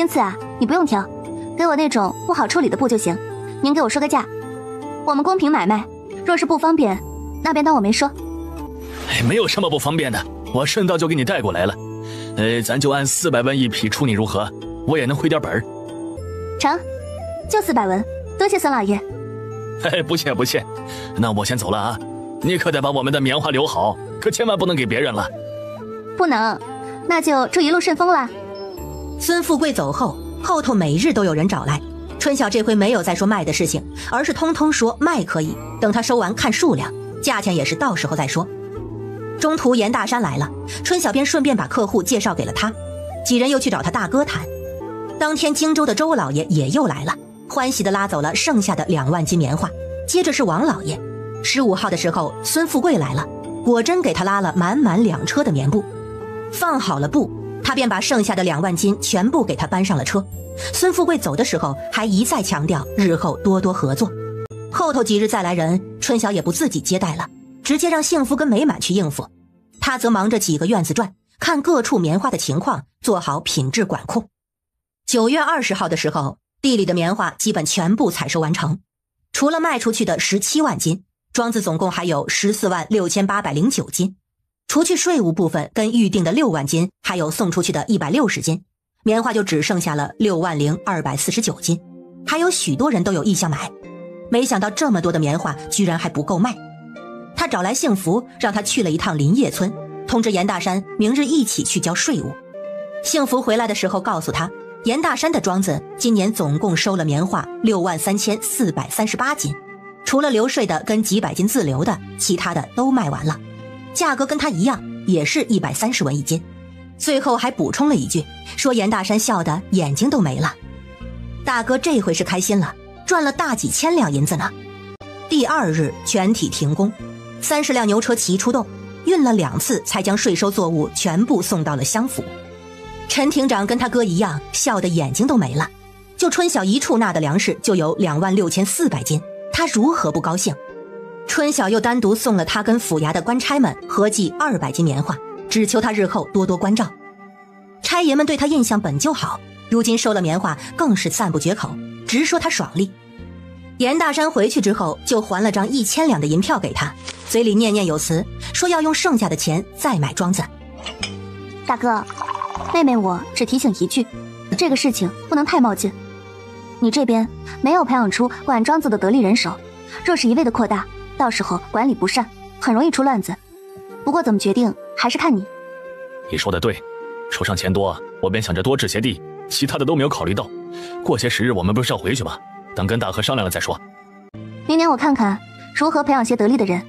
今次啊，你不用挑，给我那种不好处理的布就行。您给我说个价，我们公平买卖。若是不方便，那便当我没说。没有什么不方便的，我顺道就给你带过来了。咱就按400文一匹出你如何？我也能回点本儿。成，就400文，多谢孙老爷。不谢不谢，那我先走了啊。你可得把我们的棉花留好，可千万不能给别人了。不能，那就祝一路顺风啦。孙富贵走后，后头每日都有人找来。春晓这回没有再说卖的事情，而是通通说卖可以，等他收完看数量，价钱也是到时候再说。中途严大山来了，春晓便顺便把客户介绍给了他，几人又去找他大哥谈。当天荆州的周老爷也又来了，欢喜地拉走了剩下的2万斤棉花。接着是王老爷，15号的时候孙富贵来了，果真给他拉了满满2车的棉布。放好了布，他便把剩下的2万斤全部给他搬上了车。孙富贵走的时候还一再强调日后多多合作。后头几日再来人，春晓也不自己接待了，直接让幸福跟美满去应付，他则忙着几个院子转，看各处棉花的情况，做好品质管控。9月20号的时候，地里的棉花基本全部采收完成，除了卖出去的17万斤，庄子总共还有14万6809斤。除去税务部分跟预定的6万斤，还有送出去的160斤，棉花就只剩下了6万0249斤。还有许多人都有意向买，没想到这么多的棉花居然还不够卖。他找来幸福，让他去了一趟林业村，通知严大山明日一起去交税务。幸福回来的时候告诉他，严大山的庄子今年总共收了棉花6万3438斤，除了留税的跟几百斤自留的，其他的都卖完了，价格跟他一样，也是130文一斤。最后还补充了一句，说严大山笑得眼睛都没了。大哥这回是开心了，赚了大几千两银子呢。第2日全体停工，30辆牛车齐出动，运了2次才将税收作物全部送到了乡府。陈厅长跟他哥一样，笑得眼睛都没了。就春晓一处纳的粮食就有26400斤，他如何不高兴？春晓又单独送了他跟府衙的官差们合计200斤棉花，只求他日后多多关照。差爷们对他印象本就好，如今收了棉花更是赞不绝口，直说他爽利。严大山回去之后就还了张1000两的银票给他，嘴里念念有词，说要用剩下的钱再买庄子。大哥，妹妹我只提醒一句，这个事情不能太冒进。你这边没有培养出管庄子的得力人手，若是一味的扩大，到时候管理不善，很容易出乱子。不过怎么决定还是看你。你说的对，手上钱多，我便想着多置些地，其他的都没有考虑到。过些时日我们不是要回去吗？等跟大哥商量了再说。明年我看看如何培养些得力的人，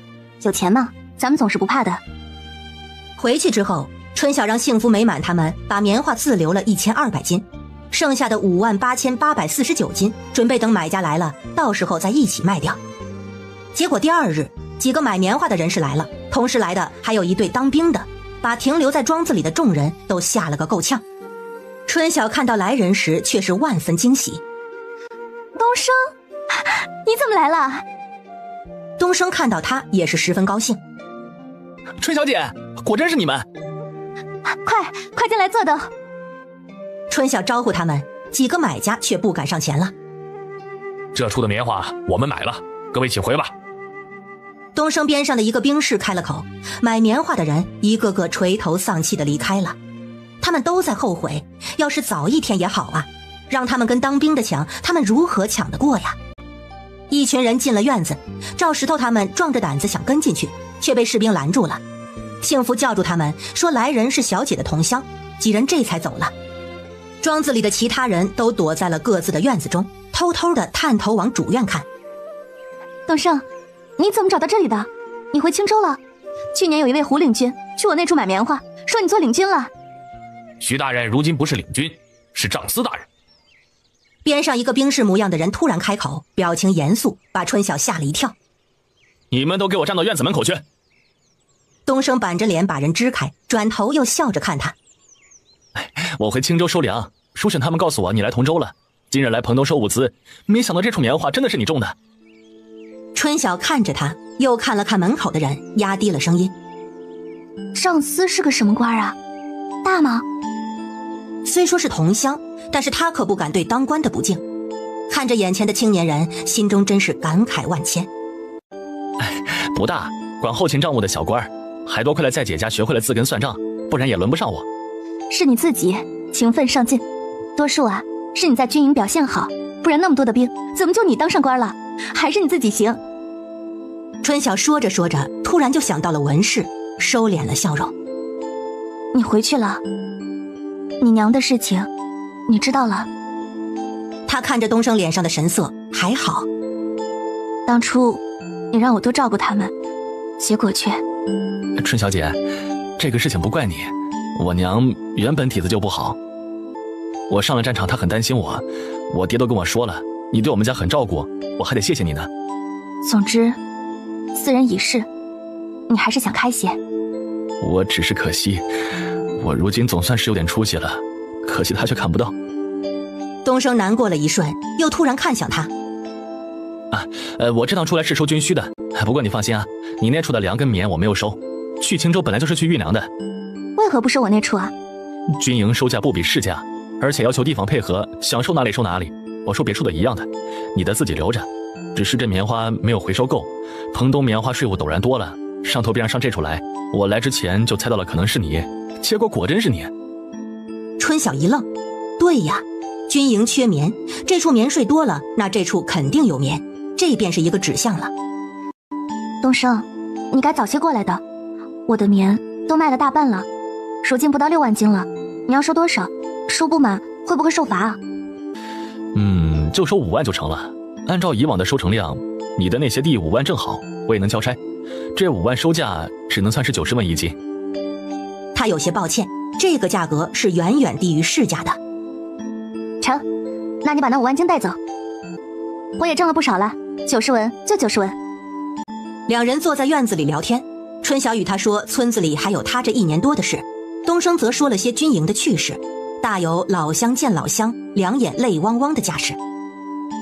有钱嘛，咱们总是不怕的。回去之后，春晓让幸福美满他们把棉花自留了1200斤，剩下的5万8849斤准备等买家来了，到时候再一起卖掉。结果第2日，几个买棉花的人士来了，同时来的还有一队当兵的，把停留在庄子里的众人都吓了个够呛。春晓看到来人时却是万分惊喜。东升，你怎么来了？东升看到他也是十分高兴。春小姐，果真是你们！快进来坐等。春晓招呼他们，几个买家却不敢上前了。这处的棉花我们买了，各位请回吧。东升边上的一个兵士开了口，买棉花的人一个个垂头丧气地离开了。他们都在后悔，要是早一天也好啊，让他们跟当兵的抢，他们如何抢得过呀？一群人进了院子，赵石头他们壮着胆子想跟进去，却被士兵拦住了。幸福叫住他们，说来人是小姐的同乡，几人这才走了。庄子里的其他人都躲在了各自的院子中，偷偷地探头往主院看。东升，你怎么找到这里的？你回青州了？去年有一位胡领军去我那处买棉花，说你做领军了。徐大人如今不是领军，是丈司大人。边上一个兵士模样的人突然开口，表情严肃，把春晓吓了一跳。你们都给我站到院子门口去。东升板着脸把人支开，转头又笑着看他。我回青州收粮，书生他们告诉我你来同州了，今日来彭东收物资，没想到这处棉花真的是你种的。春晓看着他，又看了看门口的人，压低了声音。上司是个什么官啊？大吗？虽说是同乡，但是他可不敢对当官的不敬。看着眼前的青年人，心中真是感慨万千。不大，管后勤账务的小官，还多亏了在姐家学会了字根算账，不然也轮不上我。是你自己勤奋上进，多数啊是你在军营表现好，不然那么多的兵，怎么就你当上官了？还是你自己行。春晓说着说着，突然就想到了文氏，收敛了笑容。你回去了，你娘的事情你知道了。他看着东升脸上的神色，还好。当初你让我多照顾他们，结果却……春小姐，这个事情不怪你，我娘原本底子就不好。我上了战场，她很担心我，我爹都跟我说了，你对我们家很照顾，我还得谢谢你呢。总之，斯人已逝，你还是想开些。我只是可惜，我如今总算是有点出息了，可惜他却看不到。东升难过了一瞬，又突然看向他。我这趟出来是收军需的，不过你放心啊，你那处的粮跟棉我没有收，去青州本来就是去运粮的。为何不收我那处啊？军营收价不比市价，而且要求地方配合，想收哪里收哪里，我收别处的一样的，你的自己留着。只是这棉花没有回收够，彭东棉花税务陡然多了，上头便让上这处来，我来之前就猜到了可能是你，结果果真是你。春晓一愣，对呀，军营缺棉，这处棉税多了，那这处肯定有棉，这便是一个指向了。东升，你该早些过来的，我的棉都卖了大半了，如今不到6万斤了，你要收多少？收不满会不会受罚啊？就收5万就成了。按照以往的收成量，你的那些地5万正好，我也能交差。这5万收价只能算是90文一斤。他有些抱歉，这个价格是远远低于市价的。成，那你把那5万斤带走。我也挣了不少了，90文就90文。两人坐在院子里聊天，春晓与他说村子里还有他这1年多的事，东升则说了些军营的趣事，大有老乡见老乡，两眼泪汪汪的架势。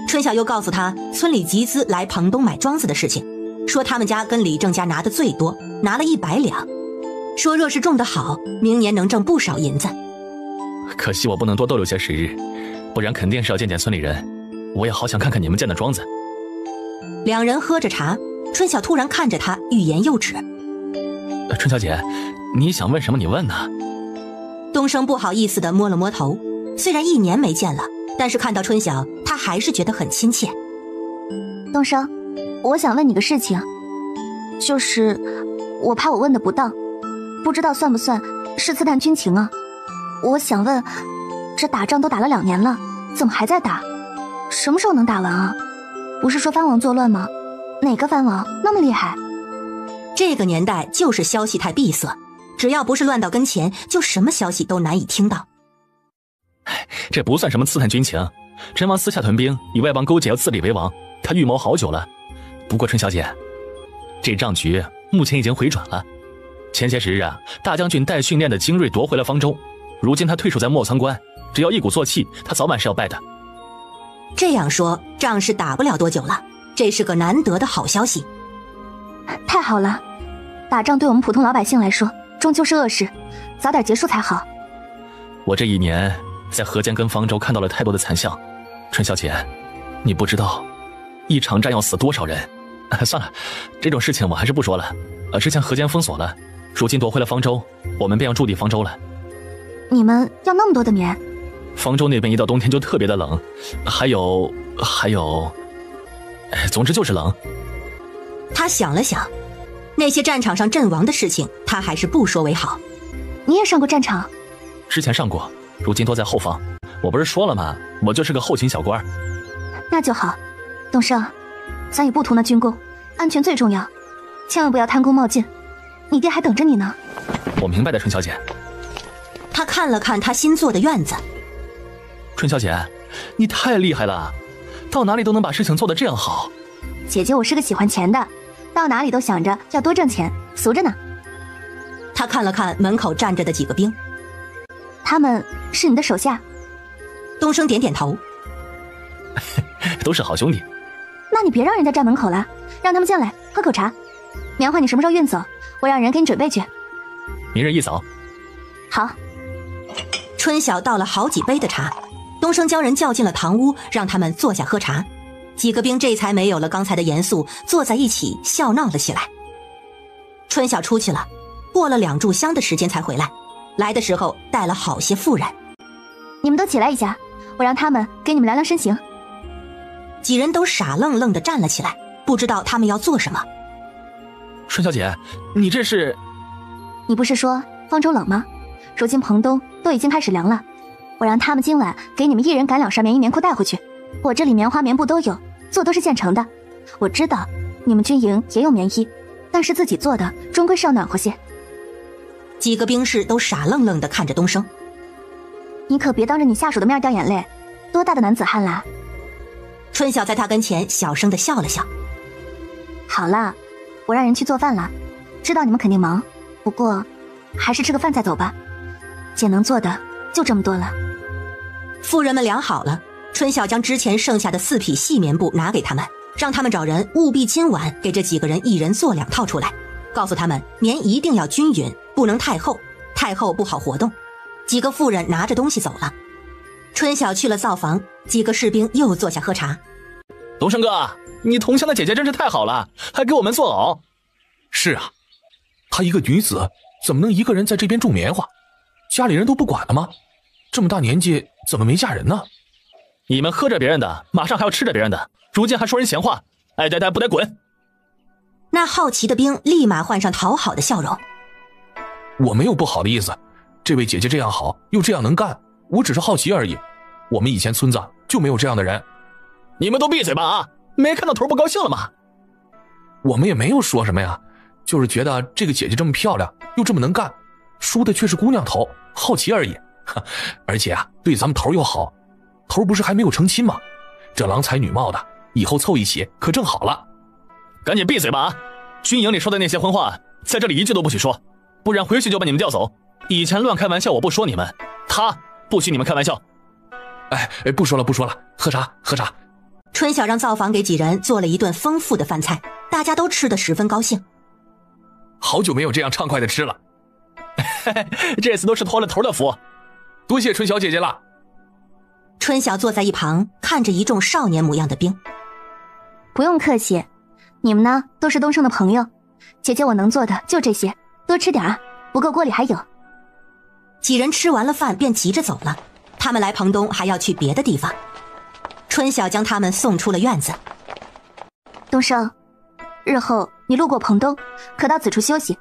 春晓又告诉他村里集资来彭东买庄子的事情，说他们家跟李正家拿的最多，拿了100两，说若是种得好，明年能挣不少银子。可惜我不能多逗留些时日，不然肯定是要见见村里人，我也好想看看你们建的庄子。两人喝着茶，春晓突然看着他，欲言又止。春小姐，你想问什么你问呢？东升不好意思地摸了摸头，虽然1年没见了，但是看到春晓，他还是觉得很亲切。东升，我想问你个事情，就是我怕我问的不当，不知道算不算是刺探军情啊？我想问，这打仗都打了2年了，怎么还在打？什么时候能打完啊？不是说藩王作乱吗？哪个藩王那么厉害？这个年代就是消息太闭塞，只要不是乱到跟前，就什么消息都难以听到。这不算什么刺探军情，陈王私下屯兵，与外邦勾结要自立为王，他预谋好久了。不过春小姐，这仗局目前已经回转了。前些时日啊，大将军带训练的精锐夺回了方舟，如今他退守在莫仓关，只要一鼓作气，他早晚是要败的。这样说，仗是打不了多久了，这是个难得的好消息。太好了，打仗对我们普通老百姓来说，终究是恶事，早点结束才好。我这1年在河间跟方舟看到了太多的惨象，春小姐，你不知道，一场战要死多少人。算了，这种事情我还是不说了。之前河间封锁了，如今夺回了方舟，我们便要驻地方舟了。你们要那么多的棉？方舟那边一到冬天就特别的冷，还有，总之就是冷。他想了想，那些战场上阵亡的事情，他还是不说为好。你也上过战场？之前上过，如今都在后方。我不是说了吗？我就是个后勤小官。那就好，东升，咱也不图那军功，安全最重要，千万不要贪功冒进。你爹还等着你呢。我明白的，春小姐。他看了看他新做的院子。春小姐，你太厉害了，到哪里都能把事情做得这样好。姐姐我是个喜欢钱的，到哪里都想着要多挣钱，俗着呢。他看了看门口站着的几个兵，他们是你的手下？东升点点头。都是好兄弟。那你别让人家站门口了，让他们进来喝口茶。棉花你什么时候运走？我让人给你准备去。明日一早。好。春晓倒了好几杯的茶，东升将人叫进了堂屋，让他们坐下喝茶。几个兵这才没有了刚才的严肃，坐在一起笑闹了起来。春晓出去了，过了2炷香的时间才回来，来的时候带了好些妇人。你们都起来一下，我让他们给你们量量身形。几人都傻愣愣地站了起来，不知道他们要做什么。春小姐，你这是……你不是说方舟冷吗？如今彭东都已经开始凉了，我让他们今晚给你们一人赶2扇棉衣棉裤带回去。我这里棉花棉布都有，做都是现成的。我知道你们军营也有棉衣，但是自己做的终归是要暖和些。几个兵士都傻愣愣地看着东升。你可别当着你下属的面掉眼泪，多大的男子汉啦！春晓在他跟前小声地笑了笑。好了，我让人去做饭了，知道你们肯定忙，不过还是吃个饭再走吧。姐能做的就这么多了。妇人们量好了，春晓将之前剩下的4匹细棉布拿给他们，让他们找人务必今晚给这几个人一人做2套出来，告诉他们棉一定要均匀，不能太厚，太厚不好活动。几个妇人拿着东西走了。春晓去了灶房，几个士兵又坐下喝茶。东升哥，你同乡的姐姐真是太好了，还给我们做藕。是啊，她一个女子怎么能一个人在这边种棉花？家里人都不管了吗？这么大年纪怎么没嫁人呢？你们喝着别人的，马上还要吃着别人的，如今还说人闲话，爱呆呆不得滚。那好奇的兵立马换上讨好的笑容。我没有不好的意思，这位姐姐这样好，又这样能干，我只是好奇而已。我们以前村子就没有这样的人。你们都闭嘴吧啊！没看到头不高兴了吗？我们也没有说什么呀，就是觉得这个姐姐这么漂亮，又这么能干，梳的却是姑娘头，好奇而已。而且啊，对咱们头又好，头不是还没有成亲吗？这郎才女貌的，以后凑一起可正好了。赶紧闭嘴吧啊！军营里说的那些荤话，在这里一句都不许说，不然回去就把你们调走。以前乱开玩笑我不说你们，他不许你们开玩笑。不说了，喝茶喝茶。春晓让灶房给几人做了一顿丰富的饭菜，大家都吃得十分高兴。好久没有这样畅快的吃了。这次都是托了头的福，多谢春晓姐姐了。春晓坐在一旁看着一众少年模样的兵。不用客气，你们呢都是东升的朋友，姐姐我能做的就这些，多吃点啊，不够锅里还有。几人吃完了饭便急着走了，他们来彭东还要去别的地方。春晓将他们送出了院子。东升，日后你路过彭东，可到此处休息。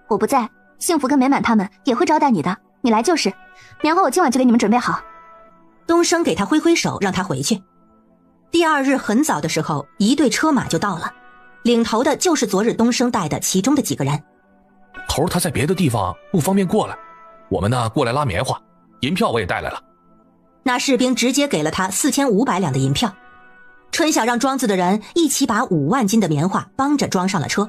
我不在，幸福跟美满他们也会招待你的，你来就是。棉花我今晚就给你们准备好。东升给他挥挥手，让他回去。第2日很早的时候，一队车马就到了，领头的就是昨日东升带的其中的几个人。头他在别的地方不方便过来，我们呢过来拉棉花，银票我也带来了。那士兵直接给了他4500两的银票。春晓让庄子的人一起把5万斤的棉花帮着装上了车。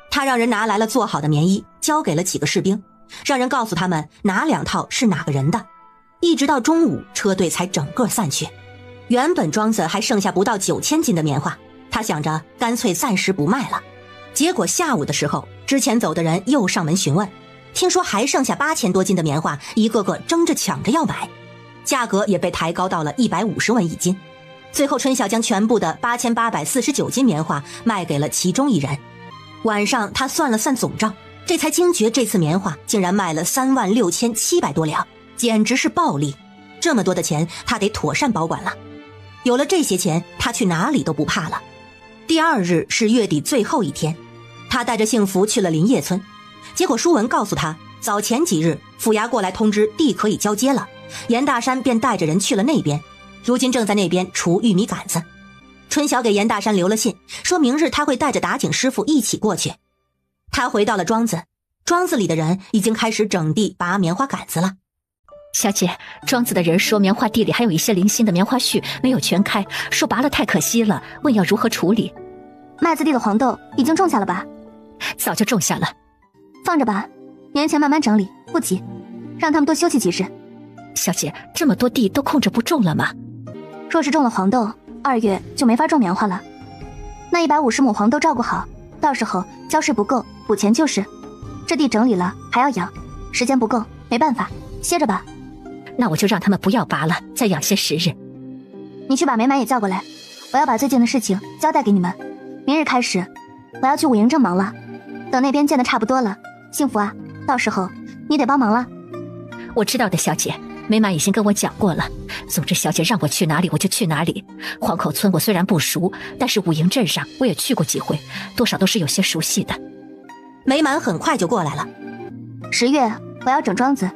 他让人拿来了做好的棉衣，交给了几个士兵，让人告诉他们哪2套是哪个人的。一直到中午，车队才整个散去。原本庄子还剩下不到9000斤的棉花，他想着干脆暂时不卖了。结果下午的时候，之前走的人又上门询问，听说还剩下8000多斤的棉花，一个个争着抢着要买，价格也被抬高到了150文一斤。最后春晓将全部的8849斤棉花卖给了其中一人。晚上他算了算总账，这才惊觉这次棉花竟然卖了36700多两，简直是暴利。这么多的钱他得妥善保管了。有了这些钱，他去哪里都不怕了。第2日是月底最后一天，他带着幸福去了林业村。结果书文告诉他，早前几日府衙过来通知地可以交接了，严大山便带着人去了那边，如今正在那边除玉米杆子。春晓给严大山留了信，说明日他会带着打井师傅一起过去。他回到了庄子，庄子里的人已经开始整地拔棉花杆子了。小姐，庄子的人说棉花地里还有一些零星的棉花絮没有全开，说拔了太可惜了，问要如何处理。麦子地的黄豆已经种下了吧？早就种下了。放着吧，年前慢慢整理，不急，让他们多休息几日。小姐，这么多地都空着不种了吗？若是种了黄豆，2月就没法种棉花了。那150亩黄豆照顾好，到时候交税不够补钱就是。这地整理了还要养，时间不够，没办法，歇着吧。那我就让他们不要拔了，再养些时日。你去把梅满也叫过来，我要把最近的事情交代给你们。明日开始，我要去武营正忙了。等那边建的差不多了，幸福啊，到时候你得帮忙了。我知道的，小姐。梅满已经跟我讲过了。总之，小姐让我去哪里我就去哪里。黄口村我虽然不熟，但是武营镇上我也去过几回，多少都是有些熟悉的。梅满很快就过来了。10月我要整庄子，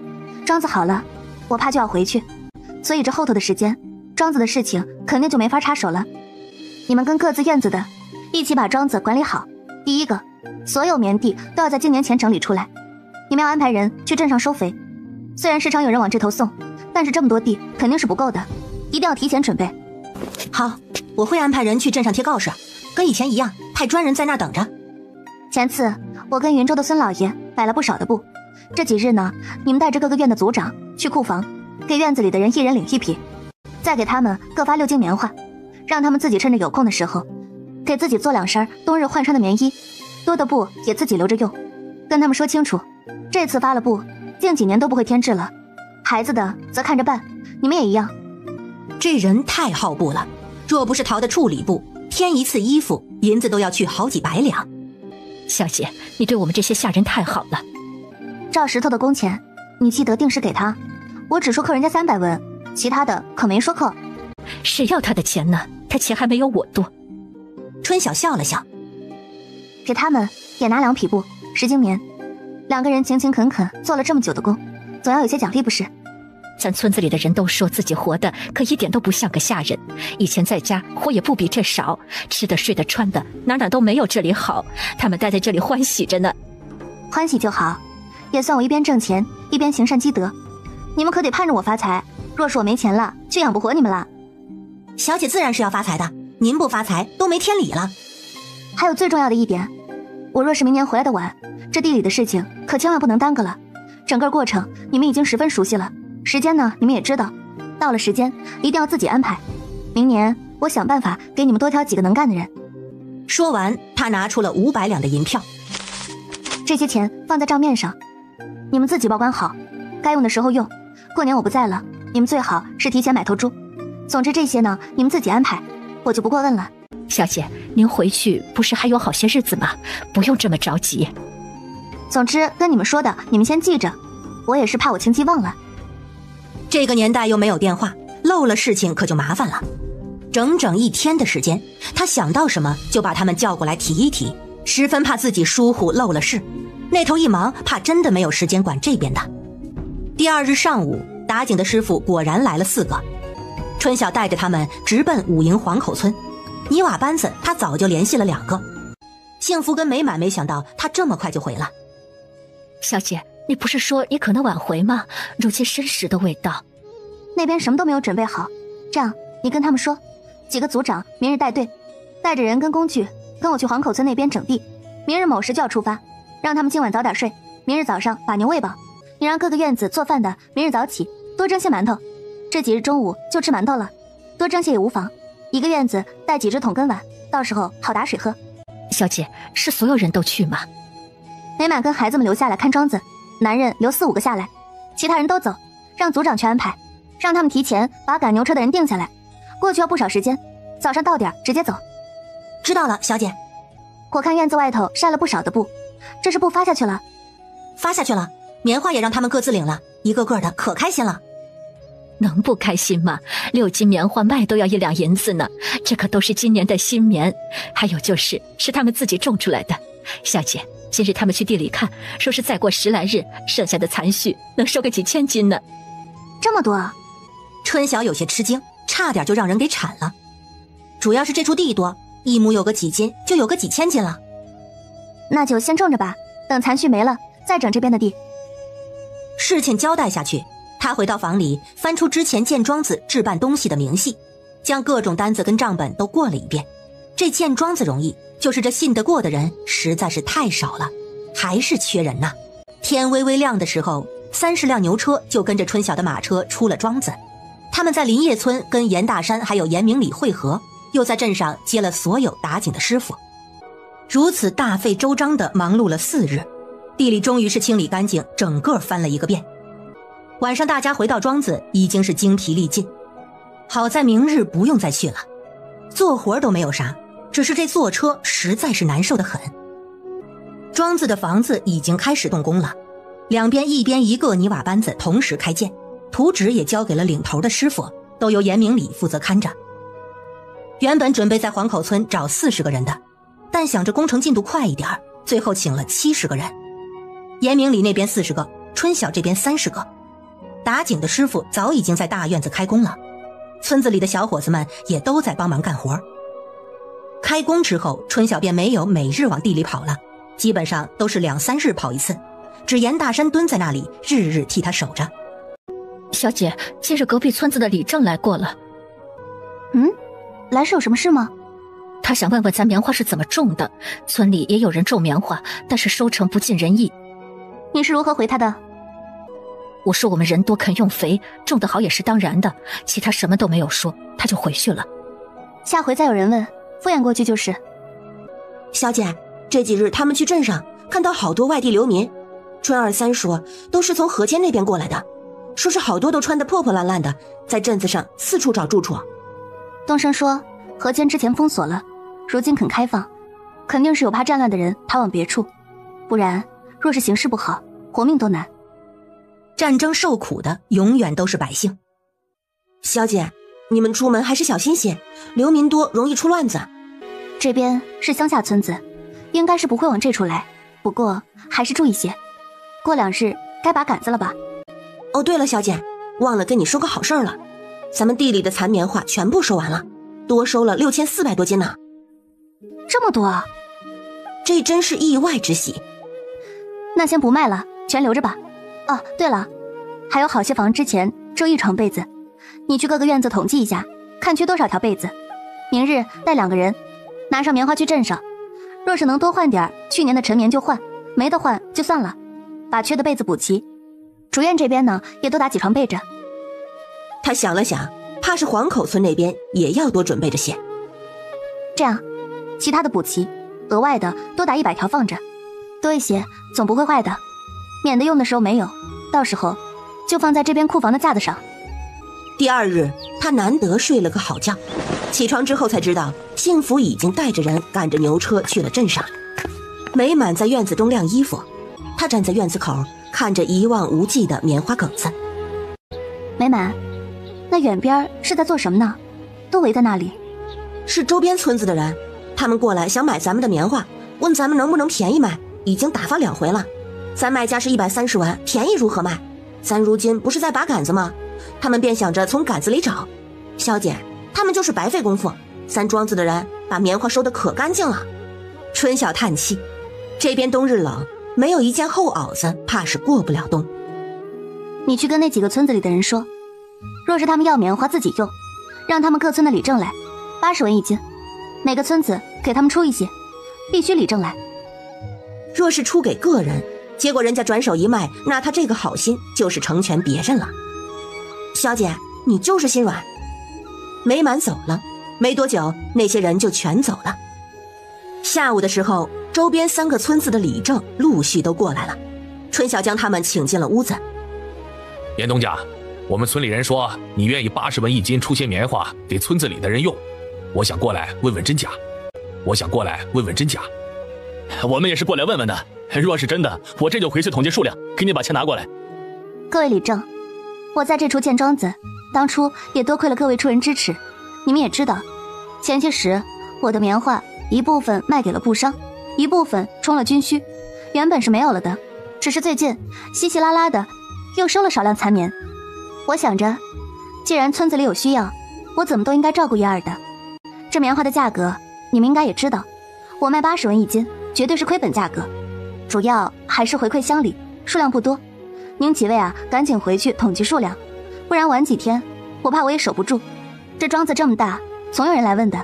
庄子好了，我怕就要回去，所以这后头的时间，庄子的事情肯定就没法插手了。你们跟各自院子的一起把庄子管理好。第一个，所有棉地都要在今年前整理出来。你们要安排人去镇上收肥，虽然时常有人往这头送，但是这么多地肯定是不够的，一定要提前准备。好，我会安排人去镇上贴告示，跟以前一样，派专人在那儿等着。前次我跟云州的孙老爷摆了不少的布，这几日呢，你们带着各个院的族长去库房，给院子里的人一人领1匹，再给他们各发6斤棉花，让他们自己趁着有空的时候，给自己做2身冬日换穿的棉衣，多的布也自己留着用。跟他们说清楚，这次发了布，近几年都不会添置了，孩子的则看着办，你们也一样。这人太好布了，若不是淘的处理布，添一次衣服银子都要去好几百两。小姐，你对我们这些下人太好了。赵石头的工钱，你记得定时给他，我只说扣人家300文，其他的可没说扣。谁要他的钱呢？他钱还没有我多。春晓笑了笑，给他们也拿2匹布10斤棉，2个人勤勤恳恳做了这么久的工，总要有些奖励不是？咱村子里的人都说自己活的可一点都不像个下人，以前在家活也不比这少，吃的睡的穿的哪哪都没有这里好，他们待在这里欢喜着呢。欢喜就好，也算我一边挣钱一边行善积德。你们可得盼着我发财，若是我没钱了，就养不活你们了。小姐自然是要发财的，您不发财都没天理了。还有最重要的一点，我若是明年回来的晚，这地里的事情可千万不能耽搁了。整个过程你们已经十分熟悉了，时间呢你们也知道，到了时间一定要自己安排。明年我想办法给你们多挑几个能干的人。说完，他拿出了500两的银票，这些钱放在账面上，你们自己保管好，该用的时候用。过年我不在了，你们最好是提前买头猪。总之这些呢，你们自己安排，我就不过问了。小姐，您回去不是还有好些日子吗？不用这么着急。总之跟你们说的，你们先记着，我也是怕我情急忘了。这个年代又没有电话，漏了事情可就麻烦了。整整1天的时间，他想到什么就把他们叫过来提一提，十分怕自己疏忽漏了事。那头一忙，怕真的没有时间管这边的。第2日上午，打井的师傅果然来了4个。春晓带着他们直奔武营黄口村，泥瓦班子他早就联系了2个。幸福跟美满没想到他这么快就回了。小姐，你不是说你可能晚回吗？如今申时都未到。那边什么都没有准备好，这样你跟他们说，几个族长明日带队，带着人跟工具跟我去黄口村那边整地，明日某时就要出发，让他们今晚早点睡，明日早上把牛喂饱。你让各个院子做饭的明日早起多蒸些馒头，这几日中午就吃馒头了，多蒸些也无妨。一个院子带几只桶跟碗，到时候好打水喝。小姐，是所有人都去吗？美满跟孩子们留下来看庄子，男人留4、5个下来，其他人都走，让族长去安排，让他们提前把赶牛车的人定下来，过去要不少时间，早上到点直接走。知道了，小姐。我看院子外头晒了不少的布，这是布发下去了。发下去了，棉花也让他们各自领了，一个个的可开心了。能不开心吗？6斤棉花卖都要1两银子呢，这可都是今年的新棉，还有就是他们自己种出来的。小姐，今日他们去地里看，说是再过10来日，剩下的残絮能收个几千斤呢。这么多啊！春晓有些吃惊，差点就让人给铲了。主要是这处地多，一亩有个几斤，就有个几千斤了。那就先种着吧，等残絮没了再整这边的地。事情交代下去，他回到房里，翻出之前建庄子置办东西的明细，将各种单子跟账本都过了一遍。这建庄子容易，就是这信得过的人实在是太少了，还是缺人呐。天微微亮的时候，30辆牛车就跟着春晓的马车出了庄子。他们在林业村跟严大山还有严明礼会合，又在镇上接了所有打井的师傅。如此大费周章地忙碌了4日，地里终于是清理干净，整个翻了一个遍。晚上大家回到庄子已经是精疲力尽，好在明日不用再去了，做活都没有啥，只是这坐车实在是难受得很。庄子的房子已经开始动工了，两边一边一个泥瓦班子同时开建，图纸也交给了领头的师傅，都由严明礼负责看着。原本准备在黄口村找40个人的，但想着工程进度快一点，最后请了70个人。严明礼那边40个，春晓这边30个。打井的师傅早已经在大院子开工了，村子里的小伙子们也都在帮忙干活。开工之后，春晓便没有每日往地里跑了，基本上都是2、3日跑一次，只严大山蹲在那里，日日替他守着。小姐，今日隔壁村子的李正来过了。来是有什么事吗？他想问问咱棉花是怎么种的，村里也有人种棉花，但是收成不尽人意。你是如何回他的？我说我们人多肯用肥，种得好也是当然的，其他什么都没有说，他就回去了。下回再有人问，敷衍过去就是。小姐，这几日他们去镇上看到好多外地流民，春二三说都是从河间那边过来的，说是好多都穿得破破烂烂的，在镇子上四处找住处。东升说河间之前封锁了，如今肯开放，肯定是有怕战乱的人逃往别处，不然若是形势不好，活命都难。战争受苦的永远都是百姓。小姐，你们出门还是小心些，流民多容易出乱子。这边是乡下村子，应该是不会往这处来，不过还是注意些。过2日该拔杆子了吧？哦，对了，小姐，忘了跟你说个好事了，咱们地里的残棉花全部收完了，多收了6400多斤呢。这么多啊！这真是意外之喜。那先不卖了，全留着吧。哦，对了，还有好些房之前只有1床被子，你去各个院子统计一下，看缺多少条被子。明日带2个人，拿上棉花去镇上，若是能多换点去年的陈棉就换，没得换就算了，把缺的被子补齐。主院这边呢，也多打几床备着。他想了想，怕是黄口村那边也要多准备着些。这样，其他的补齐，额外的多打100条放着，多一些总不会坏的，免得用的时候没有，到时候就放在这边库房的架子上。第2日，他难得睡了个好觉，起床之后才知道幸福已经带着人赶着牛车去了镇上。美满在院子中晾衣服，他站在院子口看着一望无际的棉花梗子。美满，那远边是在做什么呢？都围在那里。是周边村子的人，他们过来想买咱们的棉花，问咱们能不能便宜卖，已经打发2回了。咱卖价是130文，便宜如何卖？咱如今不是在拔杆子吗？他们便想着从杆子里找。小姐，他们就是白费功夫，咱庄子的人把棉花收得可干净了。春晓叹气，这边冬日冷，没有一件厚袄子，怕是过不了冬。你去跟那几个村子里的人说，若是他们要棉花自己用，让他们各村的里正来，80文1斤，每个村子给他们出一些，必须里正来。若是出给个人，结果人家转手一卖，那他这个好心就是成全别人了。小姐，你就是心软。美满走了，没多久那些人就全走了。下午的时候，周边3个村子的里正陆续都过来了，春晓将他们请进了屋子。严东家，我们村里人说你愿意80文1斤出些棉花给村子里的人用，我想过来问问真假。我们也是过来问问的，若是真的，我这就回去统计数量，给你把钱拿过来。各位里正，我在这处建庄子，当初也多亏了各位出人支持。你们也知道，前些时我的棉花一部分卖给了布商，一部分充了军需，原本是没有了的，只是最近稀稀拉拉的又收了少量残棉。我想着，既然村子里有需要，我怎么都应该照顾一二的。这棉花的价格你们应该也知道，我卖80文1斤，绝对是亏本价格，主要还是回馈乡里，数量不多。您几位啊，赶紧回去统计数量，不然晚几天我怕我也守不住。这庄子这么大，总有人来问的。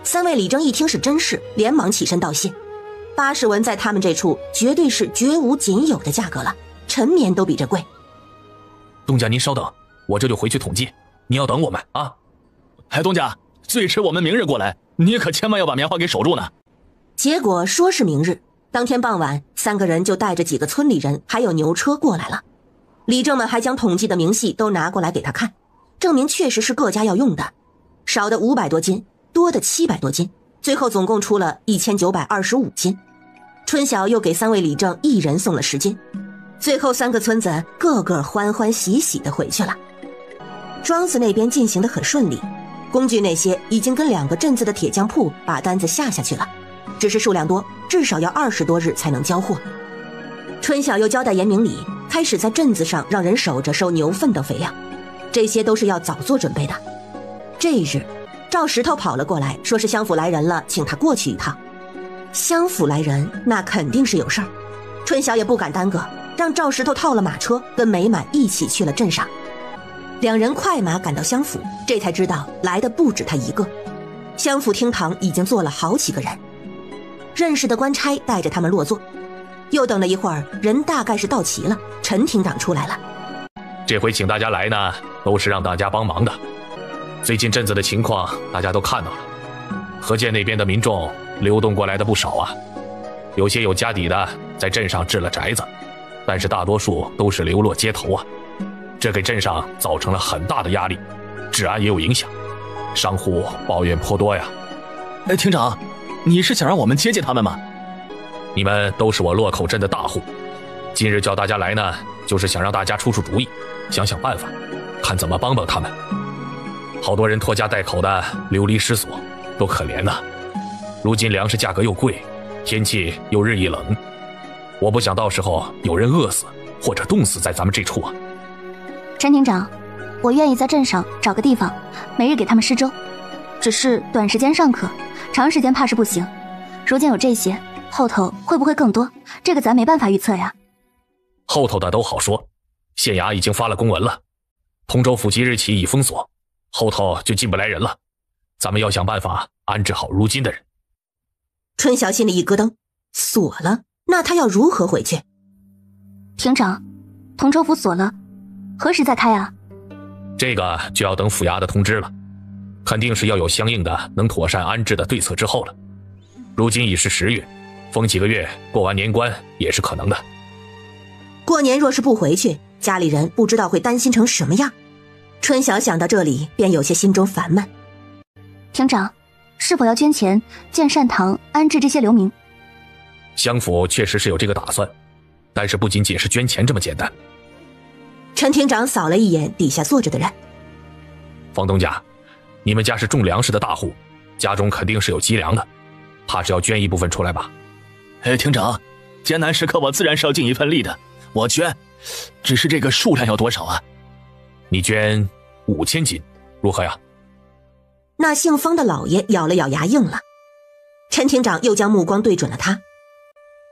3位里正一听是真事，连忙起身道谢。80文在他们这处绝对是绝无仅有的价格了，陈棉都比这贵。东家您稍等，我这就回去统计，你要等我们啊。东家，最迟我们明日过来，你可千万要把棉花给守住呢。结果说是明日，当天傍晚，3个人就带着几个村里人还有牛车过来了。李正们还将统计的明细都拿过来给他看，证明确实是各家要用的，少的500多斤，多的700多斤，最后总共出了1925斤。春晓又给3位李正一人送了10斤，最后3个村子个个欢欢喜喜地回去了。庄子那边进行得很顺利，工具那些已经跟2个镇子的铁匠铺把单子下去了，只是数量多，至少要20多日才能交货。春晓又交代严明礼，开始在镇子上让人守着收牛粪等肥料，这些都是要早做准备的。这一日，赵石头跑了过来，说是乡府来人了，请他过去一趟。乡府来人，那肯定是有事儿。春晓也不敢耽搁，让赵石头套了马车，跟美满一起去了镇上。2人快马赶到乡府，这才知道来的不止他一个。乡府厅堂已经坐了好几个人，认识的官差带着他们落座。又等了一会儿，人大概是到齐了，陈厅长出来了。这回请大家来呢，都是让大家帮忙的。最近镇子的情况大家都看到了，河涧那边的民众流动过来的不少啊，有些有家底的在镇上置了宅子，但是大多数都是流落街头啊，这给镇上造成了很大的压力，治安也有影响，商户抱怨颇多呀。厅长，你是想让我们接他们吗？你们都是我洛口镇的大户，今日叫大家来呢，就是想让大家出出主意，想想办法，看怎么帮帮他们。好多人拖家带口的流离失所，多可怜呐。如今粮食价格又贵，天气又日益冷，我不想到时候有人饿死或者冻死在咱们这处啊。陈厅长，我愿意在镇上找个地方，每日给他们施粥，只是短时间尚可，长时间怕是不行。如今有这些，后头会不会更多？这个咱没办法预测呀。后头的都好说，县衙已经发了公文了，通州府即日起已封锁，后头就进不来人了。咱们要想办法安置好如今的人。春晓心里一咯噔，锁了，那他要如何回去？厅长，通州府锁了，何时再开啊？这个就要等府衙的通知了，肯定是要有相应的能妥善安置的对策之后了。如今已是10月，封几个月，过完年关也是可能的。过年若是不回去，家里人不知道会担心成什么样。春晓想到这里，便有些心中烦闷。厅长，是否要捐钱建善堂，安置这些流民？乡府确实是有这个打算，但是不仅仅是捐钱这么简单。陈厅长扫了一眼底下坐着的人。房东家，你们家是种粮食的大户，家中肯定是有积粮的，怕是要捐一部分出来吧？厅长，艰难时刻我自然是要尽一份力的，我捐，只是这个数量要多少啊？你捐5000斤，如何呀？那姓方的老爷咬了咬牙应了。陈厅长又将目光对准了他。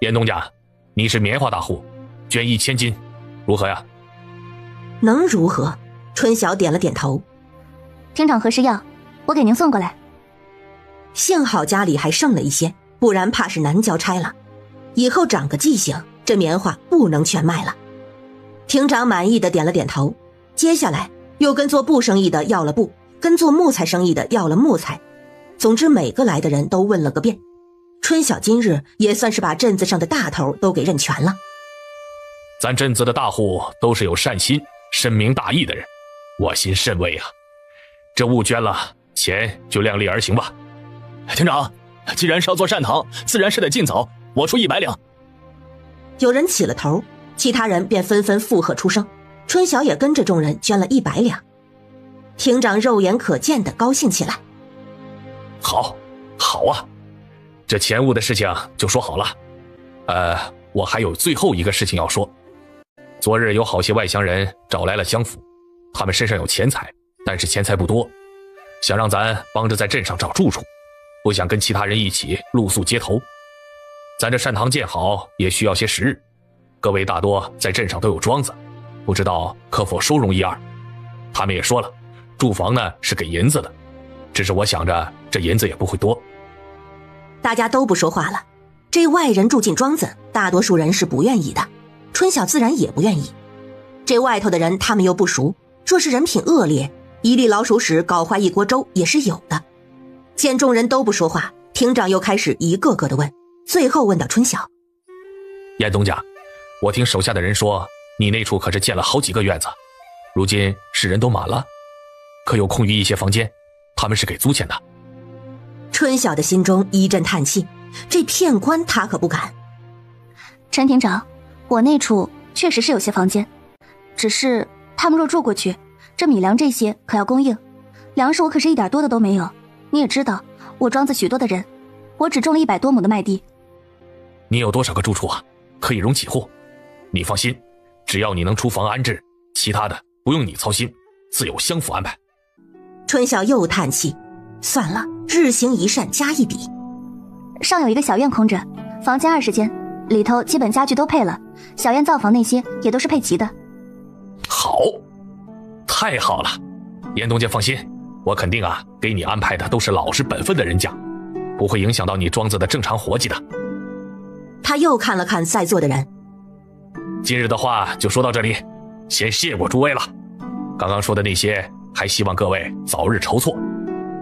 严东家，你是棉花大户，捐1000斤，如何呀？能如何？春晓点了点头。厅长何时要？我给您送过来。幸好家里还剩了一些，不然怕是难交差了。以后长个记性，这棉花不能全卖了。厅长满意的点了点头，接下来又跟做布生意的要了布，跟做木材生意的要了木材，总之每个来的人都问了个遍。春晓今日也算是把镇子上的大头都给认全了。咱镇子的大户都是有善心、深明大义的人，我心甚慰啊。这物捐了，钱就量力而行吧。厅长，既然是要做善堂，自然是得尽早，我出100两。有人起了头，其他人便纷纷附和出声。春晓也跟着众人捐了100两。厅长肉眼可见的高兴起来。好啊，这钱物的事情就说好了。我还有最后一个事情要说。昨日有好些外乡人找来了乡府，他们身上有钱财，但是钱财不多，想让咱帮着在镇上找住处，不想跟其他人一起露宿街头。咱这善堂建好也需要些时日，各位大多在镇上都有庄子，不知道可否收容1、2。他们也说了，住房呢是给银子的，只是我想着这银子也不会多。大家都不说话了。这外人住进庄子，大多数人是不愿意的，春晓自然也不愿意。这外头的人他们又不熟，若是人品恶劣，一粒老鼠屎搞坏一锅粥也是有的。见众人都不说话，厅长又开始一个个的问，最后问到春晓。严东家，我听手下的人说，你那处可是建了好几个院子，如今是人都满了，可有空余一些房间，他们是给租钱的。春晓的心中一阵叹气，这骗官他可不敢。陈庭长，我那处确实是有些房间，只是他们若住过去，这米粮这些可要供应，粮食我可是一点多的都没有。你也知道，我庄子许多的人，我只种了100多亩的麦地。你有多少个住处啊？可以容几户？你放心，只要你能出房安置，其他的不用你操心，自有乡府安排。春晓又叹气，算了，日行一善加一笔。上有一个小院空着，房间20间，里头基本家具都配了，小院灶房那些也都是配齐的。好，太好了，严东家放心，我肯定给你安排的都是老实本分的人家，不会影响到你庄子的正常活计的。他又看了看在座的人，今日的话就说到这里，先谢过诸位了。刚刚说的那些，还希望各位早日筹措。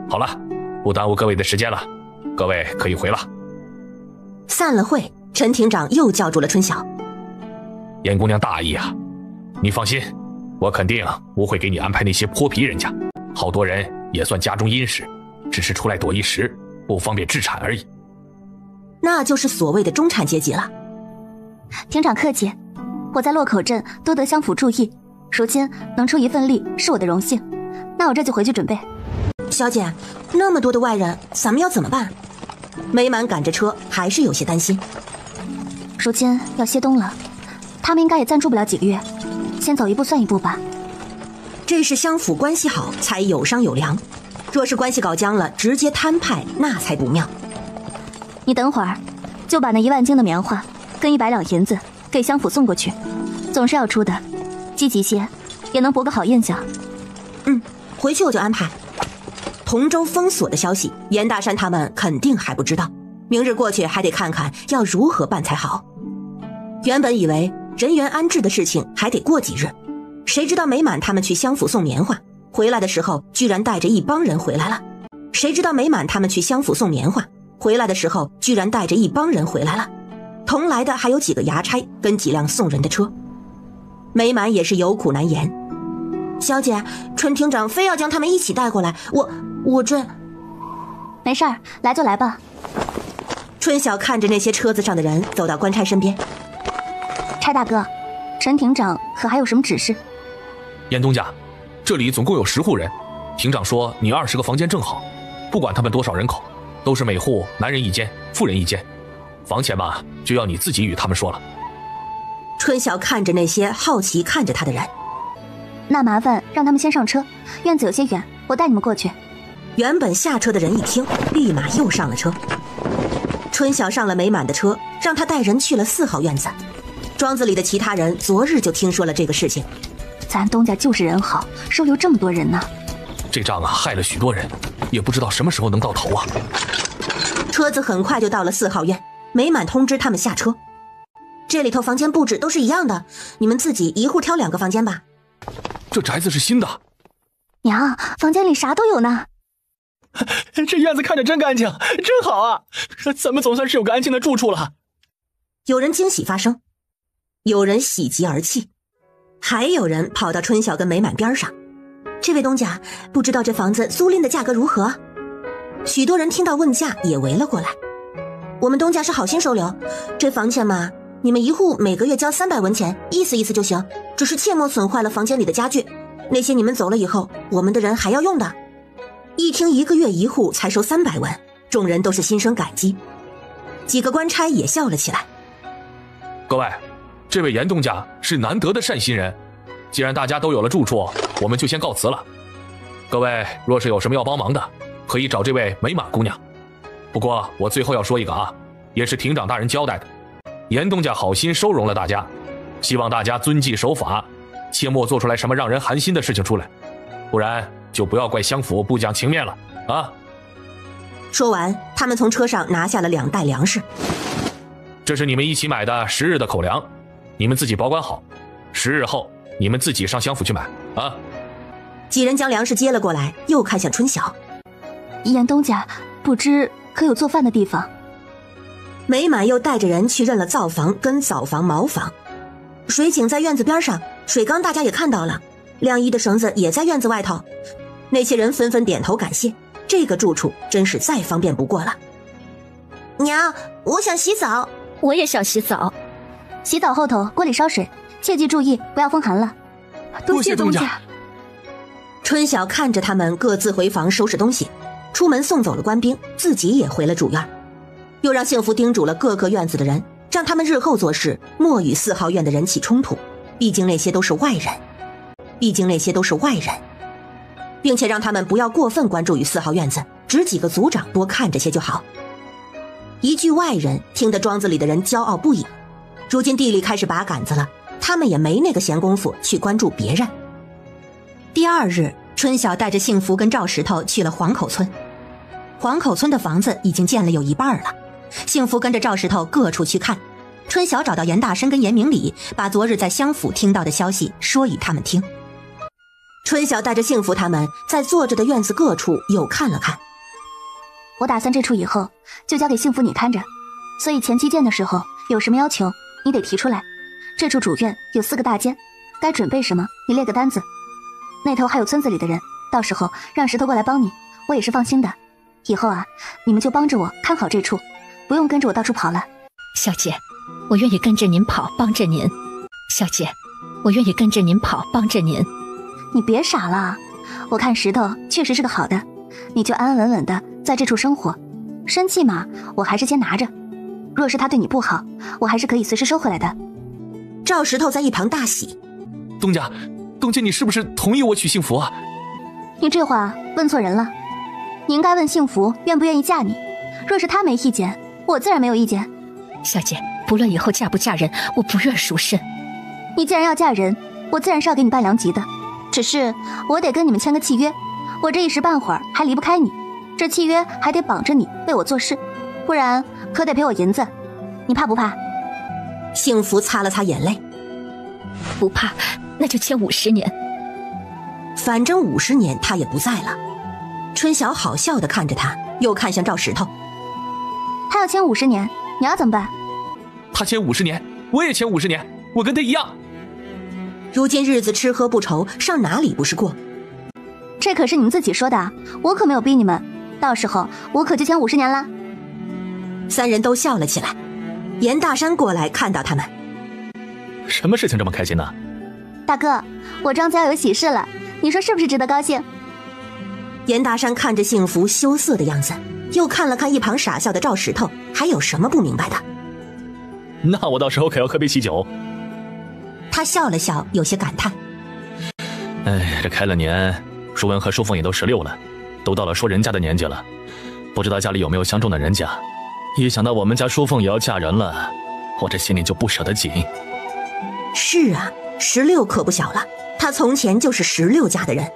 好了，不耽误各位的时间了，各位可以回了。散了会，陈庭长又叫住了春晓。严姑娘大意啊，你放心，我肯定不会给你安排那些泼皮人家，好多人也算家中殷实，只是出来躲一时，不方便置产而已。那就是所谓的中产阶级了。庭长客气，我在洛口镇多得乡府注意，如今能出一份力是我的荣幸，那我这就回去准备。小姐，那么多的外人，咱们要怎么办？美满赶着车，还是有些担心。如今要歇冬了，他们应该也暂住不了几个月，先走一步算一步吧。这是乡府关系好才有商有量，若是关系搞僵了，直接摊派那才不妙。你等会儿，就把那1万斤的棉花跟100两银子给乡府送过去，总是要出的，积极些，也能博个好印象。回去我就安排。同州封锁的消息，严大山他们肯定还不知道，明日过去还得看看要如何办才好。原本以为人员安置的事情还得过几日，谁知道美满他们去乡府送棉花，回来的时候居然带着一帮人回来了。谁知道美满他们去乡府送棉花，回来的时候居然带着一帮人回来了，同来的还有几个衙差跟几辆送人的车。美满也是有苦难言。小姐，春庭长非要将他们一起带过来，我这……没事儿，来就来吧。春晓看着那些车子上的人，走到官差身边。差大哥，陈庭长可还有什么指示？严东家，这里总共有10户人，庭长说你20个房间正好，不管他们多少人口，都是每户男人1间，妇人1间，房钱嘛，就要你自己与他们说了。春晓看着那些好奇看着他的人，那麻烦让他们先上车，院子有些远，我带你们过去。原本下车的人一听，立马又上了车。春晓上了美满的车，让他带人去了4号院子。庄子里的其他人昨日就听说了这个事情。咱东家就是人好，收留这么多人呢。这仗害了许多人，也不知道什么时候能到头啊。车子很快就到了4号院，美满通知他们下车。这里头房间布置都是一样的，你们自己一户挑2个房间吧。这宅子是新的。娘，房间里啥都有呢。这院子看着真干净，真好啊！咱们总算是有个安静的住处了。有人惊喜发声，有人喜极而泣，还有人跑到春晓跟美满边上。这位东家，不知道这房子租赁的价格如何？许多人听到问价也围了过来。我们东家是好心收留，这房钱嘛，你们一户每个月交300文钱，意思意思就行，只是切莫损坏了房间里的家具，那些你们走了以后，我们的人还要用的。一听1个月1户才收300文，众人都是心生感激。几个官差也笑了起来。各位，这位严东家是难得的善心人，既然大家都有了住处，我们就先告辞了。各位若是有什么要帮忙的，可以找这位美满姑娘。不过我最后要说一个也是庭长大人交代的，严东家好心收容了大家，希望大家遵纪守法，切莫做出来什么让人寒心的事情出来，不然就不要怪乡府不讲情面了啊！说完，他们从车上拿下了2袋粮食。这是你们一起买的10日的口粮，你们自己保管好，10日后你们自己上乡府去买啊！几人将粮食接了过来，又看向春晓。严东家，不知可有做饭的地方？美满又带着人去认了灶房跟澡房、茅房。水井在院子边上，水缸大家也看到了，晾衣的绳子也在院子外头。那些人纷纷点头感谢，这个住处真是再方便不过了。娘，我想洗澡。我也想洗澡。洗澡后头锅里烧水，切记注意不要风寒了。多谢东家。春晓看着他们各自回房收拾东西，出门送走了官兵，自己也回了主院，又让幸福叮嘱了各个院子的人，让他们日后做事莫与4号院的人起冲突，毕竟那些都是外人，并且让他们不要过分关注于4号院子，只几个族长多看着些就好。一句外人听得庄子里的人骄傲不已，如今地里开始拔杆子了，他们也没那个闲工夫去关注别人。第2日，春晓带着幸福跟赵石头去了黄口村。黄口村的房子已经建了有一半了，幸福跟着赵石头各处去看。春晓找到严大山跟严明礼，把昨日在襄府听到的消息说与他们听。春晓带着幸福他们在坐着的院子各处又看了看。我打算这处以后就交给幸福你看着，所以前期建的时候有什么要求你得提出来。这处主院有4个大间，该准备什么你列个单子。那头还有村子里的人，到时候让石头过来帮你，我也是放心的。以后啊，你们就帮着我看好这处，不用跟着我到处跑了。小姐，我愿意跟着您跑，帮着您。小姐，我愿意跟着您跑，帮着您。你别傻了，我看石头确实是个好的，你就安安稳稳的在这处生活。生气嘛，我还是先拿着。若是他对你不好，我还是可以随时收回来的。赵石头在一旁大喜。东家，你是不是同意我娶幸福啊？你这话问错人了，你应该问幸福愿不愿意嫁你。若是他没意见，我自然没有意见。小姐，不论以后嫁不嫁人，我不愿赎身。你既然要嫁人，我自然是要给你伴良吉的，只是我得跟你们签个契约，我这一时半会儿还离不开你，这契约还得绑着你为我做事，不然可得赔我银子。你怕不怕？幸福擦了擦眼泪。不怕，那就签50年。反正50年他也不在了。春晓好笑地看着他，又看向赵石头。他要签50年，你要怎么办？他签50年，我也签50年，我跟他一样。如今日子吃喝不愁，上哪里不是过？这可是你们自己说的，我可没有逼你们，到时候我可就签50年啦。3人都笑了起来。严大山过来看到他们。什么事情这么开心呢？大哥，我庄子要有喜事了，你说是不是值得高兴？严大山看着幸福羞涩的样子，又看了看一旁傻笑的赵石头，还有什么不明白的？那我到时候可要喝杯喜酒。他笑了笑，有些感叹。哎，这开了年，淑文和淑凤也都16了，都到了说人家的年纪了，不知道家里有没有相中的人家。一想到我们家淑凤也要嫁人了，我这心里就不舍得紧。是啊，16可不小了，他从前就是16家的人。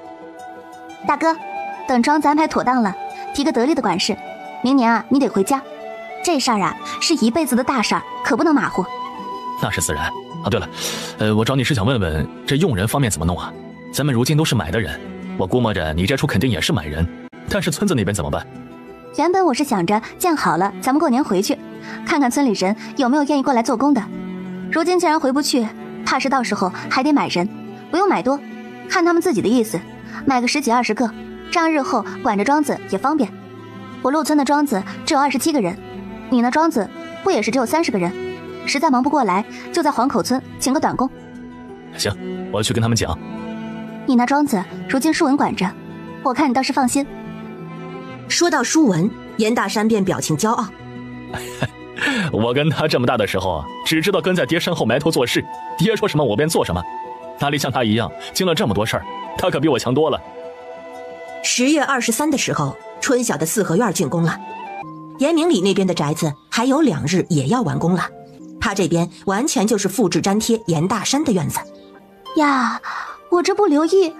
大哥，等庄子安排妥当了，提个得力的管事，明年啊你得回家。这事儿啊是一辈子的大事儿，可不能马虎。那是自然。啊，对了，我找你是想问问这用人方面怎么弄啊？咱们如今都是买的人，我估摸着你这处肯定也是买人，但是村子那边怎么办？原本我是想着建好了咱们过年回去，看看村里人有没有愿意过来做工的。如今既然回不去，怕是到时候还得买人，不用买多，看他们自己的意思，买个10几20个，这样日后管着庄子也方便。我陆村的庄子只有27个人，你那庄子不也是只有30个人？实在忙不过来，就在黄口村请个短工。行，我去跟他们讲。你那庄子如今淑文管着，我看你倒是放心。说到淑文，严大山便表情骄傲。我跟他这么大的时候，只知道跟在爹身后埋头做事，爹说什么我便做什么，哪里像他一样经了这么多事儿，他可比我强多了。10月23的时候，春晓的4合院竣工了，严明里那边的宅子还有2日也要完工了，他这边完全就是复制粘贴严大山的院子。呀，我这不留意，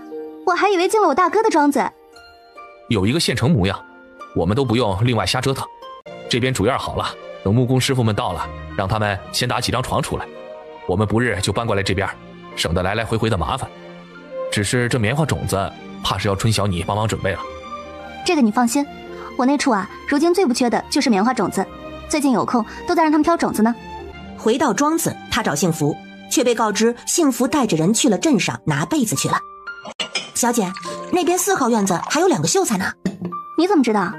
我还以为进了我大哥的庄子。有一个现成模样，我们都不用另外瞎折腾。这边主院好了，等木工师傅们到了，让他们先打几张床出来，我们不日就搬过来这边，省得来来回回的麻烦。只是这棉花种子，怕是要春晓你帮忙准备了。这个你放心，我那处啊，如今最不缺的就是棉花种子，最近有空都在让他们挑种子呢。回到庄子，他找幸福却被告知幸福带着人去了镇上拿被子去了。小姐，那边4号院子还有2个秀才呢。你怎么知道？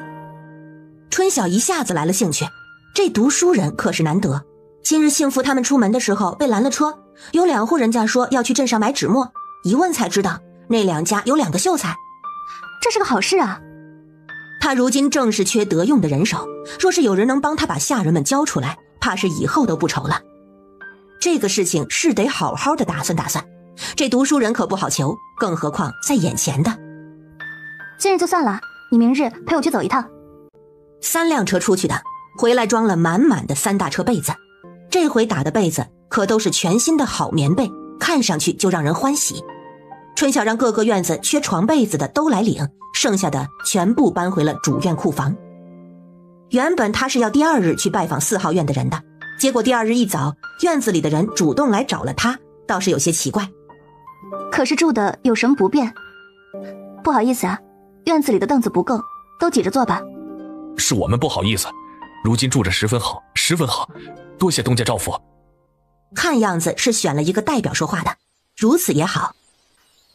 春晓一下子来了兴趣，这读书人可是难得。今日幸福他们出门的时候被拦了车，有2户人家说要去镇上买纸墨，一问才知道那2家有2个秀才。这是个好事啊。他如今正是缺得用的人手，若是有人能帮他把下人们交出来，怕是以后都不愁了。这个事情是得好好的打算打算，这读书人可不好求，更何况在眼前的。今日就算了，你明日陪我去走一趟。3辆车出去的，回来装了满满的3大车被子。这回打的被子可都是全新的好棉被，看上去就让人欢喜。春晓让各个院子缺床被子的都来领，剩下的全部搬回了主院库房。原本他是要第2日去拜访4号院的人的，结果第2日一早，院子里的人主动来找了他，倒是有些奇怪。可是住的有什么不便？不好意思啊，院子里的凳子不够，都挤着坐吧。是我们不好意思，如今住着十分好，十分好，多谢东家照拂。看样子是选了一个代表说话的，如此也好。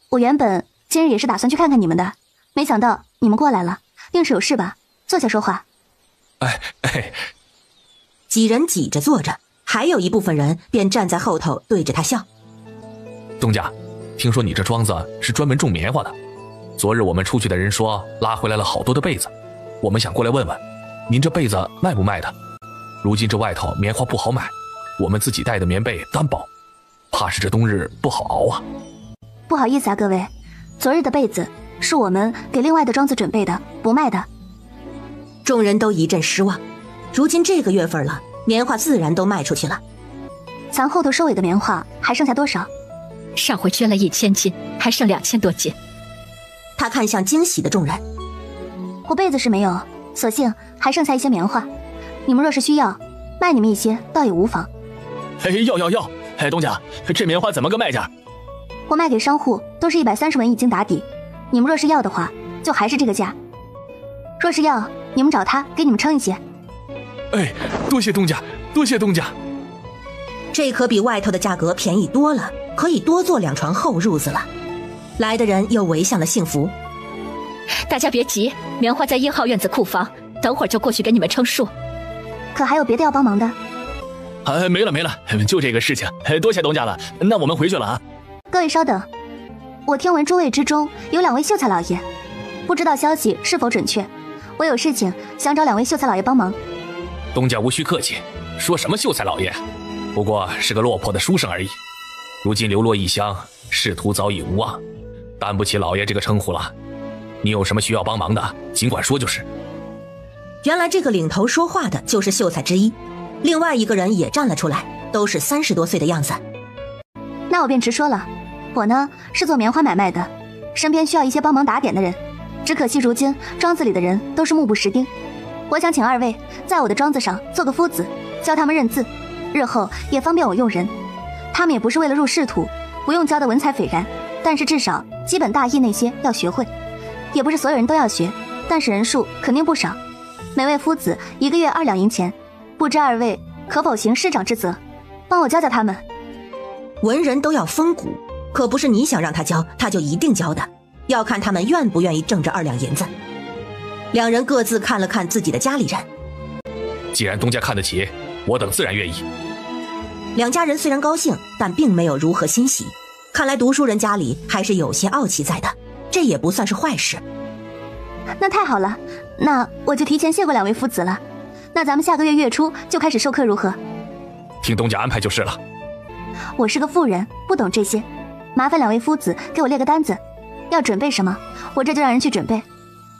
我原本今日也是打算去看看你们的，没想到你们过来了，定是有事吧？坐下说话。几人挤着坐着，还有一部分人便站在后头对着他笑。东家，听说你这庄子是专门种棉花的，昨日我们出去的人说拉回来了好多的被子，我们想过来问问，您这被子卖不卖的？如今这外头棉花不好买，我们自己带的棉被单薄，怕是这冬日不好熬啊。不好意思啊，各位，昨日的被子是我们给另外的庄子准备的，不卖的。众人都一阵失望，如今这个月份了，棉花自然都卖出去了。咱后头收尾的棉花还剩下多少？上回捐了1000斤，还剩2000多斤。他看向惊喜的众人，我被子是没有，所幸还剩下一些棉花，你们若是需要，卖你们一些倒也无妨。要，东家，这棉花怎么个卖价？我卖给商户都是130文一斤打底，你们若是要的话，就还是这个价。若是要，你们找他给你们称一些。多谢东家，多谢东家。这可比外头的价格便宜多了，可以多做2床厚褥子了。来的人又围向了幸福。大家别急，棉花在1号院子库房，等会儿就过去给你们称数。可还有别的要帮忙的？没了，就这个事情，多谢东家了，那我们回去了啊。各位稍等，我听闻诸位之中有2位秀才老爷，不知道消息是否准确，我有事情想找2位秀才老爷帮忙。东家无需客气，说什么秀才老爷，不过是个落魄的书生而已，如今流落异乡，仕途早已无望，担不起老爷这个称呼了。你有什么需要帮忙的，尽管说就是。原来这个领头说话的就是秀才之一，另外一个人也站了出来，都是30多岁的样子。那我便直说了，我呢是做棉花买卖的，身边需要一些帮忙打点的人，只可惜如今庄子里的人都是目不识丁，我想请2位在我的庄子上做个夫子，教他们认字，日后也方便我用人。他们也不是为了入仕途，不用教的文采斐然，但是至少基本大义那些要学会，也不是所有人都要学，但是人数肯定不少。每位夫子1个月2两银钱，不知2位可否行师长之责，帮我教教他们。文人都要风骨，可不是你想让他教他就一定教的，要看他们愿不愿意挣这2两银子。2人各自看了看自己的家里人，既然东家看得起，我等自然愿意。2家人虽然高兴，但并没有如何欣喜，看来读书人家里还是有些傲气在的，这也不算是坏事。那太好了，那我就提前谢过2位夫子了，那咱们下个月月初就开始授课如何？听东家安排就是了。我是个妇人，不懂这些，麻烦2位夫子给我列个单子，要准备什么，我这就让人去准备。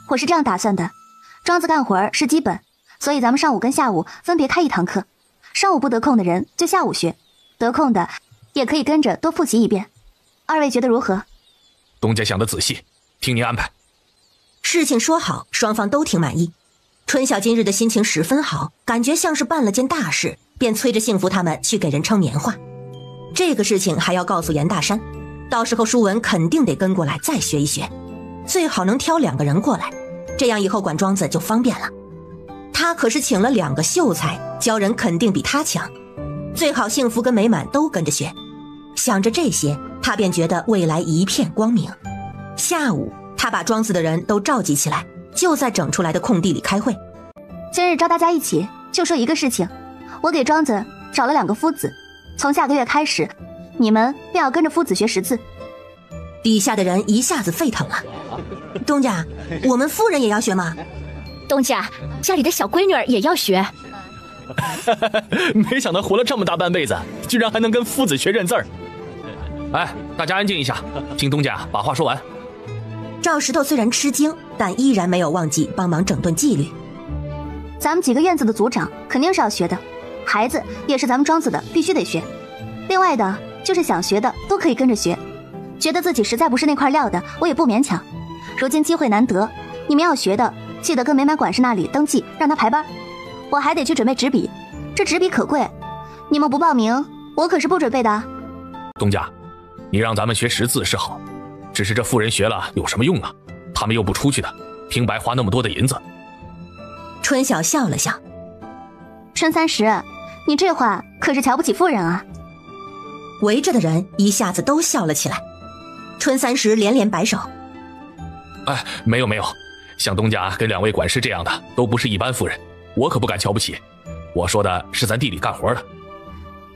我是这样打算的，庄子干活是基本，所以咱们上午跟下午分别开1堂课，上午不得空的人就下午学，得空的也可以跟着多复习一遍。2位觉得如何？东家想得仔细，听您安排。事情说好，双方都挺满意。春晓今日的心情十分好，感觉像是办了件大事，便催着幸福他们去给人称棉花。这个事情还要告诉严大山，到时候舒文肯定得跟过来再学一学，最好能挑2个人过来，这样以后管庄子就方便了。他可是请了2个秀才，教人肯定比他强，最好幸福跟美满都跟着学。想着这些，他便觉得未来一片光明。下午，他把庄子的人都召集起来，就在整出来的空地里开会。今日召大家一起，就说一个事情，我给庄子找了2个夫子，从下个月开始，你们便要跟着夫子学识字。底下的人一下子沸腾了。东家，我们夫人也要学吗？东家，家里的小闺女儿也要学。没想到活了这么大半辈子，居然还能跟夫子学认字儿。哎，大家安静一下，听东家把话说完。赵石头虽然吃惊，但依然没有忘记帮忙整顿纪律。咱们几个院子的族长肯定是要学的，孩子也是咱们庄子的，必须得学。另外的就是想学的都可以跟着学，觉得自己实在不是那块料的，我也不勉强。如今机会难得，你们要学的，记得跟美满管事那里登记，让他排班。我还得去准备纸笔，这纸笔可贵，你们不报名，我可是不准备的。东家，你让咱们学识字是好，只是这妇人学了有什么用啊？他们又不出去的，平白花那么多的银子。春晓笑了笑，春30，你这话可是瞧不起妇人啊。围着的人一下子都笑了起来。春30连连摆手，哎，没有，像东家跟2位管事这样的都不是一般妇人，我可不敢瞧不起。我说的是咱地里干活的。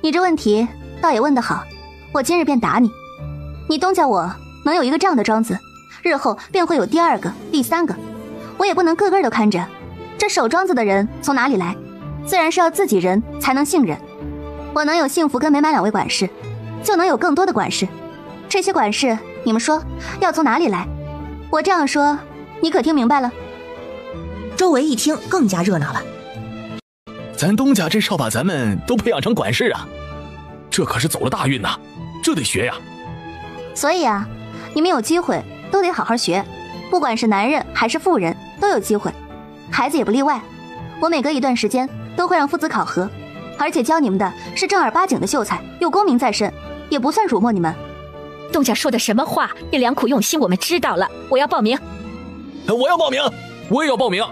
你这问题倒也问得好，我今日便答你。你东家我能有一个这样的庄子，日后便会有第2个、第3个，我也不能个个都看着。这守庄子的人从哪里来？自然是要自己人才能信任。我能有幸福跟美满2位管事，就能有更多的管事。这些管事，你们说要从哪里来？我这样说，你可听明白了？周围一听更加热闹了。咱东家这是要把咱们都培养成管事啊，这可是走了大运呐，这得学呀。所以啊，你们有机会都得好好学，不管是男人还是妇人都有机会，孩子也不例外。我每隔一段时间都会让夫子考核，而且教你们的是正儿八经的秀才，有功名在身，也不算辱没你们。东家说的什么话？你良苦用心，我们知道了。我要报名。我要报名，我也要报名。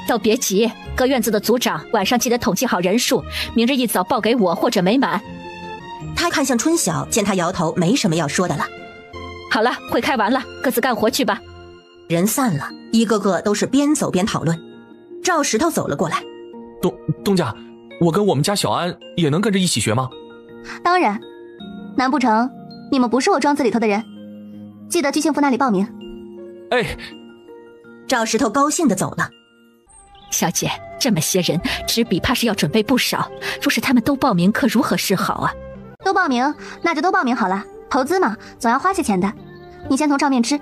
都别急，各院子的族长晚上记得统计好人数，明日一早报给我或者美满。他看向春晓，见他摇头，没什么要说的了。好了，会开完了，各自干活去吧。人散了，一个个都是边走边讨论。赵石头走了过来。东家，我跟我们家小安也能跟着一起学吗？当然，难不成你们不是我庄子里头的人？记得去幸福那里报名。哎，赵石头高兴地走了。小姐，这么些人，纸笔怕是要准备不少。若是他们都报名，可如何是好啊？都报名，那就都报名好了。投资嘛，总要花些钱的。你先从账面支，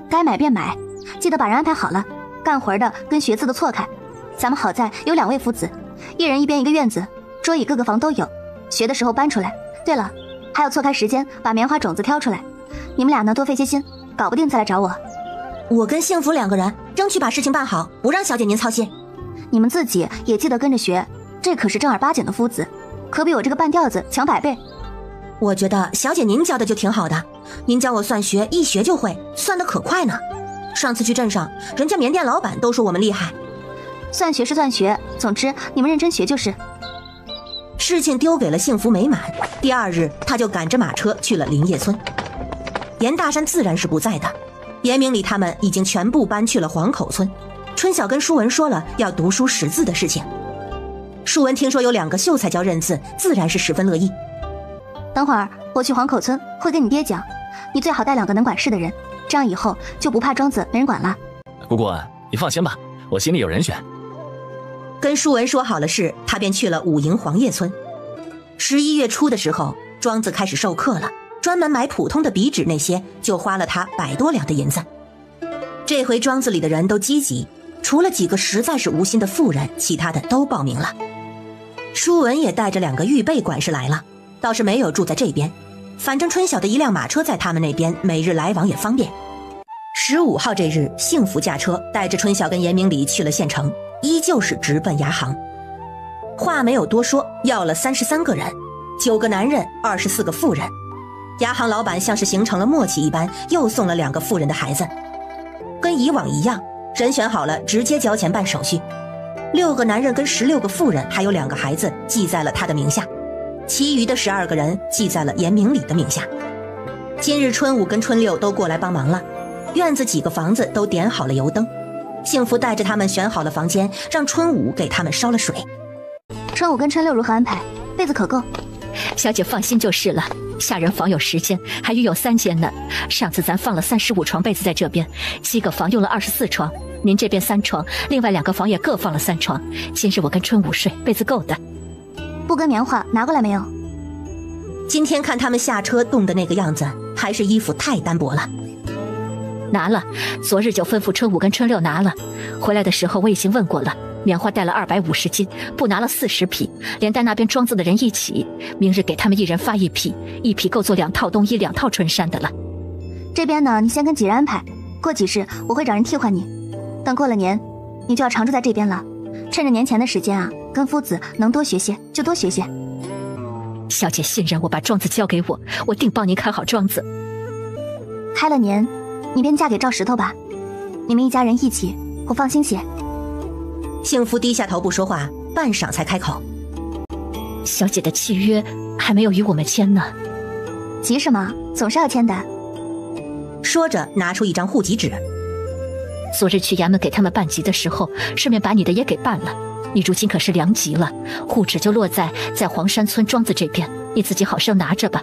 该买便买，记得把人安排好了，干活的跟学字的错开。咱们好在有2位夫子，一人一边一个院子，桌椅各个房都有，学的时候搬出来。对了，还要错开时间，把棉花种子挑出来。你们俩呢，多费些心，搞不定再来找我。我跟幸福2个人争取把事情办好，不让小姐您操心。你们自己也记得跟着学，这可是正儿八经的夫子，可比我这个半吊子强100倍。我觉得小姐您教的就挺好的，您教我算学，一学就会，算得可快呢。上次去镇上，人家棉店老板都说我们厉害。算学是算学，总之你们认真学就是。事情丢给了幸福美满，第2日他就赶着马车去了林业村。严大山自然是不在的，严明礼他们已经全部搬去了黄口村。春晓跟舒文说了要读书识字的事情。舒文听说有2个秀才教认字，自然是十分乐意。等会儿我去黄口村会跟你爹讲，你最好带2个能管事的人，这样以后就不怕庄子没人管了。姑姑，你放心吧，我心里有人选。跟舒文说好了事，他便去了武营黄叶村。11月初的时候，庄子开始授课了，专门买普通的笔纸那些就花了他100多两的银子。这回庄子里的人都积极，除了几个实在是无心的妇人，其他的都报名了。舒文也带着2个预备管事来了，倒是没有住在这边，反正春晓的1辆马车在他们那边，每日来往也方便。15号这日，幸福驾车带着春晓跟严明礼去了县城，依旧是直奔牙行。话没有多说，要了33个人，9个男人，24个妇人。牙行老板像是形成了默契一般，又送了2个妇人的孩子。跟以往一样，人选好了直接交钱办手续。6个男人跟16个妇人还有2个孩子记在了他的名下。其余的12个人记在了严明礼的名下。今日春5跟春6都过来帮忙了，院子几个房子都点好了油灯。幸福带着他们选好了房间，让春5给他们烧了水。春5跟春6如何安排？被子可够？小姐放心就是了。下人房有10间，还余有3间呢。上次咱放了35床被子在这边，7个房用了24床，您这边3床，另外2个房也各放了3床。今日我跟春5睡，被子够的。布跟棉花拿过来没有？今天看他们下车冻的那个样子，还是衣服太单薄了。拿了，昨日就吩咐春5跟春6拿了。回来的时候我已经问过了，棉花带了250斤，布拿了40匹，连带那边庄子的人一起。明日给他们1人发1匹，1匹够做2套冬衣2套春衫的了。这边呢，你先跟几人安排，过几日我会找人替换你。等过了年，你就要常住在这边了。趁着年前的时间啊，跟夫子能多学些就多学些。小姐信任我，把庄子交给我，我定帮您看好庄子。开了年，你便嫁给赵石头吧，你们一家人一起，我放心些。幸福低下头不说话，半晌才开口：小姐的契约还没有与我们签呢。急什么？总是要签的。说着拿出一张户籍纸。昨日去衙门给他们办籍的时候，顺便把你的也给办了。你如今可是良籍了，户址就落在黄山村庄子这边，你自己好生拿着吧。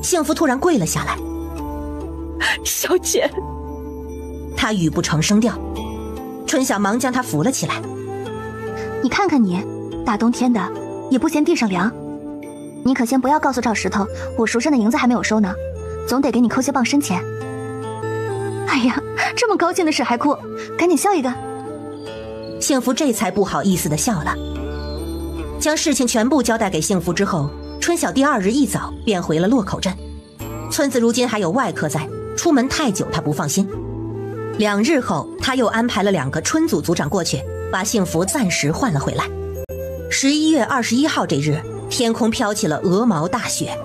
幸福突然跪了下来。小姐，她语不成声调。春晓忙将她扶了起来。你看看你，大冬天的也不嫌地上凉。你可先不要告诉赵石头，我赎身的银子还没有收呢，总得给你扣些傍身钱。哎呀，这么高兴的事还哭，赶紧笑一个。幸福这才不好意思地笑了。将事情全部交代给幸福之后，春晓第2日一早便回了洛口镇。村子如今还有外客在，出门太久他不放心。2日后，他又安排了2个春组组长过去，把幸福暂时换了回来。11月21号这日，天空飘起了鹅毛大雪，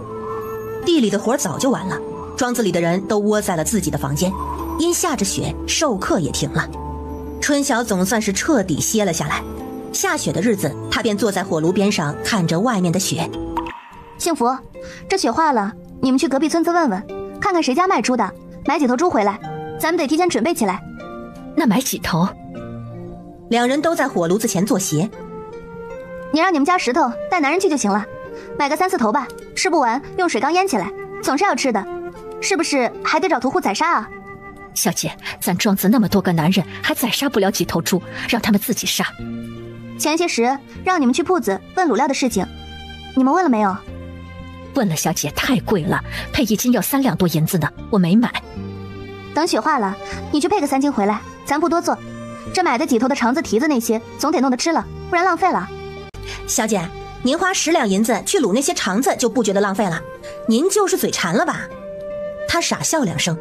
地里的活早就完了，庄子里的人都窝在了自己的房间，因下着雪，授课也停了。春晓总算是彻底歇了下来。下雪的日子，他便坐在火炉边上，看着外面的雪。幸福，这雪化了，你们去隔壁村子问问，看看谁家卖猪的，买几头猪回来，咱们得提前准备起来。那买几头？2人都在火炉子前做鞋。你让你们家石头带男人去就行了，买个3、4头吧，吃不完用水缸腌起来，总是要吃的，是不是还得找屠户宰杀啊？小姐，咱庄子那么多个男人，还宰杀不了几头猪，让他们自己杀。前些时让你们去铺子问卤料的事情，你们问了没有？问了，小姐，太贵了，配1斤要3两多银子呢，我没买。等雪化了，你去配个3斤回来，咱不多做。这买的几头的肠子、蹄子那些，总得弄得吃了，不然浪费了。小姐，您花10两银子去卤那些肠子就不觉得浪费了？您就是嘴馋了吧？他傻笑2声。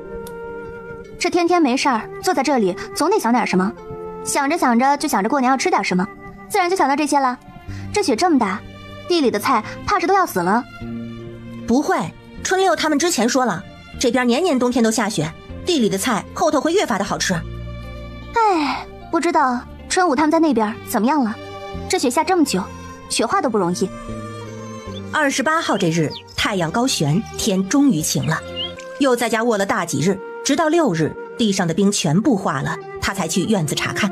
这天天没事儿坐在这里，总得想点什么，想着想着就想着过年要吃点什么，自然就想到这些了。这雪这么大，地里的菜怕是都要死了。不会，春6他们之前说了，这边年年冬天都下雪，地里的菜后头会越发的好吃。哎，不知道春5他们在那边怎么样了？这雪下这么久，雪化都不容易。28号这日，太阳高悬，天终于晴了，又在家卧了大几日，直到6日，地上的冰全部化了，他才去院子查看。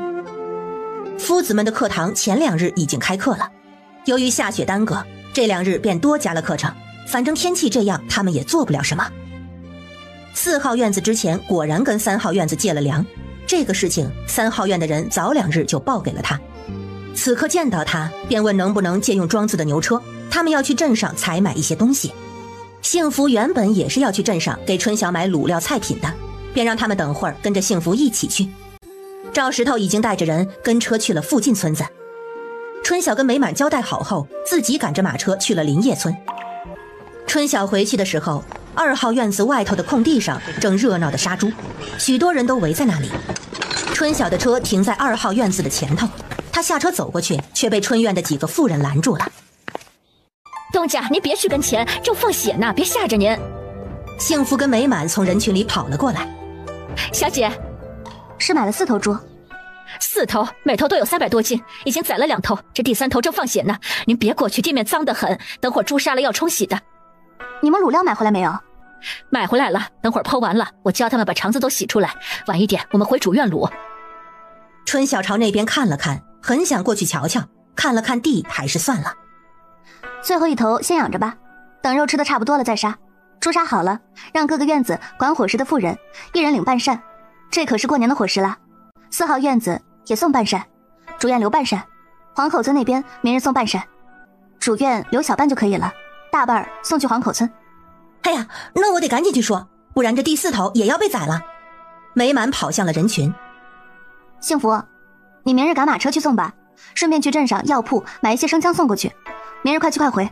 夫子们的课堂前2日已经开课了，由于下雪耽搁，这2日便多加了课程，反正天气这样，他们也做不了什么。4号院子之前果然跟3号院子借了粮，这个事情3号院的人早2日就报给了他。此刻见到他，便问能不能借用庄子的牛车，他们要去镇上采买一些东西。幸福原本也是要去镇上给春晓买卤料菜品的，便让他们等会儿跟着幸福一起去。赵石头已经带着人跟车去了附近村子。春晓跟美满交代好后，自己赶着马车去了林业村。春晓回去的时候，2号院子外头的空地上正热闹的杀猪，许多人都围在那里。春晓的车停在2号院子的前头，他下车走过去，却被春院的几个妇人拦住了。东家，您别去跟前，正放血呢，别吓着您。幸福跟美满从人群里跑了过来。小姐，是买了4头猪。4头，每头都有300多斤，已经宰了2头，这第3头正放血呢。您别过去，地面脏得很，等会儿猪杀了要冲洗的。你们卤料买回来没有？买回来了，等会儿剖完了，我教他们把肠子都洗出来。晚一点我们回主院卤。春晓朝那边看了看，很想过去瞧瞧，看了看地，还是算了。最后一头先养着吧，等肉吃的差不多了再杀。猪杀好了，让各个院子管伙食的妇人一人领半扇，这可是过年的伙食了。4号院子也送半扇，主院留半扇，黄口村那边明日送半扇，主院留小半就可以了，大半送去黄口村。哎呀，那我得赶紧去说，不然这第4头也要被宰了。美满跑向了人群。幸福，你明日赶马车去送吧，顺便去镇上药铺买一些生姜送过去，明日快去快回。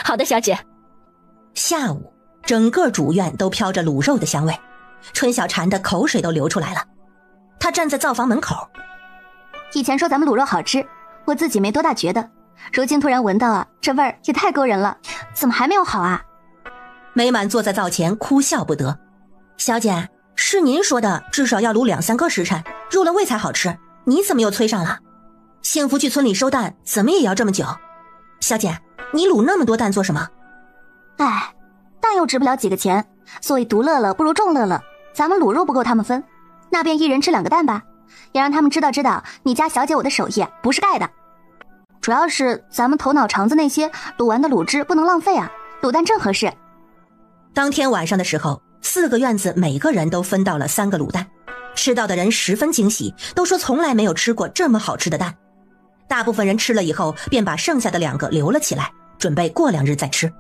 好的，小姐。下午，整个主院都飘着卤肉的香味，春晓馋的口水都流出来了。她站在灶房门口。以前说咱们卤肉好吃，我自己没多大觉得，如今突然闻到啊，这味儿也太勾人了，怎么还没有好啊？美满坐在灶前哭笑不得。小姐，是您说的至少要卤2-3个时辰，入了味才好吃，你怎么又催上了？幸福去村里收蛋，怎么也要这么久。小姐，你卤那么多蛋做什么？哎，蛋又值不了几个钱，所以独乐乐不如众乐乐，咱们卤肉不够他们分，那便一人吃2个蛋吧，也让他们知道你家小姐我的手艺不是盖的。主要是咱们头脑肠子那些卤完的卤汁不能浪费啊，卤蛋正合适。当天晚上的时候，4个院子每个人都分到了3个卤蛋，吃到的人十分惊喜，都说从来没有吃过这么好吃的蛋。大部分人吃了以后便把剩下的2个留了起来，准备过2日再吃。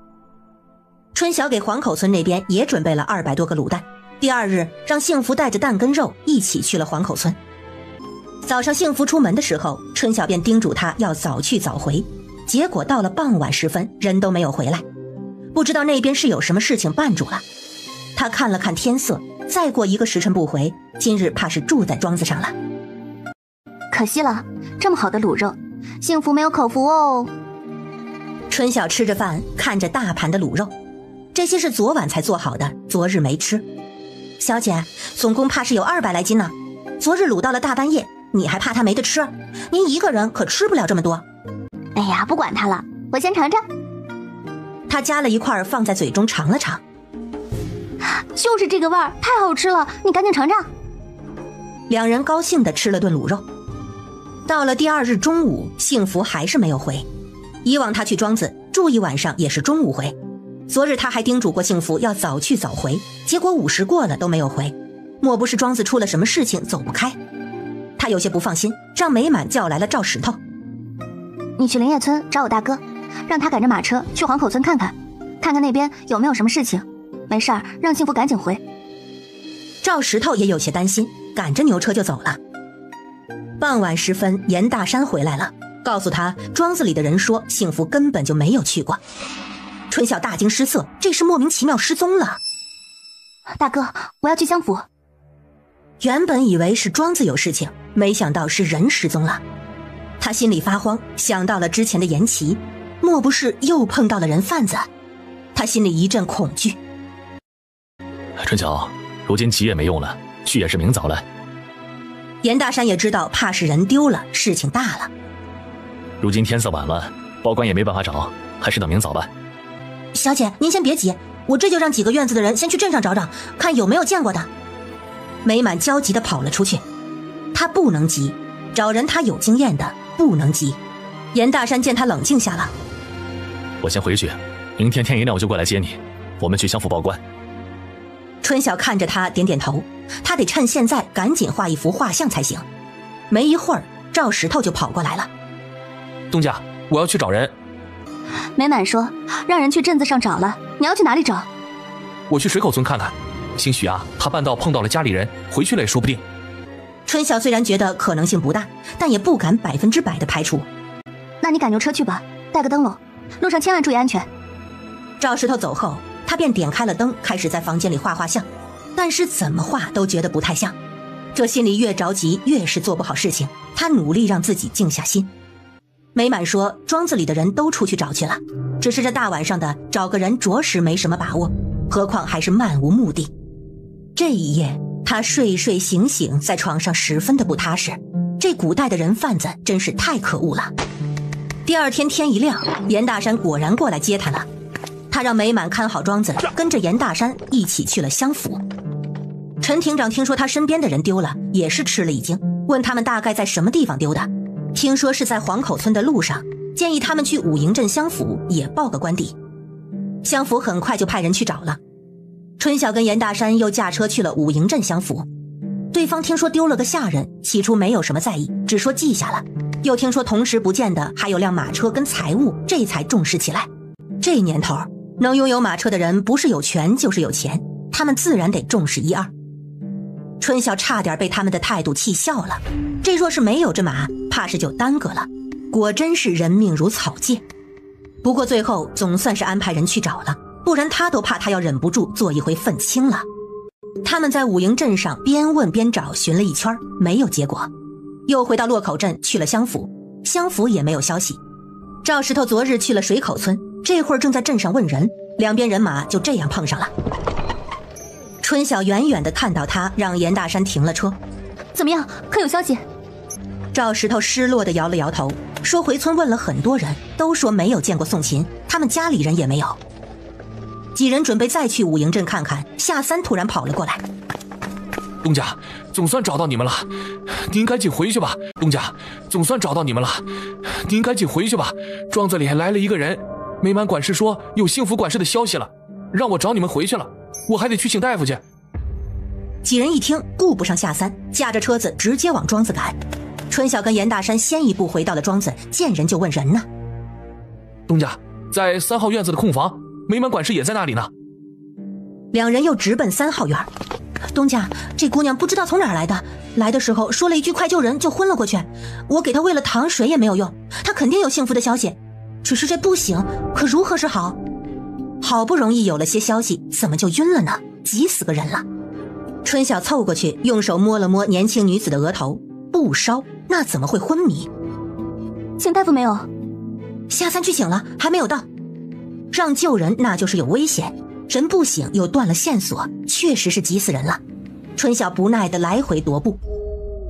春晓给黄口村那边也准备了200多个卤蛋，第2日让幸福带着蛋跟肉一起去了黄口村。早上幸福出门的时候，春晓便叮嘱他要早去早回，结果到了傍晚时分，人都没有回来，不知道那边是有什么事情绊住了。他看了看天色，再过1个时辰不回，今日怕是住在庄子上了。可惜了，这么好的卤肉，幸福没有口福哦。春晓吃着饭，看着大盘的卤肉，这些是昨晚才做好的，昨日没吃。小姐，总共怕是有200来斤呢，昨日卤到了大半夜，你还怕他没得吃？您一个人可吃不了这么多。哎呀，不管他了，我先尝尝。他夹了一块放在嘴中尝了尝，就是这个味儿，太好吃了，你赶紧尝尝。2人高兴地吃了顿卤肉。到了第2日中午，幸福还是没有回。以往他去庄子住1晚上也是中午回，昨日他还叮嘱过幸福要早去早回，结果5时过了都没有回，莫不是庄子出了什么事情走不开？他有些不放心，让美满叫来了赵石头。你去林业村找我大哥，让他赶着马车去黄口村看看那边有没有什么事情，没事儿让幸福赶紧回。赵石头也有些担心，赶着牛车就走了。傍晚时分，严大山回来了，告诉他庄子里的人说幸福根本就没有去过。春晓大惊失色，这是莫名其妙失踪了。大哥，我要去相府。原本以为是庄子有事情，没想到是人失踪了。他心里发慌，想到了之前的严琦，莫不是又碰到了人贩子？他心里一阵恐惧。春晓，如今急也没用了，去也是明早了。严大山也知道怕是人丢了，事情大了。如今天色晚了，报官也没办法找，还是等明早吧。小姐，您先别急，我这就让几个院子的人先去镇上找找，看有没有见过的。美满焦急地跑了出去。他不能急，找人他有经验的，不能急。严大山见他冷静下了，我先回去，明天天一亮我就过来接你，我们去相府报官。春晓看着他点点头，他得趁现在赶紧画一幅画像才行。没一会儿，赵石头就跑过来了。东家，我要去找人。美满说让人去镇子上找了，你要去哪里找？我去水口村看看，兴许啊，他半道碰到了家里人，回去了也说不定。春晓虽然觉得可能性不大，但也不敢100%的排除。那你赶牛车去吧，带个灯笼，路上千万注意安全。赵石头走后，他便点开了灯，开始在房间里画画像，但是怎么画都觉得不太像。这心里越着急，越是做不好事情。他努力让自己静下心。美满说庄子里的人都出去找去了，只是这大晚上的找个人着实没什么把握，何况还是漫无目的。这一夜他睡睡醒醒，在床上十分的不踏实。这古代的人贩子真是太可恶了。第二天天一亮，严大山果然过来接他了。他让美满看好庄子，跟着严大山一起去了襄府。陈庭长听说他身边的人丢了，也是吃了一惊，问他们大概在什么地方丢的。听说是在黄口村的路上，建议他们去武营镇襄府也报个官邸。襄府很快就派人去找了。春晓跟严大山又驾车去了武营镇襄府。对方听说丢了个下人，起初没有什么在意，只说记下了。又听说同时不见的还有辆马车跟财物，这才重视起来。这年头，能拥有马车的人不是有权就是有钱，他们自然得重视一二。春晓差点被他们的态度气笑了，这若是没有这马，怕是就耽搁了。果真是人命如草芥。不过最后总算是安排人去找了，不然他都怕他要忍不住做一回愤青了。他们在武营镇上边问边找，寻了一圈没有结果，又回到洛口镇去了襄府，襄府也没有消息。赵石头昨日去了水口村，这会儿正在镇上问人，两边人马就这样碰上了。春晓远远地看到他，让严大山停了车。怎么样，可有消息？赵石头失落地摇了摇头，说回村问了很多人，都说没有见过宋琴，他们家里人也没有。几人准备再去武营镇看看，夏三突然跑了过来。东家，总算找到你们了，您赶紧回去吧。东家，总算找到你们了，您赶紧回去吧。庄子里来了一个人，美满管事说有幸福管事的消息了，让我找你们回去了，我还得去请大夫去。几人一听，顾不上夏三，驾着车子直接往庄子赶。春晓跟严大山先一步回到了庄子，见人就问人呢。东家，在3号院子的空房，美满管事也在那里呢。两人又直奔3号院。东家，这姑娘不知道从哪儿来的，来的时候说了一句快救人就昏了过去，我给她喂了糖水也没有用，她肯定有幸福的消息，只是这不醒，可如何是好？好不容易有了些消息，怎么就晕了呢？急死个人了。春晓凑过去，用手摸了摸年轻女子的额头，不烧，那怎么会昏迷？请大夫没有？夏三去醒了，还没有到。让救人那就是有危险，人不醒又断了线索，确实是急死人了。春晓不耐地来回踱步。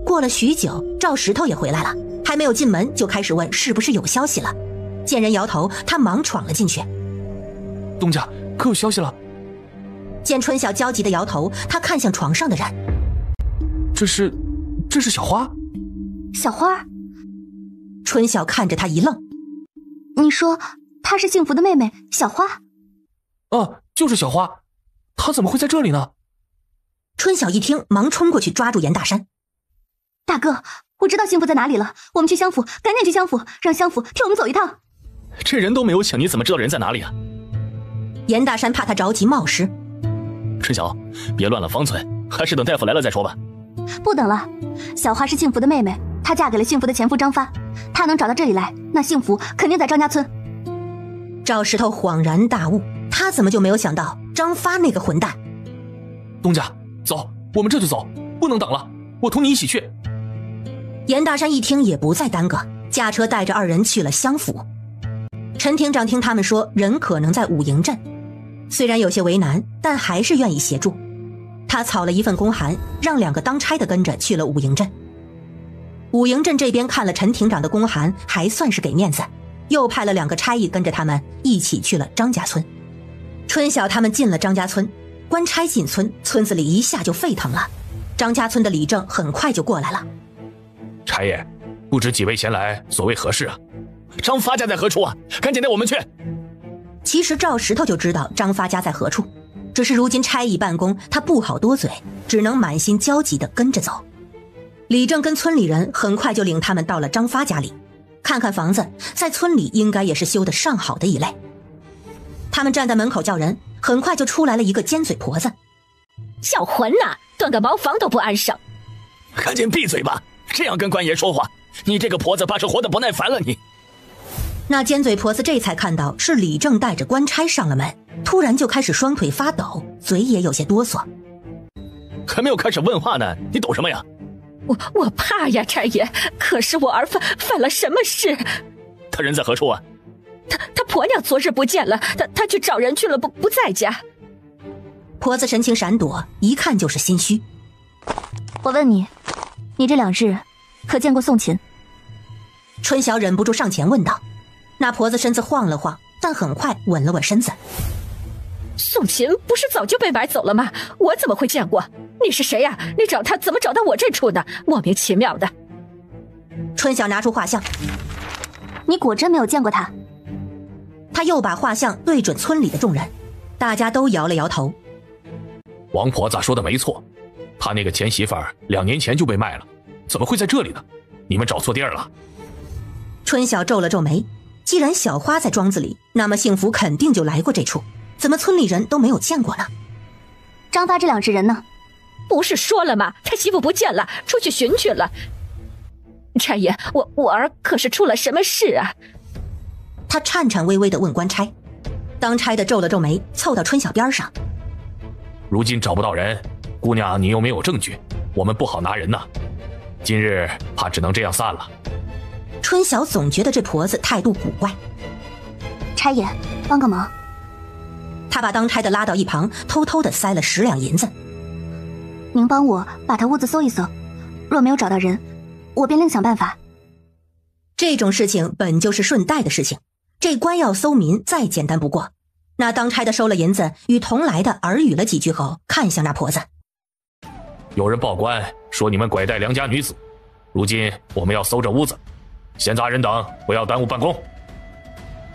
过了许久，赵石头也回来了，还没有进门就开始问是不是有消息了。见人摇头，他忙闯了进去。东家，可有消息了？见春晓焦急地摇头，他看向床上的人。这是小花。小花？春晓看着他一愣。你说她是幸福的妹妹小花？就是小花，她怎么会在这里呢？春晓一听，忙冲过去抓住严大山。大哥，我知道幸福在哪里了，我们去襄府，赶紧去襄府，让襄府替我们走一趟。这人都没有请，你怎么知道人在哪里啊？严大山怕他着急冒失。春晓，别乱了方寸，还是等大夫来了再说吧。不等了，小花是幸福的妹妹，她嫁给了幸福的前夫张发，她能找到这里来，那幸福肯定在张家村。赵石头恍然大悟，他怎么就没有想到张发那个混蛋？东家，走，我们这就走，不能等了，我同你一起去。严大山一听也不再耽搁，驾车带着二人去了襄府。陈庭长听他们说人可能在武营镇，虽然有些为难，但还是愿意协助。他草了一份公函，让2个当差的跟着去了武营镇。武营镇这边看了陈庭长的公函，还算是给面子，又派了2个差役跟着他们一起去了张家村。春晓他们进了张家村，官差进村，村子里一下就沸腾了。张家村的李正很快就过来了。差爷，不知几位前来所谓何事啊？张发家在何处啊？赶紧带我们去。其实赵石头就知道张发家在何处，只是如今差役办公，他不好多嘴，只能满心焦急地跟着走。李正跟村里人很快就领他们到了张发家里，看看房子，在村里应该也是修得上好的一类。他们站在门口叫人，很快就出来了一个尖嘴婆子。小混呐，断个茅房都不安生。赶紧闭嘴吧，这样跟官爷说话，你这个婆子怕是活得不耐烦了你。那尖嘴婆子这才看到是李正带着官差上了门，突然就开始双腿发抖，嘴也有些哆嗦。还没有开始问话呢，你抖什么呀？我怕呀，差爷，可是我儿犯了什么事？他人在何处啊？他婆娘昨日不见了，他去找人去了，不在家。婆子神情闪躲，一看就是心虚。我问你，你这2日可见过宋琴？春晓忍不住上前问道。那婆子身子晃了晃，但很快稳了稳身子。宋琴不是早就被买走了吗？我怎么会见过？你是谁呀？你找他怎么找到我这处的？莫名其妙的。春晓拿出画像。你果真没有见过他？他又把画像对准村里的众人，大家都摇了摇头。王婆子说的没错，他那个前媳妇儿2年前就被卖了，怎么会在这里呢？你们找错地儿了。春晓皱了皱眉，既然小花在庄子里，那么幸福肯定就来过这处，怎么村里人都没有见过呢？张发这2只人呢？不是说了吗？他媳妇不见了，出去寻去了。差爷，我儿可是出了什么事啊？他颤颤巍巍地问官差。当差的皱了皱眉，凑到春晓边上。如今找不到人，姑娘你又没有证据，我们不好拿人呐。今日怕只能这样散了。春晓总觉得这婆子态度古怪。差爷，帮个忙。他把当差的拉到一旁，偷偷地塞了10两银子。您帮我把他屋子搜一搜，若没有找到人，我便另想办法。这种事情本就是顺带的事情，这官要搜民再简单不过。那当差的收了银子，与同来的耳语了几句后，看向那婆子。有人报官说你们拐带良家女子，如今我们要搜这屋子，闲杂人等不要耽误办公。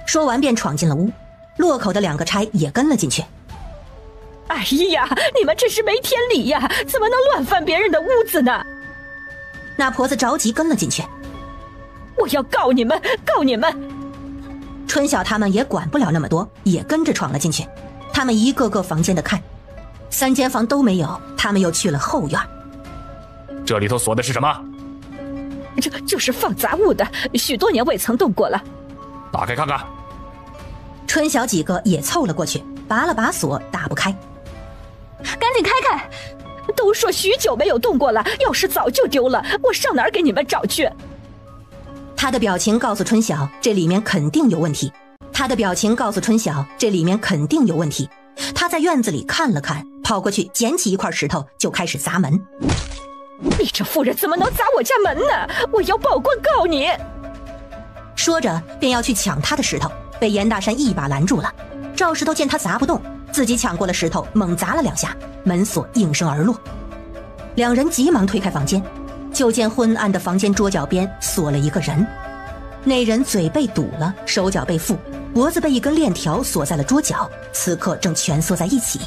说完便闯进了屋，落口的2个差也跟了进去。哎呀，你们这是没天理呀！怎么能乱翻别人的屋子呢？那婆子着急跟了进去。我要告你们，告你们！春晓他们也管不了那么多，也跟着闯了进去。他们一个个房间的看，3间房都没有，他们又去了后院。这里头锁的是什么？这就是放杂物的，许多年未曾动过了。打开看看。春晓几个也凑了过去，拔了把锁，打不开。赶紧开开！都说许久没有动过了，钥匙早就丢了，我上哪儿给你们找去？他的表情告诉春晓，这里面肯定有问题。他在院子里看了看，跑过去捡起一块石头就开始砸门。你这妇人怎么能砸我家门呢？我要报官告你！说着便要去抢他的石头，被严大山一把拦住了。赵石头见他砸不动，自己抢过了石头，猛砸了2下，门锁应声而落。2人急忙推开房间，就见昏暗的房间桌角边锁了一个人。那人嘴被堵了，手脚被缚，脖子被一根链条锁在了桌角，此刻正蜷缩在一起。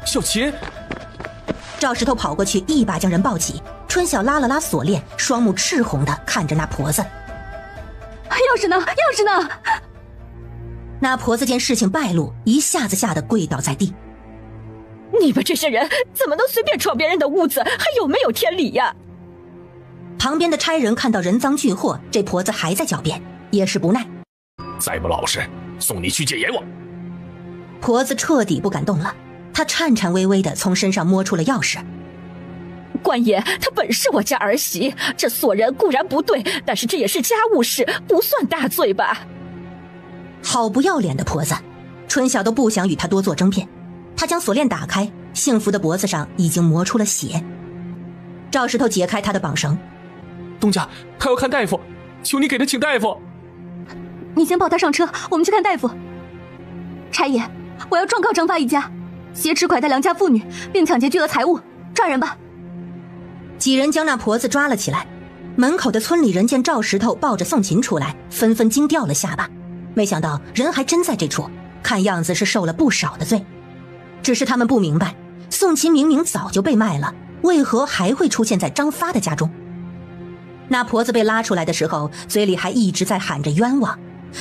小琴！赵石头跑过去，一把将人抱起。春晓拉了拉锁链，双目赤红地看着那婆子。钥匙呢？钥匙呢？那婆子见事情败露，一下子吓得跪倒在地。你们这些人怎么能随便闯别人的屋子？还有没有天理呀？旁边的差人看到人赃俱获，这婆子还在狡辩，也是不耐。再不老实，送你去见阎王！婆子彻底不敢动了，她颤颤巍巍地从身上摸出了钥匙。官爷，她本是我家儿媳，这锁人固然不对，但是这也是家务事，不算大罪吧？好不要脸的婆子，春晓都不想与她多做争辩。她将锁链打开，幸福的脖子上已经磨出了血。赵石头解开她的绑绳。东家，他要看大夫，求你给他请大夫。你先抱他上车，我们去看大夫。差爷，我要状告张发一家，挟持拐带良家妇女，并抢劫巨额财物，抓人吧！几人将那婆子抓了起来。门口的村里人见赵石头抱着宋琴出来，纷纷惊掉了下巴。没想到人还真在这处，看样子是受了不少的罪。只是他们不明白，宋琴明明早就被卖了，为何还会出现在张发的家中？那婆子被拉出来的时候，嘴里还一直在喊着冤枉。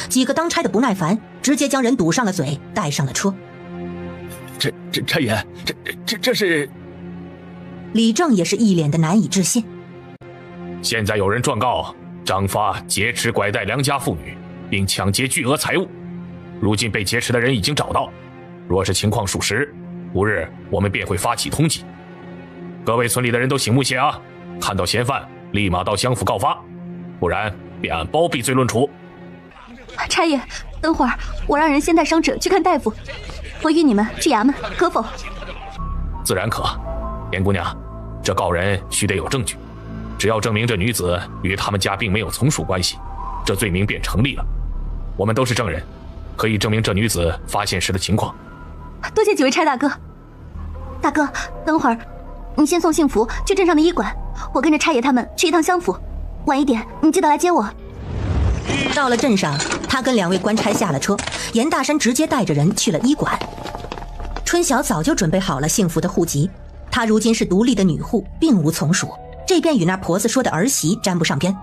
几个当差的不耐烦，直接将人堵上了嘴，带上了车。差爷，这是……李正也是一脸的难以置信。现在有人状告张发劫持拐带良家妇女，并抢劫巨额财物。如今被劫持的人已经找到，若是情况属实，不日我们便会发起通缉。各位村里的人都醒目些啊！看到嫌犯，立马到乡府告发，不然便按包庇罪论处。差爷，等会儿我让人先带伤者去看大夫，我与你们去衙门，可否？自然可。严姑娘，这告人须得有证据，只要证明这女子与他们家并没有从属关系，这罪名便成立了。我们都是证人，可以证明这女子发现时的情况。多谢几位差大哥。大哥，等会儿你先送幸福去镇上的医馆，我跟着差爷他们去一趟相府，晚一点你记得来接我。到了镇上，他跟2位官差下了车，严大山直接带着人去了医馆。春晓早就准备好了幸福的户籍，她如今是独立的女户，并无从属，这便与那婆子说的儿媳沾不上边。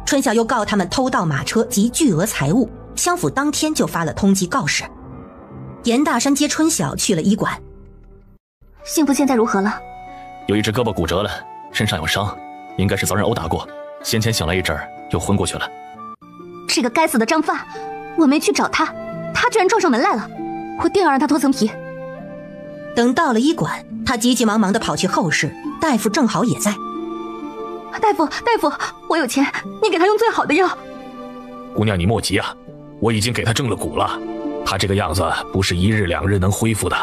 春晓又告他们偷盗马车及巨额财物，相府当天就发了通缉告示。严大山接春晓去了医馆。幸福现在如何了？有一只胳膊骨折了，身上有伤，应该是遭人殴打过，先前醒来一阵儿又昏过去了。这个该死的张发，我没去找他，他居然撞上门来了，我定要让他脱层皮。等到了医馆，他急急忙忙地跑去后室，大夫正好也在。大夫，我有钱，你给他用最好的药。姑娘你莫急啊，我已经给他正了骨了，他这个样子不是1日2日能恢复的，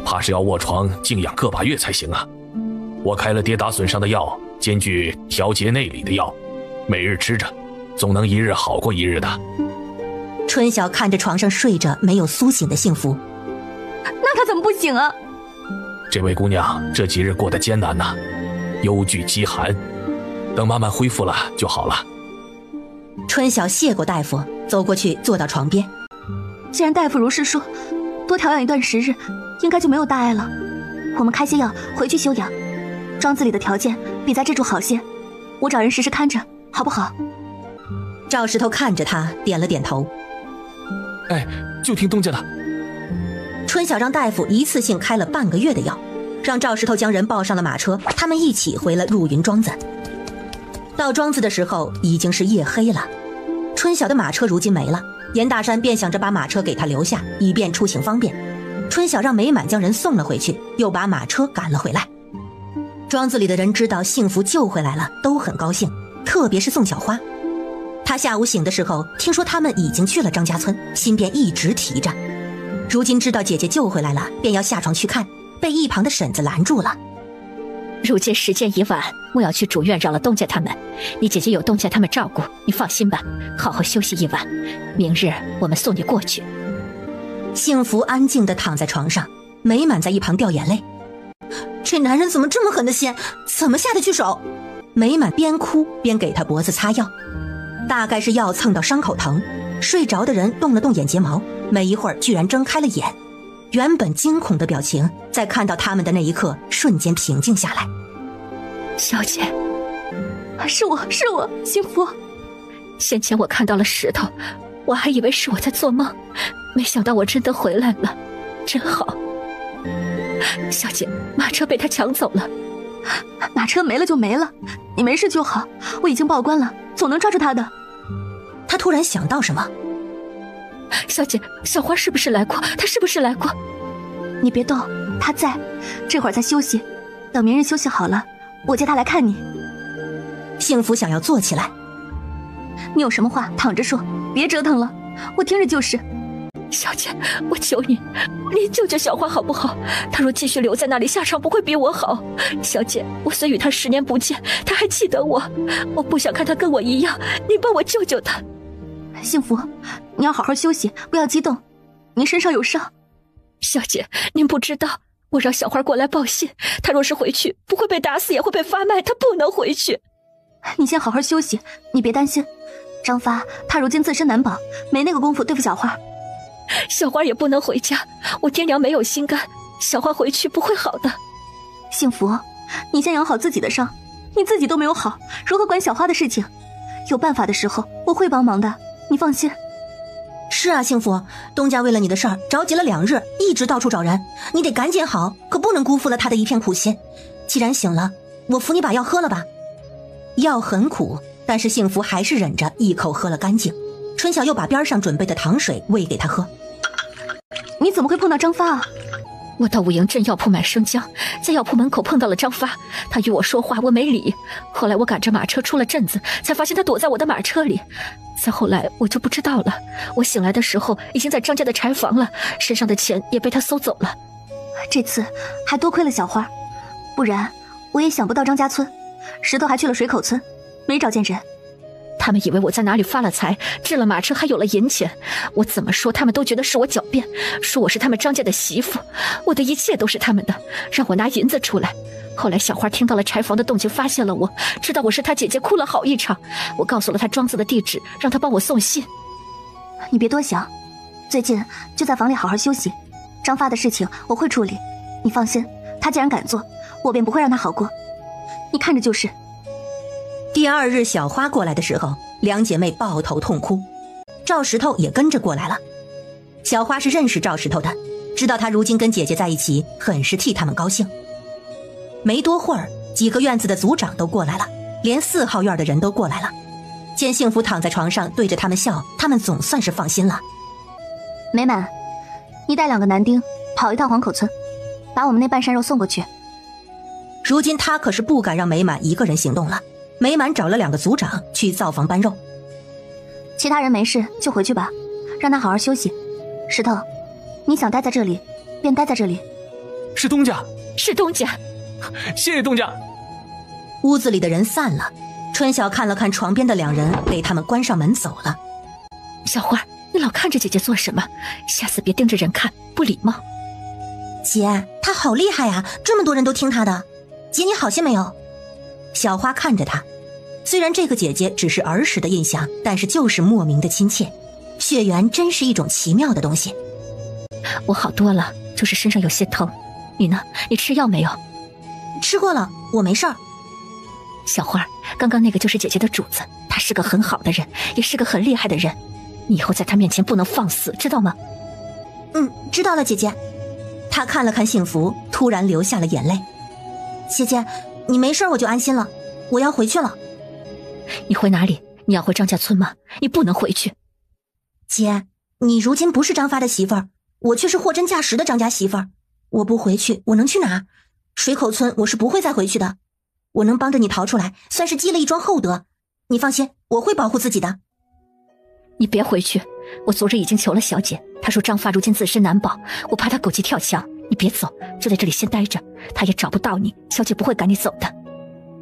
怕是要卧床静养个把月才行啊。我开了跌打损伤的药，兼具调节内里的药，每日吃着，总能1日好过1日的。春晓看着床上睡着没有苏醒的幸福，那他怎么不醒啊？这位姑娘这几日过得艰难呐，忧惧饥寒，等慢慢恢复了就好了。春晓谢过大夫，走过去坐到床边。既然大夫如是说，多调养一段时日，应该就没有大碍了。我们开些药回去休养，庄子里的条件比在这处好些，我找人时时看着，好不好？赵石头看着他，点了点头。哎，就听东家的。春晓让大夫一次性开了半个月的药，让赵石头将人抱上了马车，他们一起回了入云庄子。到庄子的时候已经是夜黑了，春晓的马车如今没了，严大山便想着把马车给他留下，以便出行方便。春晓让美满将人送了回去，又把马车赶了回来。庄子里的人知道幸福救回来了，都很高兴，特别是宋小花。他下午醒的时候，听说他们已经去了张家村，心便一直提着。如今知道姐姐救回来了，便要下床去看，被一旁的婶子拦住了。如今时间已晚，我要去主院扰了东家他们，你姐姐有东家他们照顾，你放心吧，好好休息一晚，明日我们送你过去。幸福安静地躺在床上，美满在一旁掉眼泪。这男人怎么这么狠的心，怎么下得去手？美满边哭边给他脖子擦药，大概是药蹭到伤口疼，睡着的人动了动眼睫毛，没一会儿居然睁开了眼。原本惊恐的表情，在看到他们的那一刻瞬间平静下来。小姐，是我，幸福。先前我看到了石头，我还以为是我在做梦，没想到我真的回来了，真好。小姐，马车被他抢走了。马车没了就没了，你没事就好，我已经报官了，总能抓住他的。他突然想到什么。小姐，小花是不是来过？她是不是来过？你别动，她在，这会儿在休息，等明日休息好了，我接她来看你。幸福想要坐起来。你有什么话躺着说，别折腾了，我听着就是。小姐，我求你，你救救小花好不好？她若继续留在那里，下场不会比我好。小姐，我虽与她10年不见，她还记得我，我不想看她跟我一样，你帮我救救她。幸福，你要好好休息，不要激动，您身上有伤。小姐，您不知道，我让小花过来报信，她若是回去，不会被打死也会被发卖，她不能回去。你先好好休息，你别担心。张发他如今自身难保，没那个功夫对付小花。小花也不能回家，我爹娘没有心肝，小花回去不会好的。幸福，你先养好自己的伤，你自己都没有好，如何管小花的事情？有办法的时候我会帮忙的，你放心。是啊，幸福，东家为了你的事儿着急了2日，一直到处找人，你得赶紧好，可不能辜负了他的一片苦心。既然醒了，我扶你把药喝了吧。药很苦，但是幸福还是忍着一口喝了干净。春晓又把边上准备的糖水喂给他喝。你怎么会碰到张发啊？我到武营镇药铺买生姜，在药铺门口碰到了张发，他与我说话，我没理。后来我赶着马车出了镇子，才发现他躲在我的马车里。再后来我就不知道了，我醒来的时候已经在张家的柴房了，身上的钱也被他搜走了。这次还多亏了小花，不然我也想不到张家村，石头还去了水口村，没找见人。他们以为我在哪里发了财，治了马车，还有了银钱。我怎么说，他们都觉得是我狡辩，说我是他们张家的媳妇，我的一切都是他们的，让我拿银子出来。后来小花听到了柴房的动静，发现了我，知道我是她姐姐，哭了好一场。我告诉了她庄子的地址，让她帮我送信。你别多想，最近就在房里好好休息。张发的事情我会处理，你放心，他既然敢做，我便不会让他好过。你看着就是。第二日小花过来的时候，两姐妹抱头痛哭，赵石头也跟着过来了。小花是认识赵石头的，知道他如今跟姐姐在一起，很是替他们高兴。没多会儿，几个院子的族长都过来了，连4号院的人都过来了。见幸福躺在床上对着他们笑，他们总算是放心了。美满，你带2个男丁跑一趟黄口村，把我们那半扇肉送过去。如今他可是不敢让美满一个人行动了。美满找了2个族长去灶房搬肉，其他人没事就回去吧，让他好好休息。石头，你想待在这里便待在这里。是东家，是东家，谢谢东家。屋子里的人散了，春晓看了看床边的2人，给他们关上门走了。小花，你老看着姐姐做什么？下次别盯着人看，不礼貌。姐，她好厉害呀，这么多人都听她的。姐，你好些没有？小花看着她，虽然这个姐姐只是儿时的印象，但是就是莫名的亲切。血缘真是一种奇妙的东西。我好多了，就是身上有些疼。你呢？你吃药没有？吃过了，我没事儿。小花，刚刚那个就是姐姐的主子，她是个很好的人，也是个很厉害的人。你以后在她面前不能放肆，知道吗？知道了，姐姐。她看了看幸福，突然流下了眼泪。姐姐，你没事我就安心了，我要回去了。你回哪里？你要回张家村吗？你不能回去。姐，你如今不是张发的媳妇儿，我却是货真价实的张家媳妇儿。我不回去，我能去哪儿？水口村我是不会再回去的。我能帮着你逃出来，算是积了一桩厚德。你放心，我会保护自己的。你别回去，我昨日已经求了小姐，她说张发如今自身难保，我怕她狗急跳墙。你别走，就在这里先待着，她也找不到你，小姐不会赶你走的。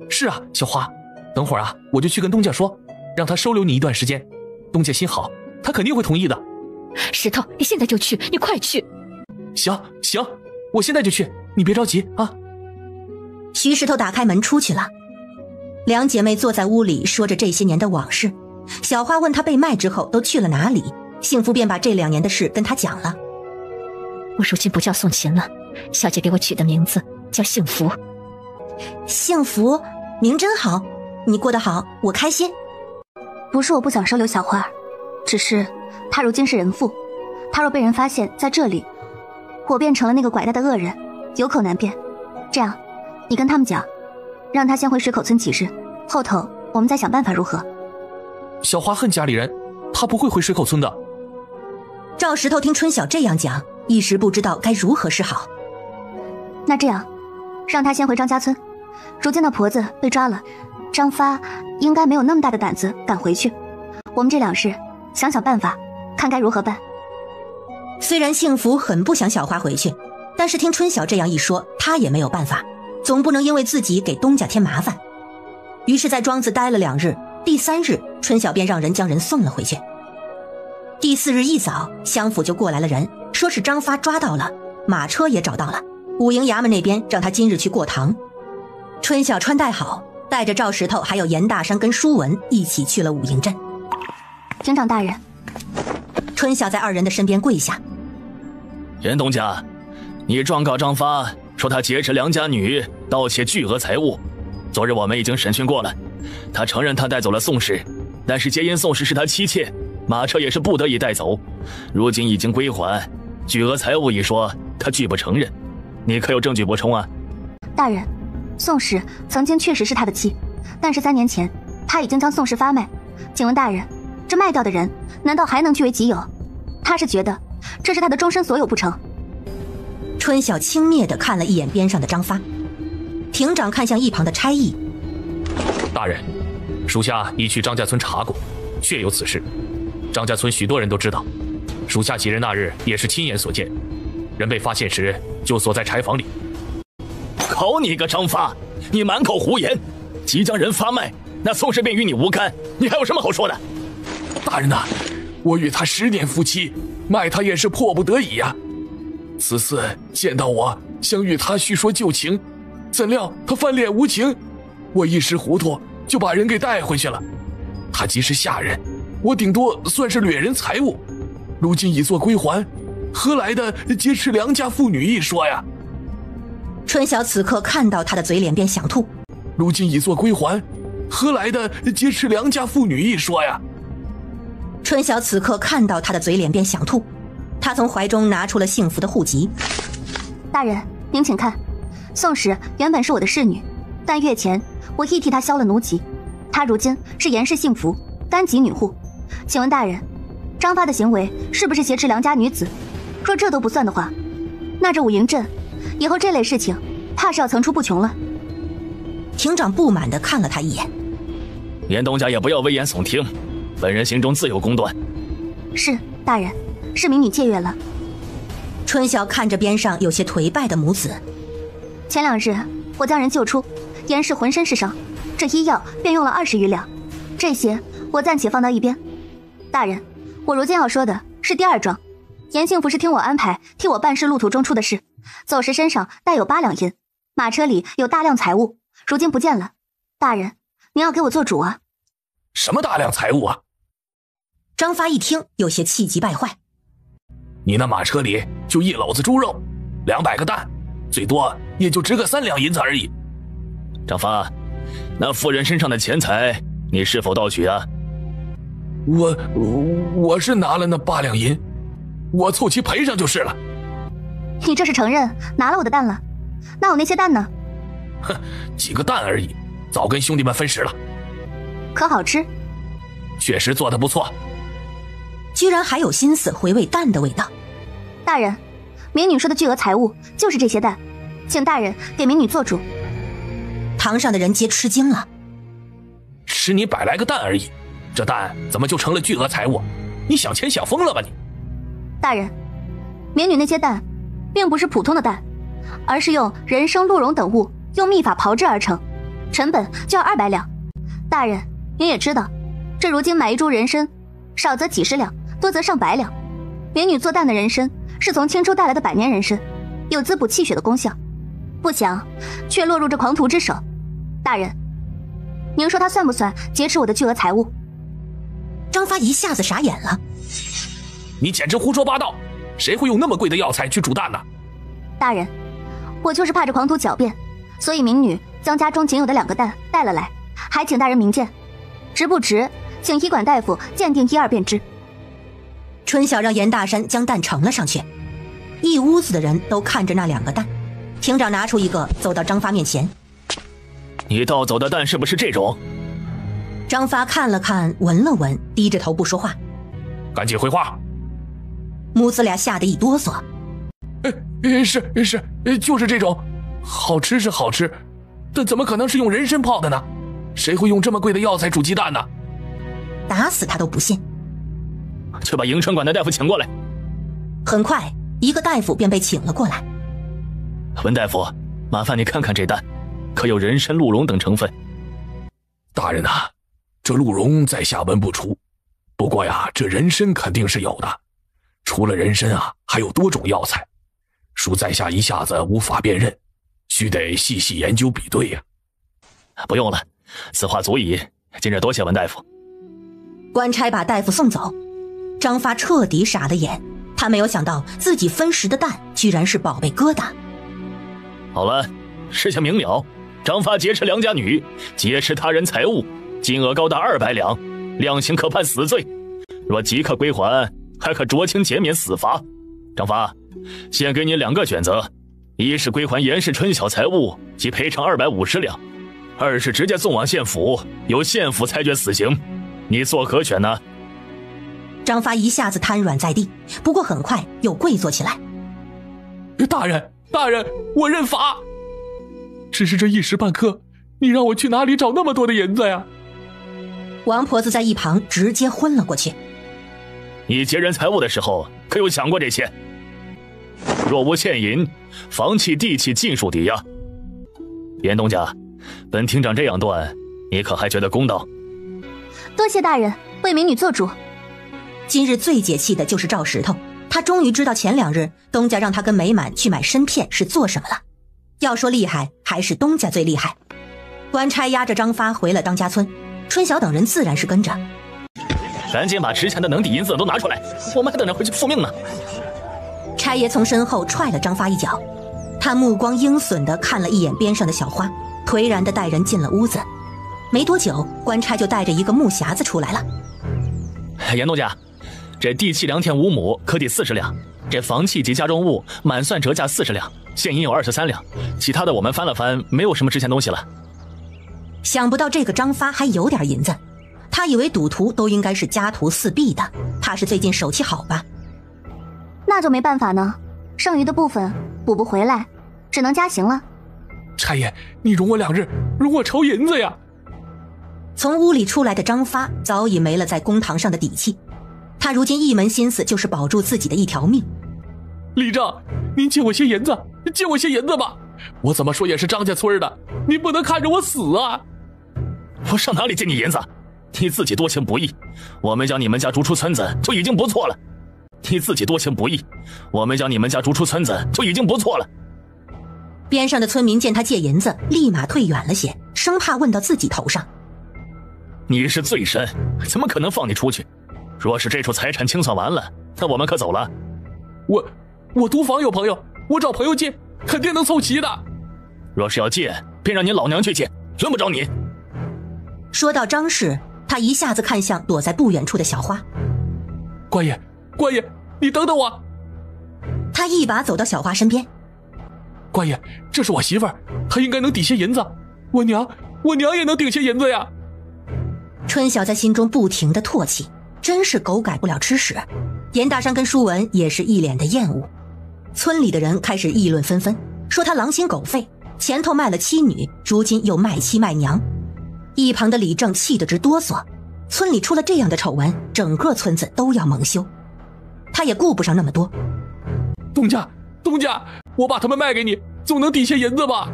是啊，小花，等会儿啊，我就去跟东家说，让他收留你一段时间。东家心好，他肯定会同意的。石头，你现在就去，你快去。行，我现在就去，你别着急啊。徐石头打开门出去了。两姐妹坐在屋里说着这些年的往事。小花问她被卖之后都去了哪里，幸福便把这2年的事跟她讲了。我如今不叫宋琴了，小姐给我取的名字叫幸福。幸福，名真好，你过得好，我开心。不是我不想收留小花，只是她如今是人妇，她若被人发现在这里，我变成了那个拐带的恶人，有口难辩。这样，你跟他们讲，让她先回水口村几日，后头我们再想办法如何。小花恨家里人，她不会回水口村的。赵石头听春晓这样讲，一时不知道该如何是好。那这样，让她先回张家村。如今那婆子被抓了，张发应该没有那么大的胆子敢回去。我们这2日想想办法，看该如何办。虽然幸福很不想小花回去，但是听春晓这样一说，她也没有办法，总不能因为自己给东家添麻烦。于是在庄子待了2日，第3日春晓便让人将人送了回去。第4日一早，乡府就过来了人，说是张发抓到了，马车也找到了，武营衙门那边让他今日去过堂。春晓穿戴好，带着赵石头还有严大山跟舒文一起去了武营镇。警长大人。春晓在2人的身边跪下。严东家，你状告张发说他劫持良家女，盗窃巨额财物，昨日我们已经审讯过了，他承认他带走了宋氏，但是皆因宋氏是他妻妾，马车也是不得已带走，如今已经归还，巨额财物一说他拒不承认，你可有证据补充啊？大人，宋氏曾经确实是他的妻，但是3年前他已经将宋氏发卖。请问大人，这卖掉的人难道还能据为己有？他是觉得这是他的终身所有不成？春晓轻蔑地看了一眼边上的张发，庭长看向一旁的差役。大人，属下已去张家村查过，确有此事。张家村许多人都知道，属下几人那日也是亲眼所见，人被发现时就锁在柴房里。好你个张发，你满口胡言，即将人发卖，那宋氏便与你无干，你还有什么好说的？大人呐，我与他10年夫妻，卖他也是迫不得已呀。此次见到我，想与他叙说旧情，怎料他翻脸无情，我一时糊涂，就把人给带回去了。他即是下人，我顶多算是掠人财物，如今已作归还，何来的劫持良家妇女一说呀？春晓此刻看到他的嘴脸便想吐。如今已作归还，何来的劫持良家妇女一说呀？春晓此刻看到他的嘴脸便想吐，他从怀中拿出了幸福的户籍。大人，您请看，宋氏原本是我的侍女，但月前我亦替她消了奴籍，她如今是严氏幸福单级女户。请问大人，张发的行为是不是挟持良家女子？若这都不算的话，那这武营镇以后这类事情怕是要层出不穷了。庭长不满地看了他一眼。严东家也不要危言耸听，本人心中自有公断。是，大人，是民女借阅了。春晓看着边上有些颓败的母子。前2日我将人救出，严氏浑身是伤，这医药便用了20余两，这些我暂且放到一边。大人，我如今要说的是第2桩。严幸福是听我安排，替我办事路途中出的事，走时身上带有8两银，马车里有大量财物，如今不见了。大人，您要给我做主啊！什么大量财物啊？张发一听有些气急败坏。你那马车里就1篓子猪肉，200个蛋，最多也就值个3两银子而已。张发，那妇人身上的钱财你是否盗取啊？我是拿了那8两银，我凑齐赔上就是了。你这是承认拿了我的蛋了？那我那些蛋呢？哼，几个蛋而已，早跟兄弟们分食了。可好吃？确实做得不错。居然还有心思回味蛋的味道。大人，民女说的巨额财物就是这些蛋，请大人给民女做主。堂上的人皆吃惊了。吃你100来个蛋而已，这蛋怎么就成了巨额财物？你想钱想疯了吧你？大人，民女那些蛋并不是普通的蛋，而是用人参、鹿茸等物用秘法炮制而成，成本就要200两。大人，您也知道，这如今买一株人参，少则几十两，多则上百两。民女做蛋的人参是从青州带来的百年人参，有滋补气血的功效，不想却落入这狂徒之手。大人，您说他算不算劫持我的巨额财物？张发一下子傻眼了。你简直胡说八道，谁会用那么贵的药材去煮蛋呢？大人，我就是怕这狂徒狡辩，所以民女将家中仅有的2个蛋带了来，还请大人明鉴，值不值，请医馆大夫鉴定1、2便知。春晓让严大山将蛋盛了上去，一屋子的人都看着那2个蛋。庭长拿出一个，走到张发面前。你盗走的蛋是不是这种？张发看了看，闻了闻，低着头不说话。赶紧回话。母子俩吓得一哆嗦。是，就是这种，好吃是好吃，但怎么可能是用人参泡的呢？谁会用这么贵的药材煮鸡蛋呢？打死他都不信。去把迎春馆的大夫请过来。很快，一个大夫便被请了过来。文大夫，麻烦你看看这蛋，可有人参、鹿茸等成分？大人啊，这鹿茸在下闻不出，不过呀，这人参肯定是有的。除了人参啊，还有多种药材，恕在下一下子无法辨认，须得细细研究比对呀。不用了，此话足矣。今日多谢文大夫。官差把大夫送走，张发彻底傻了眼，他没有想到自己分食的蛋居然是宝贝疙瘩。好了，事情明了，张发劫持良家女，劫持他人财物，金额高达200两，量刑可判死罪。若即刻归还，还可酌情减免死罚。张发，现给你2个选择：一是归还严氏春晓财物及赔偿250两，二是直接送往县府，由县府裁决死刑。你作何选呢？张发一下子瘫软在地，不过很快又跪坐起来。大人，我认罚。只是这一时半刻，你让我去哪里找那么多的银子呀？王婆子在一旁直接昏了过去。你劫人财物的时候，可有想过这些？若无现银，房契地契尽数抵押。严东家，本厅长这样断，你可还觉得公道？多谢大人为民女做主。今日最解气的就是赵石头，他终于知道前2日东家让他跟美满去买参片是做什么了。要说厉害，还是东家最厉害。官差押着张发回了当家村，春晓等人自然是跟着。赶紧把值钱的能抵银子都拿出来，我们还等着回去复命呢。差爷从身后踹了张发一脚，他目光阴损地看了一眼边上的小花，颓然地带人进了屋子。没多久，官差就带着一个木匣子出来了。严东家，这地契良田5亩，可抵40两，这房契及家中物满算折价40两，现银有23两，其他的我们翻了翻，没有什么值钱东西了。想不到这个张发还有点银子，他以为赌徒都应该是家徒四壁的，他是最近手气好吧？那就没办法呢，剩余的部分补不回来，只能加刑了。差爷，你容我2日，容我筹银子呀！从屋里出来的张发早已没了在公堂上的底气，他如今一门心思就是保住自己的一条命。李正，您借我些银子，借我些银子吧！我怎么说也是张家村的，您不能看着我死啊！我上哪里借你银子？你自己多行不义，我们将你们家逐出村子就已经不错了。你自己多行不义，我们将你们家逐出村子就已经不错了。边上的村民见他借银子，立马退远了些，生怕问到自己头上。你是罪身，怎么可能放你出去？若是这处财产清算完了，那我们可走了。我租房有朋友，我找朋友借，肯定能凑齐的。若是要借，便让你老娘去借，轮不着你。说到张氏，他一下子看向躲在不远处的小花。官爷，你等等我！他一把走到小花身边。官爷，这是我媳妇儿，她应该能抵些银子。我娘也能顶些银子呀。春晓在心中不停地唾弃，真是狗改不了吃屎。严大山跟舒文也是一脸的厌恶。村里的人开始议论纷纷，说他狼心狗肺，前头卖了妻女，如今又卖妻卖娘。一旁的李正气得直哆嗦，村里出了这样的丑闻，整个村子都要蒙羞。他也顾不上那么多。东家，我把他们卖给你，总能抵些银子吧？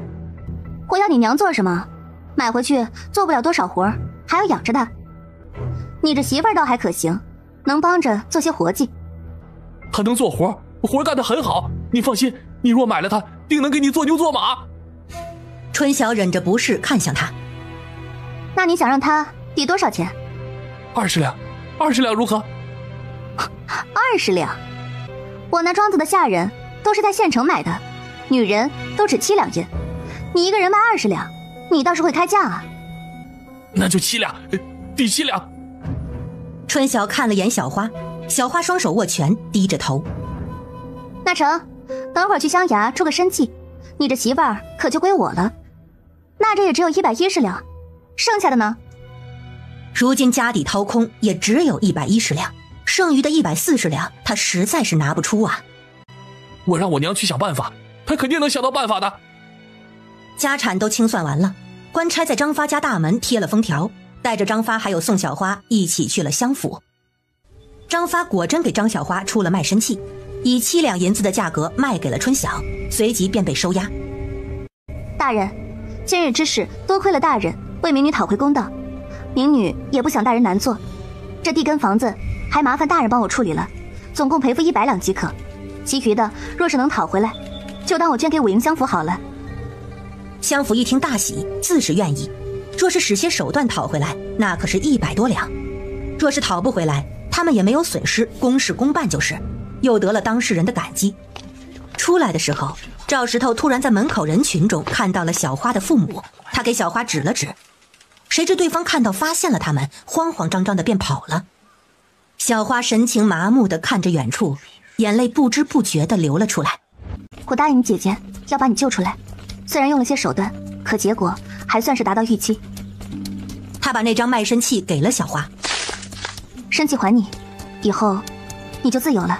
我要你娘做什么？买回去做不了多少活，还要养着她。你这媳妇儿倒还可行，能帮着做些活计。她能做活干得很好，你放心，你若买了她，定能给你做牛做马。春晓忍着不适看向他。那你想让她抵多少钱？20两如何？20两？我那庄子的下人都是在县城买的，女人都只7两银，你一个人卖20两，你倒是会开价啊。那就7两，抵7两。春晓看了眼小花，小花双手握拳，低着头。那成，等会儿去乡衙出个申契，你这媳妇儿可就归我了。那这也只有110两，剩下的呢？如今家底掏空，也只有110两，剩余的140两，他实在是拿不出啊。我让我娘去想办法，她肯定能想到办法的。家产都清算完了，官差在张发家大门贴了封条，带着张发还有宋小花一起去了乡府。张发果真给张小花出了卖身契，以7两银子的价格卖给了春晓，随即便被收押。大人，今日之事多亏了大人为民女讨回公道，民女也不想大人难做，这地跟房子还麻烦大人帮我处理了，总共赔付100两即可，其余的若是能讨回来，就当我捐给武营乡府好了。乡府一听大喜，自是愿意，若是使些手段讨回来，那可是100多两，若是讨不回来，他们也没有损失，公事公办就是，又得了当事人的感激。出来的时候，赵石头突然在门口人群中看到了小花的父母，他给小花指了指，谁知对方看到发现了他们，慌慌张张的便跑了。小花神情麻木的看着远处，眼泪不知不觉的流了出来。我答应你姐姐要把你救出来，虽然用了些手段，可结果还算是达到预期。他把那张卖身契给了小花。身契还你，以后你就自由了。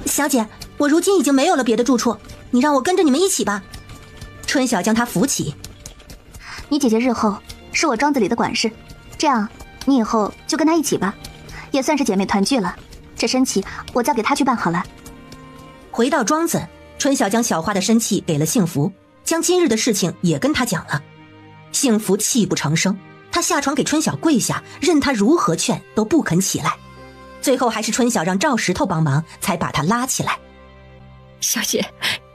小姐，我如今已经没有了别的住处，你让我跟着你们一起吧。春晓将她扶起。你姐姐日后是我庄子里的管事，这样你以后就跟她一起吧，也算是姐妹团聚了。这身契我交给她去办好了。回到庄子，春晓将小花的身契给了幸福，将今日的事情也跟她讲了。幸福泣不成声，她下床给春晓跪下，任她如何劝都不肯起来。最后还是春晓让赵石头帮忙，才把她拉起来。小姐，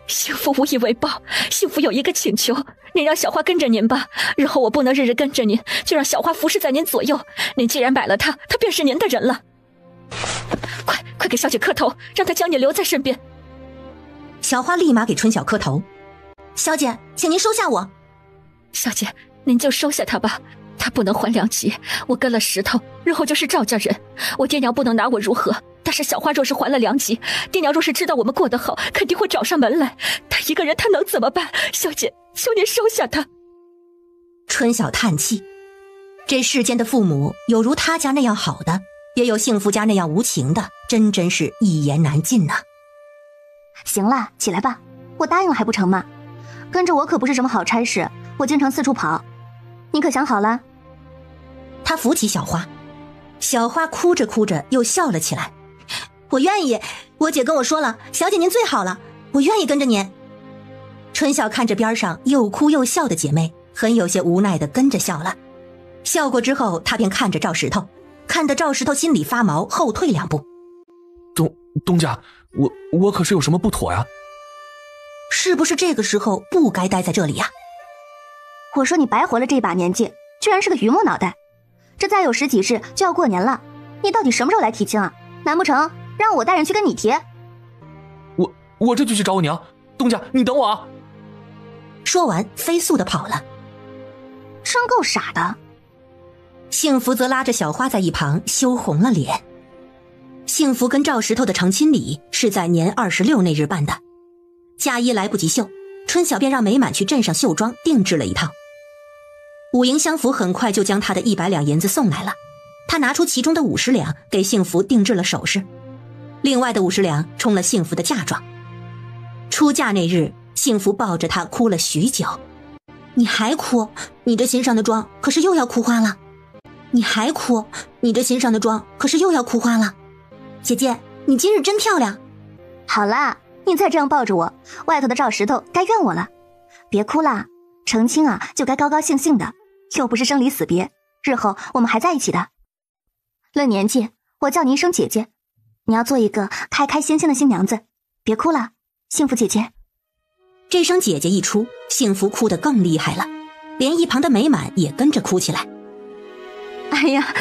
幸福无以为报，幸福有一个请求，您让小花跟着您吧，日后我不能日日跟着您，就让小花服侍在您左右。您既然买了她，她便是您的人了。快给小姐磕头，让她将你留在身边。小花立马给春晓磕头。小姐，请您收下我。小姐，您就收下她吧，她不能还良籍，我跟了石头，日后就是赵家人，我爹娘不能拿我如何。但是小花若是还了良籍，爹娘若是知道我们过得好，肯定会找上门来。她一个人，她能怎么办？小姐，求您收下她。春晓叹气，这世间的父母，有如他家那样好的，也有幸福家那样无情的，真是一言难尽呐。行了，起来吧，我答应了还不成吗？跟着我可不是什么好差事，我经常四处跑，你可想好了？他扶起小花，小花哭着哭着又笑了起来。我愿意，我姐跟我说了，小姐您最好了，我愿意跟着您。春晓看着边上又哭又笑的姐妹，很有些无奈地跟着笑了。笑过之后，他便看着赵石头，看得赵石头心里发毛，后退2步。东家，我可是有什么不妥呀？是不是这个时候不该待在这里呀？我说你白活了这把年纪，居然是个榆木脑袋。这再有10几日就要过年了，你到底什么时候来提亲啊？难不成让我带人去跟你提？我这就去找我娘。东家，你等我啊！说完飞速地跑了。真够傻的。幸福则拉着小花在一旁羞红了脸。幸福跟赵石头的成亲礼是在年26那日办的，嫁衣来不及绣，春晓便让美满去镇上绣庄定制了一套。五营相府很快就将他的100两银子送来了，他拿出其中的50两给幸福定制了首饰，另外的50两充了幸福的嫁妆。出嫁那日，幸福抱着他哭了许久。你还哭？你这新上的妆可是又要哭花了。你还哭？你这新上的妆可是又要哭花了。姐姐，你今日真漂亮。好啦，你再这样抱着我，外头的赵石头该怨我了。别哭啦，成亲啊就该高高兴兴的，又不是生离死别，日后我们还在一起的。论年纪，我叫你一声姐姐，你要做一个开开心心的新娘子。别哭了，幸福姐姐。这声姐姐一出，幸福哭得更厉害了，连一旁的美满也跟着哭起来。哎呀，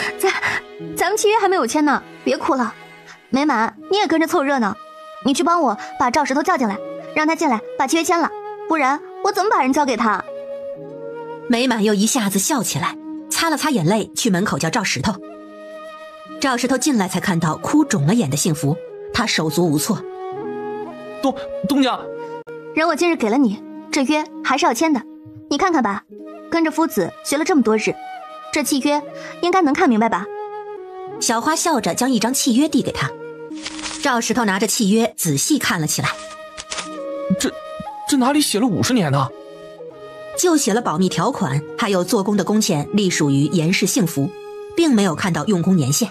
咱们契约还没有签呢，别哭了。美满，你也跟着凑热闹，你去帮我把赵石头叫进来，让他进来把契约签了，不然我怎么把人交给他？美满又一下子笑起来，擦了擦眼泪，去门口叫赵石头。赵石头进来才看到哭肿了眼的幸福，他手足无措。东家，人我今日给了你，这约还是要签的，你看看吧，跟着夫子学了这么多日，这契约应该能看明白吧？小花笑着将一张契约递给他，赵石头拿着契约仔细看了起来。这哪里写了50年呢？就写了保密条款，还有做工的工钱隶属于严氏幸福，并没有看到用工年限。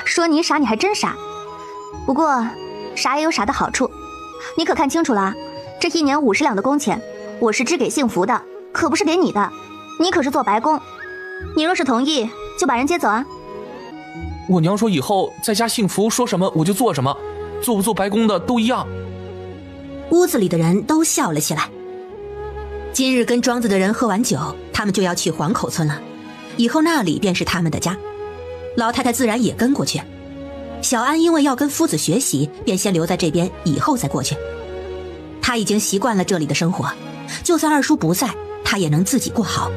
说你傻，你还真傻。不过傻也有傻的好处，你可看清楚了，这1年50两的工钱，我是支给幸福的，可不是给你的，你可是做白工。你若是同意，就把人接走啊。我娘说以后在家幸福说什么我就做什么，做不做白工的都一样。屋子里的人都笑了起来。今日跟庄子的人喝完酒，他们就要去黄口村了，以后那里便是他们的家。老太太自然也跟过去。小安因为要跟夫子学习，便先留在这边，以后再过去。他已经习惯了这里的生活，就算二叔不在，他也能自己过好。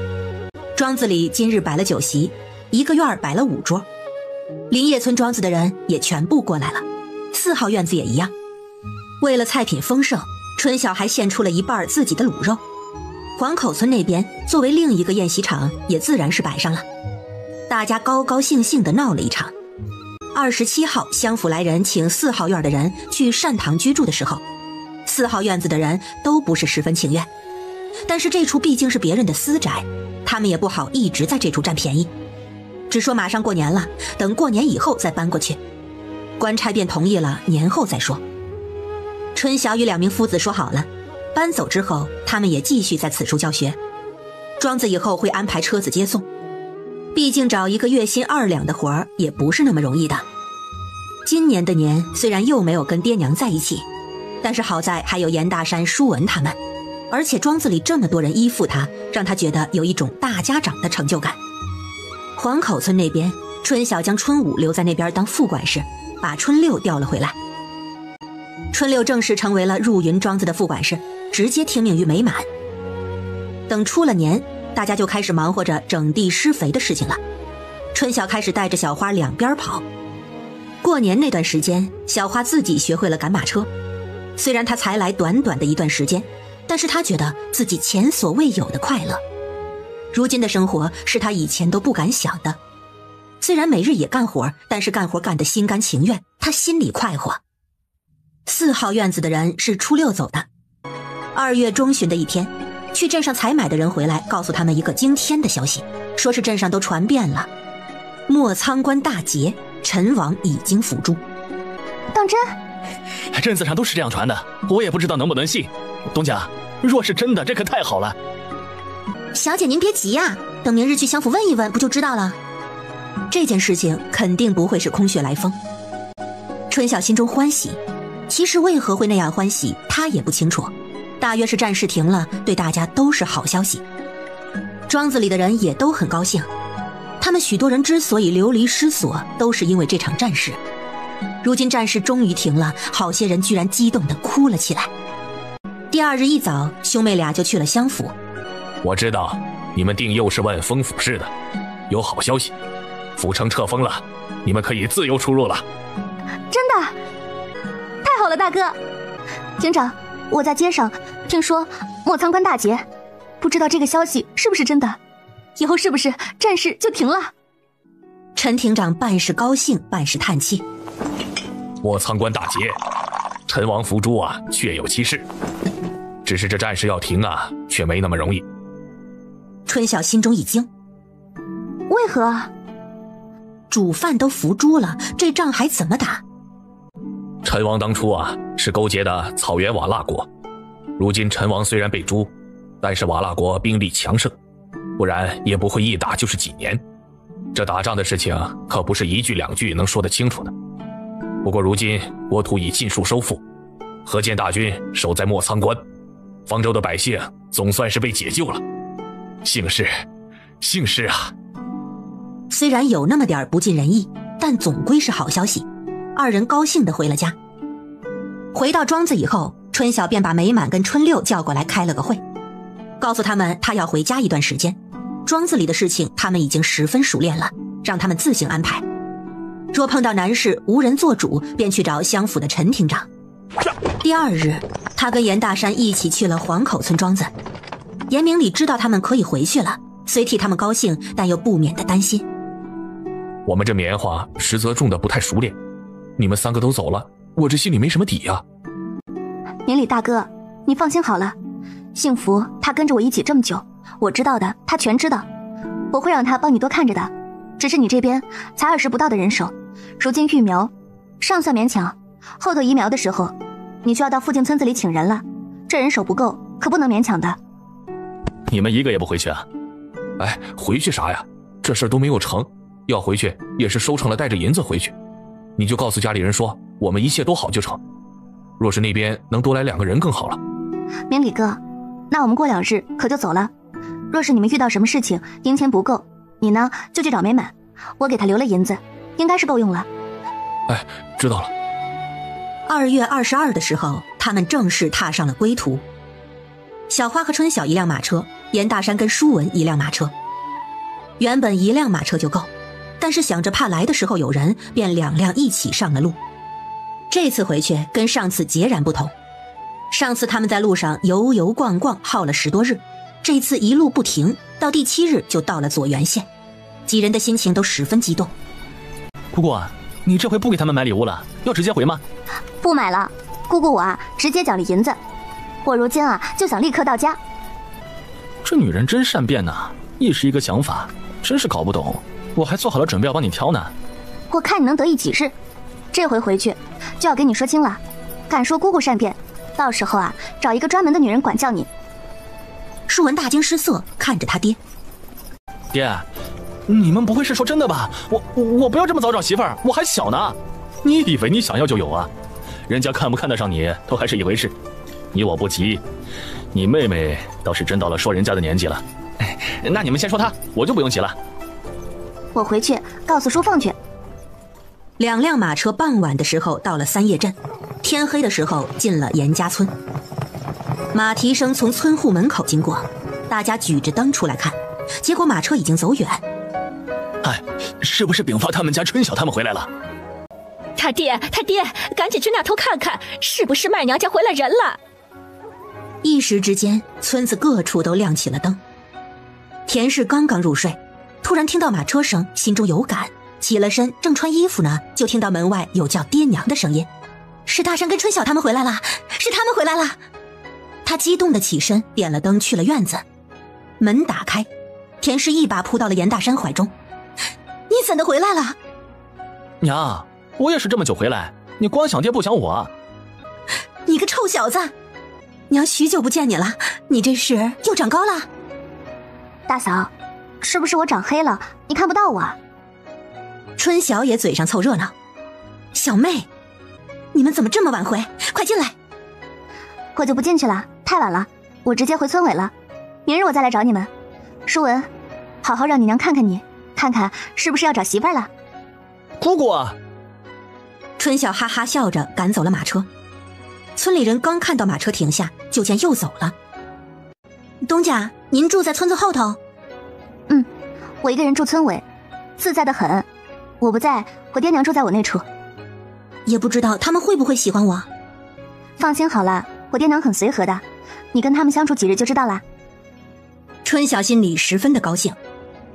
庄子里今日摆了酒席，1个院摆了5桌，林叶村庄子的人也全部过来了，4号院子也一样。为了菜品丰盛，春晓还献出了一半自己的卤肉。黄口村那边作为另一个宴席场，也自然是摆上了，大家高高兴兴地闹了一场。27号乡府来人请4号院的人去善堂居住的时候，4号院子的人都不是十分情愿，但是这处毕竟是别人的私宅，他们也不好一直在这处占便宜，只说马上过年了，等过年以后再搬过去。官差便同意了，年后再说。春晓与2名夫子说好了，搬走之后他们也继续在此处教学。庄子以后会安排车子接送。毕竟找一个月薪2两的活儿也不是那么容易的。今年的年虽然又没有跟爹娘在一起，但是好在还有严大山、舒文他们，而且庄子里这么多人依附他，让他觉得有一种大家长的成就感。黄口村那边，春晓将春武留在那边当副管事，把春六调了回来。春六正式成为了入云庄子的副管事，直接听命于美满。等出了年，大家就开始忙活着整地施肥的事情了。春晓开始带着小花两边跑。过年那段时间，小花自己学会了赶马车。虽然她才来短短的一段时间，但是她觉得自己前所未有的快乐。如今的生活是她以前都不敢想的。虽然每日也干活，但是干活干得心甘情愿，她心里快活。4号院子的人是初6走的。2月中旬的一天，去镇上采买的人回来，告诉他们一个惊天的消息，说是镇上都传遍了，莫仓关大捷，陈王已经伏诛。当真？镇子上都是这样传的，我也不知道能不能信。东家，若是真的，这可太好了。小姐您别急呀，等明日去相府问一问，不就知道了。这件事情肯定不会是空穴来风。春晓心中欢喜，其实为何会那样欢喜，他也不清楚。大约是战事停了，对大家都是好消息。庄子里的人也都很高兴，他们许多人之所以流离失所，都是因为这场战事。如今战事终于停了，好些人居然激动地哭了起来。第2日一早，兄妹俩就去了襄府。我知道你们定又是问封府事的，有好消息，府城撤封了，你们可以自由出入了。真的？太好了，大哥！警长，我在街上听说莫仓关大捷，不知道这个消息是不是真的，以后是不是战事就停了？陈庭长半是高兴，半是叹气。莫仓关大捷，陈王伏诛啊，确有其事。只是这战事要停啊，却没那么容易。春晓心中一惊，为何？主犯都伏诛了，这仗还怎么打？陈王当初啊，是勾结的草原瓦剌国。如今陈王虽然被诛，但是瓦剌国兵力强盛，不然也不会一打就是几年。这打仗的事情可不是1句2句能说得清楚的。不过如今国土已尽数收复，河间大军守在莫仓关，方舟的百姓总算是被解救了。幸事，幸事啊！虽然有那么点不尽人意，但总归是好消息。2人高兴地回了家。回到庄子以后，春晓便把美满跟春六叫过来开了个会，告诉他们他要回家一段时间，庄子里的事情他们已经十分熟练了，让他们自行安排。若碰到难事无人做主，便去找襄府的陈庭长。第2日，他跟严大山一起去了黄口村庄子。严明礼知道他们可以回去了，虽替他们高兴，但又不免的担心。我们这棉花实则种的不太熟练，你们3个都走了，我这心里没什么底啊。明礼大哥，你放心好了，幸福他跟着我一起这么久，我知道的他全知道，我会让他帮你多看着的。只是你这边才20不到的人手，如今育苗尚算勉强，后头移苗的时候你就要到附近村子里请人了，这人手不够，可不能勉强的。你们一个也不回去啊？哎，回去啥呀？这事儿都没有成，要回去也是收成了带着银子回去。你就告诉家里人说，我们一切都好就成。若是那边能多来2个人更好了。明礼哥，那我们过2日可就走了。若是你们遇到什么事情，银钱不够，你呢就去找美满，我给他留了银子，应该是够用了。哎，知道了。2月22的时候，他们正式踏上了归途。小花和春晓1辆马车，严大山跟舒文1辆马车。原本1辆马车就够，但是想着怕来的时候有人，便2辆一起上了路。这次回去跟上次截然不同，上次他们在路上游游逛逛，耗了10多日，这次一路不停，到第7日就到了左源县，几人的心情都十分激动。姑姑啊，你这回不给他们买礼物了，要直接回吗？不买了，姑姑我啊直接奖励银子，我如今啊就想立刻到家。这女人真善变呐，一时一个想法，真是搞不懂。我还做好了准备要帮你挑呢。我看你能得意几日，这回回去就要跟你说清了，敢说姑姑善变，到时候啊找一个专门的女人管教你。舒文大惊失色，看着他爹。爹，你们不会是说真的吧？我不要这么早找媳妇儿，我还小呢。你以为你想要就有啊？人家看不看得上你都还是一回事。你我不急，你妹妹倒是真到了说人家的年纪了。那你们先说她，我就不用急了。我回去告诉淑凤去。2辆马车傍晚的时候到了三叶镇，天黑的时候进了严家村。马蹄声从村户门口经过，大家举着灯出来看，结果马车已经走远。哎，是不是秉发他们家春晓他们回来了？他爹，赶紧去那头看看，是不是麦娘家回来人了？一时之间，村子各处都亮起了灯。田氏刚刚入睡，突然听到马车声，心中有感，起了身，正穿衣服呢，就听到门外有叫爹娘的声音。是大山跟春晓他们回来了，是他们回来了。他激动地起身，点了灯去了院子。门打开，田氏一把扑到了严大山怀中。你怎的回来了？娘，我也是这么久回来，你光想爹不想我。你个臭小子，娘许久不见你了，你这是又长高了？大嫂，是不是我长黑了，你看不到我？春晓也嘴上凑热闹。小妹，你们怎么这么晚回？快进来。我就不进去了，太晚了，我直接回村委了。明日我再来找你们。舒文，好好让你娘看看你，看看是不是要找媳妇儿了。姑姑啊！春晓哈哈笑着赶走了马车。村里人刚看到马车停下，就见又走了。东家，您住在村子后头？我一个人住村委，自在的很。我不在，我爹娘住在我那处。也不知道他们会不会喜欢我。放心好了，我爹娘很随和的，你跟他们相处几日就知道了。春晓心里十分的高兴。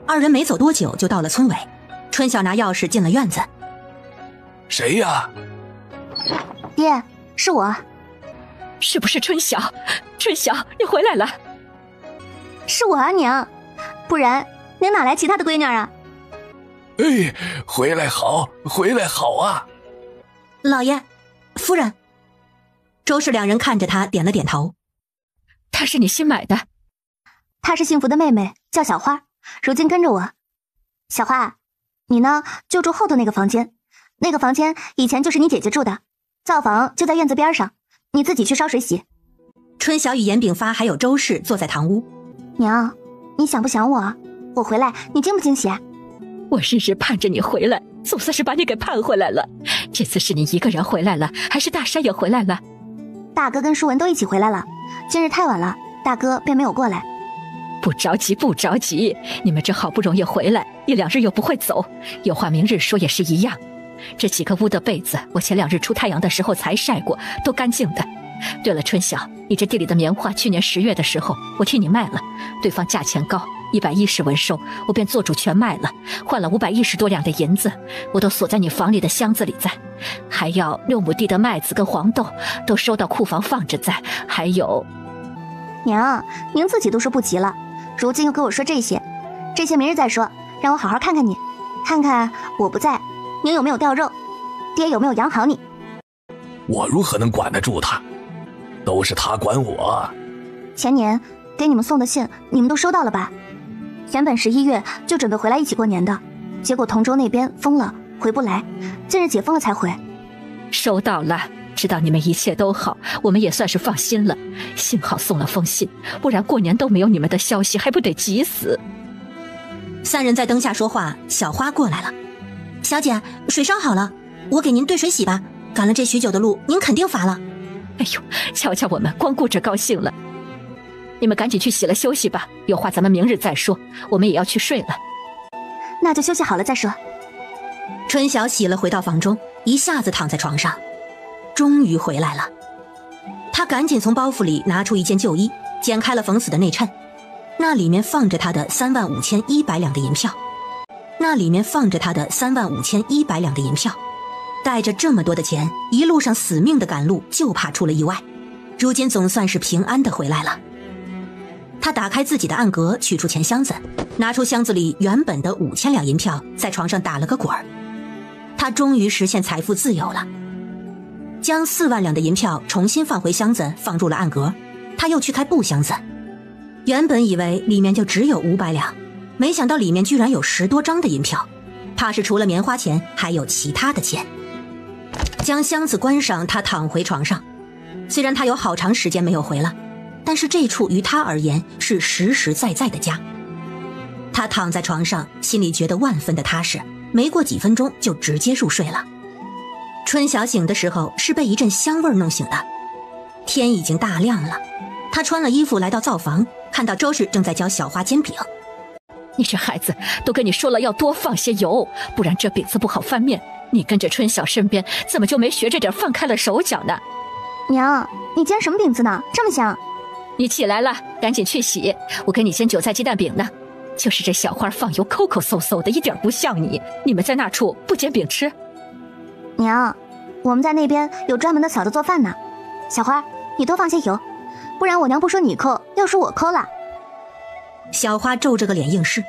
二人没走多久就到了村委，春晓拿钥匙进了院子。谁呀？爹，是我。是不是春晓？春晓，你回来了。是我啊，娘，不然您哪来其他的闺女啊？哎，回来好，回来好啊！老爷，夫人。周氏两人看着他点了点头。她是你新买的？她是幸福的妹妹，叫小花，如今跟着我。小花，你呢就住后头那个房间，那个房间以前就是你姐姐住的，灶房就在院子边上，你自己去烧水洗。春晓与严炳发还有周氏坐在堂屋。娘，你想不想我？我回来你惊不惊喜？我日日盼着你回来，总算是把你给盼回来了。这次是你一个人回来了，还是大山也回来了？大哥跟淑文都一起回来了，今日太晚了，大哥便没有过来。不着急，不着急，你们这好不容易回来，1、2日又不会走，有话明日说也是一样。这几个屋的被子，我前2日出太阳的时候才晒过，都干净的。对了，春晓，你这地里的棉花，去年10月的时候我替你卖了，对方价钱高，110文收，我便做主全卖了，换了510多两的银子，我都锁在你房里的箱子里在。还要6亩地的麦子跟黄豆，都收到库房放着在。还有，娘，您自己都说不急了，如今又给我说这些明日再说，让我好好看看你，看看我不在，您有没有掉肉，爹有没有养好你。我如何能管得住他？都是他管我。前年给你们送的信，你们都收到了吧？原本11月就准备回来一起过年的，结果同州那边封了，回不来，近日解封了才回。收到了，知道你们一切都好，我们也算是放心了。幸好送了封信，不然过年都没有你们的消息，还不得急死。3人在灯下说话，小花过来了。小姐，水烧好了，我给您兑水洗吧，赶了这许久的路，您肯定乏了。哎呦，瞧瞧我们光顾着高兴了。你们赶紧去洗了休息吧，有话咱们明日再说，我们也要去睡了。那就休息好了再说。春晓洗了回到房中，一下子躺在床上，终于回来了。他赶紧从包袱里拿出一件旧衣，剪开了缝死的内衬，那里面放着他的35100两的银票，带着这么多的钱，一路上死命的赶路，就怕出了意外。如今总算是平安的回来了。他打开自己的暗格，取出钱箱子，拿出箱子里原本的5000两银票，在床上打了个滚儿。他终于实现财富自由了。将4万两的银票重新放回箱子，放入了暗格。他又去开布箱子，原本以为里面就只有500两，没想到里面居然有10多张的银票，怕是除了棉花钱还有其他的钱。将箱子关上，他躺回床上。虽然他有好长时间没有回了，但是这处于他而言是实实在在的家。他躺在床上，心里觉得万分的踏实，没过几分钟就直接入睡了。春晓醒的时候是被一阵香味弄醒的，天已经大亮了。他穿了衣服来到灶房，看到周氏正在嚼小花煎饼。你这孩子，都跟你说了要多放些油，不然这饼子不好翻面。你跟着春晓身边，怎么就没学着点放开了手脚呢？娘，你煎什么饼子呢？这么香！你起来了，赶紧去洗。我给你煎韭菜鸡蛋饼呢。就是这小花放油抠抠搜搜的，一点不像你。你们在那处不煎饼吃？娘，我们在那边有专门的嫂子做饭呢。小花，你多放些油，不然我娘不说你抠，要说我抠了。小花皱着个脸应是，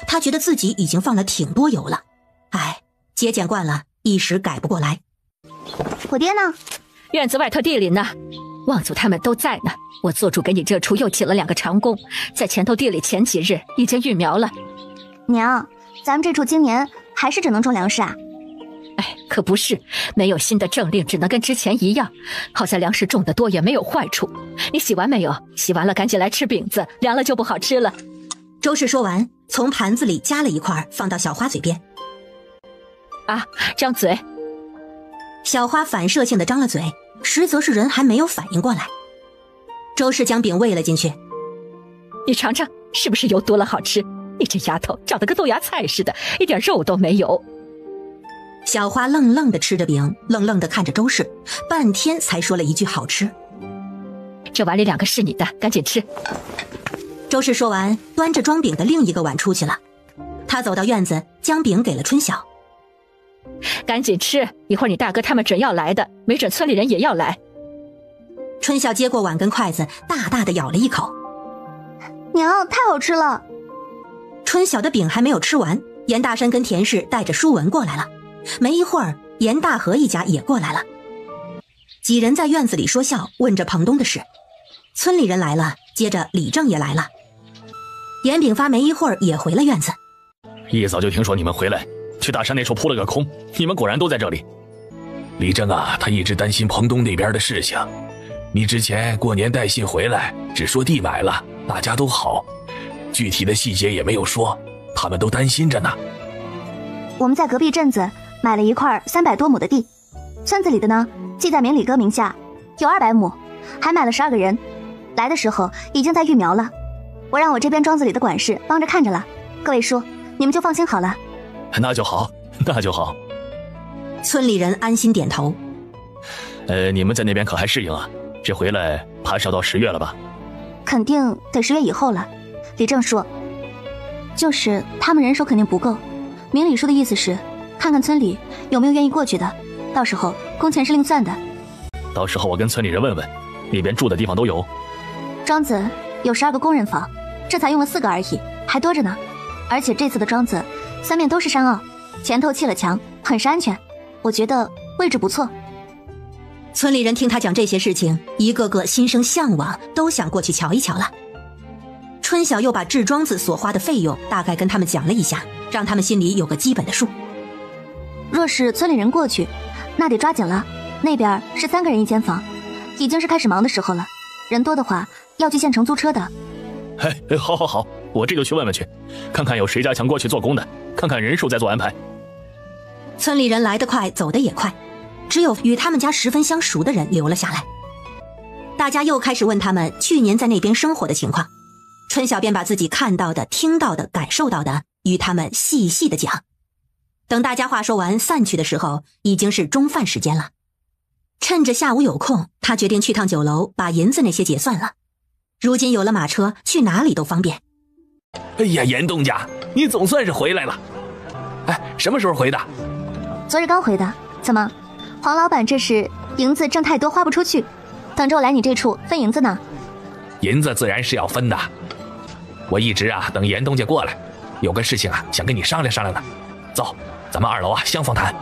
她觉得自己已经放了挺多油了，哎，节俭惯了，一时改不过来。我爹呢？院子外头地里呢，望族他们都在呢。我做主给你这处又请了2个长工，在前头地里前几日已经育苗了。娘，咱们这处今年还是只能种粮食啊？哎，可不是，没有新的政令，只能跟之前一样。好在粮食种得多也没有坏处。你洗完没有？洗完了赶紧来吃饼子，凉了就不好吃了。周氏说完，从盘子里夹了一块放到小花嘴边。啊，张嘴。小花反射性的张了嘴，实则是人还没有反应过来。周氏将饼喂了进去。你尝尝，是不是油多了好吃？你这丫头长得跟豆芽菜似的，一点肉都没有。小花愣愣地吃着饼，愣愣地看着周氏，半天才说了一句好吃。这碗里2个是你的，赶紧吃。周氏说完，端着装饼的另一个碗出去了。他走到院子，将饼给了春晓。赶紧吃，一会儿你大哥他们准要来的，没准村里人也要来。春晓接过碗跟筷子，大大的咬了一口。娘，太好吃了！春晓的饼还没有吃完，严大山跟田氏带着书文过来了。没一会儿，严大和一家也过来了。几人在院子里说笑，问着彭东的事。村里人来了，接着李正也来了。严炳发没一会儿也回了院子。一早就听说你们回来，去大山那处扑了个空，你们果然都在这里。李正啊，他一直担心彭东那边的事情。你之前过年带信回来，只说地买了，大家都好，具体的细节也没有说，他们都担心着呢。我们在隔壁镇子买了一块300多亩的地，村子里的呢记在明里哥名下，有200亩，还买了12个人。来的时候已经在育苗了，我让我这边庄子里的管事帮着看着了。各位叔，你们就放心好了。那就好，那就好。村里人安心点头。你们在那边可还适应啊？这回来怕是要到10月了吧？肯定得10月以后了。李正说，就是他们人手肯定不够。明理叔的意思是，看看村里有没有愿意过去的，到时候工钱是另算的。到时候我跟村里人问问，那边住的地方都有。庄子有12个工人房，这才用了4个而已，还多着呢。而且这次的庄子3面都是山坳，前头砌了墙，很是安全。我觉得位置不错。村里人听他讲这些事情，一个个心生向往，都想过去瞧一瞧了。春晓又把治庄子所花的费用大概跟他们讲了一下，让他们心里有个基本的数。若是村里人过去，那得抓紧了。那边是3个人1间房，已经是开始忙的时候了。人多的话，要去县城租车的。好好好，我这就去问问去，看看有谁家想过去做工的，看看人数再做安排。村里人来得快，走得也快，只有与他们家十分相熟的人留了下来。大家又开始问他们去年在那边生活的情况，春晓便把自己看到的、听到的、感受到的与他们细细的讲。等大家话说完散去的时候，已经是中饭时间了。趁着下午有空，他决定去趟酒楼，把银子那些结算了。如今有了马车，去哪里都方便。哎呀，严东家，你总算是回来了。哎，什么时候回的？昨日刚回的。怎么，黄老板这是银子挣太多花不出去，等着我来你这处分银子呢？银子自然是要分的。我一直等严东家过来，有个事情想跟你商量商量呢。走，咱们2楼相逢谈。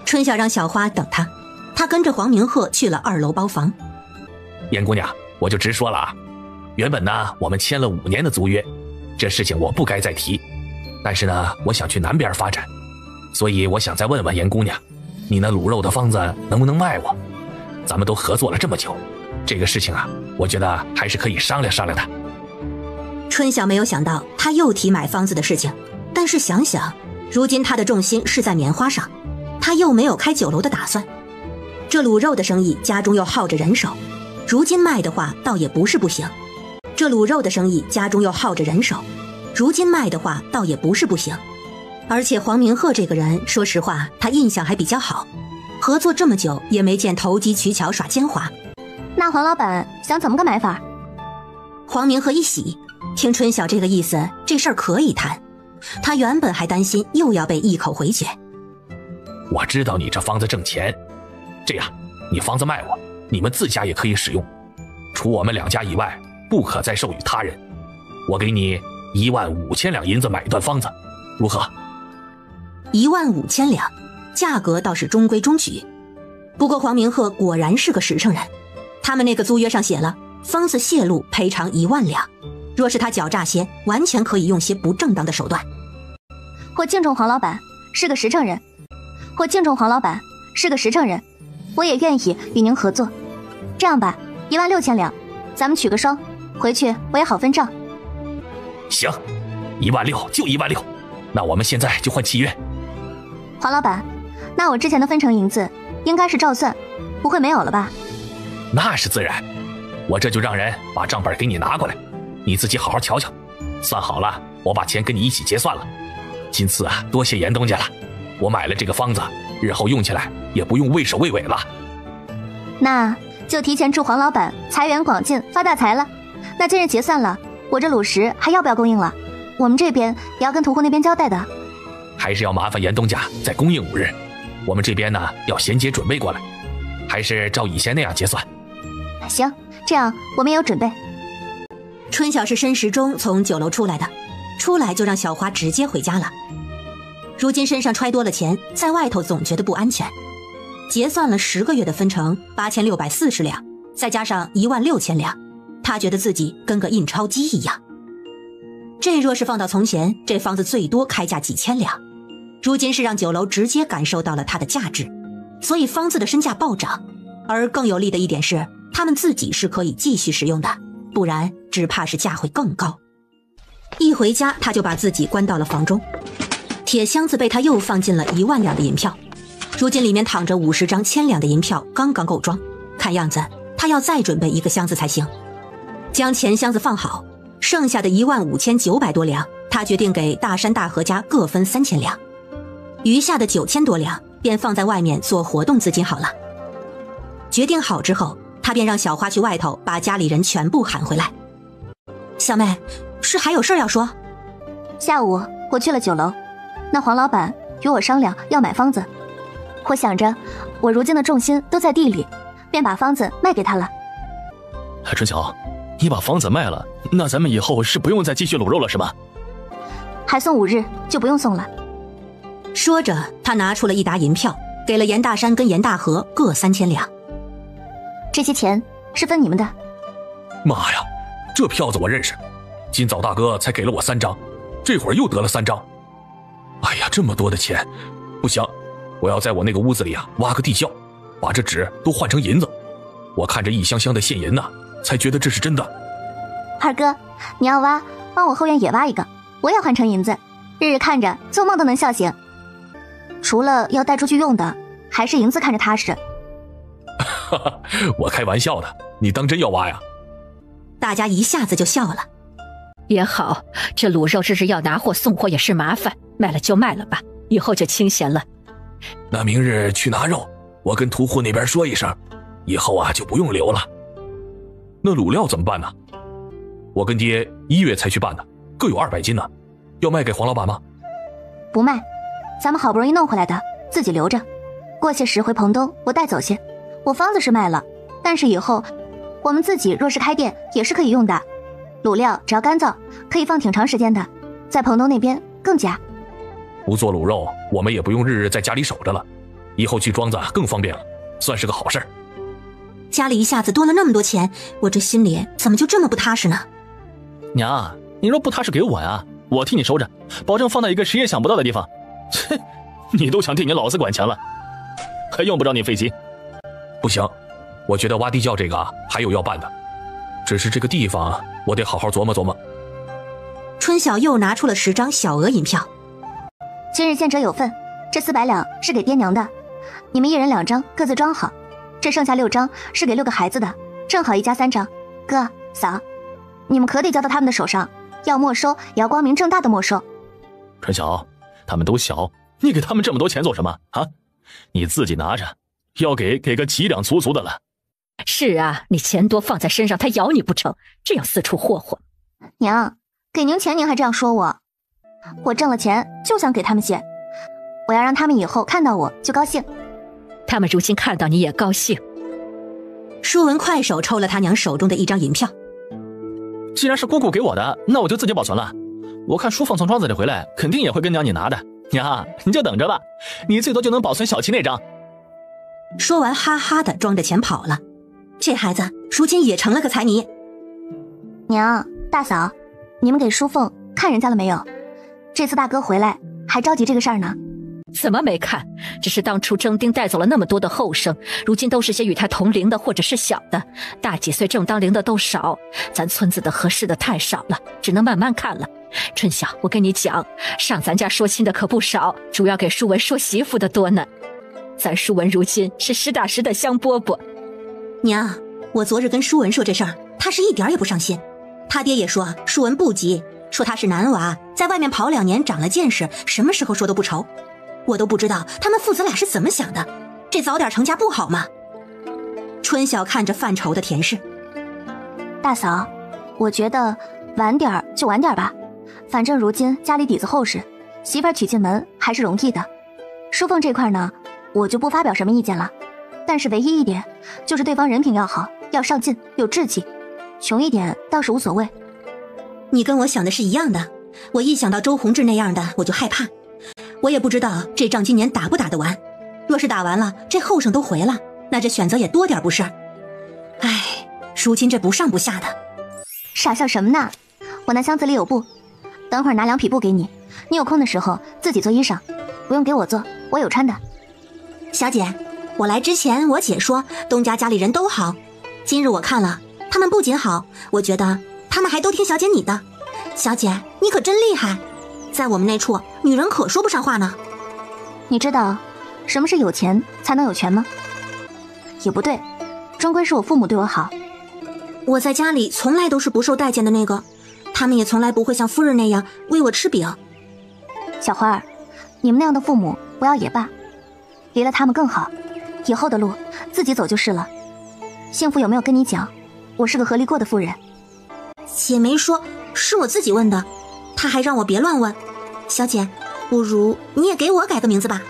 春晓让小花等他，他跟着黄明鹤去了2楼包房。严姑娘，我就直说了原本呢，我们签了5年的租约，这事情我不该再提。但是呢，我想去南边发展，所以我想再问问严姑娘，你那卤肉的方子能不能卖我？咱们都合作了这么久，这个事情啊，我觉得还是可以商量商量的。春晓没有想到他又提买方子的事情，但是想想，如今他的重心是在棉花上，他又没有开酒楼的打算。这卤肉的生意家中又耗着人手，如今卖的话倒也不是不行。这卤肉的生意家中又耗着人手，如今卖的话倒也不是不行。而且黄明鹤这个人，说实话，他印象还比较好，合作这么久也没见投机取巧耍奸猾。那黄老板想怎么个买法？黄明鹤一喜，听春晓这个意思，这事儿可以谈。他原本还担心又要被一口回绝。我知道你这方子挣钱，这样，你方子卖我，你们自家也可以使用，除我们2家以外，不可再授予他人。我给你15000两银子买一段方子，如何？15000两，价格倒是中规中矩。不过黄明鹤果然是个实诚人，他们那个租约上写了，方子泄露赔偿1万两。若是他狡诈些，完全可以用些不正当的手段。我敬重黄老板是个实诚人，我敬重黄老板是个实诚人，我也愿意与您合作。这样吧，16000两，咱们取个双，回去我也好分账。行，16000就16000，那我们现在就换契约。黄老板，那我之前的分成银子应该是照算，不会没有了吧？那是自然，我这就让人把账本给你拿过来，你自己好好瞧瞧，算好了，我把钱跟你一起结算了。今次啊，多谢严东家了，我买了这个方子，日后用起来也不用畏首畏尾了。那就提前祝黄老板财源广进，发大财了。那今日结算了，我这卤食还要不要供应了？我们这边也要跟屠户那边交代的。还是要麻烦严东家再供应5日，我们这边呢要衔接准备过来，还是照以前那样结算。行，这样我们也有准备。春晓是申时中从酒楼出来的，出来就让小花直接回家了。如今身上揣多了钱，在外头总觉得不安全。结算了10个月的分成8640两，再加上16000两，他觉得自己跟个印钞机一样。这若是放到从前，这方子最多开价几千两，如今是让酒楼直接感受到了它的价值，所以方子的身价暴涨。而更有利的一点是，他们自己是可以继续使用的，不然只怕是价会更高。一回家，他就把自己关到了房中，铁箱子被他又放进了1万两的银票，如今里面躺着50张1000两的银票，刚刚够装，看样子他要再准备1个箱子才行。将钱箱子放好，剩下的15900多两，他决定给大山大河家各分3000两，余下的9000多两便放在外面做活动资金好了。决定好之后，他便让小花去外头把家里人全部喊回来。小妹，是还有事要说？下午我去了酒楼，那黄老板与我商量要买方子，我想着我如今的重心都在地里，便把方子卖给他了。春晓，你把方子卖了，那咱们以后是不用再继续卤肉了是吧？还送5日就不用送了。说着，他拿出了一沓银票，给了严大山跟严大河各3000两。这些钱是分你们的。妈呀，这票子我认识，今早大哥才给了我3张，这会儿又得了3张。哎呀，这么多的钱，不行，我要在我那个屋子里啊挖个地窖，把这纸都换成银子。我看着一箱箱的现银呐，才觉得这是真的。二哥，你要挖，帮我后院也挖一个，我也换成银子，日日看着做梦都能笑醒。除了要带出去用的，还是银子看着踏实。哈哈，我开玩笑的，你当真要挖呀？大家一下子就笑了。也好，这卤肉日日要拿货送货也是麻烦，卖了就卖了吧，以后就清闲了。那明日去拿肉，我跟屠户那边说一声，以后啊就不用留了。那卤料怎么办呢？我跟爹1月才去办的，各有200斤呢，要卖给黄老板吗？不卖，咱们好不容易弄回来的，自己留着。过些时回彭东，我带走些。我方子是卖了，但是以后我们自己若是开店也是可以用的。卤料只要干燥，可以放挺长时间的，在彭东那边更佳。不做卤肉，我们也不用日日在家里守着了，以后去庄子更方便了，算是个好事儿。家里一下子多了那么多钱，我这心里怎么就这么不踏实呢？娘，你若不踏实给我呀，我替你收着，保证放到一个谁也想不到的地方。切，你都想替你老子管钱了，还用不着你费心。不行，我觉得挖地窖这个还有要办的，只是这个地方我得好好琢磨琢磨。春晓又拿出了10张小额银票。今日献者有份，这400两是给爹娘的，你们一人2张，各自装好。这剩下6张是给6个孩子的，正好一家3张。哥嫂，你们可得交到他们的手上，要没收也要光明正大的没收。春晓，他们都小，你给他们这么多钱做什么啊？你自己拿着，要给个几两足足的了。是啊，你钱多放在身上，他咬你不成？这样四处霍霍。娘，给您钱您还这样说我？我挣了钱就想给他们些，我要让他们以后看到我就高兴。他们如今看到你也高兴。舒文快手抽了他娘手中的1张银票。既然是姑姑给我的，那我就自己保存了。我看叔凤从庄子里回来，肯定也会跟娘你拿的。娘，你就等着吧，你最多就能保存小七那张。说完哈哈的装着钱跑了。这孩子如今也成了个财迷。娘大嫂，你们给叔凤看人家了没有？这次大哥回来还着急这个事儿呢。怎么没看？只是当初征丁带走了那么多的后生，如今都是些与他同龄的或者是小的，大几岁正当龄的都少，咱村子的合适的太少了，只能慢慢看了。春晓，我跟你讲，上咱家说亲的可不少，主要给舒文说媳妇的多呢。咱舒文如今是实打实的香饽饽。娘，我昨日跟舒文说这事儿，他是一点也不上心。他爹也说舒文不急，说他是男娃，在外面跑2年长了见识，什么时候说都不愁。我都不知道他们父子俩是怎么想的，这早点成家不好吗？春晓看着犯愁的田氏，大嫂，我觉得晚点就晚点吧，反正如今家里底子厚实，媳妇儿娶进门还是容易的。淑凤这块呢，我就不发表什么意见了，但是唯一一点就是对方人品要好，要上进，有志气，穷一点倒是无所谓。你跟我想的是一样的，我一想到周宏志那样的我就害怕。我也不知道这仗今年打不打得完，若是打完了，这后生都回了，那这选择也多点不是？唉，如今这不上不下的。傻笑什么呢？我那箱子里有布，等会儿拿2匹布给你，你有空的时候自己做衣裳，不用给我做，我有穿的。小姐，我来之前我姐说东家家里人都好，今日我看了，他们不仅好，我觉得他们还都听小姐你的。小姐你可真厉害，在我们那处女人可说不上话呢。你知道什么是有钱才能有权吗？也不对，终归是我父母对我好。我在家里从来都是不受待见的那个，他们也从来不会像夫人那样喂我吃饼。小花儿，你们那样的父母不要也罢，离了他们更好，以后的路自己走就是了。幸福有没有跟你讲，我是个合理过的妇人？姐没说，是我自己问的，她还让我别乱问。小姐，不如你也给我改个名字吧。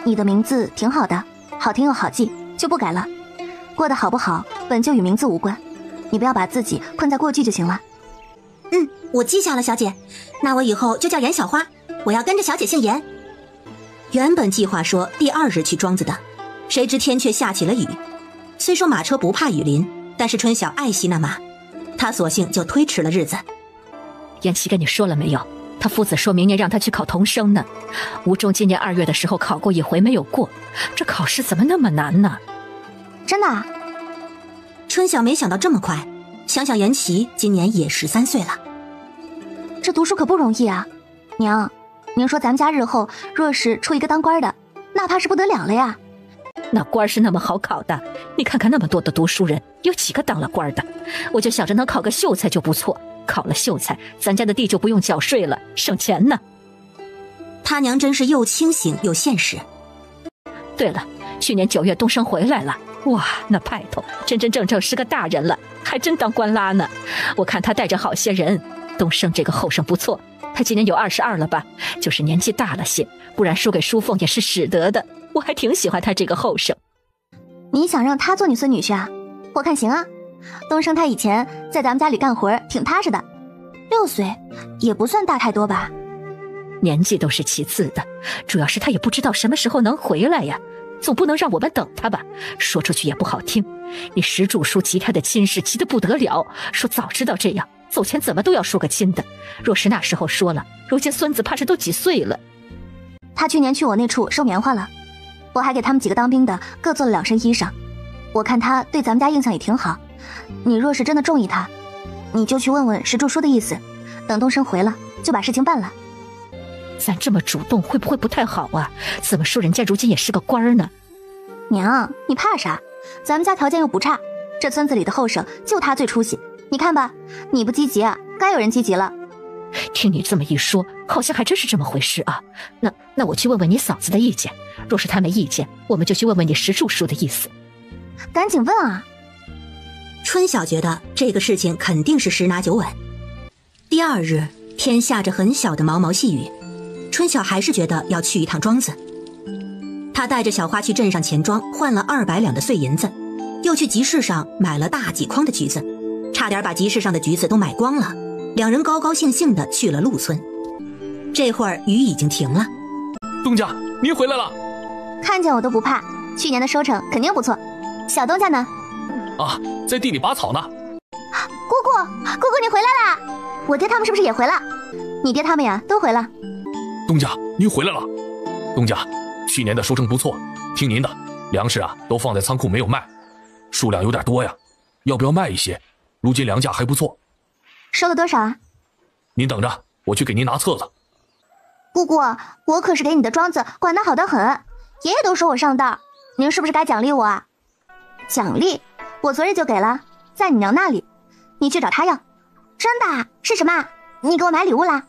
你的名字挺好的，好听又好记，就不改了。过得好不好本就与名字无关，你不要把自己困在过去就行了。我记下了，小姐。那我以后就叫严小花，我要跟着小姐姓严。原本计划说第2日去庄子的，谁知天却下起了雨。虽说马车不怕雨淋，但是春晓爱惜那马，他索性就推迟了日子。严琦跟你说了没有？他夫子说明年让他去考童生呢。吴中今年2月的时候考过1回没有过，这考试怎么那么难呢？真的啊？春晓没想到这么快，想想严琦今年也13岁了。这读书可不容易啊。娘，您说咱们家日后若是出一个当官的，那怕是不得了了呀。那官是那么好考的？你看看那么多的读书人，有几个当了官的？我就想着能考个秀才就不错，考了秀才，咱家的地就不用缴税了，省钱呢。他娘真是又清醒又现实。对了，去年9月东升回来了，哇，那派头真真正正是个大人了，还真当官拉呢。我看他带着好些人，东升这个后生不错，他今年有22了吧，就是年纪大了些，不然输给淑凤也是使得的。我还挺喜欢他这个后生。你想让他做你孙女婿啊？我看行啊。东升他以前在咱们家里干活挺踏实的，6岁也不算大太多吧。年纪都是其次的，主要是他也不知道什么时候能回来呀。总不能让我们等他吧？说出去也不好听，你石柱叔急他的亲事急得不得了，说早知道这样，走前怎么都要说个亲的。若是那时候说了，如今孙子怕是都几岁了。他去年去我那处收棉花了，我还给他们几个当兵的各做了2身衣裳。我看他对咱们家印象也挺好，你若是真的中意他，你就去问问石柱叔的意思，等东升回了就把事情办了。咱这么主动会不会不太好啊？怎么说人家如今也是个官儿呢？娘，你怕啥？咱们家条件又不差，这村子里的后生就他最出息。你看吧，你不积极啊，该有人积极了。听你这么一说，好像还真是这么回事啊。那我去问问你嫂子的意见，若是她没意见，我们就去问问你石柱叔的意思。赶紧问啊！春晓觉得这个事情肯定是十拿9稳。第2日，天下着很小的毛毛细雨，春晓还是觉得要去一趟庄子。他带着小花去镇上钱庄换了200两的碎银子，又去集市上买了大几筐的橘子，差点把集市上的橘子都买光了。2人高高兴兴地去了陆村。这会儿雨已经停了。东家，您回来了。看见我都不怕，去年的收成肯定不错。小东家呢？啊，在地里拔草呢。姑姑你回来啦！我爹他们是不是也回了？你爹他们呀都回了。东家，您回来了。东家，去年的收成不错，听您的，粮食啊都放在仓库没有卖，数量有点多呀，要不要卖一些？如今粮价还不错。收了多少啊？您等着，我去给您拿册子。姑姑，我可是给你的庄子管得好得很，爷爷都说我上道，您是不是该奖励我啊？奖励？我昨日就给了，在你娘那里，你去找她要。真的？是什么？你给我买礼物啦？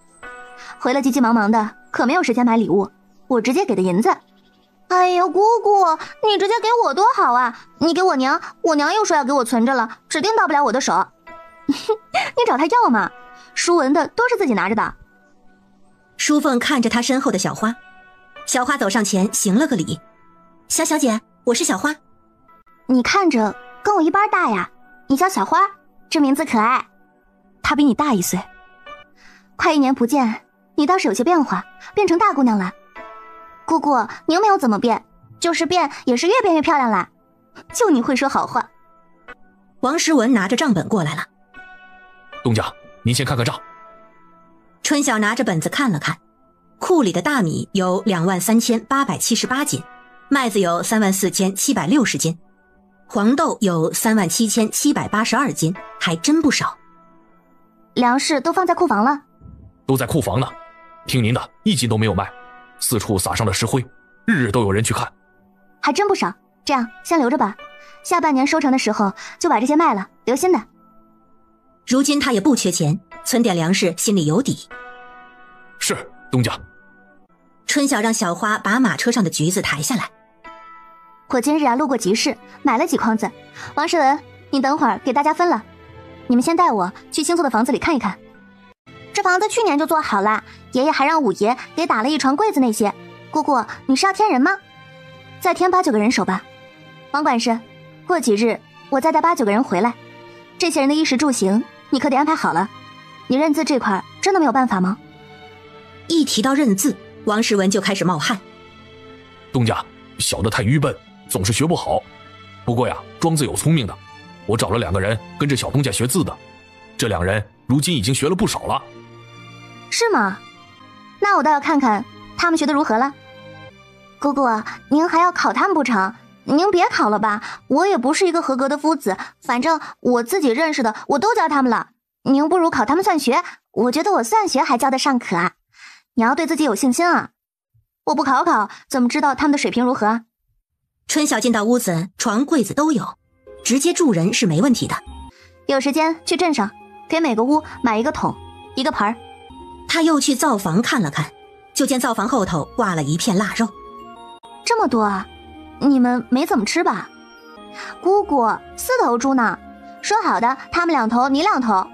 回了急急忙忙的，可没有时间买礼物，我直接给的银子。哎呦，姑姑，你直接给我多好啊！你给我娘，我娘又说要给我存着了，指定到不了我的手。你找她要嘛，书文的都是自己拿着的。淑凤看着她身后的小花，小花走上前行了个礼：“小姐，我是小花。”你看着跟我一般大呀，你叫小花，这名字可爱。她比你大1岁，快1年不见，你倒是有些变化，变成大姑娘了。姑姑，您没有怎么变，就是变也是越变越漂亮了。就你会说好话。王时文拿着账本过来了。东家，您先看看账。春晓拿着本子看了看，库里的大米有23878斤，麦子有34760斤，黄豆有37782斤，还真不少。粮食都放在库房了？都在库房呢，听您的，1斤都没有卖，四处撒上了石灰，日日都有人去看。还真不少，这样先留着吧，下半年收成的时候就把这些卖了，留新的。如今他也不缺钱，存点粮食心里有底。是，东家。春晓让小花把马车上的橘子抬下来。我今日路过集市，买了几筐子。王世文，你等会儿给大家分了。你们先带我去新做的房子里看一看。这房子去年就做好了，爷爷还让五爷给打了一床柜子那些。姑姑，你是要添人吗？再添8、9个人手吧。王管事，过几日我再带8、9个人回来。这些人的衣食住行你可得安排好了。你认字这块真的没有办法吗？一提到认字，王时文就开始冒汗。东家，小的太愚笨，总是学不好。不过呀，庄子有聪明的，我找了2个人跟着小东家学字的，这2人如今已经学了不少了。是吗？那我倒要看看他们学得如何了。姑姑，您还要考他们不成？您别考了吧，我也不是一个合格的夫子，反正我自己认识的我都教他们了。您不如考他们算学，我觉得我算学还教得上可啊。你要对自己有信心啊，我不考考怎么知道他们的水平如何啊？春晓进到屋子，床柜子都有，直接住人是没问题的。有时间去镇上给每个屋买一个桶一个盆。他又去灶房看了看，就见灶房后头挂了一片腊肉。这么多啊，你们没怎么吃吧？姑姑，4头猪呢，说好的他们2头你2头，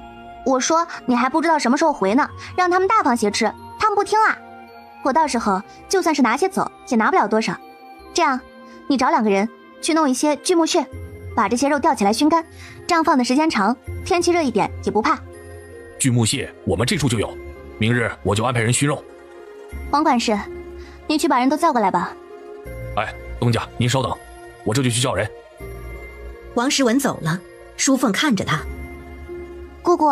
我说你还不知道什么时候回呢，让他们大放血吃，他们不听啊。我到时候就算是拿些走也拿不了多少，这样你找2个人去弄一些锯木屑，把这些肉吊起来熏干，这样放的时间长，天气热一点也不怕。锯木屑我们这处就有，明日我就安排人熏肉。王管事，你去把人都叫过来吧。哎，东家，您稍等，我这就去叫人。王诗文走了，淑凤看着他。姑姑，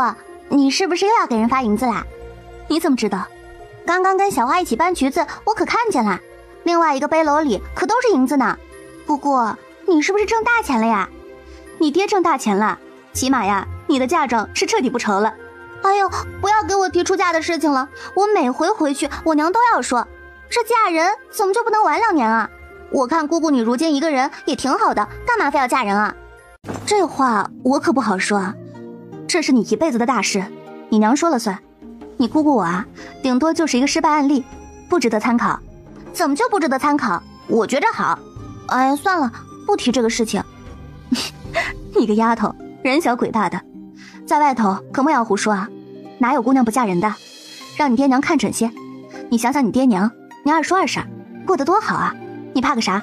你是不是又要给人发银子啦？你怎么知道？刚刚跟小花一起搬橘子，我可看见了。另外一个背篓里可都是银子呢。姑姑，你是不是挣大钱了呀？你爹挣大钱了，起码呀，你的嫁妆是彻底不愁了。哎呦，不要给我提出嫁的事情了，我每回回去，我娘都要说，这嫁人怎么就不能晚2年啊？我看姑姑你如今一个人也挺好的，干嘛非要嫁人啊？这话我可不好说啊，这是你一辈子的大事，你娘说了算。你姑姑我啊，顶多就是一个失败案例，不值得参考。怎么就不值得参考？我觉着好。哎呀，算了，不提这个事情。你个丫头，人小鬼大的，在外头可莫要胡说啊！哪有姑娘不嫁人的？让你爹娘看准些。你想想你爹娘，你二叔二婶过得多好啊！你怕个啥？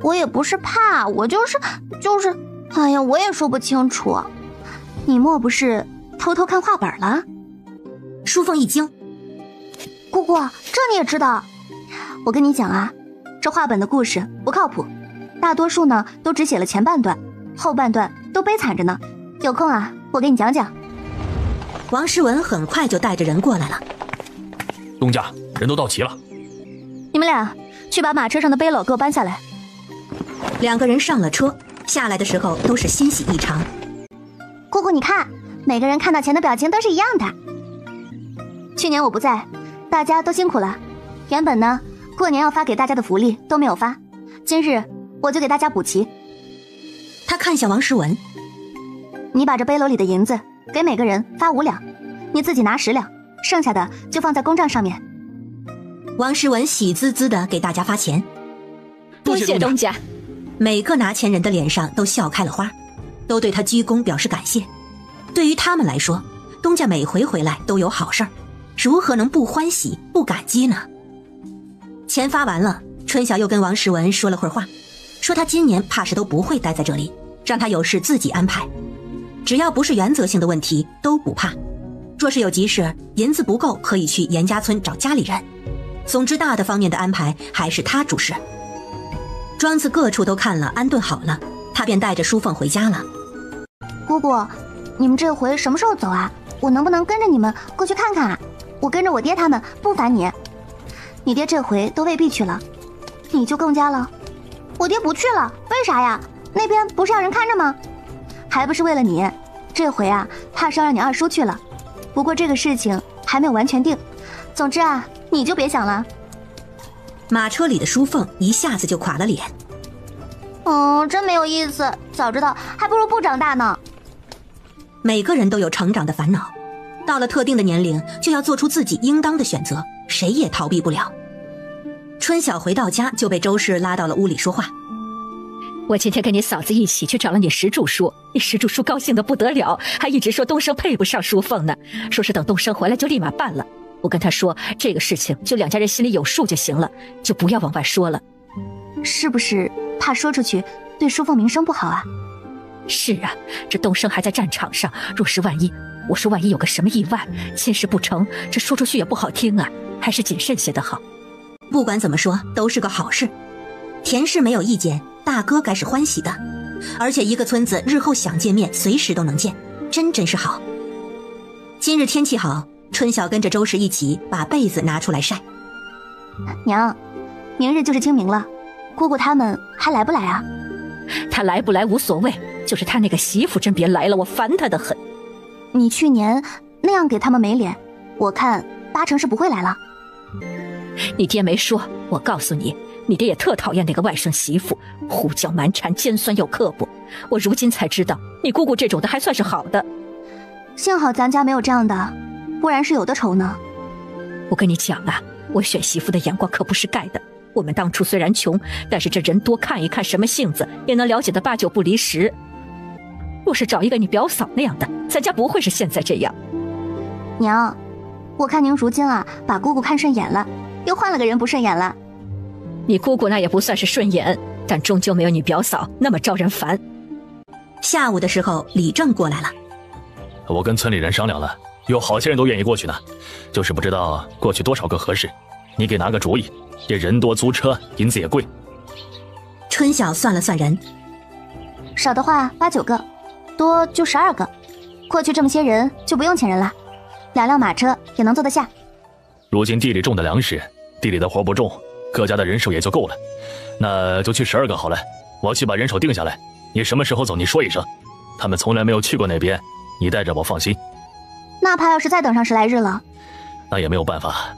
我也不是怕，我就是，哎呀，我也说不清楚。你莫不是偷偷看画本了？淑凤一惊，姑姑，这你也知道？我跟你讲啊，这画本的故事不靠谱，大多数呢都只写了前半段，后半段都悲惨着呢。有空啊，我给你讲讲。王诗文很快就带着人过来了。东家，人都到齐了。你们俩去把马车上的背篓给我搬下来。2个人上了车，下来的时候都是欣喜异常。姑姑，你看，每个人看到钱的表情都是一样的。去年我不在，大家都辛苦了。原本呢，过年要发给大家的福利都没有发，今日我就给大家补齐。他看向王诗文，你把这背篓里的银子给每个人发5两，你自己拿10两，剩下的就放在公账上面。王诗文喜滋滋的给大家发钱。多谢东家。每个拿钱人的脸上都笑开了花，都对他鞠躬表示感谢。对于他们来说，东家每回回来都有好事儿，如何能不欢喜不感激呢？钱发完了，春晓又跟王诗文说了会儿话，说他今年怕是都不会待在这里，让他有事自己安排，只要不是原则性的问题都不怕。若是有急事，银子不够可以去严家村找家里人，总之大的方面的安排还是他主事。庄子各处都看了，安顿好了，他便带着淑凤回家了。姑姑，你们这回什么时候走啊？我能不能跟着你们过去看看啊？我跟着我爹他们不烦你。你爹这回都未必去了，你就更加了。我爹不去了，为啥呀？那边不是要人看着吗？还不是为了你。这回啊，怕是要让你二叔去了。不过这个事情还没有完全定，总之啊，你就别想了。马车里的淑凤一下子就垮了脸。真没有意思，早知道还不如不长大呢。每个人都有成长的烦恼，到了特定的年龄就要做出自己应当的选择，谁也逃避不了。春晓回到家就被周氏拉到了屋里说话。我今天跟你嫂子一起去找了你石柱叔，你石柱叔高兴得不得了，还一直说东升配不上淑凤呢，说是等东升回来就立马办了。我跟他说这个事情就2家人心里有数就行了，就不要往外说了。是不是怕说出去对淑凤名声不好啊？是啊，这东升还在战场上，若是万一，我说万一有个什么意外，亲事不成，这说出去也不好听啊，还是谨慎些的好。不管怎么说都是个好事，田氏没有意见，大哥该是欢喜的，而且一个村子日后想见面随时都能见，真是好。今日天气好，春晓跟着周氏一起把被子拿出来晒。娘，明日就是清明了，姑姑他们还来不来啊？他来不来无所谓，就是他那个媳妇真别来了，我烦他的很。你去年那样给他们没脸，我看8成是不会来了。你爹没说，我告诉你，你爹也特讨厌那个外甥媳妇，胡搅蛮缠，尖酸又刻薄。我如今才知道，你姑姑这种的还算是好的。幸好咱家没有这样的，不然是有的愁呢。我跟你讲啊，我选媳妇的眼光可不是盖的。我们当初虽然穷，但是这人多看一看，什么性子也能了解的8、9不离10。若是找一个你表嫂那样的，咱家不会是现在这样。娘，我看您如今啊，把姑姑看顺眼了，又换了个人不顺眼了。你姑姑那也不算是顺眼，但终究没有你表嫂那么招人烦。下午的时候，李正过来了。我跟村里人商量了，有好些人都愿意过去呢，就是不知道过去多少个合适，你给拿个主意。这人多租车，银子也贵。春晓算了算人，少的话8、9个，多就12个。过去这么些人就不用请人了，2辆马车也能坐得下。如今地里种的粮食，地里的活不重，各家的人手也就够了。那就去12个好了，我要去把人手定下来。你什么时候走，你说一声。他们从来没有去过那边，你带着我放心。那怕要是再等上10来日了，那也没有办法。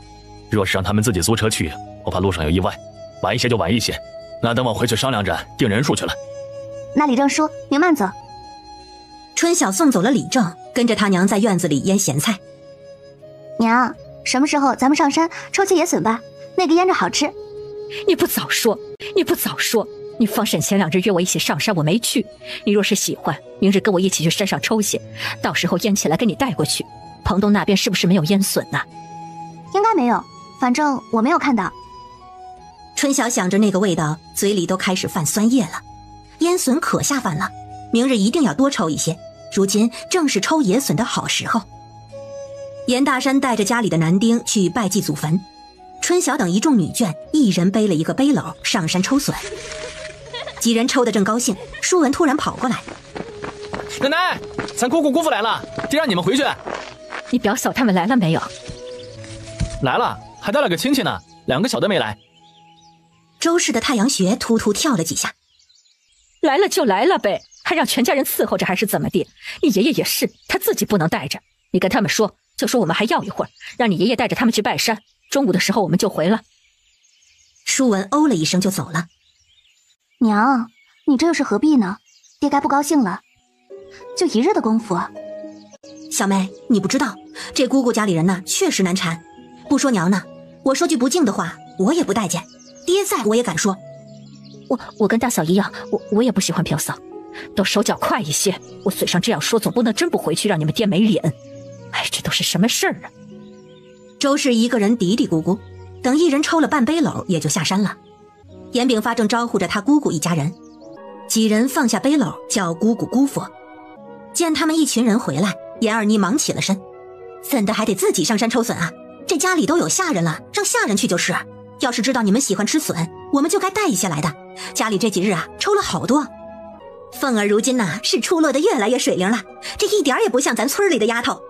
若是让他们自己租车去，我怕路上有意外，晚一些就晚一些。那等我回去商量着定人数去了。那李正叔，您慢走。春晓送走了李正，跟着他娘在院子里腌咸菜。娘，什么时候咱们上山抽些野笋吧？那个腌着好吃。你不早说，你不早说！你方婶前2日约我一起上山，我没去。你若是喜欢，明日跟我一起去山上抽些，到时候腌起来给你带过去。彭东那边是不是没有腌笋呢？应该没有，反正我没有看到。春晓想着那个味道，嘴里都开始泛酸液了。腌笋可下饭了，明日一定要多抽一些。如今正是抽野笋的好时候。严大山带着家里的男丁去拜祭祖坟，春晓等一众女眷一人背了一个背篓上山抽笋。几人抽得正高兴，舒文突然跑过来：“奶奶，咱姑姑姑父来了，爹让你们回去。”你表嫂他们来了没有？来了，还带了个亲戚呢，2个小的没来。周氏的太阳穴突突跳了几下。来了就来了呗，还让全家人伺候着还是怎么的？你爷爷也是，他自己不能带着。你跟他们说，就说我们还要一会儿，让你爷爷带着他们去拜山，中午的时候我们就回了。舒文哦了一声就走了。娘，你这又是何必呢？爹该不高兴了。就1日的功夫。小妹，你不知道，这姑姑家里人呢，确实难缠。不说娘呢，我说句不敬的话，我也不待见。爹在我也敢说。我跟大嫂一样，我也不喜欢表嫂，都手脚快一些。我嘴上这样说，总不能真不回去，让你们爹没脸。哎，这都是什么事儿啊？周氏一个人嘀嘀咕咕，等一人抽了半背篓，也就下山了。严炳发正招呼着他姑姑一家人，几人放下背篓，叫姑姑姑父。见他们一群人回来，严二妮忙起了身：“怎的还得自己上山抽笋啊？这家里都有下人了，让下人去就是。要是知道你们喜欢吃笋，我们就该带一些来的。家里这几日啊，抽了好多。凤儿如今呐，是出落得越来越水灵了，这一点也不像咱村里的丫头。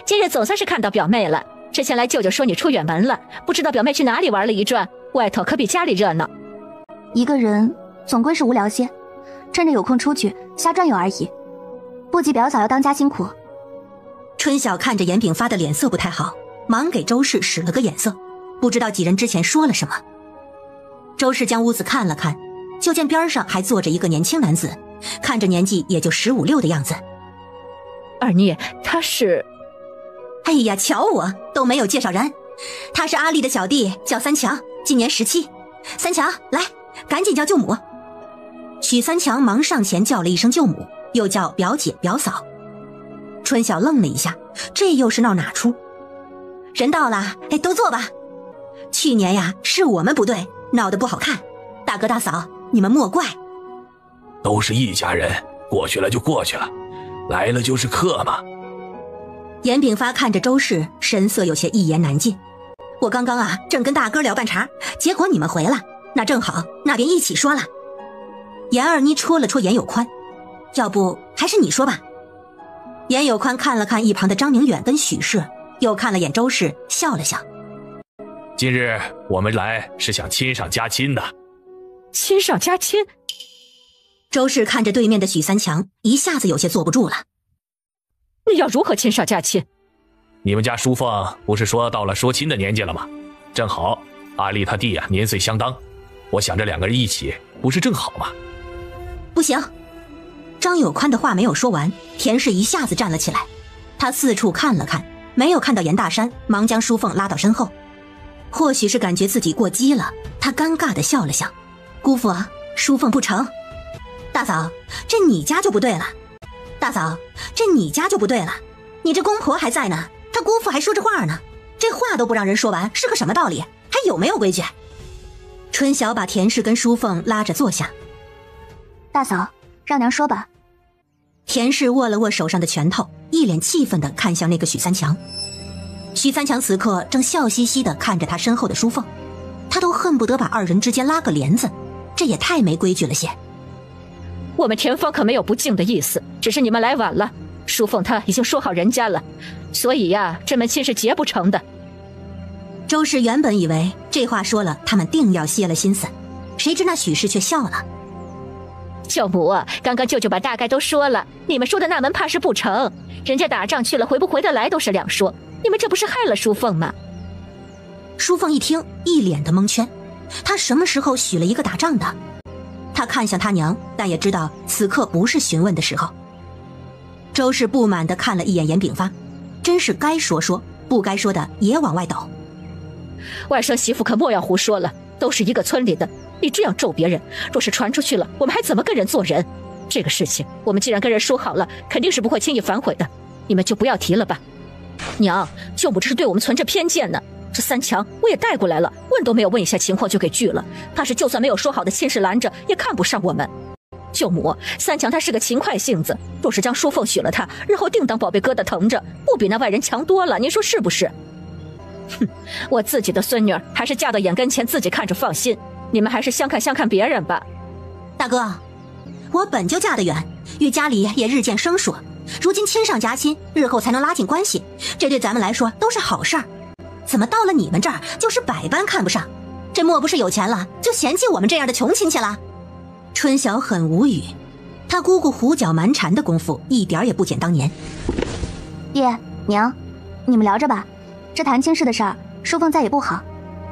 今日总算是看到表妹了。之前来舅舅说你出远门了，不知道表妹去哪里玩了一转，外头可比家里热闹。一个人总归是无聊些，趁着有空出去瞎转悠而已，不及表嫂要当家辛苦。春晓看着严炳发的脸色不太好，忙给周氏使了个眼色，不知道几人之前说了什么。周氏将屋子看了看，就见边上还坐着一个年轻男子，看着年纪也就15、16的样子。二妮，他是……哎呀，瞧我都没有介绍人，他是阿丽的小弟，叫三强，今年17。三强，来，赶紧叫舅母。许三强忙上前叫了一声舅母，又叫表姐表嫂。春晓愣了一下，这又是闹哪出？人到了，哎，都坐吧。去年呀，是我们不对，闹得不好看，大哥大嫂，你们莫怪。都是一家人，过去了就过去了，来了就是客嘛。严炳发看着周氏，神色有些一言难尽。我刚刚啊，正跟大哥聊半茬，结果你们回了，那正好，那便一起说了。严二妮戳了戳严有宽，要不还是你说吧。严有宽看了看一旁的张明远跟许氏，又看了眼周氏，笑了笑。今日我们来是想亲上加亲的。亲上加亲？周氏看着对面的许三强，一下子有些坐不住了。你要如何亲上加亲？你们家淑凤不是说到了说亲的年纪了吗？正好阿丽她弟年岁相当，我想着2个人一起不是正好吗？不行。张有宽的话没有说完，田氏一下子站了起来，他四处看了看，没有看到严大山，忙将淑凤拉到身后。或许是感觉自己过激了，他尴尬地笑了笑：“姑父，淑凤不成。大嫂，这你家就不对了。大嫂，这你家就不对了。你这公婆还在呢，他姑父还说这话呢，这话都不让人说完，是个什么道理？还有没有规矩？”春晓把田氏跟淑凤拉着坐下。大嫂，让娘说吧。田氏握了握手上的拳头，一脸气愤地看向那个许三强。许三强此刻正笑嘻嘻地看着他身后的淑凤，他都恨不得把2人之间拉个帘子，这也太没规矩了些。我们田方可没有不敬的意思，只是你们来晚了。淑凤她已经说好人家了，所以呀，这门亲是结不成的。周氏原本以为这话说了，他们定要歇了心思，谁知那许氏却笑了。舅母，刚刚舅舅把大概都说了，你们说的那门怕是不成，人家打仗去了，回不回得来都是两说，你们这不是害了淑凤吗？淑凤一听，一脸的蒙圈，她什么时候许了一个打仗的？她看向她娘，但也知道此刻不是询问的时候。周氏不满地看了一眼严炳发，真是该说说，不该说的也往外抖。外甥媳妇可莫要胡说了，都是一个村里的，你这样咒别人，若是传出去了，我们还怎么跟人做人？这个事情我们既然跟人说好了，肯定是不会轻易反悔的，你们就不要提了吧。娘，舅母这是对我们存着偏见呢。这三强我也带过来了，问都没有问一下情况就给拒了，怕是就算没有说好的亲事拦着，也看不上我们。舅母，三强他是个勤快性子，若是将淑凤许了他，日后定当宝贝疙瘩疼着，不比那外人强多了，您说是不是？哼，我自己的孙女儿还是嫁到眼跟前，自己看着放心，你们还是相看别人吧。大哥，我本就嫁得远，与家里也日渐生疏，如今亲上加亲，日后才能拉近关系，这对咱们来说都是好事儿。怎么到了你们这儿就是百般看不上？这莫不是有钱了就嫌弃我们这样的穷亲戚了？春晓很无语，他姑姑胡搅蛮缠的功夫一点也不减当年。爹娘，你们聊着吧，这谈亲事的事儿，淑凤在也不好，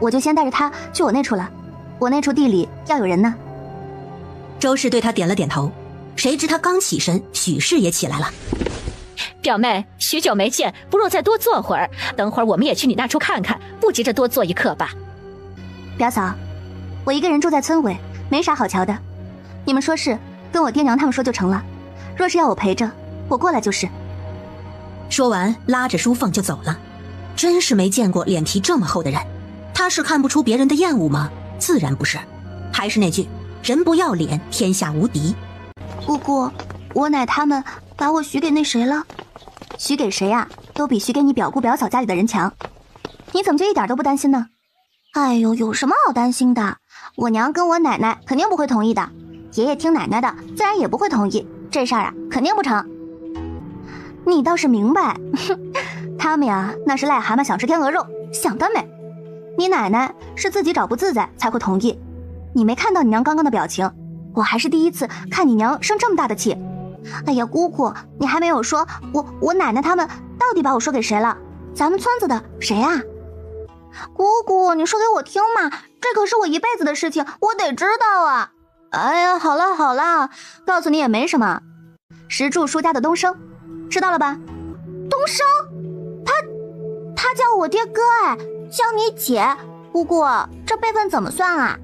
我就先带着她去我那处了，我那处地里要有人呢。周氏对他点了点头，谁知他刚起身，许氏也起来了。表妹，许久没见，不若再多坐会儿，等会儿我们也去你那处看看，不急着多坐一刻吧。表嫂，我一个人住在村尾，没啥好瞧的，你们说是跟我爹娘他们说就成了，若是要我陪着，我过来就是。说完拉着淑凤就走了。真是没见过脸皮这么厚的人，他是看不出别人的厌恶吗？自然不是。还是那句，人不要脸，天下无敌。姑姑，我奶他们把我许给那谁了？许给谁啊？都比许给你表姑表嫂家里的人强。你怎么就一点都不担心呢？哎呦，有什么好担心的？我娘跟我奶奶肯定不会同意的，爷爷听奶奶的，自然也不会同意。这事儿啊，肯定不成。你倒是明白，他们呀，那是癞蛤蟆想吃天鹅肉，想得美。你奶奶是自己找不自在才会同意。你没看到你娘刚刚的表情，我还是第一次看你娘生这么大的气。哎呀，姑姑，你还没有说，我奶奶他们到底把我说给谁了？咱们村子的谁啊？姑姑，你说给我听嘛，这可是我一辈子的事情，我得知道啊。哎呀，好了好了，告诉你也没什么。石柱叔家的东升，知道了吧？东升，他叫我爹哥，哎，叫你姐。姑姑，这辈分怎么算啊？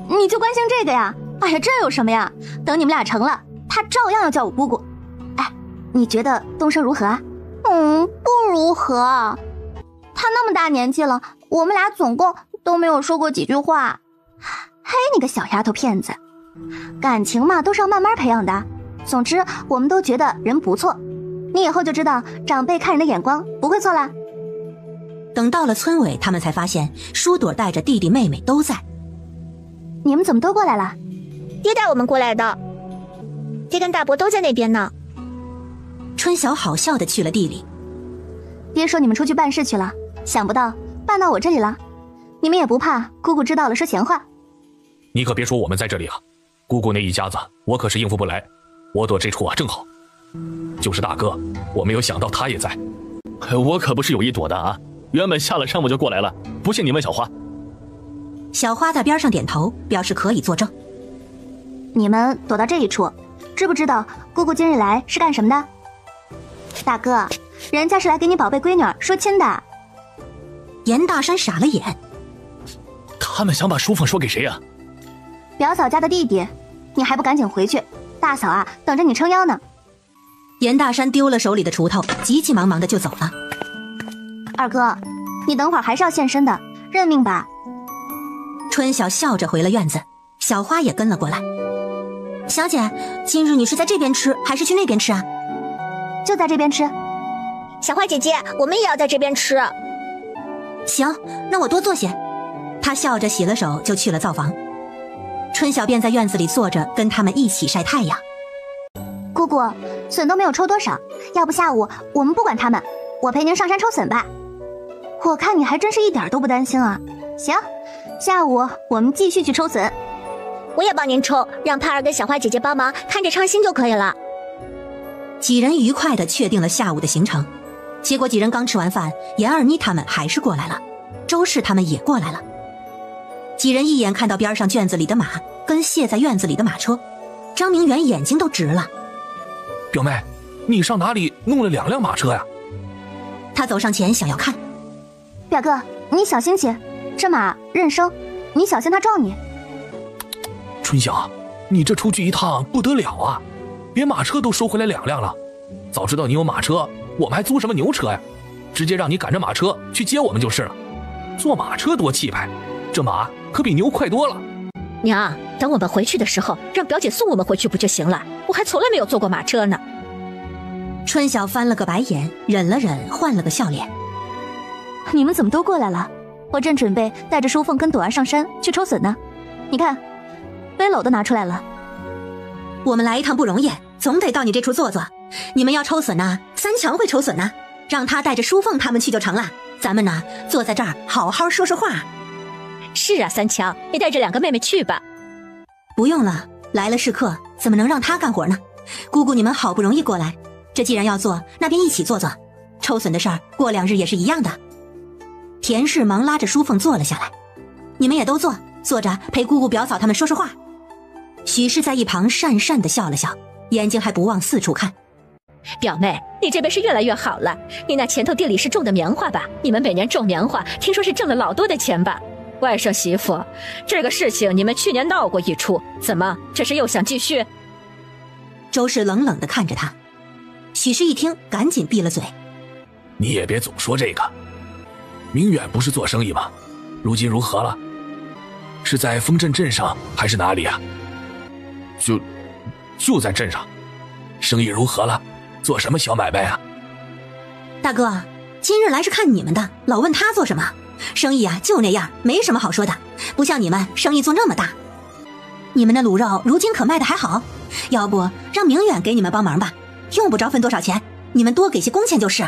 你就关心这个呀？哎呀，这有什么呀？等你们俩成了，他照样要叫我姑姑。哎，你觉得东升如何啊？不如何。他那么大年纪了，我们俩总共都没有说过几句话。嘿，你个小丫头片子，感情嘛都是要慢慢培养的。总之，我们都觉得人不错，你以后就知道长辈看人的眼光不会错啦。等到了村尾，他们才发现舒朵带着弟弟妹妹都在。你们怎么都过来了？爹带我们过来的，爹跟大伯都在那边呢。春晓好笑的去了地里。爹说你们出去办事去了，想不到办到我这里了。你们也不怕姑姑知道了说闲话？你可别说我们在这里啊，姑姑那一家子我可是应付不来，我躲这处啊正好。就是大哥，我没有想到他也在。我可不是有意躲的啊，原本下了山我就过来了，不信你问小花。小花在边上点头，表示可以作证。你们躲到这一处，知不知道姑姑今日来是干什么的？大哥，人家是来给你宝贝闺女说亲的。严大山傻了眼，他们想把淑凤说给谁啊？表嫂家的弟弟，你还不赶紧回去？大嫂啊，等着你撑腰呢。严大山丢了手里的锄头，急急忙忙的就走了。二哥，你等会儿还是要现身的，认命吧。春晓笑着回了院子，小花也跟了过来。小姐，今日你是在这边吃还是去那边吃啊？就在这边吃。小花姐姐，我们也要在这边吃。行，那我多做些。她笑着洗了手就去了灶房。春晓便在院子里坐着，跟他们一起晒太阳。姑姑，笋都没有抽多少，要不下午我们不管他们，我陪您上山抽笋吧。我看你还真是一点都不担心啊。行，下午我们继续去抽笋。我也帮您抽，让盼儿跟小花姐姐帮忙，看着畅心就可以了。几人愉快地确定了下午的行程。结果几人刚吃完饭，严二妮他们还是过来了，周氏他们也过来了。几人一眼看到边上圈子里的马跟卸在院子里的马车，张明远眼睛都直了。表妹，你上哪里弄了2辆马车呀？他走上前想要看。表哥，你小心些，这马认生，你小心他撞你。春晓，你这出去一趟不得了啊，连马车都收回来2辆了。早知道你有马车，我们还租什么牛车呀？直接让你赶着马车去接我们就是了。坐马车多气派，这马可比牛快多了。娘，等我们回去的时候，让表姐送我们回去不就行了？我还从来没有坐过马车呢。春晓翻了个白眼，忍了忍，换了个笑脸。你们怎么都过来了？我正准备带着淑凤跟朵儿上山去抽笋呢。你看，背篓都拿出来了。我们来一趟不容易，总得到你这处坐坐。你们要抽笋呢，三强会抽笋呢，让他带着淑凤他们去就成了。咱们呢，坐在这儿好好说说话。是啊，三强，你带着2个妹妹去吧。不用了，来了是客，怎么能让他干活呢？姑姑你们好不容易过来，这既然要做，那便一起做做。抽笋的事儿，过2日也是一样的。田氏忙拉着淑凤坐了下来，你们也都坐着陪姑姑表嫂他们说说话。许氏在一旁讪讪地笑了笑，眼睛还不忘四处看。表妹，你这边是越来越好了。你那前头地里是种的棉花吧？你们每年种棉花，听说是挣了老多的钱吧？外甥媳妇，这个事情你们去年闹过一出，怎么这是又想继续？周氏冷冷地看着他。许氏一听，赶紧闭了嘴。你也别总说这个。明远不是做生意吗？如今如何了？是在丰镇镇上还是哪里啊？就在镇上。生意如何了？做什么小买卖啊？大哥，今日来是看你们的，老问他做什么？生意啊就那样，没什么好说的，不像你们生意做那么大。你们的卤肉如今可卖的还好，要不让明远给你们帮忙吧，用不着分多少钱，你们多给些工钱就是。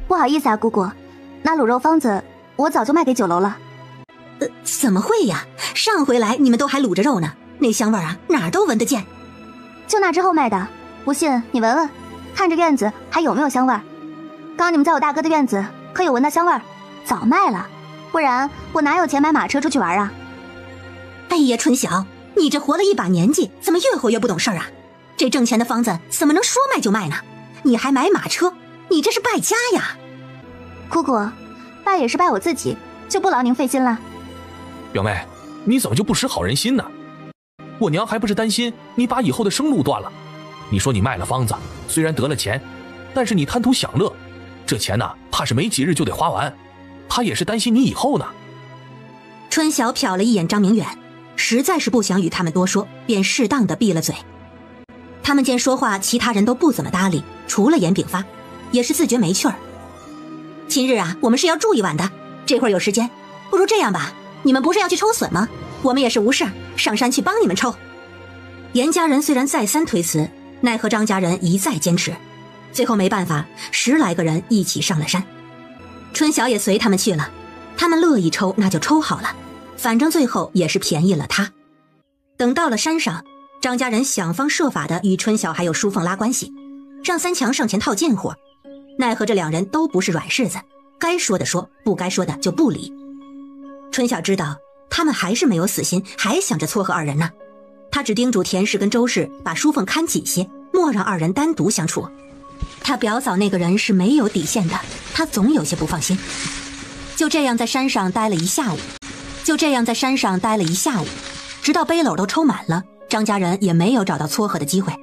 不好意思啊，姑姑，那卤肉方子我早就卖给酒楼了。怎么会呀？上回来你们都还卤着肉呢，那香味啊哪儿都闻得见。就那之后卖的，不信你闻闻，看这院子还有没有香味儿。刚你们在我大哥的院子可有闻到香味儿？早卖了，不然我哪有钱买马车出去玩啊？哎呀，春晓，你这活了一把年纪，怎么越活越不懂事儿啊？这挣钱的方子怎么能说卖就卖呢？你还买马车，你这是败家呀！姑姑，败也是败我自己，就不劳您费心了。表妹，你怎么就不识好人心呢？我娘还不是担心你把以后的生路断了。你说你卖了方子，虽然得了钱，但是你贪图享乐，这钱呢，怕是没几日就得花完。她也是担心你以后呢。春晓瞟了一眼张明远，实在是不想与他们多说，便适当的闭了嘴。他们见说话其他人都不怎么搭理，除了严炳发，也是自觉没趣儿。今日啊，我们是要住一晚的，这会儿有时间，不如这样吧，你们不是要去抽笋吗？我们也是无事，上山去帮你们抽。严家人虽然再三推辞，奈何张家人一再坚持，最后没办法，10来个人一起上了山。春晓也随他们去了，他们乐意抽那就抽好了，反正最后也是便宜了他。等到了山上，张家人想方设法的与春晓还有淑凤拉关系，让三强上前套近乎，奈何这2人都不是软柿子，该说的说，不该说的就不理。春晓知道他们还是没有死心，还想着撮合2人呢。他只叮嘱田氏跟周氏把淑凤看紧些，莫让2人单独相处。他表嫂那个人是没有底线的，他总有些不放心。就这样在山上待了一下午，直到背篓都抽满了，张家人也没有找到撮合的机会。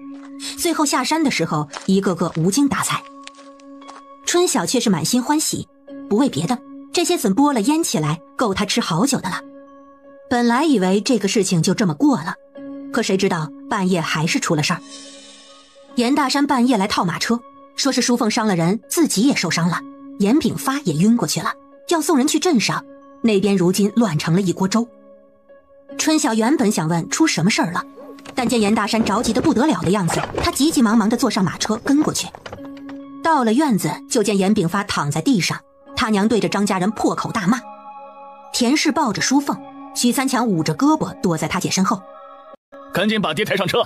最后下山的时候，一个个无精打采。春晓却是满心欢喜，不为别的，这些笋剥了腌起来，够他吃好久的了。本来以为这个事情就这么过了，可谁知道半夜还是出了事儿。严大山半夜来套马车，说是淑凤伤了人，自己也受伤了，严炳发也晕过去了，要送人去镇上，那边如今乱成了一锅粥。春晓原本想问出什么事儿了，但见严大山着急得不得了的样子，他急急忙忙地坐上马车跟过去。到了院子，就见严炳发躺在地上，他娘对着张家人破口大骂。田氏抱着淑凤，许三强捂着胳膊躲在他姐身后。赶紧把爹抬上车。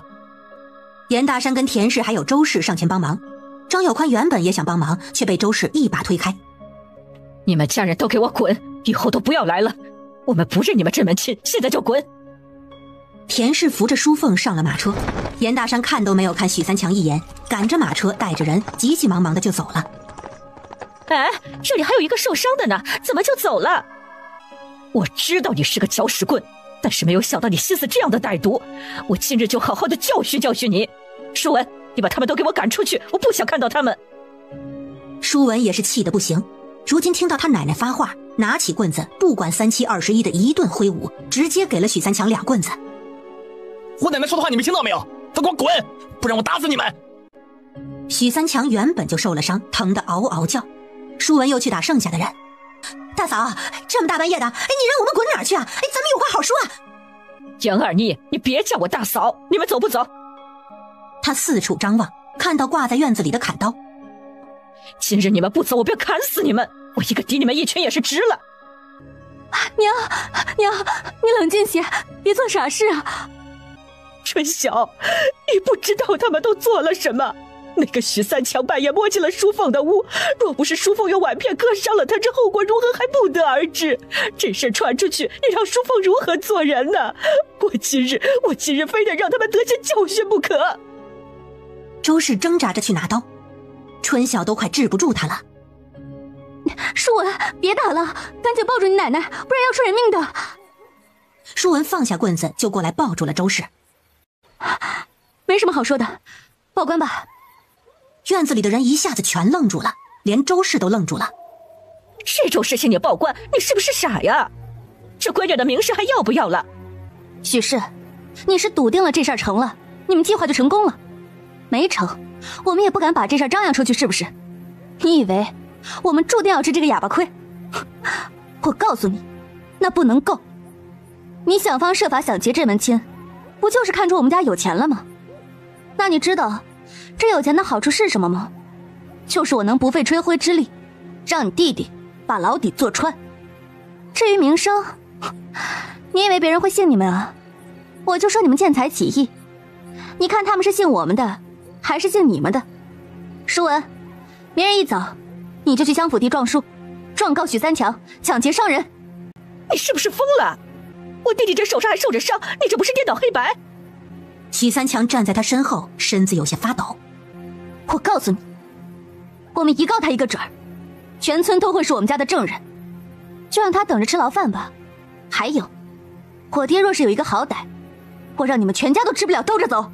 严大山跟田氏还有周氏上前帮忙，张有宽原本也想帮忙，却被周氏一把推开。你们家人都给我滚，以后都不要来了，我们不认你们这门亲，现在就滚。田氏扶着淑凤上了马车，严大山看都没有看许三强一眼，赶着马车带着人急急忙忙的就走了。哎，这里还有一个受伤的呢，怎么就走了？我知道你是个搅屎棍，但是没有想到你心思这样的歹毒，我今日就好好的教训教训你。舒文，你把他们都给我赶出去，我不想看到他们。舒文也是气得不行，如今听到他奶奶发话，拿起棍子不管37、21的一顿挥舞，直接给了许三强2棍子。我奶奶说的话你们听到没有？她给我滚，不然我打死你们。许三强原本就受了伤，疼得嗷嗷叫。舒文又去打剩下的人。大嫂，这么大半夜的，你让我们滚哪儿去啊？咱们有话好说啊。杨二妮，你别叫我大嫂，你们走不走？他四处张望，看到挂在院子里的砍刀。今日你们不走，我便砍死你们，我一个抵你们一拳也是值了。娘，你冷静些，别做傻事啊。春晓，你不知道他们都做了什么。那个许三强半夜摸进了淑凤的屋，若不是淑凤用碗片割伤了他，这后果如何还不得而知。这事传出去，你让淑凤如何做人呢？我今日非得让他们得些教训不可。周氏挣扎着去拿刀，春晓都快治不住他了。舒文，别打了，赶紧抱住你奶奶，不然要出人命的。舒文放下棍子就过来抱住了周氏。没什么好说的，报官吧。院子里的人一下子全愣住了，连周氏都愣住了。这种事情你报官，你是不是傻呀？这闺女的名声还要不要了？许氏，你是笃定了这事儿成了，你们计划就成功了。没成，我们也不敢把这事儿张扬出去，是不是？你以为我们注定要吃这个哑巴亏？我告诉你，那不能够。你想方设法想结这门亲，不就是看出我们家有钱了吗？那你知道这有钱的好处是什么吗？就是我能不费吹灰之力，让你弟弟把牢底坐穿。至于名声，你以为别人会信你们啊？我就说你们见财起意，你看他们是信我们的，还是信你们的？舒文，明日一早，你就去乡府地状书，状告许三强抢劫伤人。你是不是疯了？我弟弟这手上还受着伤，你这不是颠倒黑白？许三强站在他身后，身子有些发抖。我告诉你，我们一告他一个准儿，全村都会是我们家的证人，就让他等着吃牢饭吧。还有，我爹若是有一个好歹，我让你们全家都吃不了兜着走。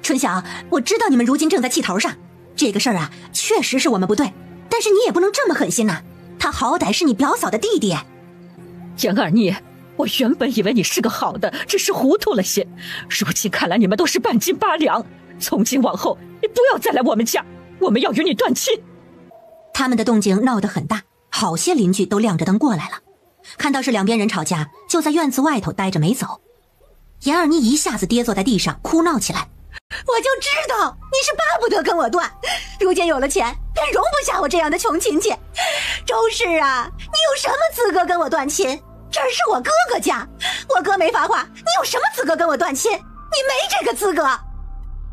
春晓，我知道你们如今正在气头上，这个事儿啊，确实是我们不对，但是你也不能这么狠心呐。他好歹是你表嫂的弟弟。严二妮，我原本以为你是个好的，只是糊涂了些，如今看来你们都是半斤八两。从今往后，你不要再来我们家，我们要与你断亲。他们的动静闹得很大，好些邻居都亮着灯过来了，看到是两边人吵架，就在院子外头待着没走。严二妮一下子跌坐在地上，哭闹起来。我就知道你是巴不得跟我断，如今有了钱，便容不下我这样的穷亲戚。周氏啊，你有什么资格跟我断亲？这儿是我哥哥家，我哥没发话，你有什么资格跟我断亲？你没这个资格。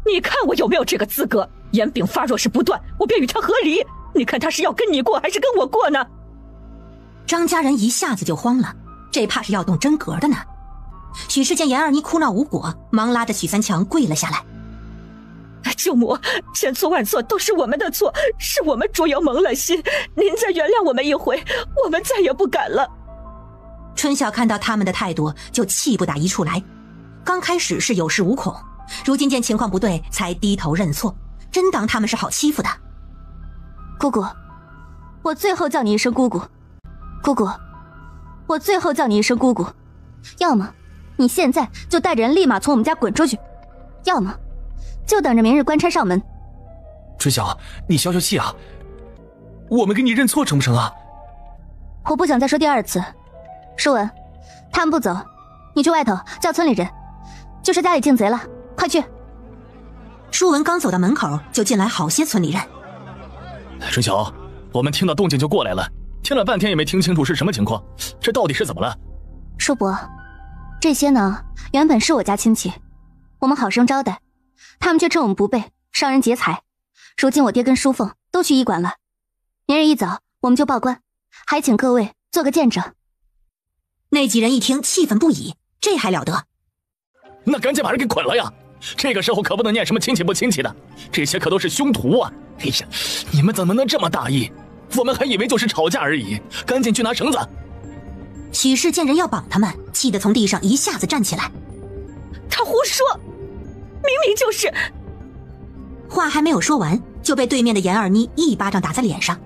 你看我有没有这个资格？严炳发若是不断，我便与他和离。你看他是要跟你过还是跟我过呢？张家人一下子就慌了，这怕是要动真格的呢。许氏见严二妮哭闹无果，忙拉着许三强跪了下来。舅母，千错万错都是我们的错，是我们猪油蒙了心，您再原谅我们一回，我们再也不敢了。春晓看到他们的态度，就气不打一处来。刚开始是有恃无恐，如今见情况不对，才低头认错，真当他们是好欺负的。姑姑，我最后叫你一声姑姑。姑姑，我最后叫你一声姑姑。要么你现在就带着人立马从我们家滚出去，要么就等着明日官差上门。春晓，你消消气啊，我们给你认错成不成啊？我不想再说第二次。舒文，他们不走，你去外头叫村里人，就是家里进贼了，快去。舒文刚走到门口，就进来好些村里人。春晓，我们听到动静就过来了，听了半天也没听清楚是什么情况，这到底是怎么了？叔伯，这些呢，原本是我家亲戚，我们好生招待，他们却趁我们不备，伤人劫财。如今我爹跟淑凤都去医馆了，明日一早我们就报官，还请各位做个见证。那几人一听，气愤不已，这还了得？那赶紧把人给捆了呀！这个时候可不能念什么亲戚不亲戚的，这些可都是凶徒啊！哎呀，你们怎么能这么大意？我们还以为就是吵架而已，赶紧去拿绳子。许氏见人要绑他们，气得从地上一下子站起来。他胡说，明明就是……话还没有说完，就被对面的严二妮一巴掌打在脸上。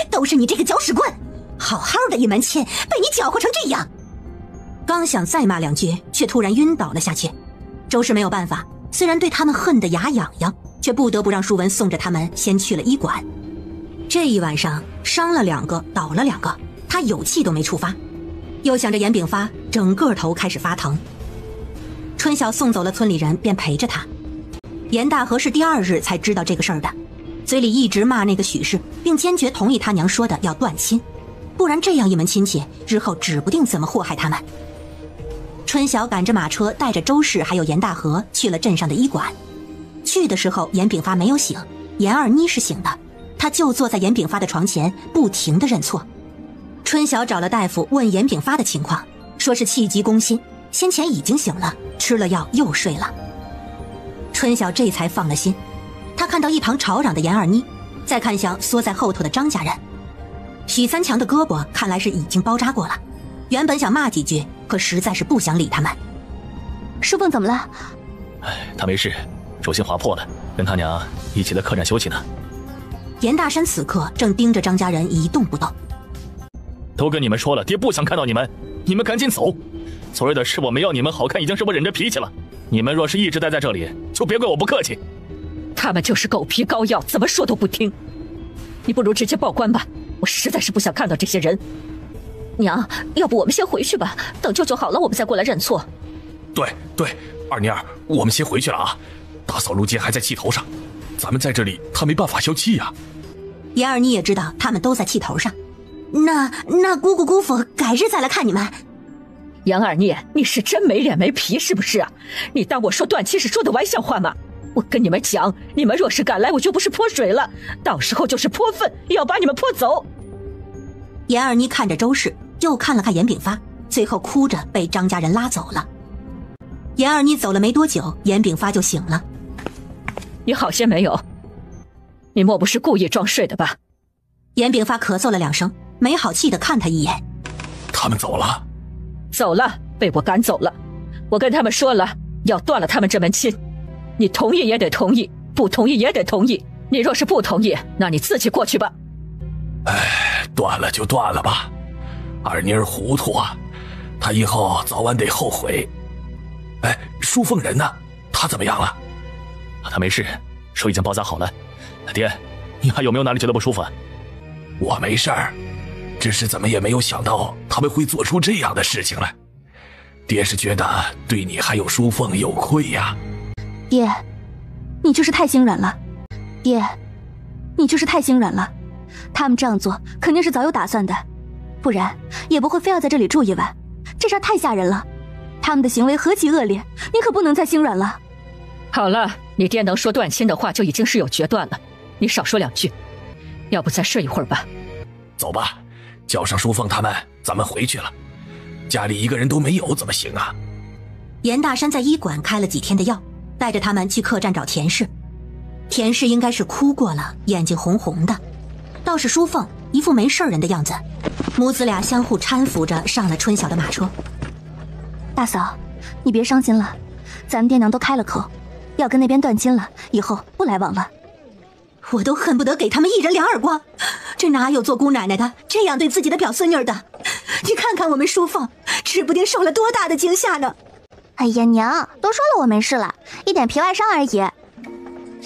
都是你这个搅屎棍！好好的一门亲，被你搅和成这样！刚想再骂两句，却突然晕倒了下去。周氏没有办法，虽然对他们恨得牙痒痒，却不得不让淑文送着他们先去了医馆。这一晚上伤了2个，倒了2个，他有气都没触发，又想着严炳发，整个头开始发疼。春晓送走了村里人，便陪着他。严大和是第2日才知道这个事儿的，嘴里一直骂那个许氏，并坚决同意他娘说的要断亲，不然这样一门亲戚日后指不定怎么祸害他们。春晓赶着马车带着周氏还有严大和去了镇上的医馆。去的时候严炳发没有醒，严二妮是醒的，他就坐在严炳发的床前不停地认错。春晓找了大夫问严炳发的情况，说是气急攻心，先前已经醒了，吃了药又睡了。春晓这才放了心，他看到一旁吵嚷的严二妮，再看向缩在后头的张家人。许三强的胳膊看来是已经包扎过了，原本想骂几句，可实在是不想理他们。淑凤怎么了？他没事，手心划破了，跟他娘一起在客栈休息呢。严大山此刻正盯着张家人一动不动。都跟你们说了，爹不想看到你们，你们赶紧走。昨日的事我没要你们好看，已经是我忍着脾气了。你们若是一直待在这里，就别怪我不客气。他们就是狗皮膏药，怎么说都不听。你不如直接报官吧，我实在是不想看到这些人。娘，要不我们先回去吧，等舅舅好了我们再过来认错。对，二妮儿，我们先回去了啊。大嫂如今还在气头上，咱们在这里她没办法消气呀。严二妮也知道他们都在气头上，那姑姑姑父改日再来看你们。杨二妮，你是真没脸没皮是不是啊？你当我说断亲是说的玩笑话吗？我跟你们讲，你们若是敢来，我就不是泼水了，到时候就是泼粪，要把你们泼走。严二妮看着周氏，又看了看严炳发，最后哭着被张家人拉走了。严二妮走了没多久，严炳发就醒了。你好些没有？你莫不是故意装睡的吧？严炳发咳嗽了2声，没好气地看他一眼。他们走了？走了，被我赶走了。我跟他们说了，要断了他们这门亲。你同意也得同意，不同意也得同意。你若是不同意，那你自己过去吧。断了就断了吧。二妮儿糊涂啊，她以后早晚得后悔。淑凤人呢？她怎么样了？她没事，手已经包扎好了。爹，你还有没有哪里觉得不舒服啊？我没事儿，只是怎么也没有想到他们会做出这样的事情来。爹是觉得对你还有淑凤有愧呀。爹，你就是太心软了。爹，你就是太心软了。他们这样做肯定是早有打算的，不然也不会非要在这里住一晚。这事儿太吓人了，他们的行为何其恶劣，你可不能再心软了。好了，你爹能说断亲的话就已经是有决断了，你少说2句。要不再睡一会儿吧。走吧，叫上淑凤他们，咱们回去了。家里一个人都没有怎么行啊？严大山在医馆开了几天的药，带着他们去客栈找田氏。田氏应该是哭过了，眼睛红红的，倒是淑凤一副没事人的样子。母子俩相互搀扶着上了春晓的马车。大嫂，你别伤心了，咱们爹娘都开了口，要跟那边断亲了，以后不来往了。我都恨不得给他们一人2耳光，这哪有做姑奶奶的这样对自己的表孙女的？你看看我们淑凤，指不定受了多大的惊吓呢。哎呀，娘，都说了我没事了，一点皮外伤而已。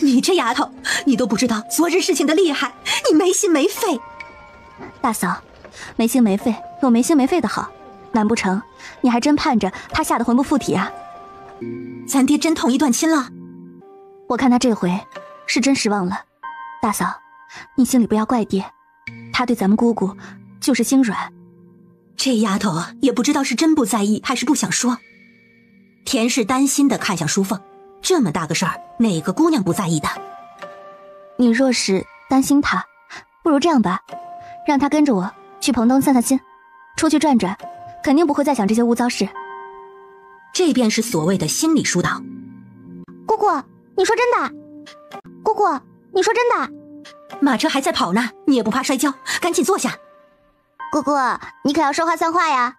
你这丫头，你都不知道昨日事情的厉害，你没心没肺。大嫂，没心没肺有没心没肺的好，难不成你还真盼着他吓得魂不附体啊？咱爹真同意断亲了？我看他这回是真失望了。大嫂，你心里不要怪爹，他对咱们姑姑就是心软。这丫头也不知道是真不在意还是不想说。田氏担心地看向淑凤，这么大个事儿，哪个姑娘不在意的？你若是担心他，不如这样吧，让他跟着我去彭东散散心，出去转转，肯定不会再想这些污糟事。这便是所谓的心理疏导。姑姑，你说真的？姑姑，你说真的？马车还在跑呢，你也不怕摔跤？赶紧坐下。姑姑，你可要说话算话呀。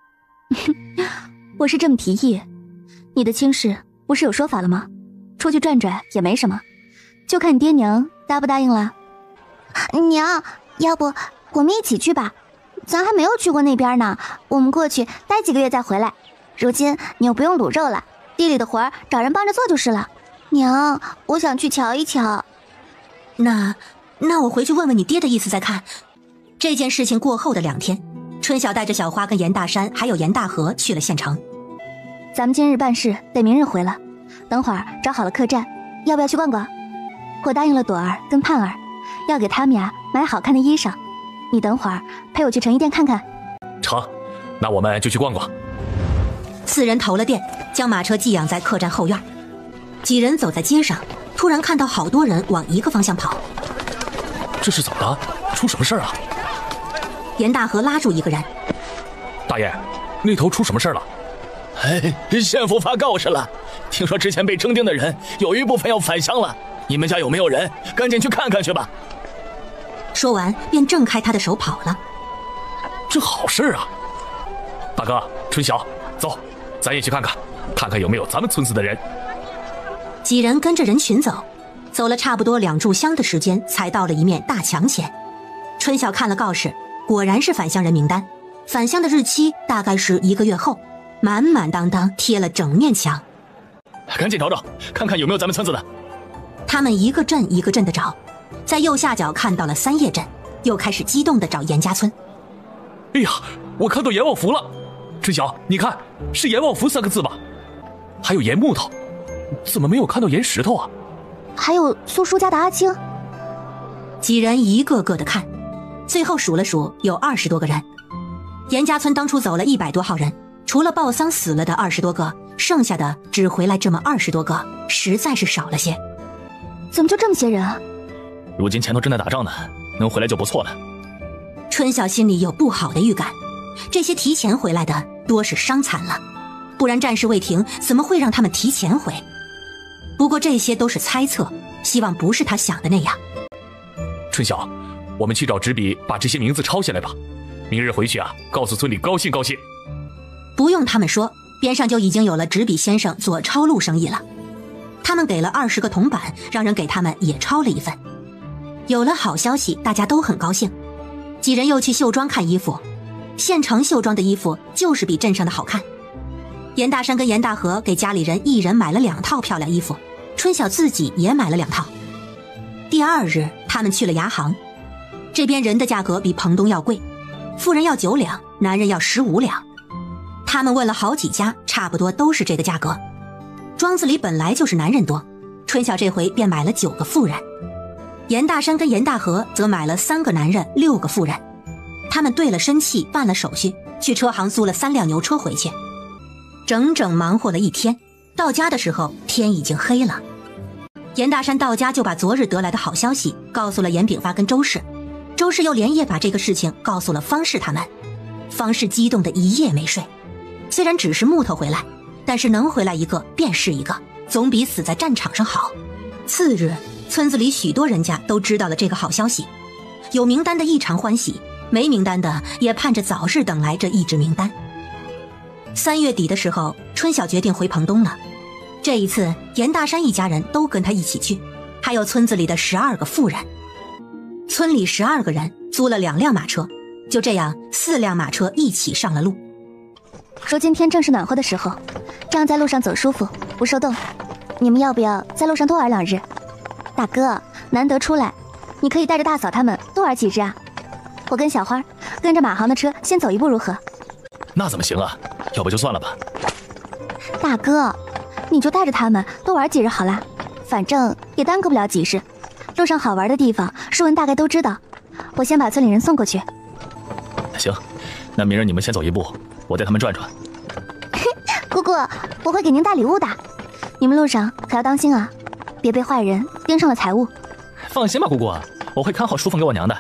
我是这么提议，你的亲事不是有说法了吗？出去转转也没什么，就看你爹娘答不答应了。娘，要不我们一起去吧？咱还没有去过那边呢，我们过去待几个月再回来。如今你又不用卤肉了，地里的活儿找人帮着做就是了。娘，我想去瞧一瞧。那我回去问问你爹的意思再看。这件事情过后的2天，春晓带着小花跟严大山还有严大河去了县城。咱们今日办事得明日回了，等会儿找好了客栈，要不要去逛逛？我答应了朵儿跟盼儿，要给他们呀买好看的衣裳。你等会儿陪我去成衣店看看。成，那我们就去逛逛。4人投了店，将马车寄养在客栈后院。几人走在街上，突然看到好多人往一个方向跑。这是怎么了？出什么事儿啊？严大河拉住一个人：“大爷，那头出什么事了？”“县府发告示了，听说之前被征丁的人有一部分要返乡了，你们家有没有人？赶紧去看看去吧。”说完便挣开他的手跑了。这好事啊！大哥，春晓，走，咱也去看看，看看有没有咱们村子的人。几人跟着人群走，走了差不多2炷香的时间，才到了一面大墙前。春晓看了告示，果然是返乡人名单，返乡的日期大概是1个月后，满满当当贴了整面墙。赶紧找找，看看有没有咱们村子的。他们一个镇一个镇的找，在右下角看到了3叶镇，又开始激动地找严家村。哎呀，我看到阎王符了！春晓，你看，是阎王符3个字吧？还有盐木头，怎么没有看到盐石头啊？还有苏叔家的阿青。几人一个个的看，最后数了数，有20多个人。严家村当初走了100多号人，除了报丧死了的20多个，剩下的只回来这么20多个，实在是少了些。怎么就这么些人啊？如今前头正在打仗呢，能回来就不错了。春晓心里有不好的预感，这些提前回来的多是伤残了，不然战事未停，怎么会让他们提前回？不过这些都是猜测，希望不是他想的那样。春晓，我们去找纸笔把这些名字抄下来吧，明日回去啊，告诉村里高兴高兴。不用他们说，边上就已经有了纸笔先生做抄录生意了。他们给了20个铜板，让人给他们也抄了一份。有了好消息，大家都很高兴。几人又去绣庄看衣服，县城绣庄的衣服就是比镇上的好看。严大山跟严大河给家里人一人买了2套漂亮衣服，春晓自己也买了2套。第2日，他们去了牙行，这边人的价格比彭东要贵，妇人要9两，男人要15两。他们问了好几家，差不多都是这个价格。庄子里本来就是男人多，春晓这回便买了9个妇人。严大山跟严大河则买了3个男人6个妇人。他们兑了身契，办了手续，去车行租了3辆牛车回去。整整忙活了1天，到家的时候天已经黑了。严大山到家就把昨日得来的好消息告诉了严炳发跟周氏，周氏又连夜把这个事情告诉了方氏他们。方氏激动的一夜没睡，虽然只是木头回来，但是能回来一个便是一个，总比死在战场上好。次日，村子里许多人家都知道了这个好消息，有名单的异常欢喜，没名单的也盼着早日等来这一纸名单。3月底的时候，春晓决定回彭东了。这一次，严大山一家人都跟他一起去，还有村子里的12个妇人。村里12个人租了2辆马车，就这样4辆马车一起上了路。如今天正是暖和的时候，这样在路上走舒服，不受冻。你们要不要在路上多玩2日？大哥，难得出来，你可以带着大嫂他们多玩几日啊。我跟小花跟着马行的车先走一步如何？那怎么行啊？要不就算了吧。大哥，你就带着他们多玩几日好啦，反正也耽搁不了几日。路上好玩的地方，舒文大概都知道。我先把村里人送过去。行，那明儿你们先走一步，我带他们转转。姑姑，我会给您带礼物的。你们路上可要当心啊，别被坏人盯上了财物。放心吧，姑姑，我会看好书奉给我娘的。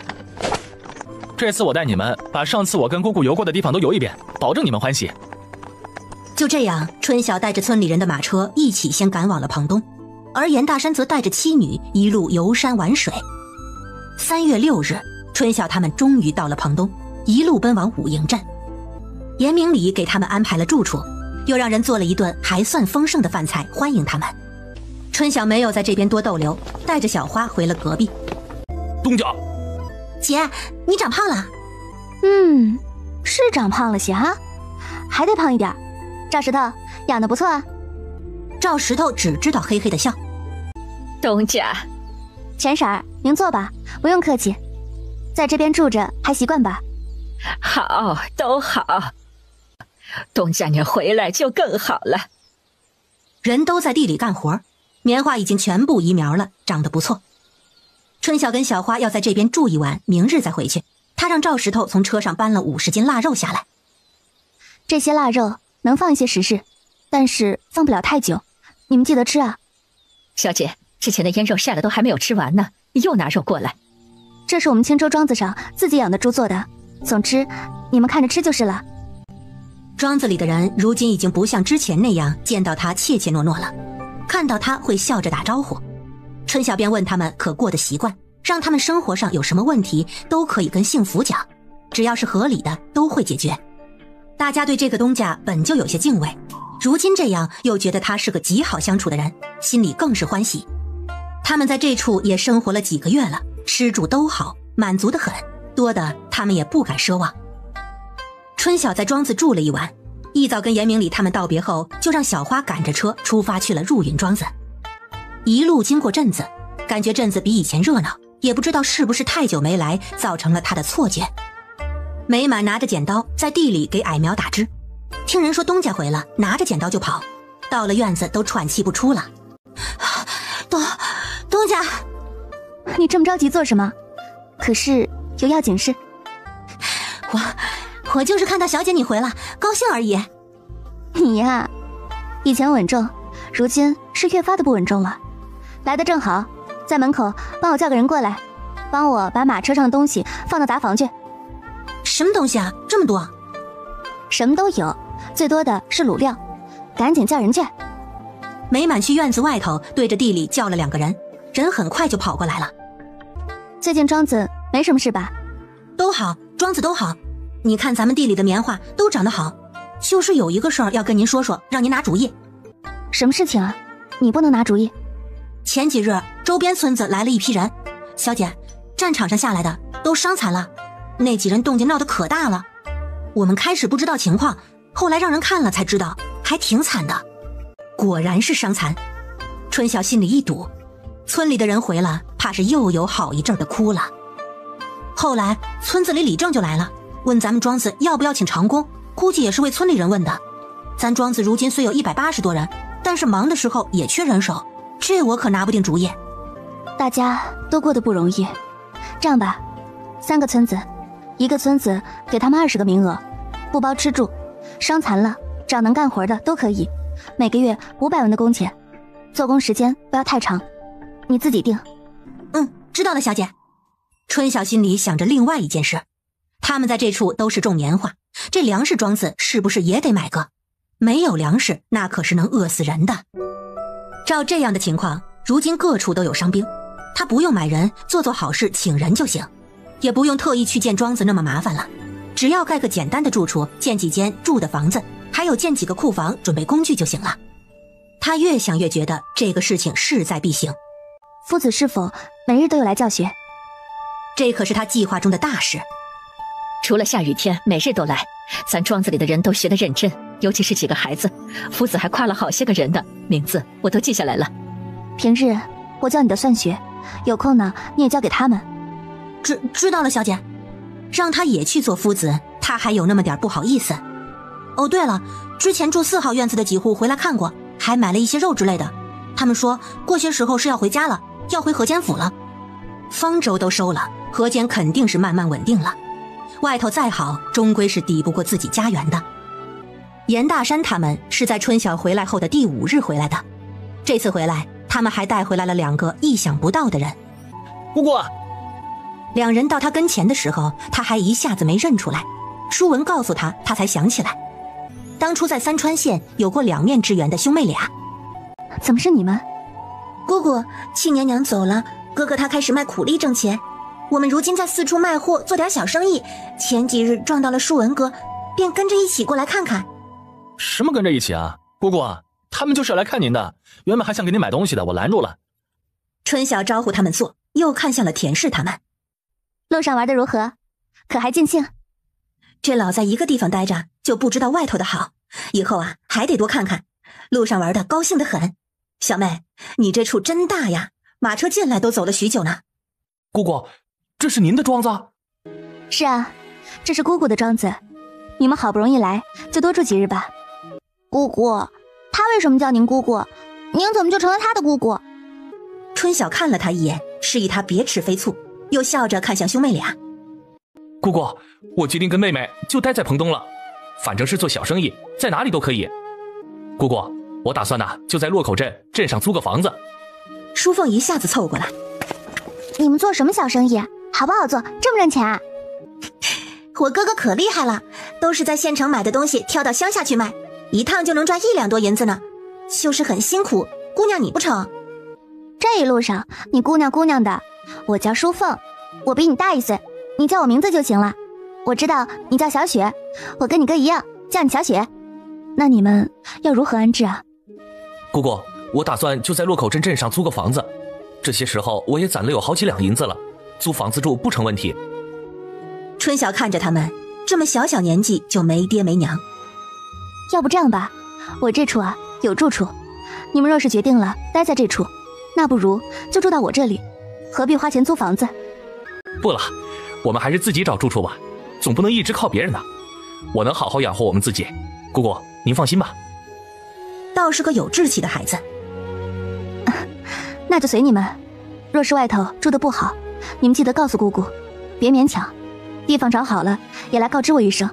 这次我带你们把上次我跟姑姑游过的地方都游一遍，保证你们欢喜。就这样，春晓带着村里人的马车一起先赶往了彭东，而严大山则带着妻女一路游山玩水。3月6日，春晓他们终于到了彭东，一路奔往武营镇。严明礼给他们安排了住处，又让人做了一顿还算丰盛的饭菜欢迎他们。春晓没有在这边多逗留，带着小花回了隔壁。东家，姐，你长胖了。是长胖了些哈，还得胖一点。赵石头养得不错啊。赵石头只知道嘿嘿的笑。东家，钱婶儿，您坐吧，不用客气。在这边住着还习惯吧？好，都好。东家你回来就更好了。人都在地里干活，棉花已经全部移苗了，长得不错。春晓跟小花要在这边住一晚，明日再回去。他让赵石头从车上搬了50斤腊肉下来。这些腊肉能放一些时日，但是放不了太久，你们记得吃啊。小姐，之前的腌肉晒了都还没有吃完呢，你又拿肉过来。这是我们青州庄子上自己养的猪做的，总之你们看着吃就是了。庄子里的人如今已经不像之前那样见到他怯怯懦懦了，看到他会笑着打招呼。春晓便问他们可过的习惯，让他们生活上有什么问题都可以跟幸福讲，只要是合理的都会解决。大家对这个东家本就有些敬畏，如今这样又觉得他是个极好相处的人，心里更是欢喜。他们在这处也生活了几个月了，吃住都好，满足得很，多的他们也不敢奢望。春晓在庄子住了一晚，一早跟严明礼他们道别后，就让小花赶着车出发去了入云庄子。一路经过镇子，感觉镇子比以前热闹，也不知道是不是太久没来造成了他的错觉。美满拿着剪刀在地里给矮苗打枝，听人说东家回了，拿着剪刀就跑，到了院子都喘气不出了。东家，你这么着急做什么？可是有要紧事。我就是看到小姐你回了，高兴而已。你呀，以前稳重，如今是越发的不稳重了。来得正好，在门口帮我叫个人过来，帮我把马车上的东西放到杂房去。什么东西啊？这么多？什么都有，最多的是卤料，赶紧叫人去。美满去院子外头对着地里叫了2个人，人很快就跑过来了。最近庄子没什么事吧？都好，庄子都好。你看咱们地里的棉花都长得好，就是有一个事儿要跟您说说，让您拿主意。什么事情啊？你不能拿主意。前几日周边村子来了一批人，小姐，战场上下来的都伤残了，那几人动静闹得可大了。我们开始不知道情况，后来让人看了才知道，还挺惨的。果然是伤残。春晓心里一堵，村里的人回了，怕是又有好一阵的哭了。后来村子里李正就来了，问咱们庄子要不要请长工，估计也是为村里人问的。咱庄子如今虽有180多人，但是忙的时候也缺人手，这我可拿不定主意。大家都过得不容易，这样吧，3个村子，一个村子给他们20个名额，不包吃住，伤残了找能干活的都可以，每个月500文的工钱，做工时间不要太长，你自己定。知道了，小姐。春晓心里想着另外一件事，他们在这处都是种棉花，这粮食庄子是不是也得买个？没有粮食那可是能饿死人的。照这样的情况，如今各处都有伤兵，他不用买人，做做好事请人就行，也不用特意去建庄子那么麻烦了，只要盖个简单的住处，建几间住的房子，还有建几个库房准备工具就行了。他越想越觉得这个事情势在必行。夫子是否每日都有来教学？这可是他计划中的大事。除了下雨天每日都来，咱庄子里的人都学得认真，尤其是几个孩子，夫子还夸了好些个人的名字，我都记下来了。平日我教你的算学，有空呢你也教给他们。知道了，小姐。让他也去做夫子，他还有那么点不好意思。哦，对了，之前住4号院子的几户回来看过，还买了一些肉之类的。他们说过些时候是要回家了，要回河间府了。方舟都收了，河间肯定是慢慢稳定了。外头再好，终归是抵不过自己家园的。严大山他们是在春晓回来后的第5日回来的，这次回来，他们还带回来了2个意想不到的人。姑姑2人到他跟前的时候，他还一下子没认出来。舒文告诉他，他才想起来，当初在三川县有过2面之缘的兄妹俩。怎么是你们？姑姑，七年娘走了，哥哥他开始卖苦力挣钱，我们如今在四处卖货做点小生意。前几日撞到了舒文哥，便跟着一起过来看看。什么跟着一起啊？姑姑，他们就是要来看您的，原本还想给您买东西的，我拦住了。春晓招呼他们坐，又看向了田氏他们。路上玩的如何？可还尽兴？这老在一个地方待着，就不知道外头的好。以后啊，还得多看看。路上玩的高兴得很。小妹，你这处真大呀，马车进来都走了许久呢。姑姑，这是您的庄子？是啊，这是姑姑的庄子。你们好不容易来，就多住几日吧。姑姑，他为什么叫您姑姑？您怎么就成了他的姑姑？春晓看了他一眼，示意他别吃飞醋，又笑着看向兄妹俩。姑姑，我决定跟妹妹就待在彭东了，反正是做小生意，在哪里都可以。姑姑，我打算就在洛口镇上租个房子。淑凤一下子凑过来。你们做什么小生意？好不好做？挣不挣钱啊？我哥哥可厉害了，都是在县城买的东西挑到乡下去卖，一趟就能赚1两多银子呢，就是很辛苦。姑娘你不成？这一路上你姑娘的，我叫淑凤，我比你大1岁，你叫我名字就行了。我知道你叫小雪，我跟你哥一样，叫你小雪。那你们要如何安置啊？姑姑，我打算就在洛口镇上租个房子，这些时候我也攒了有好几两银子了，租房子住不成问题。春晓看着他们，这么小年纪就没爹没娘。要不这样吧，我这处有住处，你们若是决定了待在这处，那不如就住到我这里，何必花钱租房子？不了，我们还是自己找住处吧，总不能一直靠别人的。我能好好养活我们自己，姑姑您放心吧。倒是个有志气的孩子。那就随你们，若是外头住得不好，你们记得告诉姑姑，别勉强，地方找好了也来告知我一声，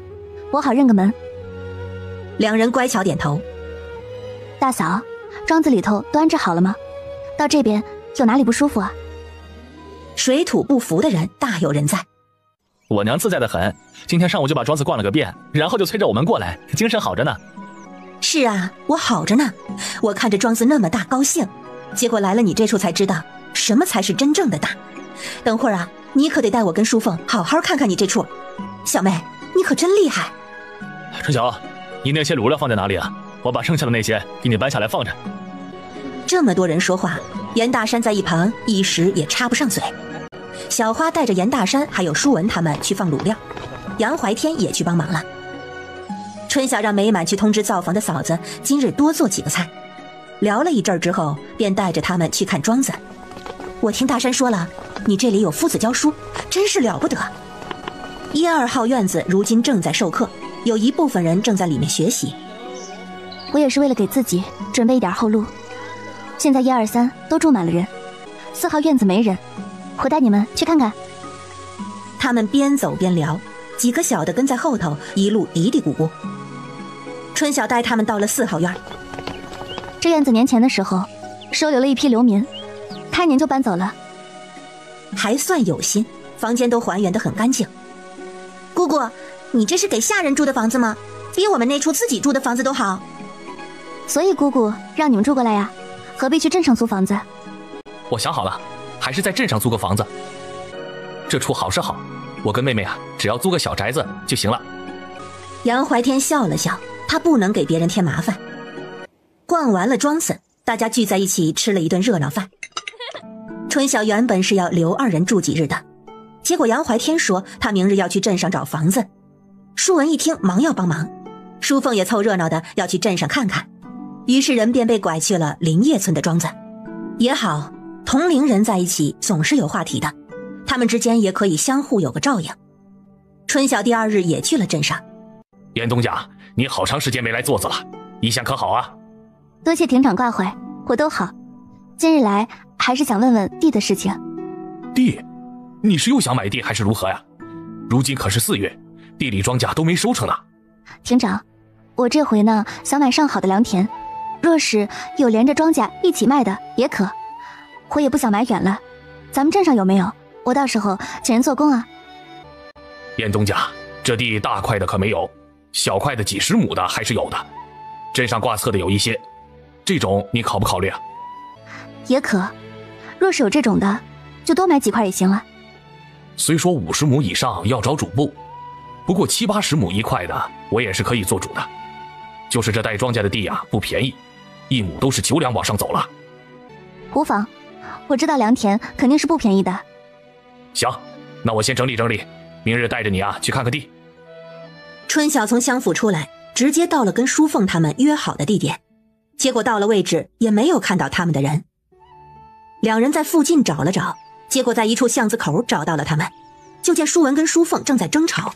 我好认个门。2人乖巧点头。大嫂，庄子里头都安置好了吗？到这边有哪里不舒服啊？水土不服的人大有人在。我娘自在的很，今天上午就把庄子逛了个遍，然后就催着我们过来，精神好着呢。是啊，我好着呢，我看着庄子那么大高兴，结果来了你这处才知道什么才是真正的大。等会儿你可得带我跟淑凤好好看看你这处。小妹，你可真厉害。春晓，你那些卤料放在哪里啊？我把剩下的那些给你搬下来放着。这么多人说话，严大山在一旁一时也插不上嘴。小花带着严大山还有舒文他们去放卤料，杨怀天也去帮忙了。春晓让美满去通知造房的嫂子，今日多做几个菜。聊了一阵之后，便带着他们去看庄子。我听大山说了，你这里有夫子教书，真是了不得。1、2号院子如今正在授课，有一部分人正在里面学习。我也是为了给自己准备一点后路。现在1、2、3都住满了人，4号院子没人，我带你们去看看。他们边走边聊，几个小的跟在后头，一路嘀嘀咕咕。春晓带他们到了4号院。这院子年前的时候收留了一批流民，开年就搬走了。还算有心，房间都还原得很干净。姑姑，你这是给下人住的房子吗？比我们那处自己住的房子都好。所以姑姑让你们住过来呀，何必去镇上租房子？我想好了，还是在镇上租个房子。这处好是好，我跟妹妹只要租个小宅子就行了。杨怀天笑了笑，他不能给别人添麻烦。逛完了庄子，大家聚在一起吃了一顿热闹饭。春晓原本是要留2人住几日的，结果杨怀天说他明日要去镇上找房子。舒文一听忙要帮忙，淑凤也凑热闹的要去镇上看看，于是人便被拐去了林业村的庄子。也好，同龄人在一起总是有话题的，他们之间也可以相互有个照应。春晓第2日也去了镇上。严东家，你好长时间没来座子了，一向可好啊？多谢庭长挂怀，我都好。今日来还是想问问地的事情。地？你是又想买地还是如何呀？如今可是4月，地里庄稼都没收成呢。庭长，我这回呢想买上好的良田，若是有连着庄稼一起卖的也可，我也不想买远了。咱们镇上有没有？我到时候请人做工啊。严东家，这地大块的可没有，小块的几十亩的还是有的。镇上挂册的有一些，这种你考不考虑啊？也可，若是有这种的，就多买几块也行了。虽说50亩以上要找主簿，不过70、80亩一块的，我也是可以做主的。就是这带庄稼的地啊，不便宜，1亩都是9两往上走了。无妨，我知道良田肯定是不便宜的。行，那我先整理整理，明日带着你啊去看看地。春晓从乡府出来，直接到了跟淑凤他们约好的地点，结果到了位置也没有看到他们的人。两人在附近找了找，结果在一处巷子口找到了他们，就见舒文跟淑凤正在争吵。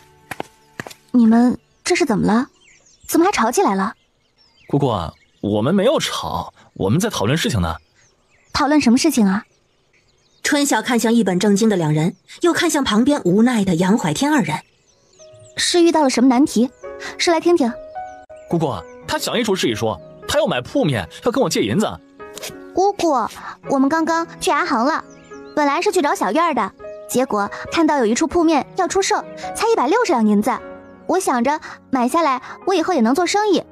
你们这是怎么了？怎么还吵起来了？姑姑啊，我们没有吵，我们在讨论事情呢。讨论什么事情啊？春晓看向一本正经的两人，又看向旁边无奈的杨怀天二人。是遇到了什么难题？说来听听。姑姑，他想一出是一出，他要买铺面，要跟我借银子。姑姑，我们刚刚去牙行了，本来是去找小院的，结果看到有一处铺面要出售，才160两银子。我想着买下来，我以后也能做生意，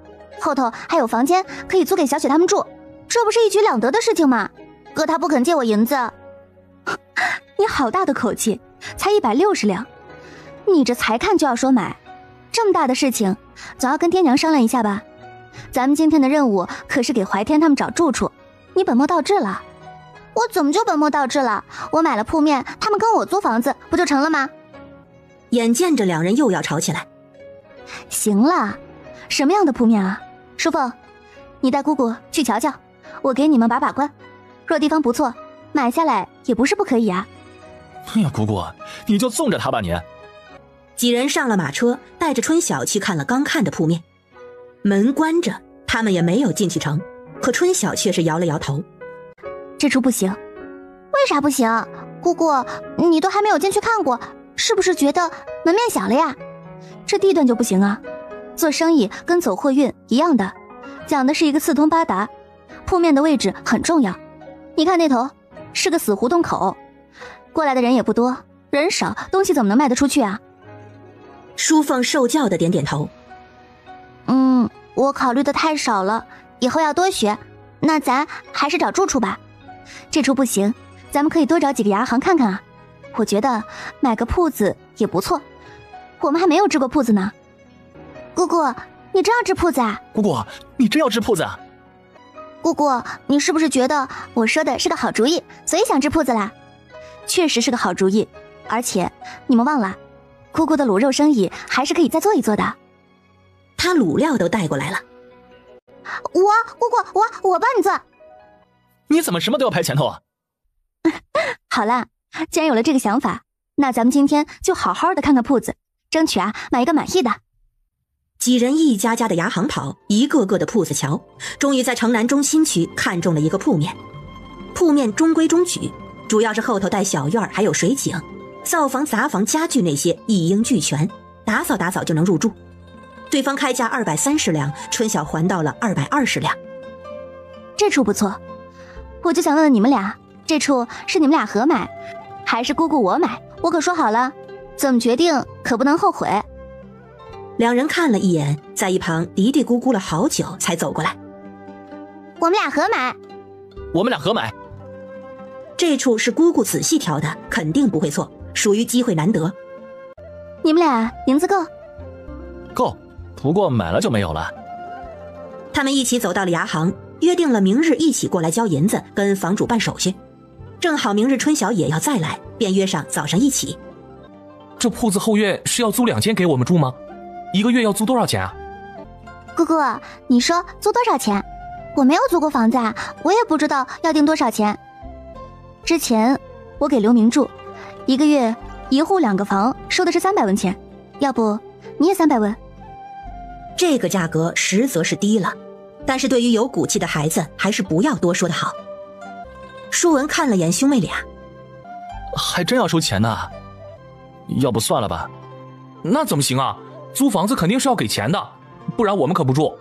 后头还有房间可以租给小雪他们住，这不是一举两得的事情吗？哥他不肯借我银子。你好大的口气，才160两，你这才看就要说买，这么大的事情，总要跟爹娘商量一下吧。咱们今天的任务可是给怀天他们找住处，你本末倒置了。我怎么就本末倒置了？我买了铺面，他们跟我租房子，不就成了吗？眼见着两人又要吵起来。行了，什么样的铺面啊？淑凤，你带姑姑去瞧瞧，我给你们把把关，若地方不错，买下来也不是不可以啊。哎呀，姑姑，你就纵着他吧你。几人上了马车，带着春晓去看了刚看的铺面。门关着，他们也没有进去成，可春晓却是摇了摇头。这处不行。为啥不行？姑姑，你都还没有进去看过，是不是觉得门面小了呀？这地段就不行啊，做生意跟走货运一样的，讲的是一个四通八达，铺面的位置很重要。你看那头是个死胡同口，过来的人也不多，人少，东西怎么能卖得出去啊？淑凤受教的点点头。我考虑的太少了，以后要多学。那咱还是找住处吧。这处不行，咱们可以多找几个牙行看看啊。我觉得买个铺子也不错，我们还没有支过铺子呢。姑姑，你真要支铺子啊？姑姑，你真要支铺子啊？姑姑，你是不是觉得我说的是个好主意，所以想支铺子啦？确实是个好主意，而且你们忘了，姑姑的卤肉生意还是可以再做一做的。他卤料都带过来了。姑姑，我帮你做。你怎么什么都要排前头啊？好啦，既然有了这个想法，那咱们今天就好好的看看铺子，争取买一个满意的。几人一家家的牙行跑，一个个的铺子瞧，终于在城南中心区看中了一个铺面。铺面中规中矩，主要是后头带小院还有水井，灶房、杂房、家具那些一应俱全，打扫打扫就能入住。对方开价230两，春晓还到了220两。这处不错，我就想问问你们俩，这处是你们俩合买，还是姑姑我买？我可说好了，怎么决定可不能后悔。两人看了一眼，在一旁嘀嘀咕咕了好久才走过来。我们俩合买。我们俩合买。这处是姑姑仔细挑的，肯定不会错，属于机会难得。你们俩银子够？够，不过买了就没有了。他们一起走到了牙行，约定了明日一起过来交银子，跟房主办手续。正好明日春晓也要再来，便约上早上一起。这铺子后院是要租2间给我们住吗？1个月要租多少钱啊？姑姑，你说租多少钱？我没有租过房子啊，我也不知道要定多少钱。之前我给刘明住，1个月1户2个房，收的是300文钱，要不你也300文？这个价格实则是低了，但是对于有骨气的孩子，还是不要多说的好。舒文看了眼兄妹俩，还真要收钱呢，要不算了吧？那怎么行啊？租房子肯定是要给钱的，不然我们可不住。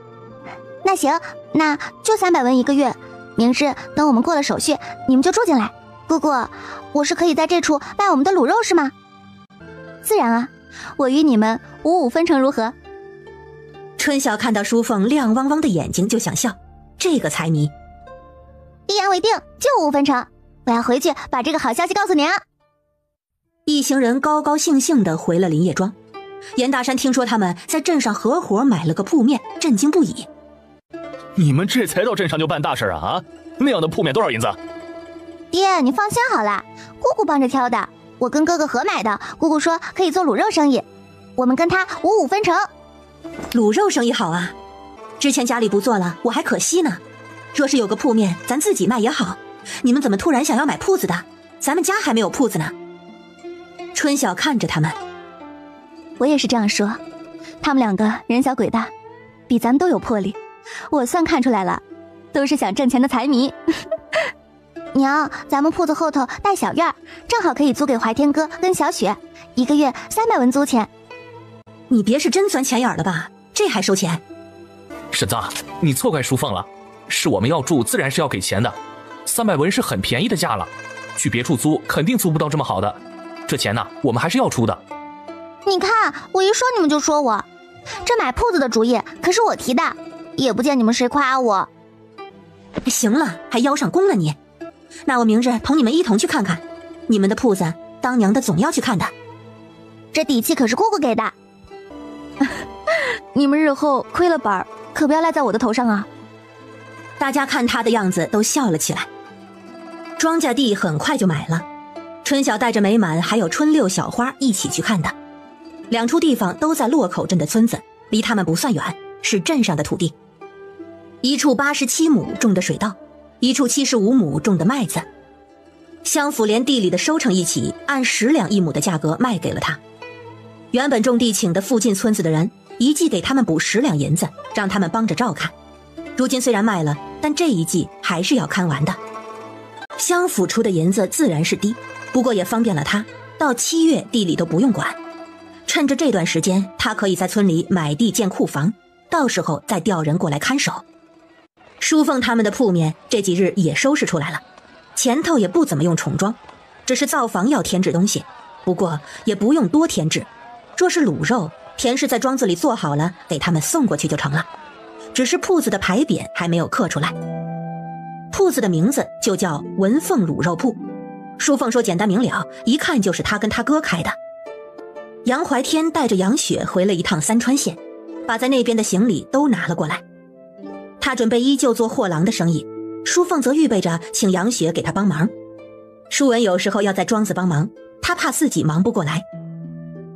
那行，那就300文1个月。明日等我们过了手续，你们就住进来。姑姑，我是可以在这处卖我们的卤肉是吗？自然啊，我与你们5-5分成如何？春晓看到淑凤亮汪汪的眼睛就想笑，这个财迷。一言为定，就5-5分成。我要回去把这个好消息告诉娘。一行人高高兴兴地回了林业庄。严大山听说他们在镇上合伙买了个铺面，震惊不已。你们这才到镇上就办大事啊？那样的铺面多少银子？爹，你放心好了，姑姑帮着挑的，我跟哥哥合买的。姑姑说可以做卤肉生意，我们跟他5-5分成。卤肉生意好啊，之前家里不做了，我还可惜呢。若是有个铺面，咱自己卖也好。你们怎么突然想要买铺子的？咱们家还没有铺子呢。春晓看着他们，我也是这样说，他们2个人小鬼大，比咱们都有魄力。我算看出来了，都是想挣钱的财迷。娘，咱们铺子后头带小院，正好可以租给怀天哥跟小雪，1个月300文租钱。你别是真钻钱眼了吧？这还收钱？婶子，你错怪淑凤了，是我们要住，自然是要给钱的。300文是很便宜的价了，去别处租肯定租不到这么好的，这钱呢，我们还是要出的。你看，我一说你们就说我，这买铺子的主意可是我提的，也不见你们谁夸我。行了，还邀上功了你。那我明日同你们一同去看看，你们的铺子，当娘的总要去看的。这底气可是姑姑给的。你们日后亏了本可不要赖在我的头上啊。大家看他的样子都笑了起来。庄稼地很快就买了，春晓带着美满还有春六小花一起去看的。2处地方都在洛口镇的村子，离他们不算远，是镇上的土地。一处87亩种的水稻，一处75亩种的麦子。乡府连地里的收成一起，按10两1亩的价格卖给了他。原本种地请的附近村子的人，一季给他们补10两银子，让他们帮着照看。如今虽然卖了，但这一季还是要看完的。乡府出的银子自然是低，不过也方便了他，到7月地里都不用管。趁着这段时间，他可以在村里买地建库房，到时候再调人过来看守。淑凤他们的铺面这几日也收拾出来了，前头也不怎么用重装，只是灶房要添置东西，不过也不用多添置。若是卤肉，田氏在庄子里做好了，给他们送过去就成了。只是铺子的牌匾还没有刻出来。铺子的名字就叫文凤卤肉铺。淑凤说简单明了，一看就是他跟他哥开的。杨怀天带着杨雪回了一趟三川县，把在那边的行李都拿了过来。他准备依旧做货郎的生意，淑凤则预备着请杨雪给他帮忙。淑文有时候要在庄子帮忙，他怕自己忙不过来。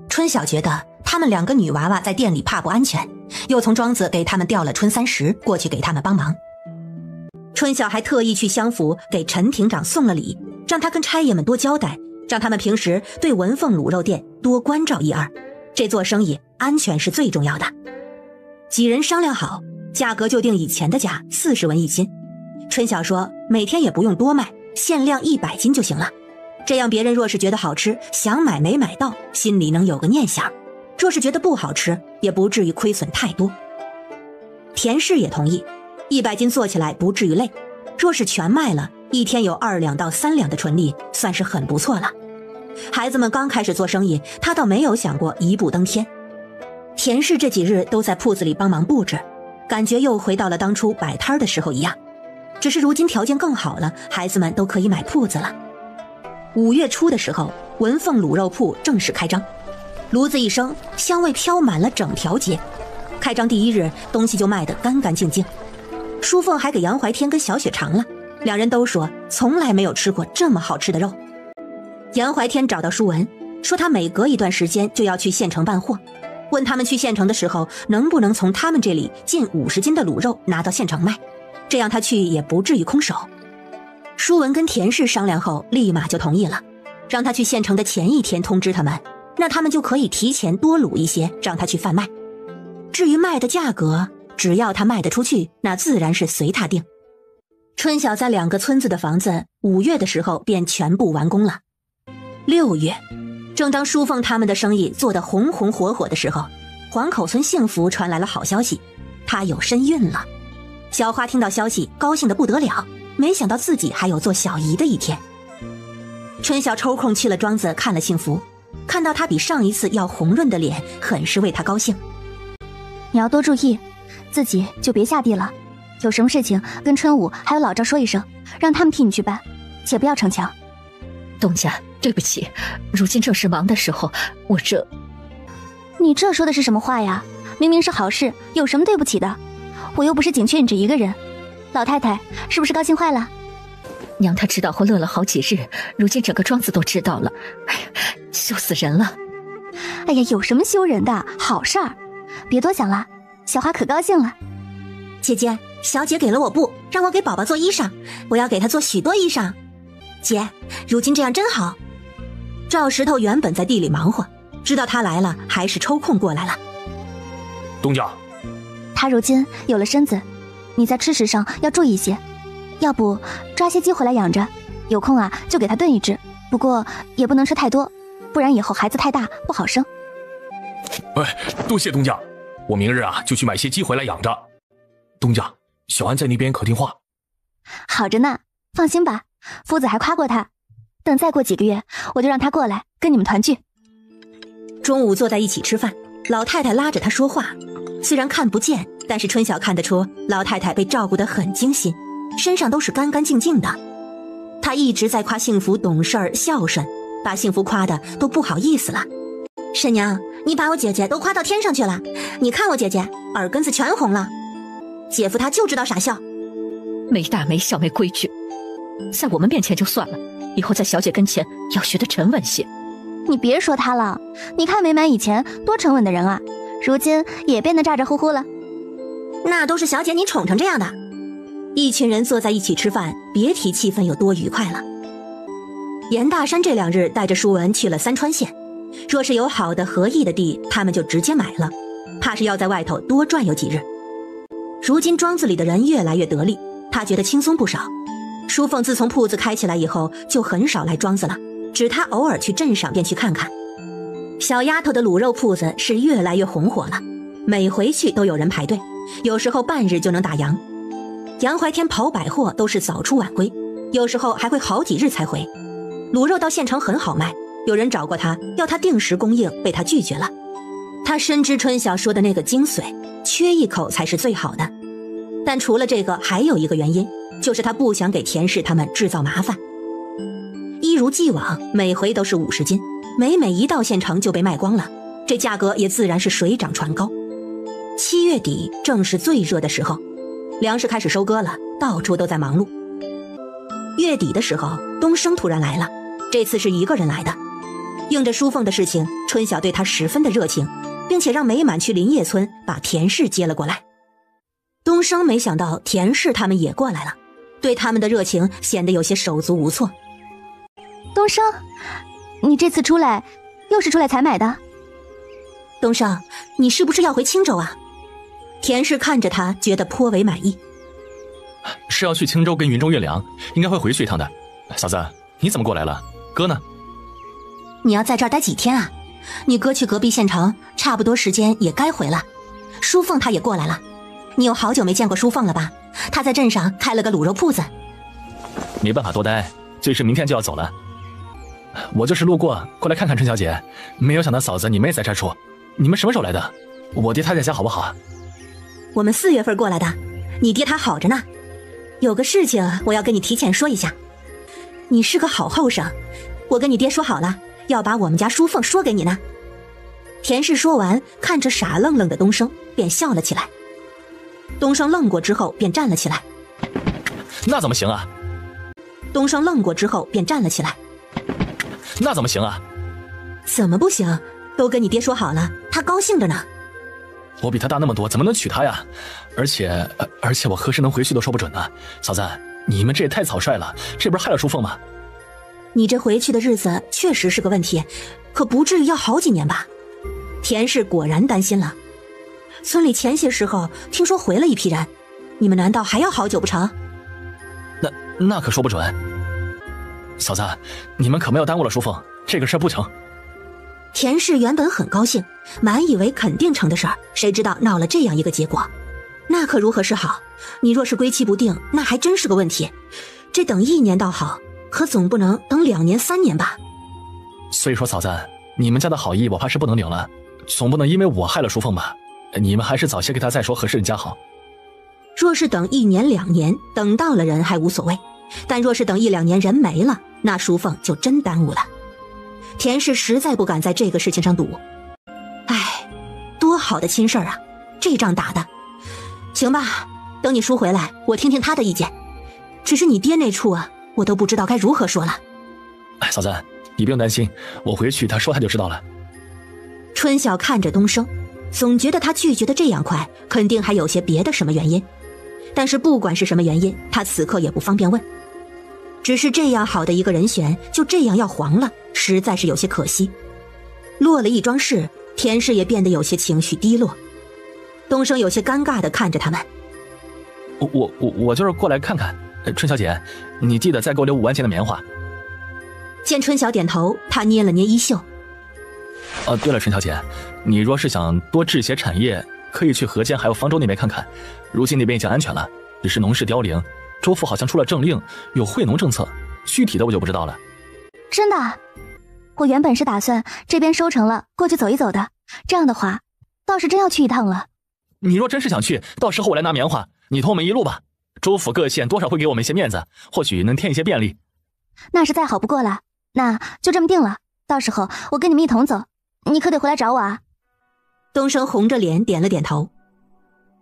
春晓觉得他们2个女娃娃在店里怕不安全，又从庄子给他们调了春30过去给他们帮忙。春晓还特意去乡府给陈亭长送了礼，让他跟差爷们多交代，让他们平时对文凤卤肉店多关照1-2，这做生意安全是最重要的。几人商量好，价格就定以前的价，40文1斤。春晓说每天也不用多卖，限量100斤就行了，这样别人若是觉得好吃，想买没买到，心里能有个念想，若是觉得不好吃，也不至于亏损太多。田氏也同意，100斤做起来不至于累，若是全卖了，一天有2两到3两的纯利，算是很不错了。孩子们刚开始做生意，他倒没有想过一步登天。田氏这几日都在铺子里帮忙布置，感觉又回到了当初摆摊的时候一样，只是如今条件更好了，孩子们都可以买铺子了。5月初的时候，文凤卤肉铺正式开张，炉子一升，香味飘满了整条街。开张第1日，东西就卖得干干净净。淑凤还给杨怀天跟小雪尝了，2人都说从来没有吃过这么好吃的肉。杨怀天找到淑文，说他每隔一段时间就要去县城办货，问他们去县城的时候能不能从他们这里进50斤的卤肉拿到县城卖，这样他去也不至于空手。淑文跟田氏商量后立马就同意了，让他去县城的前一天通知他们，那他们就可以提前多卤一些，让他去贩卖。至于卖的价格，只要他卖得出去，那自然是随他定。春晓在2个村子的房子5月的时候便全部完工了。6月，正当淑凤他们的生意做得红红火火的时候，黄口村幸福传来了好消息，她有身孕了。小花听到消息高兴得不得了，没想到自己还有做小姨的一天。春晓抽空去了庄子看了幸福，看到她比上一次要红润的脸，很是为她高兴。你要多注意，自己就别下地了。有什么事情跟春武还有老赵说一声，让他们替你去办，且不要逞强。东家，对不起，如今正是忙的时候，你这说的是什么话呀？明明是好事，有什么对不起的？我又不是仅缺你这一个人。老太太是不是高兴坏了？娘她知道后乐了好几日，如今整个庄子都知道了，哎呀，羞死人了。哎呀，有什么羞人的？好事儿，别多想了。小花可高兴了。姐姐，小姐给了我布，让我给宝宝做衣裳，我要给她做许多衣裳。姐，如今这样真好。赵石头原本在地里忙活，知道他来了，还是抽空过来了。东家，他如今有了身子，你在吃食上要注意一些，要不抓些鸡回来养着，有空啊就给他炖一只，不过也不能吃太多，不然以后孩子太大不好生。哎，多谢东家，我明日啊就去买些鸡回来养着。东家，小安在那边可听话？好着呢，放心吧，夫子还夸过他，等再过几个月，我就让他过来跟你们团聚。中午坐在一起吃饭，老太太拉着他说话，虽然看不见，但是春晓看得出老太太被照顾得很精心，身上都是干干净净的。她一直在夸幸福懂事孝顺，把幸福夸得都不好意思了。婶娘，你把我姐姐都夸到天上去了，你看我姐姐耳根子全红了。姐夫他就知道傻笑，没大没小没规矩，在我们面前就算了，以后在小姐跟前要学得沉稳些。你别说他了，你看美满以前多沉稳的人啊，如今也变得咋咋呼呼了。那都是小姐你宠成这样的。一群人坐在一起吃饭，别提气氛有多愉快了。严大山这2日带着舒文去了三川县，若是有好的合意的地，他们就直接买了，怕是要在外头多转悠几日。如今庄子里的人越来越得力，他觉得轻松不少。淑凤自从铺子开起来以后，就很少来庄子了，只他偶尔去镇上便去看看。小丫头的卤肉铺子是越来越红火了，每回去都有人排队，有时候半日就能打烊。杨怀天跑百货都是早出晚归，有时候还会好几日才回。卤肉到县城很好卖，有人找过他要他定时供应，被他拒绝了。他深知春晓说的那个精髓，缺一口才是最好的。但除了这个，还有一个原因，就是他不想给田氏他们制造麻烦。一如既往，每回都是50斤，每一到县城就被卖光了，这价格也自然是水涨船高。7月底正是最热的时候，粮食开始收割了，到处都在忙碌。月底的时候，东升突然来了，这次是一个人来的。应着淑凤的事情，春晓对他十分的热情，并且让美满去林业村把田氏接了过来。东升没想到田氏他们也过来了，对他们的热情显得有些手足无措。东升，你这次出来又是出来采买的？东升，你是不是要回青州啊？田氏看着他，觉得颇为满意。是要去青州跟云州月粮，应该会回去一趟的。嫂子，你怎么过来了？哥呢？你要在这儿待几天啊？你哥去隔壁县城，差不多时间也该回了。淑凤她也过来了，你有好久没见过淑凤了吧？她在镇上开了个卤肉铺子。没办法多待，最是明天就要走了。我就是路过来看看春小姐，没有想到嫂子你们也在这处。你们什么时候来的？我爹他在家好不好？我们4月份过来的，你爹他好着呢。有个事情我要跟你提前说一下，你是个好后生，我跟你爹说好了，要把我们家淑凤说给你呢。田氏说完，看着傻愣愣的东升，便笑了起来。东升愣过之后便站了起来。那怎么行啊？东升愣过之后便站了起来。那怎么行啊？怎么不行？都跟你爹说好了，他高兴着呢。我比他大那么多，怎么能娶她呀？而且我何时能回去都说不准呢。嫂子，你们这也太草率了，这不是害了淑凤吗？你这回去的日子确实是个问题，可不至于要好几年吧？田氏果然担心了。村里前些时候听说回了一批人，你们难道还要好久不成？那可说不准。嫂子，你们可没有耽误了淑凤，这个事儿不成。田氏原本很高兴，满以为肯定成的事儿，谁知道闹了这样一个结果，那可如何是好？你若是归期不定，那还真是个问题。这等1年倒好，可总不能等2年3年吧？所以说，嫂子，你们家的好意我怕是不能领了，总不能因为我害了淑凤吧？你们还是早些给她再说合适人家好。若是等1年2年，等到了人还无所谓，但若是等1-2年人没了，那淑凤就真耽误了。田氏实在不敢在这个事情上赌。唉，多好的亲事儿啊，这仗打的。行吧，等你叔回来，我听听他的意见。只是你爹那处啊，我都不知道该如何说了。哎，嫂子，你不用担心，我回去他说他就知道了。春晓看着东升，总觉得他拒绝的这样快，肯定还有些别的什么原因。但是不管是什么原因，他此刻也不方便问。只是这样好的一个人选，就这样要黄了，实在是有些可惜。落了一桩事，田氏也变得有些情绪低落。东升有些尴尬地看着他们。我就是过来看看。春小姐，你记得再给我留5万钱的棉花。见春晓点头，他捏了捏衣袖。对了，春小姐，你若是想多置些产业，可以去河间还有方舟那边看看。如今那边已经安全了，只是农事凋零，州府好像出了政令，有惠农政策，具体的我就不知道了。真的？我原本是打算这边收成了过去走一走的，这样的话倒是真要去一趟了。你若真是想去，到时候我来拿棉花，你同我们一路吧。州府各县多少会给我们一些面子，或许能添一些便利。那是再好不过了，那就这么定了，到时候我跟你们一同走，你可得回来找我啊。东升红着脸点了点头。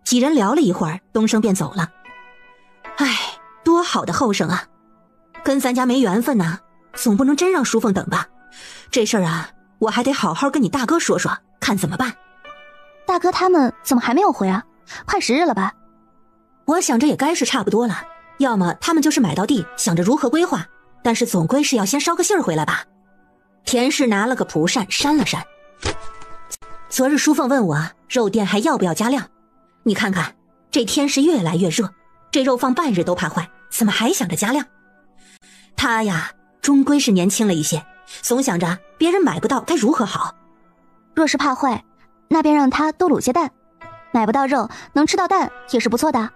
几人聊了一会儿，东升便走了。唉，多好的后生啊，跟咱家没缘分呐，总不能真让淑凤等吧？这事儿啊，我还得好好跟你大哥说说，看怎么办。大哥他们怎么还没有回啊？快10日了吧？我想着也该是差不多了，要么他们就是买到地，想着如何规划，但是总归是要先捎个信儿回来吧。田氏拿了个蒲扇扇了扇。昨日淑凤问我肉店还要不要加料，你看看这天是越来越热，这肉放半日都怕坏，怎么还想着加料？他呀终归是年轻了一些，总想着别人买不到该如何好。若是怕坏，那便让他多卤些蛋，买不到肉能吃到蛋也是不错的。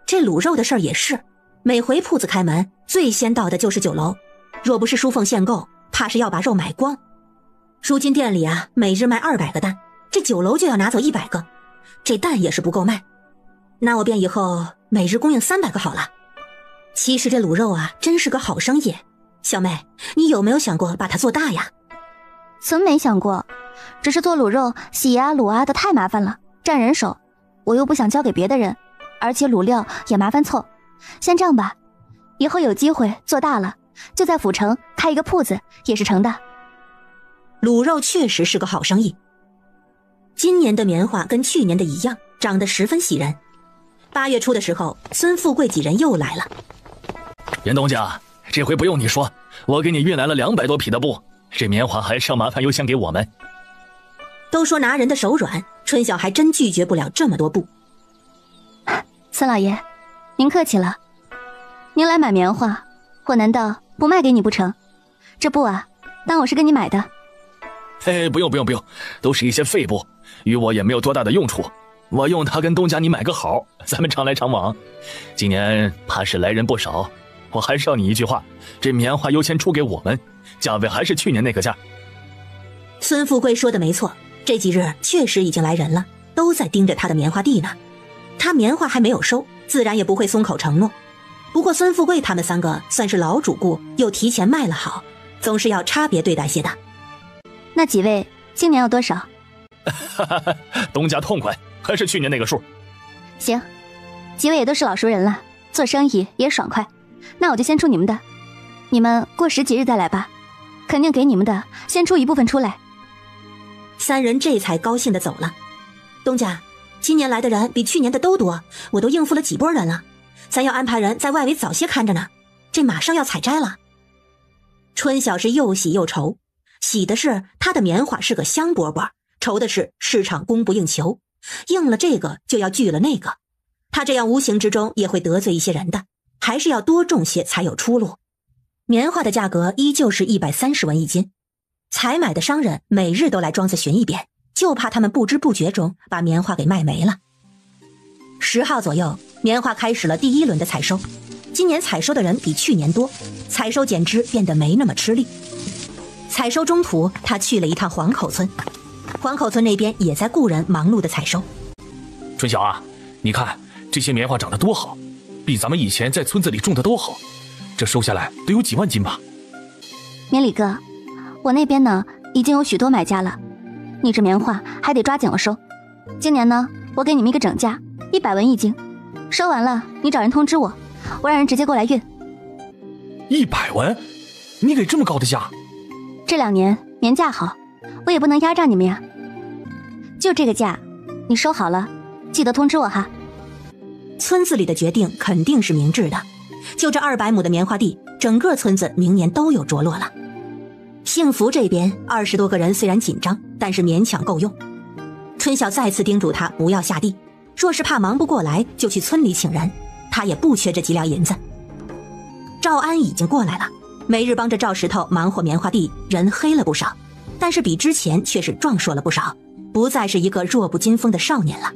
这卤肉的事儿也是，每回铺子开门最先到的就是酒楼，若不是淑凤限购，怕是要把肉买光。如今店里啊每日卖200个蛋，这酒楼就要拿走100个，这蛋也是不够卖。那我便以后每日供应300个好了。其实这卤肉啊真是个好生意，小妹你有没有想过把它做大呀？曾没想过，只是做卤肉洗啊卤啊的太麻烦了，占人手，我又不想交给别的人，而且卤料也麻烦凑。先这样吧，以后有机会做大了，就在府城开一个铺子也是成的。卤肉确实是个好生意。今年的棉花跟去年的一样，长得十分喜人。8月初的时候，孙富贵几人又来了。严东家，这回不用你说，我给你运来了200多匹的布，这棉花还是要麻烦邮先给我们。都说拿人的手软，春晓还真拒绝不了这么多布。孙老爷，您客气了。您来买棉花，我难道不卖给你不成？这布啊，当我是跟你买的。不用，都是一些废布，与我也没有多大的用处。我用它跟东家你买个好，咱们常来常往。今年怕是来人不少，我还是要你一句话，这棉花优先出给我们，价位还是去年那个价。孙富贵说的没错，这几日确实已经来人了，都在盯着他的棉花地呢。他棉花还没有收，自然也不会松口承诺。不过孙富贵他们3个算是老主顾，又提前卖了好，总是要差别对待些的。那几位今年有多少？东家痛快，还是去年那个数。行，几位也都是老熟人了，做生意也爽快，那我就先出你们的，你们过10几日再来吧，肯定给你们的先出一部分出来。3人这才高兴地走了。东家，今年来的人比去年的都多，我都应付了几拨人了，咱要安排人在外围早些看着呢，这马上要采摘了。春晓是又喜又愁，喜的是他的棉花是个香饽饽，愁的是市场供不应求，应了这个就要拒了那个，他这样无形之中也会得罪一些人的，还是要多种些才有出路。棉花的价格依旧是130文一斤，采买的商人每日都来庄子巡一遍，就怕他们不知不觉中把棉花给卖没了。10号左右，棉花开始了第1轮的采收。今年采收的人比去年多，采收减脂变得没那么吃力。采收中途，他去了一趟黄口村，黄口村那边也在雇人忙碌的采收。春晓啊，你看这些棉花长得多好，比咱们以前在村子里种的都好，这收下来得有几万斤吧。绵里哥，我那边呢已经有许多买家了，你这棉花还得抓紧了收。今年呢，我给你们一个整价，100文一斤，收完了你找人通知我，我让人直接过来运。100文？你给这么高的价？这2年棉价好，我也不能压榨你们呀。就这个价，你收好了，记得通知我哈。村子里的决定肯定是明智的，就这200亩的棉花地，整个村子明年都有着落了。幸福这边20多个人虽然紧张，但是勉强够用。春晓再次叮嘱他不要下地，若是怕忙不过来，就去村里请人，他也不缺这几两银子。赵安已经过来了，每日帮着赵石头忙活棉花地，人黑了不少，但是比之前却是壮硕了不少，不再是一个弱不禁风的少年了。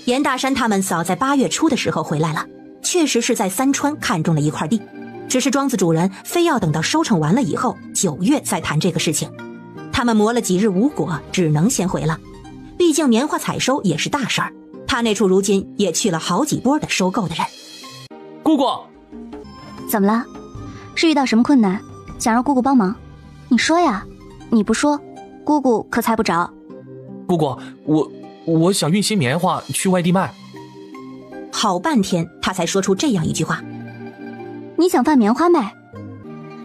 严大山他们早在8月初的时候回来了，确实是在三川看中了一块地，只是庄子主人非要等到收成完了以后9月再谈这个事情。他们磨了几日无果，只能先回了。毕竟棉花采收也是大事儿，他那处如今也去了好几波的收购的人。姑姑，怎么了？是遇到什么困难，想让姑姑帮忙？你说呀，你不说，姑姑可猜不着。姑姑，我想运些棉花去外地卖。好半天他才说出这样一句话。你想贩棉花卖？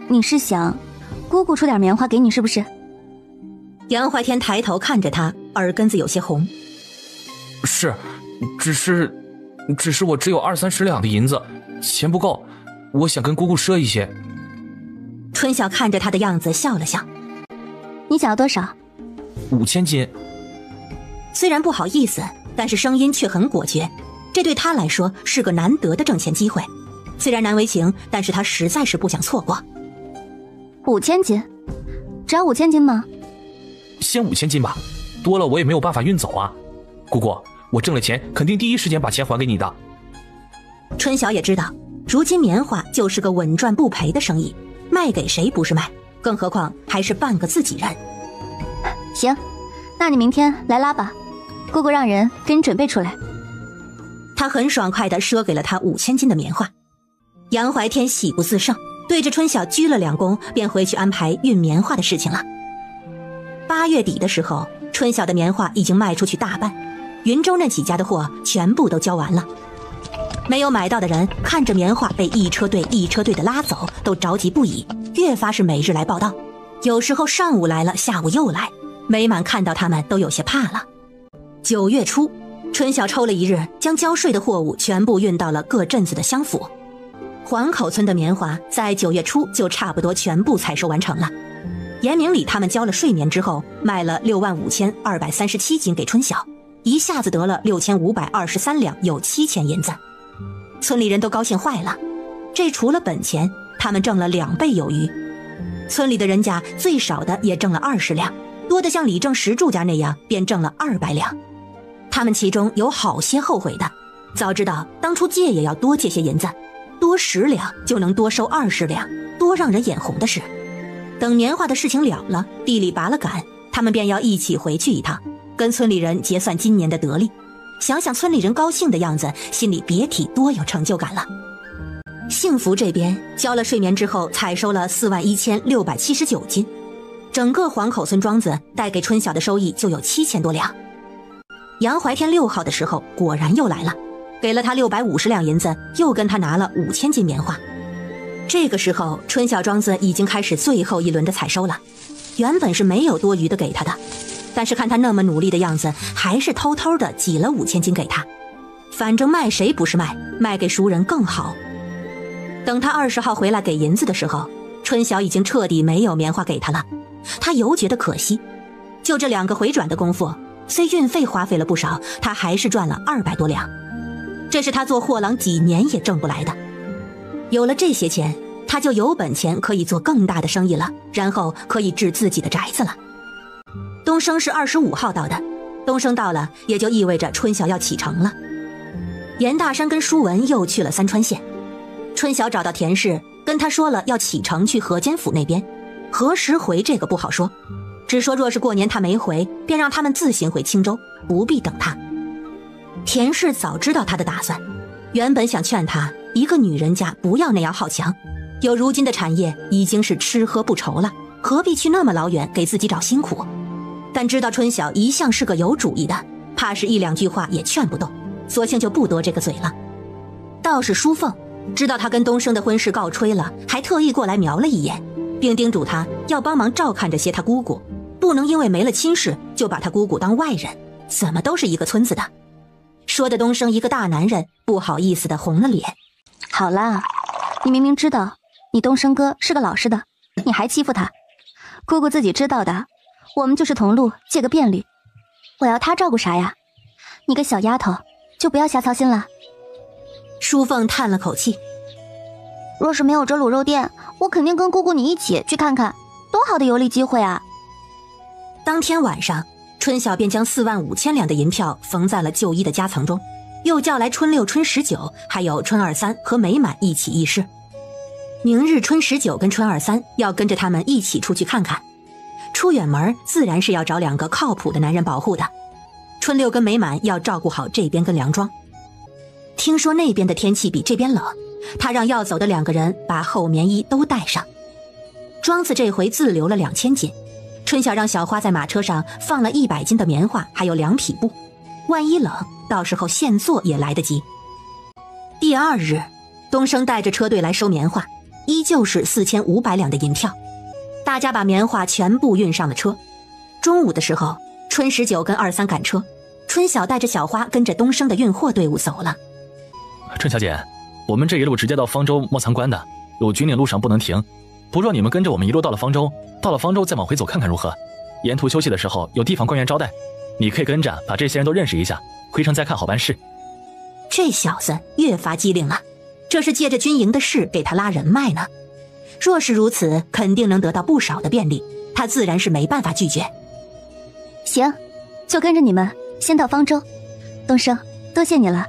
你是想姑姑出点棉花给你是不是？杨怀天抬头看着他，耳根子有些红。是，只是我只有20-30两的银子，钱不够，我想跟姑姑赊一些。春晓看着他的样子笑了笑。你想要多少？5000斤。虽然不好意思，但是声音却很果决，这对他来说是个难得的挣钱机会。虽然难为情，但是他实在是不想错过。5000斤？只要5000斤吗？先5000斤吧，多了我也没有办法运走啊。姑姑，我挣了钱肯定第一时间把钱还给你的。春晓也知道，如今棉花就是个稳赚不赔的生意，卖给谁不是卖，更何况还是半个自己人。行，那你明天来拉吧，姑姑让人给你准备出来。他很爽快地赊给了他5000斤的棉花。杨怀天喜不自胜，对着春晓鞠了2躬，便回去安排运棉花的事情了。8月底的时候，春晓的棉花已经卖出去大半，云州那几家的货全部都交完了。没有买到的人看着棉花被一车队一车队的拉走，都着急不已，越发是每日来报到。有时候上午来了，下午又来，每晚看到他们都有些怕了。9月初，春晓抽了一日，将交税的货物全部运到了各镇子的乡府。黄口村的棉花在9月初就差不多全部采收完成了。严明礼他们交了税棉之后，卖了65237斤给春晓，一下子得了6523两，有7000银子。村里人都高兴坏了，这除了本钱，他们挣了2倍有余。村里的人家最少的也挣了20两，多的像李正石住家那样便挣了200两。他们其中有好些后悔的，早知道当初借也要多借些银子，多10两就能多收20两，多让人眼红的事。等棉花的事情了了，地里拔了杆，他们便要一起回去一趟，跟村里人结算今年的得利。想想村里人高兴的样子，心里别提多有成就感了。幸福这边交了税棉之后，采收了41679斤，整个黄口村庄子带给春晓的收益就有7000多两。杨怀天6号的时候果然又来了，给了他650两银子，又跟他拿了5000斤棉花。这个时候春晓庄子已经开始最后一轮的采收了，原本是没有多余的给他的，但是看他那么努力的样子，还是偷偷的挤了5000斤给他。反正卖谁不是卖，卖给熟人更好。等他20号回来给银子的时候，春晓已经彻底没有棉花给他了，他尤觉得可惜。就这2个回转的功夫，虽运费花费了不少，他还是赚了200多两，这是他做货郎几年也挣不来的。有了这些钱，他就有本钱可以做更大的生意了，然后可以置自己的宅子了。东升是25号到的，东升到了，也就意味着春晓要启程了。严大山跟舒文又去了三川县，春晓找到田氏，跟他说了要启程去河间府那边，何时回这个不好说，只说若是过年他没回，便让他们自行回青州，不必等他。田氏早知道他的打算，原本想劝他一个女人家不要那样好强，有如今的产业已经是吃喝不愁了，何必去那么老远给自己找辛苦。但知道春晓一向是个有主意的，怕是1-2句话也劝不动，索性就不多这个嘴了。倒是淑凤知道他跟东升的婚事告吹了，还特意过来瞄了一眼，并叮嘱他要帮忙照看着些他姑姑，不能因为没了亲事就把他姑姑当外人，怎么都是一个村子的。说的东升一个大男人不好意思的红了脸。好啦，你明明知道你东升哥是个老实的，你还欺负他。姑姑自己知道的，我们就是同路，借个便利。我要他照顾啥呀？你个小丫头，就不要瞎操心了。淑凤叹了口气，若是没有这卤肉店，我肯定跟姑姑你一起去看看，多好的游历机会啊！当天晚上，春晓便将45000两的银票缝在了旧衣的夹层中，又叫来春6、春19，还有春23和美满一起议事。明日春19跟春23要跟着他们一起出去看看，出远门自然是要找2个靠谱的男人保护的。春6跟美满要照顾好这边跟梁庄。听说那边的天气比这边冷，他让要走的2个人把厚棉衣都带上。庄子这回自留了2000斤，春晓让小花在马车上放了100斤的棉花，还有2匹布，万一冷，到时候现做也来得及。第2日，东升带着车队来收棉花，依旧是4500两的银票，大家把棉花全部运上了车。中午的时候，春19跟23赶车，春晓带着小花跟着东升的运货队伍走了。春小姐，我们这一路直接到方舟莫藏关的，有军令路上不能停，不若你们跟着我们一路到了方舟，到了方舟再往回走看看如何？沿途休息的时候有地方官员招待，你可以跟着把这些人都认识一下，回城再看好办事。这小子越发机灵了，这是借着军营的事给他拉人脉呢。若是如此，肯定能得到不少的便利，他自然是没办法拒绝。行，就跟着你们先到方舟。东升，多谢你了。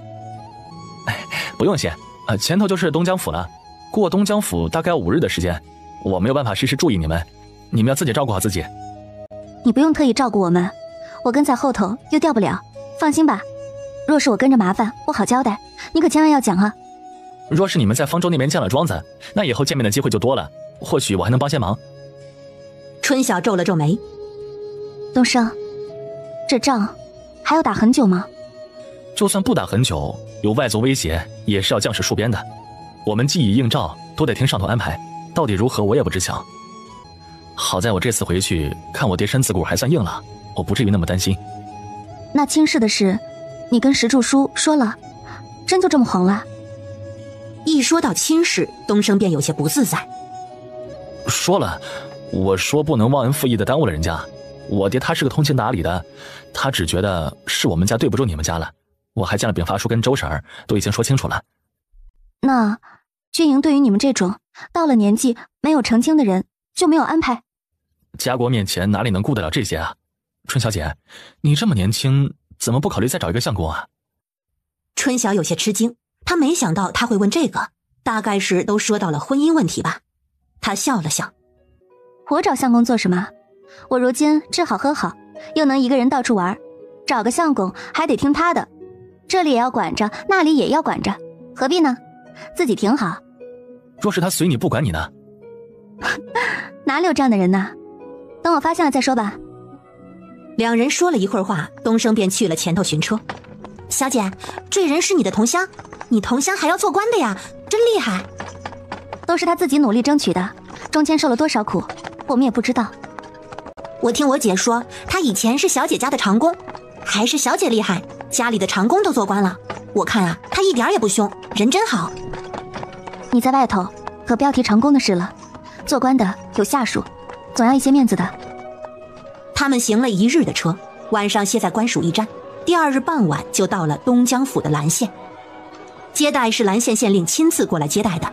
不用谢，前头就是东江府了，过东江府大概要5日的时间，我没有办法时时注意你们，你们要自己照顾好自己。你不用特意照顾我们，我跟在后头又掉不了，放心吧。若是我跟着麻烦不好交代，你可千万要讲啊。若是你们在方舟那边见了庄子，那以后见面的机会就多了，或许我还能帮些忙。春晓皱了皱眉，东升，这仗还要打很久吗？就算不打很久，有外族威胁也是要将士戍边的，我们既已应召，都得听上头安排，到底如何我也不知晓。好在我这次回去看我爹身子骨还算硬朗，我不至于那么担心。那亲事的事你跟石柱叔说了，真就这么黄了？一说到亲事，东升便有些不自在。说了，我说不能忘恩负义的耽误了人家，我爹他是个通情达理的，他只觉得是我们家对不住你们家了，我还见了禀发叔跟周婶儿，都已经说清楚了。那军营对于你们这种到了年纪没有成亲的人就没有安排？家国面前哪里能顾得了这些啊？春小姐，你这么年轻，怎么不考虑再找一个相公啊？春晓有些吃惊，他没想到他会问这个，大概是都说到了婚姻问题吧。他笑了笑，我找相公做什么？我如今吃好喝好，又能一个人到处玩，找个相公还得听他的，这里也要管着，那里也要管着，何必呢？自己挺好。若是他随你不管你呢？哪里有这样的人呢？等我发现了再说吧。2人说了一会儿话，东升便去了前头寻车。小姐，这人是你的同乡，你同乡还要做官的呀，真厉害。都是他自己努力争取的，中间受了多少苦，我们也不知道。我听我姐说，她以前是小姐家的长工，还是小姐厉害，家里的长工都做官了。我看啊，她一点也不凶，人真好。你在外头可不要提长工的事了，做官的有下属，总要一些面子的。他们行了1日的车，晚上歇在官署一站，第二日傍晚就到了东江府的蓝县。接待是蓝县县令亲自过来接待的。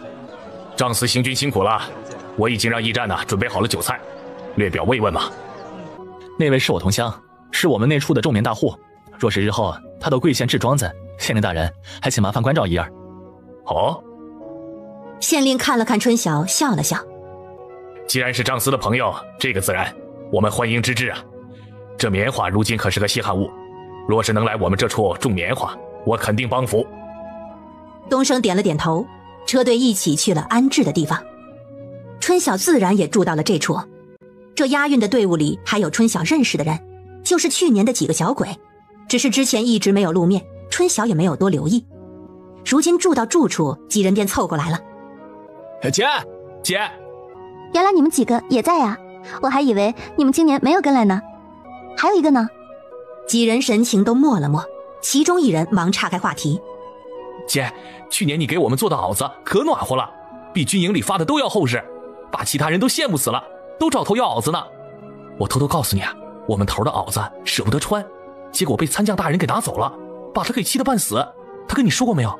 张司行军辛苦了，我已经让驿站准备好了酒菜，略表慰问嘛。那位是我同乡，是我们内处的重棉大户，若是日后他到贵县置庄子，县令大人还请麻烦关照一二。哦。县令看了看春晓，笑了笑。既然是张司的朋友，这个自然，我们欢迎之至啊。这棉花如今可是个稀罕物，若是能来我们这处种棉花，我肯定帮扶。东升点了点头，车队一起去了安置的地方。春晓自然也住到了这处。这押运的队伍里还有春晓认识的人，就是去年的几个小鬼，只是之前一直没有露面，春晓也没有多留意。如今住到住处，几人便凑过来了。姐，原来你们几个也在呀，我还以为你们今年没有跟来呢。还有一个呢。几人神情都默了默，其中一人忙岔开话题。姐，去年你给我们做的袄子可暖和了，比军营里发的都要厚实，把其他人都羡慕死了，都找头要袄子呢。我偷偷告诉你啊，我们头的袄子舍不得穿，结果被参将大人给拿走了，把他给气得半死。他跟你说过没有？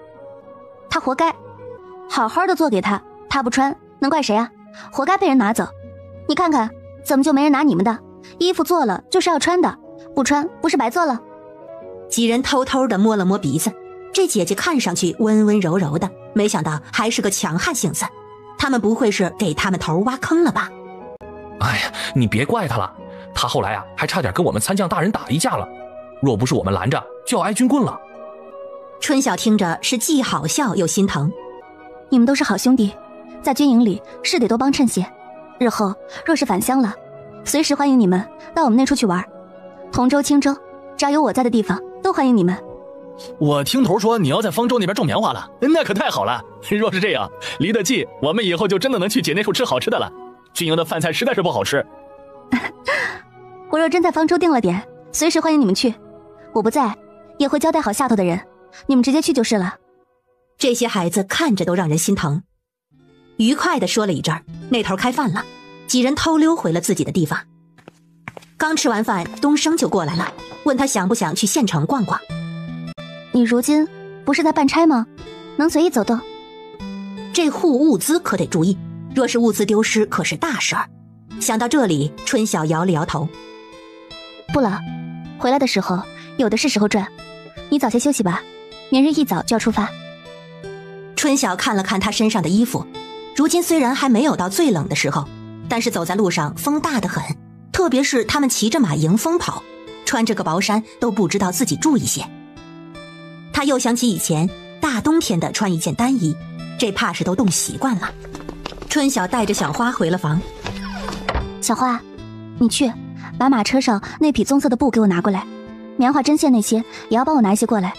他活该，好好的做给他，他不穿能怪谁啊？活该被人拿走。你看看怎么就没人拿你们的衣服？做了就是要穿的，不穿不是白做了？几人偷偷的摸了摸鼻子，这姐姐看上去温温柔柔的，没想到还是个强悍性子。他们不会是给他们头挖坑了吧？哎呀，你别怪他了，他后来还差点跟我们参将大人打一架了，若不是我们拦着，就要挨军棍了。春晓听着是既好笑又心疼。你们都是好兄弟，在军营里是得多帮衬些，日后若是返乡了，随时欢迎你们到我们那处去玩。同州、青州，只要有我在的地方都欢迎你们。我听头说你要在方舟那边种棉花了，那可太好了。若是这样，离得近，我们以后就真的能去姐那处吃好吃的了。军营的饭菜实在是不好吃。我若真在方舟定了点，随时欢迎你们去。我不在，也会交代好下头的人，你们直接去就是了。这些孩子看着都让人心疼。愉快地说了一阵儿，那头开饭了，几人偷溜回了自己的地方。刚吃完饭，东升就过来了，问他想不想去县城逛逛。你如今不是在办差吗？能随意走动。这户物资可得注意，若是物资丢失，可是大事儿。想到这里，春晓摇了摇头。不了，回来的时候有的是时候转。你早些休息吧，明日一早就要出发。春晓看了看他身上的衣服，如今虽然还没有到最冷的时候，但是走在路上风大得很，特别是他们骑着马迎风跑，穿着个薄衫都不知道自己注意些。他又想起以前大冬天的穿一件单衣，这怕是都冻习惯了。春晓带着小花回了房。小花，你去把马车上那匹棕色的布给我拿过来，棉花针线那些也要帮我拿一些过来。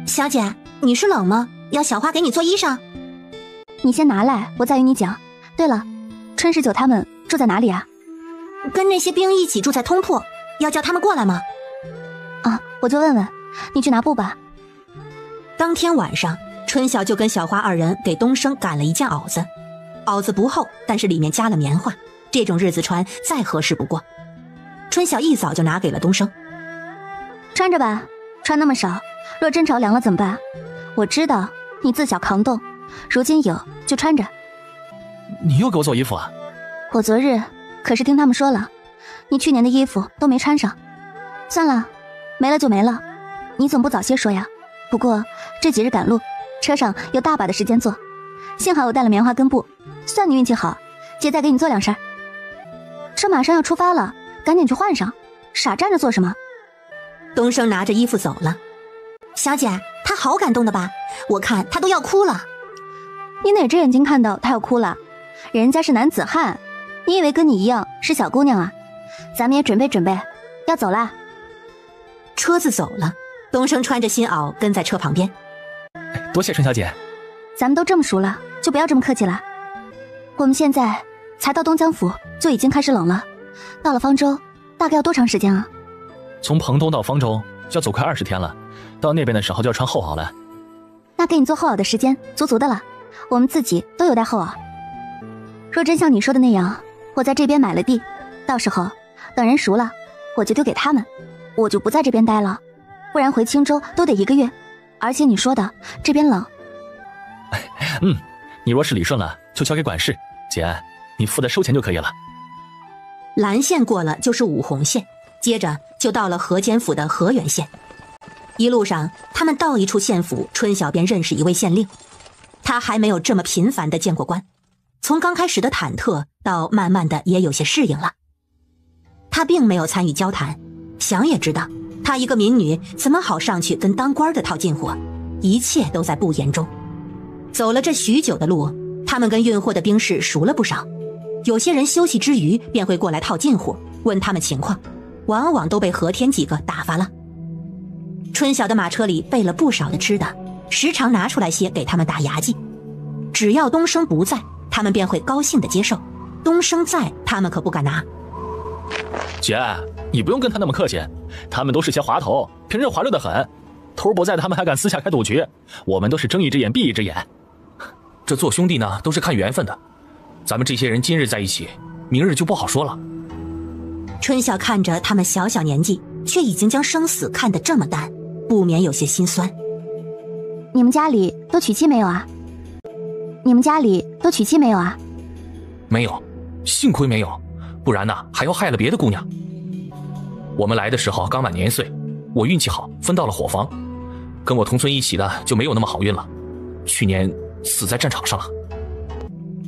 小姐，你是冷吗？要小花给你做衣裳？你先拿来，我再与你讲。对了，春十九他们住在哪里啊？跟那些兵一起住在通铺，要叫他们过来吗？啊，我就问问，你去拿布吧。当天晚上，春晓就跟小花二人给东升赶了一件袄子，袄子不厚，但是里面加了棉花，这种日子穿再合适不过。春晓一早就拿给了东升。穿着吧，穿那么少，若真着凉了怎么办？我知道你自小扛冻，如今有就穿着。你又给我做衣服啊？我昨日可是听他们说了，你去年的衣服都没穿上。算了，没了就没了，你总不早些说呀。不过这几日赶路，车上有大把的时间做，幸好我带了棉花跟布，算你运气好，姐再给你做2身。车马上要出发了，赶紧去换上，傻站着做什么？东升拿着衣服走了。小姐，他好感动的吧？我看他都要哭了。你哪只眼睛看到他要哭了？人家是男子汉，你以为跟你一样是小姑娘啊？咱们也准备准备，要走啦。车子走了，东升穿着新袄跟在车旁边。多谢春小姐。咱们都这么熟了，就不要这么客气了。我们现在才到东江府，就已经开始冷了。到了方舟，大概要多长时间啊？从彭东到方舟要走快20天了，到那边的时候就要穿厚袄了。那给你做厚袄的时间足足的了，我们自己都有带厚袄。若真像你说的那样，我在这边买了地，到时候等人熟了，我就丢给他们。我就不在这边待了，不然回青州都得1个月。而且你说的这边冷。你若是理顺了，就交给管事，姐，你负责收钱就可以了。蓝线过了就是武洪县，接着就到了河间府的河源县。一路上，他们到一处县府，春晓便认识一位县令。他还没有这么频繁地见过官，从刚开始的忐忑到慢慢的也有些适应了。他并没有参与交谈，想也知道，她一个民女怎么好上去跟当官的套近乎，一切都在不言中。走了这许久的路，他们跟运货的兵士熟了不少，有些人休息之余便会过来套近乎，问他们情况，往往都被何天几个打发了。春晓的马车里备了不少的吃的，时常拿出来些给他们打牙祭。只要东升不在，他们便会高兴地接受；东升在，他们可不敢拿。姐，你不用跟他那么客气，他们都是些滑头，平日滑溜得很。头不在，他们还敢私下开赌局，我们都是睁一只眼闭一只眼。这做兄弟呢，都是看缘分的。咱们这些人今日在一起，明日就不好说了。春晓看着他们小小年纪，却已经将生死看得这么淡，不免有些心酸。你们家里都娶妻没有啊？没有，幸亏没有，不然呢还要害了别的姑娘。我们来的时候刚满年岁，我运气好，分到了伙房。跟我同村一起的就没有那么好运了，去年死在战场上了。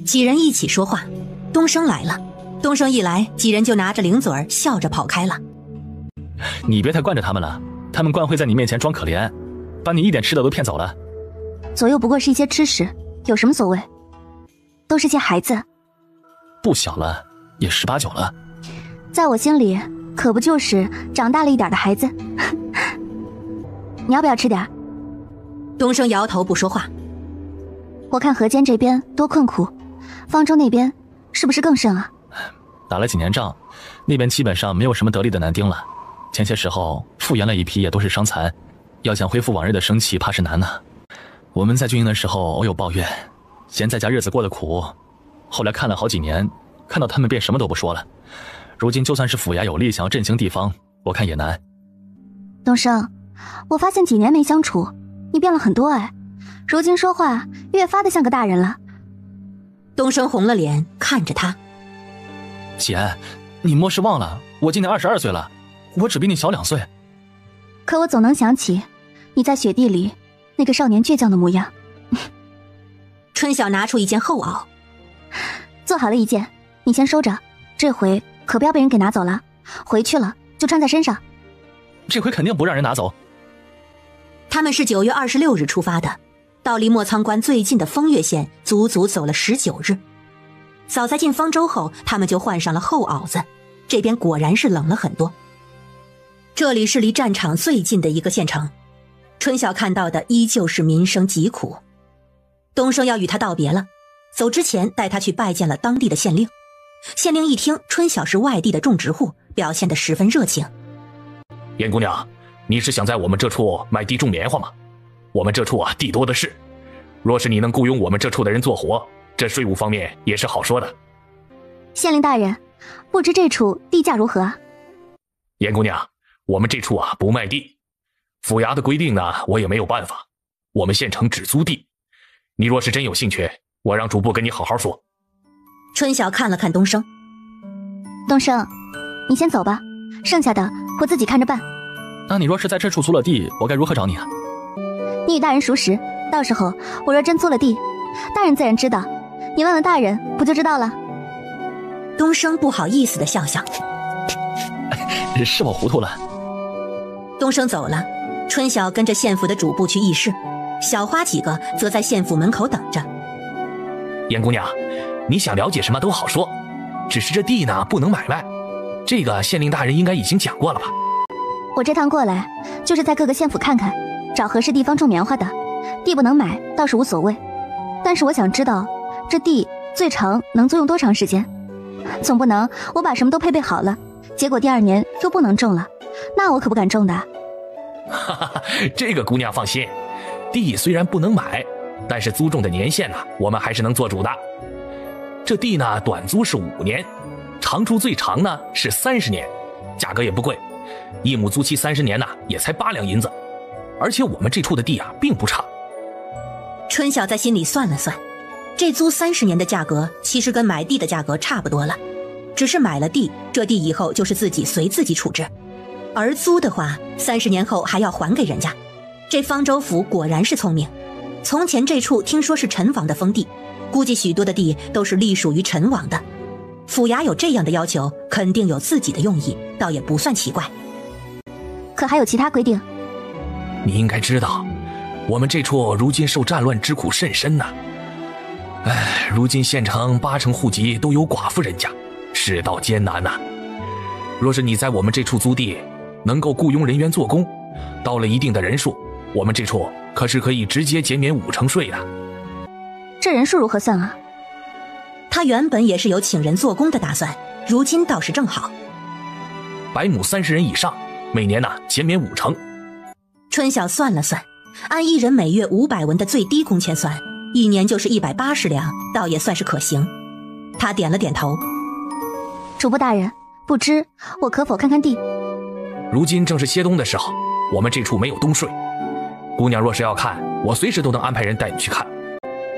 几人一起说话，东升来了。东升一来，几人就拿着零嘴儿笑着跑开了。你别太惯着他们了，他们惯会在你面前装可怜，把你一点吃的都骗走了。左右不过是一些吃食，有什么所谓？都是些孩子，不小了，也18、19了。在我心里，可不就是长大了一点的孩子。你要不要吃点？东升摇头不说话。我看河间这边多困苦，方舟那边是不是更甚啊？打了几年仗，那边基本上没有什么得力的男丁了。前些时候复员了一批，也都是伤残，要想恢复往日的生气，怕是难呐。我们在军营的时候偶有抱怨，嫌在家日子过得苦，后来看了好几年，看到他们便什么都不说了。如今就算是府衙有力想要振兴地方，我看也难。东升，我发现几年没相处，你变了很多哎，如今说话越发的像个大人了。东升红了脸看着他。姐，你莫是忘了，我今年22岁了，我只比你小2岁。可我总能想起你在雪地里那个少年倔强的模样。春晓拿出一件厚袄，做好了一件，你先收着，这回可不要被人给拿走了，回去了就穿在身上。这回肯定不让人拿走。他们是9月26日出发的，到离莫仓关最近的丰岳县足足走了19日。早在进方舟后，他们就换上了厚袄子，这边果然是冷了很多。这里是离战场最近的一个县城，春晓看到的依旧是民生疾苦。东升要与他道别了，走之前带他去拜见了当地的县令。县令一听春晓是外地的种植户，表现得十分热情。严姑娘，你是想在我们这处买地种棉花吗？我们这处地多的是，若是你能雇佣我们这处的人做活，这税务方面也是好说的。县令大人，不知这处地价如何啊？严姑娘，我们这处不卖地，府衙的规定呢，我也没有办法。我们县城只租地，你若是真有兴趣，我让主簿跟你好好说。春晓看了看东升。东升，你先走吧，剩下的我自己看着办。那你若是在这处租了地，我该如何找你啊？你与大人熟识，到时候我若真租了地，大人自然知道，你问问大人不就知道了。东升不好意思地笑笑。是我糊涂了。东升走了，春晓跟着县府的主簿去议事，小花几个则在县府门口等着。严姑娘，你想了解什么都好说，只是这地呢不能买卖，这个县令大人应该已经讲过了吧？我这趟过来就是在各个县府看看，找合适地方种棉花的，地不能买倒是无所谓，但是我想知道这地最长能租用多长时间，总不能我把什么都配备好了，结果第2年又不能种了，那我可不敢种的。哈哈，这个姑娘放心，地虽然不能买，但是租种的年限呢，我们还是能做主的。这地呢，短租是5年，长租最长呢是30年，价格也不贵，一亩租期30年呐，也才8两银子，而且我们这处的地啊并不差。春晓在心里算了算，这租30年的价格其实跟买地的价格差不多了，只是买了地，这地以后就是自己随自己处置，而租的话30年后还要还给人家。这方州府果然是聪明，从前这处听说是陈王的封地，估计许多的地都是隶属于陈王的。府衙有这样的要求，肯定有自己的用意，倒也不算奇怪。可还有其他规定？你应该知道，我们这处如今受战乱之苦甚深呐。如今县城80%户籍都有寡妇人家，世道艰难呐。若是你在我们这处租地，能够雇佣人员做工，到了一定的人数，我们这处可是可以直接减免50%税的。这人数如何算啊？他原本也是有请人做工的打算，如今倒是正好。100亩30人以上，每年减免50%。春晓算了算，按一人每月500文的最低工钱算，一年就是180两，倒也算是可行。他点了点头。主簿大人，不知我可否看看地？如今正是歇冬的时候，我们这处没有冬税。姑娘若是要看，我随时都能安排人带你去看，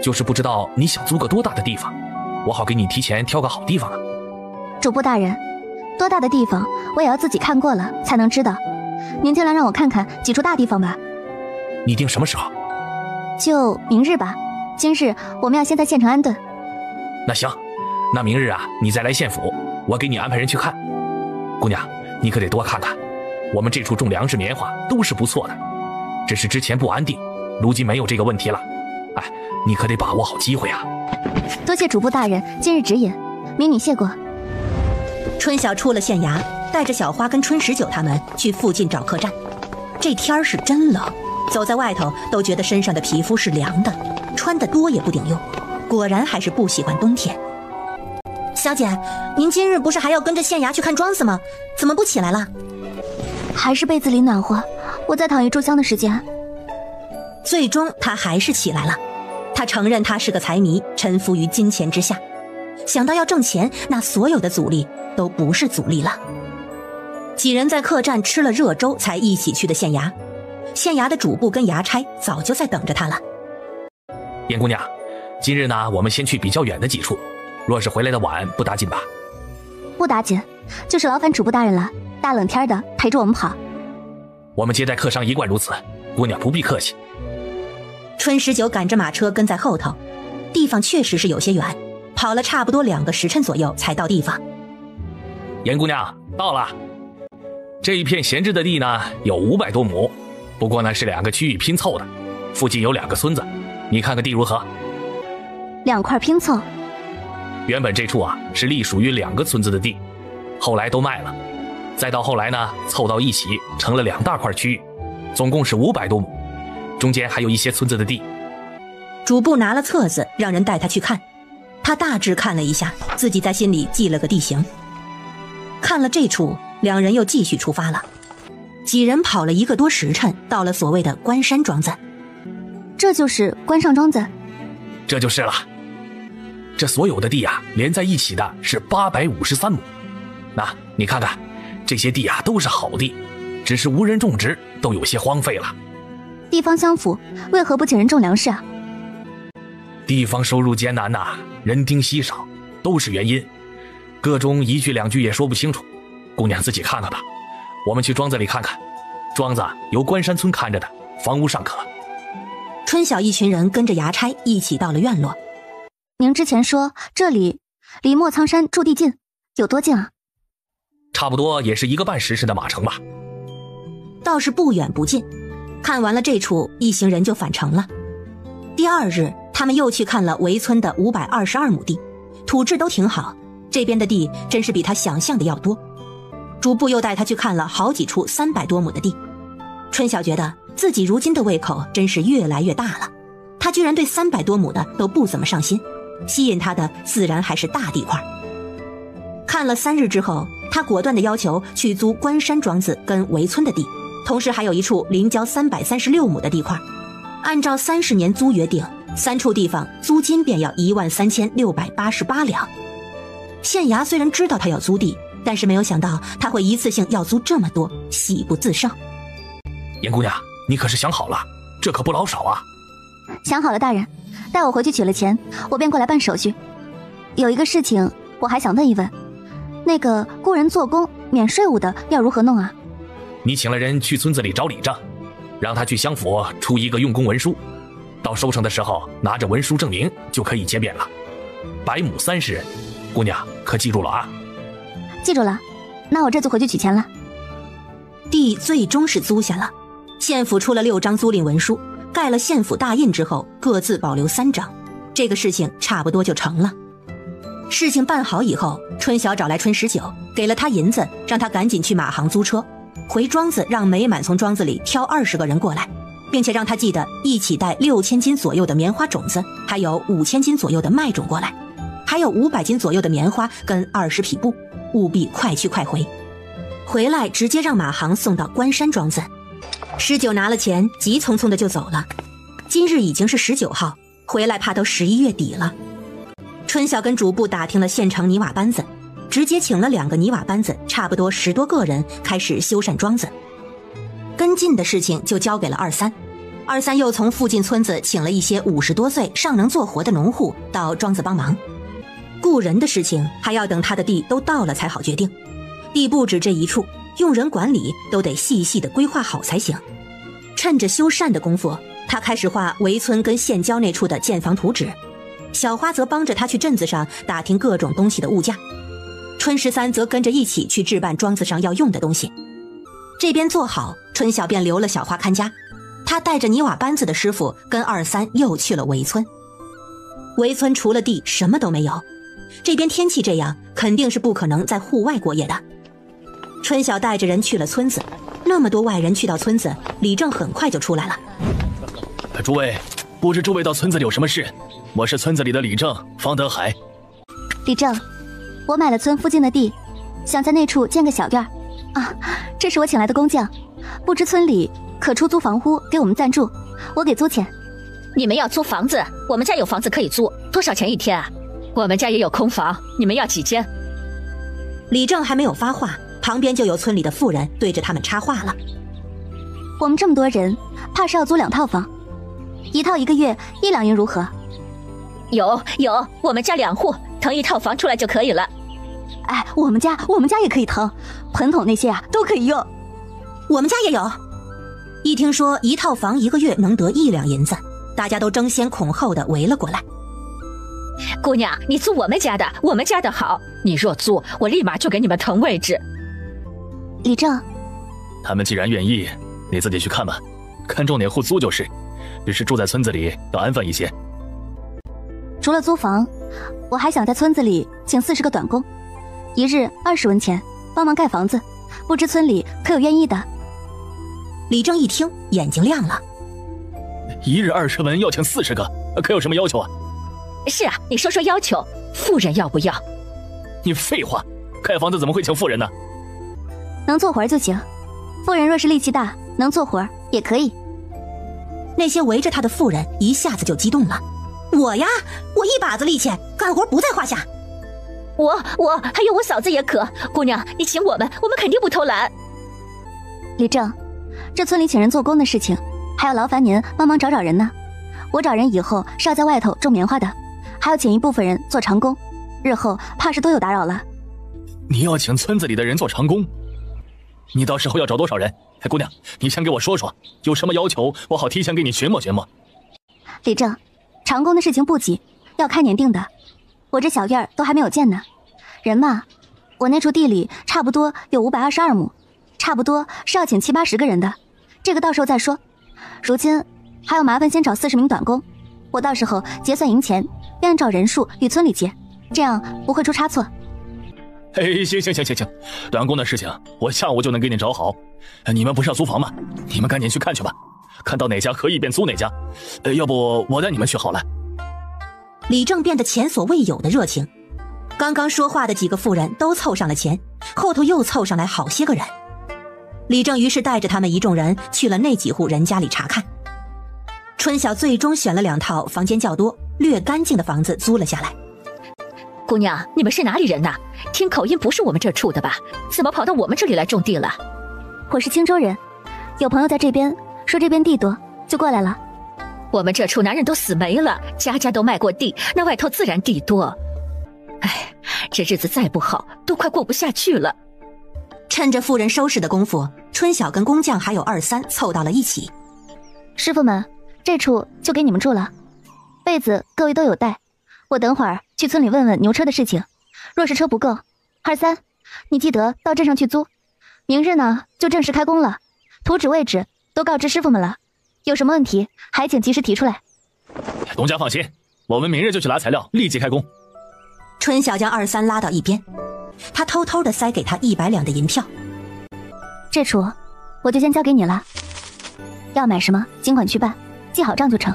就是不知道你想租个多大的地方，我好给你提前挑个好地方啊。主簿大人，多大的地方我也要自己看过了才能知道，您尽量让我看看几处大地方吧。你定什么时候？就明日吧，今日我们要先在县城安顿。那行，那明日你再来县府，我给你安排人去看。姑娘，你可得多看看，我们这处种粮食棉花都是不错的，只是之前不安定，如今没有这个问题了。你可得把握好机会啊。多谢主簿大人今日指引，民女谢过。春晓出了县衙，带着小花跟春19他们去附近找客栈。这天是真冷，走在外头都觉得身上的皮肤是凉的，穿得多也不顶用，果然还是不喜欢冬天。小姐，您今日不是还要跟着县衙去看庄子吗？怎么不起来了？还是被子里暖和，我再躺一炷香的时间。最终他还是起来了，他承认他是个财迷，臣服于金钱之下，想到要挣钱，那所有的阻力都不是阻力了。几人在客栈吃了热粥，才一起去的县衙。县衙的主簿跟衙差早就在等着他了。燕姑娘，今日我们先去比较远的几处，若是回来的晚，不打紧吧？不打紧，就是劳烦主簿大人了，大冷天的陪着我们跑。我们接待客商一贯如此，姑娘不必客气。春19赶着马车跟在后头，地方确实是有些远，跑了差不多2个时辰左右才到地方。严姑娘到了，这一片闲置的地有500多亩，不过是2个区域拼凑的，附近有2个村子，你看个地如何？2块拼凑。原本这处是隶属于2个村子的地，后来都卖了，再到后来凑到一起成了2大块区域，总共是500多亩，中间还有一些村子的地。主簿拿了册子让人带他去看，他大致看了一下，自己在心里记了个地形。看了这处，2人又继续出发了。几人跑了1个多时辰，到了所谓的关山庄子。这就是关上庄子？这就是了。这所有的地连在一起的是853亩。你看看，这些地都是好地，只是无人种植，都有些荒废了。地方相符，为何不请人种粮食啊？地方收入艰难人丁稀少，都是原因，个中1句2句也说不清楚，姑娘自己看看吧。我们去庄子里看看，庄子由关山村看着的，房屋尚可。春晓一群人跟着衙差一起到了院落。您之前说这里离莫苍山驻地近，有多近啊？差不多也是1个半时辰的马程吧。倒是不远不近。看完了这处，一行人就返程了。第2日，他们又去看了围村的522亩地，土质都挺好，这边的地真是比他想象的要多。主簿又带他去看了好几处300多亩的地。春晓觉得自己如今的胃口真是越来越大了，他居然对300多亩的都不怎么上心，吸引他的自然还是大地块。看了3日之后，他果断地要求去租关山庄子跟围村的地，同时还有一处临郊336亩的地块。按照30年租约定，3处地方租金便要13688两。县衙虽然知道他要租地，但是没有想到他会一次性要租这么多，喜不自胜。严姑娘，你可是想好了，这可不老少啊。想好了，大人，待我回去取了钱，我便过来办手续。有一个事情我还想问一问，那个雇人做工免税务的要如何弄啊？你请了人去村子里找李账，让他去乡府出一个用工文书，到收成的时候拿着文书证明就可以结便了。100亩30人，姑娘可记住了啊？记住了，那我这就回去取钱了。地最终是租下了，县府出了6张租赁文书，盖了县府大印之后，各自保留3张，这个事情差不多就成了。事情办好以后，春晓找来春19，给了他银子，让他赶紧去马行租车，回庄子让美满从庄子里挑20个人过来，并且让他记得一起带6000斤左右的棉花种子，还有5000斤左右的麦种过来，还有500斤左右的棉花跟20匹布，务必快去快回。回来直接让马行送到关山庄子。19拿了钱，急匆匆的就走了。今日已经是19号，回来怕都11月底了。春晓跟主簿打听了现成泥瓦班子，直接请了2个泥瓦班子，差不多10多个人开始修缮庄子。跟进的事情就交给了23又从附近村子请了一些50多岁尚能做活的农户到庄子帮忙。雇人的事情还要等他的地都到了才好决定，地不止这一处，用人管理都得细细的规划好才行。趁着修缮的功夫，他开始画围村跟县郊那处的建房图纸，小花则帮着他去镇子上打听各种东西的物价，春13则跟着一起去置办庄子上要用的东西。这边做好，春晓便留了小花看家，他带着泥瓦班子的师傅跟23又去了围村。围村除了地什么都没有，这边天气这样，肯定是不可能在户外过夜的。春晓带着人去了村子，那么多外人去到村子，李正很快就出来了。诸位，不知诸位到村子里有什么事？我是村子里的李正，方德海。李正，我买了村附近的地，想在那处建个小院啊。这是我请来的工匠，不知村里可出租房屋给我们暂住，我给租钱。你们要租房子，我们家有房子可以租，多少钱一天啊？我们家也有空房，你们要几间？李正还没有发话，旁边就有村里的妇人对着他们插话了。我们这么多人，怕是要租2套房，1套1个月1两银如何？有，我们家2户，腾1套房出来就可以了。哎，我们家也可以腾，盆桶那些啊都可以用。我们家也有。一听说1套房1个月能得1两银子，大家都争先恐后的围了过来。姑娘，你租我们家的，我们家的好，你若租，我立马就给你们腾位置。李正，他们既然愿意，你自己去看吧，看中哪户租就是，只是住在村子里要安分一些。除了租房，我还想在村子里请40个短工，1日20文钱，帮忙盖房子，不知村里可有愿意的？李正一听，眼睛亮了。1日20文要请40个，可有什么要求啊？是啊，你说说要求，妇人要不要？你废话，盖房子怎么会请妇人呢？能做活就行，妇人若是力气大，能做活也可以。那些围着他的妇人一下子就激动了。我呀，我一把子力气，干活不在话下。我还有我嫂子也可，姑娘你请我们肯定不偷懒。李正，这村里请人做工的事情，还要劳烦您帮忙找人呢。我找人以后是要在外头种棉花的，还要请一部分人做长工，日后怕是多有打扰了。你要请村子里的人做长工？你到时候要找多少人？姑娘，你先给我说说，有什么要求，我好提前给你询摸询摸。李正，长工的事情不急，要开年定的。我这小院都还没有建呢。人嘛，我那处地里差不多有522亩，差不多是要请70、80个人的，这个到时候再说。如今还要麻烦先找40名短工，我到时候结算银钱，便按照人数与村里结，这样不会出差错。行，短工的事情我下午就能给你找好。你们不是要租房吗？你们赶紧去看去吧，看到哪家可以便租哪家。要不我带你们去好了。李正变得前所未有的热情，刚刚说话的几个妇人都凑上了前，后头又凑上来好些个人。李正于是带着他们一众人去了那几户人家里查看。春晓最终选了2套房间较多、略干净的房子租了下来。姑娘，你们是哪里人呐？听口音不是我们这处的吧？怎么跑到我们这里来种地了？我是青州人，有朋友在这边说这边地多，就过来了。我们这处男人都死没了，家家都卖过地，那外头自然地多。哎，这日子再不好，都快过不下去了。趁着妇人收拾的功夫，春晓跟工匠还有二三凑到了一起。师傅们，这处就给你们住了，被子各位都有带。我等会儿去村里问问牛车的事情，若是车不够，二三，你记得到镇上去租。明日呢就正式开工了，图纸位置都告知师傅们了，有什么问题还请及时提出来。东家放心，我们明日就去拿材料，立即开工。春晓将二三拉到一边，他偷偷地塞给他100两的银票。这处我就先交给你了，要买什么尽管去办，记好账就成。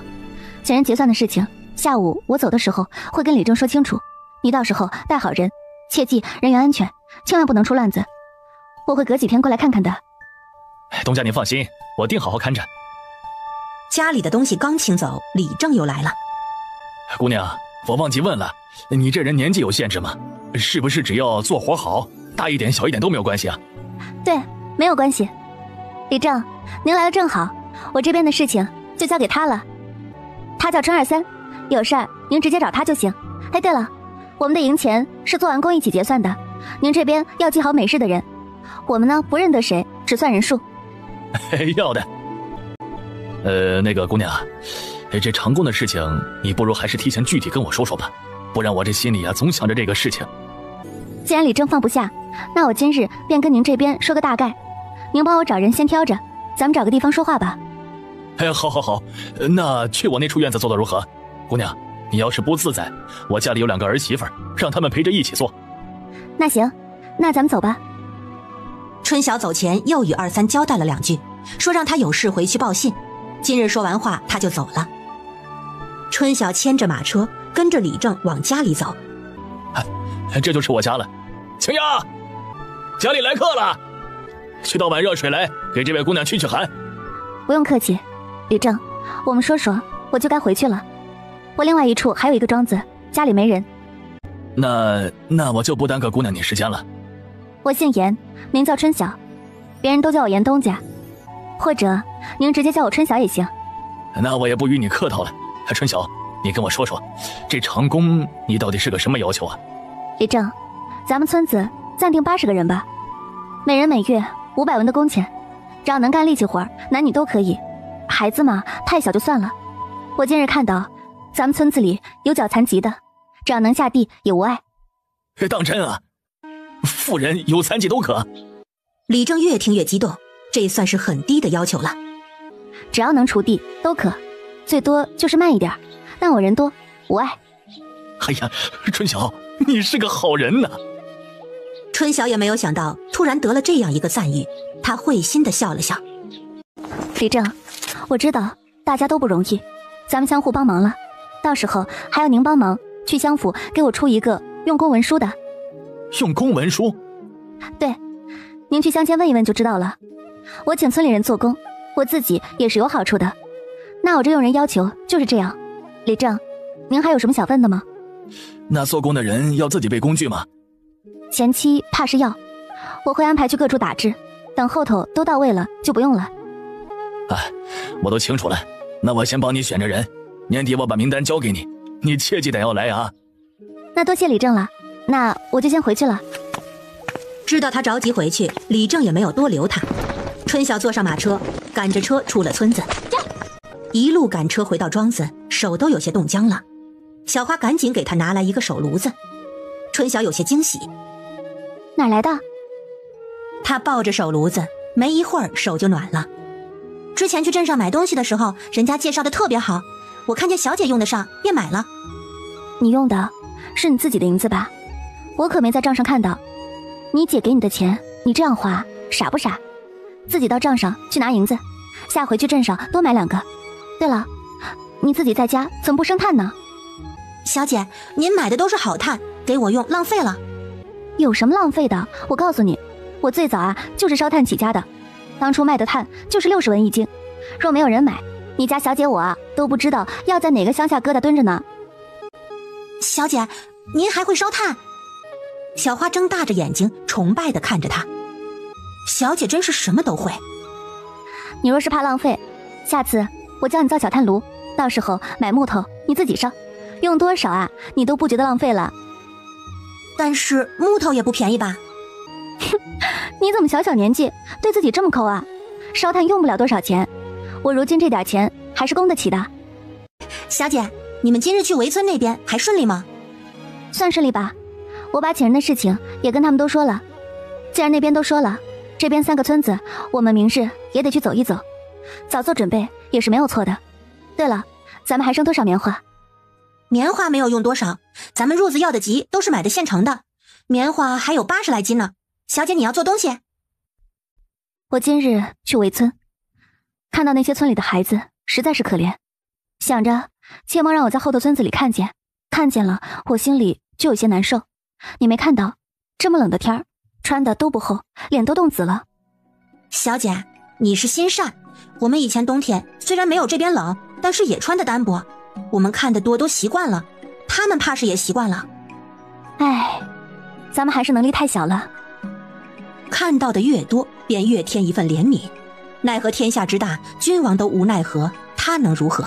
请人结算的事情，下午我走的时候会跟李正说清楚，你到时候带好人，切记人员安全，千万不能出乱子。我会隔几天过来看看的。东家您放心，我定好好看着。家里的东西刚清走，李正又来了。姑娘，我忘记问了，你这人年纪有限制吗？是不是只要做活好，大一点小一点都没有关系啊？对，没有关系。李正，您来的正好，我这边的事情就交给他了。他叫春23，有事儿您直接找他就行。哎，对了，我们的银钱是做完工一起结算的，您这边要记好每日的人。我们呢不认得谁，只算人数。要的。那个姑娘，这长工的事情，你不如还是提前具体跟我说说吧，不然我这心里啊总想着这个事情。既然李正放不下，那我今日便跟您这边说个大概，您帮我找人先挑着，咱们找个地方说话吧。好，那去我那处院子做的如何？姑娘，你要是不自在，我家里有2个儿媳妇，让他们陪着一起做。那行，那咱们走吧。春晓走前又与二三交代了2句，说让他有事回去报信。今日说完话，他就走了。春晓牵着马车，跟着李正往家里走。这就是我家了。青丫，家里来客了，去倒碗热水来，给这位姑娘驱驱寒。不用客气，李正，我们说，我就该回去了。我另外一处还有一个庄子，家里没人。那我就不耽搁姑娘你时间了。我姓严，名叫春晓，别人都叫我严东家，或者您直接叫我春晓也行。那我也不与你客套了。春晓，你跟我说说，这长工你到底是个什么要求啊？李正，咱们村子暂定80个人吧，每人每月500文的工钱，只要能干力气活，男女都可以。孩子嘛，太小就算了。我今日看到咱们村子里有脚残疾的，只要能下地也无碍。当真啊？妇人有残疾都可？李正越听越激动，这算是很低的要求了。只要能锄地都可，最多就是慢一点，但我人多无碍。哎呀，春晓，你是个好人呐。春晓也没有想到突然得了这样一个赞誉，他会心地笑了笑。李正，我知道大家都不容易，咱们相互帮忙了，到时候还要您帮忙去乡府给我出一个用工文书的。用工文书？对，您去乡间问一问就知道了。我请村里人做工，我自己也是有好处的。那我这用人要求就是这样。李正，您还有什么想问的吗？那做工的人要自己备工具吗？前期怕是要，我会安排去各处打制，等后头都到位了就不用了。我都清楚了，那我先帮你选着人，年底我把名单交给你，你切记得要来啊。那多谢李正了，那我就先回去了。知道他着急回去，李正也没有多留他。春晓坐上马车，赶着车出了村子，一路赶车回到庄子，手都有些冻僵了。小花赶紧给他拿来一个手炉子，春晓有些惊喜。哪来的？他抱着手炉子，没一会儿手就暖了。之前去镇上买东西的时候，人家介绍的特别好，我看见小姐用得上，便买了。你用的是你自己的银子吧？我可没在账上看到。你姐给你的钱，你这样花，傻不傻？自己到账上去拿银子，下回去镇上多买2个。对了，你自己在家怎么不生炭呢？小姐，您买的都是好炭，给我用浪费了。有什么浪费的？我告诉你，我最早就是烧炭起家的，当初卖的炭就是60文1斤，若没有人买，你家小姐我都不知道要在哪个乡下疙瘩蹲着呢。小姐，您还会烧炭？小花睁大着眼睛，崇拜地看着他。小姐真是什么都会。你若是怕浪费，下次我教你造小炭炉，到时候买木头你自己烧，用多少啊，你都不觉得浪费了。但是木头也不便宜吧？哼，你怎么小小年纪对自己这么抠啊？烧炭用不了多少钱，我如今这点钱还是供得起的。小姐，你们今日去围村那边还顺利吗？算顺利吧，我把请人的事情也跟他们都说了。既然那边都说了，这边3个村子我们明日也得去走一走，早做准备也是没有错的。对了，咱们还剩多少棉花？棉花没有用多少，咱们褥子要的急，都是买的现成的。棉花还有80来斤呢。小姐，你要做东西？我今日去围村，看到那些村里的孩子实在是可怜，想着切莫让我在后头村子里看见，看见了我心里就有些难受。你没看到这么冷的天儿，穿的都不厚，脸都冻紫了。小姐，你是心善，我们以前冬天虽然没有这边冷，但是也穿的单薄，我们看得多都习惯了，他们怕是也习惯了。唉，咱们还是能力太小了。看到的越多，便越添一份怜悯。奈何天下之大，君王都无奈何，他能如何？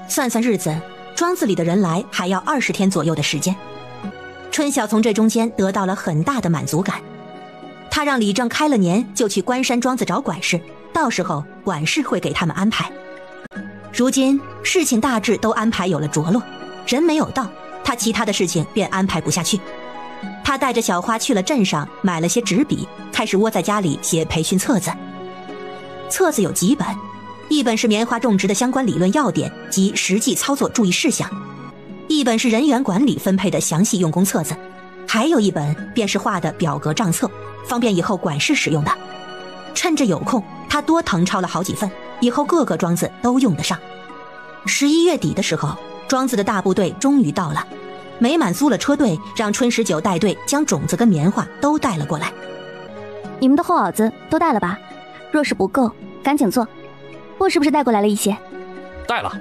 算算日子，庄子里的人来还要20天左右的时间。春晓从这中间得到了很大的满足感。他让李正开了年就去关山庄子找管事，到时候管事会给他们安排。如今事情大致都安排有了着落，人没有到，他其他的事情便安排不下去。他带着小花去了镇上，买了些纸笔，开始窝在家里写培训册子。册子有几本，一本是棉花种植的相关理论要点及实际操作注意事项，一本是人员管理分配的详细用工册子，还有一本便是画的表格账册，方便以后管事使用的。趁着有空，他多誊抄了好几份，以后各个庄子都用得上。11月底的时候，庄子的大部队终于到了。美满租了车队，让春19带队将种子跟棉花都带了过来。你们的厚袄子都带了吧？若是不够，赶紧做。布是不是带过来了一些？带了，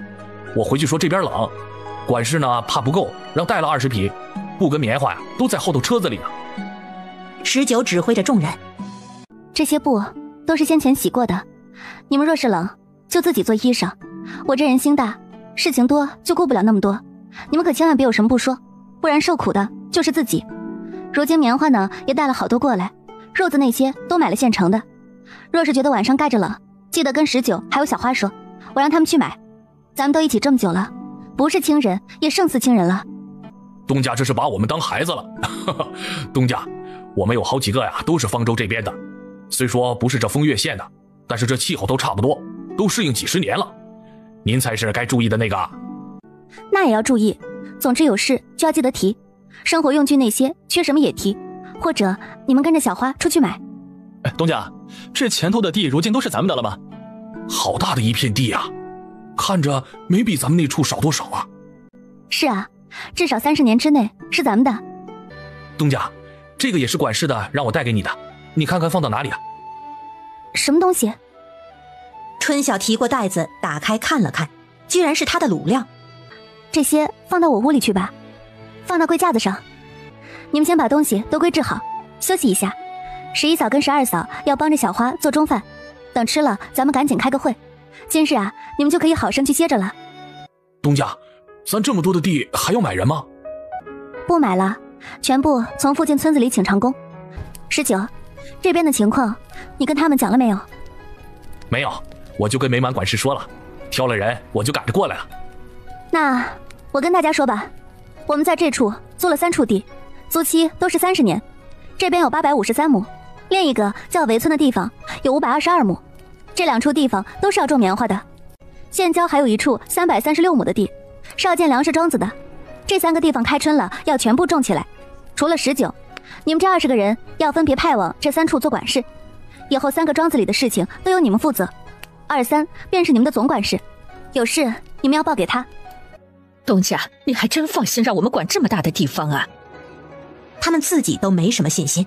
我回去说这边冷，管事呢怕不够，让带了20匹，布跟棉花呀都在后头车子里呢。19指挥着众人，这些布都是先前洗过的，你们若是冷，就自己做衣裳。我这人心大，事情多就顾不了那么多，你们可千万别有什么不说，不然受苦的就是自己。如今棉花呢也带了好多过来，褥子那些都买了现成的。若是觉得晚上盖着冷，记得跟19还有小花说，我让他们去买。咱们都一起这么久了，不是亲人也胜似亲人了。东家这是把我们当孩子了。东家，我们有好几个呀都是方舟这边的，虽说不是这风月县的，但是这气候都差不多，都适应几十年了。您才是该注意的那个。那也要注意，总之有事就要记得提，生活用具那些缺什么也提，或者你们跟着小花出去买。哎，东家，这前头的地如今都是咱们的了吗？好大的一片地啊，看着没比咱们那处少多少啊。是啊，至少30年之内是咱们的。东家，这个也是管事的让我带给你的，你看看放到哪里啊？什么东西？春晓提过袋子打开看了看，居然是他的卤料。这些放到我屋里去吧，放到柜架子上。你们先把东西都归置好，休息一下。11嫂跟12嫂要帮着小花做中饭，等吃了咱们赶紧开个会。今日啊，你们就可以好生去歇着了。东家，咱这么多的地还要买人吗？不买了，全部从附近村子里请长工。19，这边的情况你跟他们讲了没有？没有，我就跟美满管事说了，挑了人我就赶着过来了。那我跟大家说吧，我们在这处租了3处地，租期都是30年，这边有853亩，另一个叫围村的地方有522亩，这2处地方都是要种棉花的。县郊还有1处336亩的地，是要建粮食庄子的。这3个地方开春了要全部种起来。除了19，你们这20个人要分别派往这3处做管事，以后3个庄子里的事情都由你们负责。23便是你们的总管事，有事你们要报给他。东家，你还真放心让我们管这么大的地方啊？他们自己都没什么信心。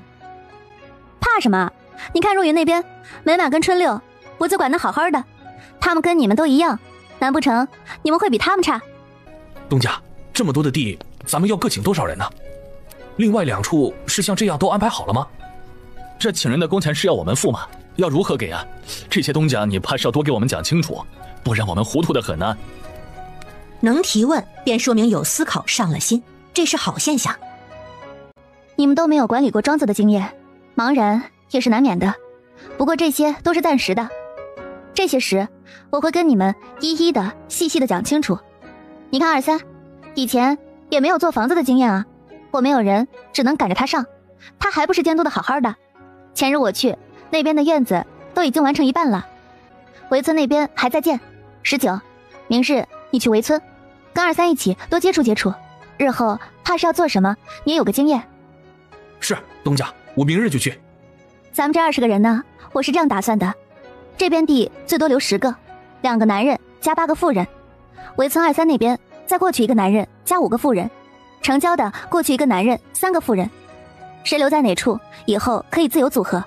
怕什么？你看若云那边，美满跟春六不就管得好好的，他们跟你们都一样，难不成你们会比他们差？东家，这么多的地，咱们要各请多少人呢？另外2处是像这样都安排好了吗？这请人的工钱是要我们付吗？要如何给啊？这些东家你怕是要多给我们讲清楚，不然我们糊涂得很呢。能提问便说明有思考，上了心，这是好现象。你们都没有管理过庄子的经验，茫然也是难免的。不过这些都是暂时的，这些时我会跟你们一一的细细的讲清楚。你看23，以前也没有做房子的经验啊，我没有人，只能赶着他上，他还不是监督的好好的。前日我去那边的院子都已经完成一半了，围村那边还在建。19，明日你去围村，跟23一起多接触接触，日后怕是要做什么你也有个经验。是，东家，我明日就去。咱们这20个人呢，我是这样打算的，这边地最多留10个，2个男人加8个妇人，围村23那边再过去1个男人加5个妇人，成交的过去1个男人3个妇人，谁留在哪处以后可以自由组合。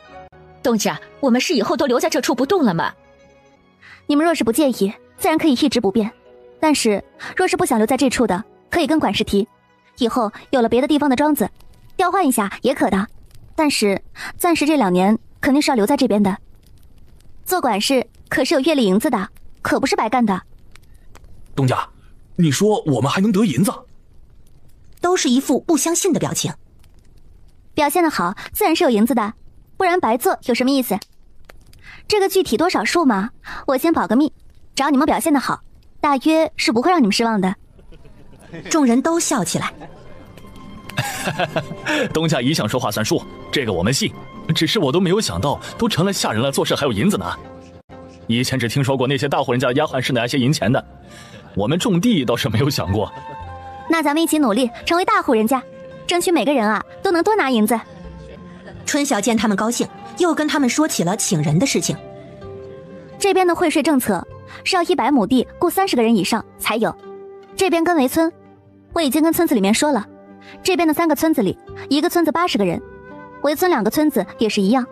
东家，我们是以后都留在这处不动了吗？你们若是不介意，自然可以一直不变，但是若是不想留在这处的，可以跟管事提，以后有了别的地方的庄子调换一下也可的，但是暂时这2年肯定是要留在这边的。做管事可是有月例银子的，可不是白干的。东家，你说我们还能得银子？都是一副不相信的表情。表现得好自然是有银子的，不然白做有什么意思？这个具体多少数嘛，我先保个密，只要你们表现得好，大约是不会让你们失望的。众人都笑起来。东家一向说话算数，这个我们信，只是我都没有想到都成了下人了，做事还有银子呢。以前只听说过那些大户人家的丫鬟是拿些银钱的，我们种地倒是没有想过。那咱们一起努力成为大户人家，争取每个人啊都能多拿银子。春晓见他们高兴，又跟他们说起了请人的事情。这边的会税政策是要100亩地雇30个人以上才有，这边跟围村我已经跟村子里面说了，这边的3个村子里1个村子80个人，围村2个村子也是一样。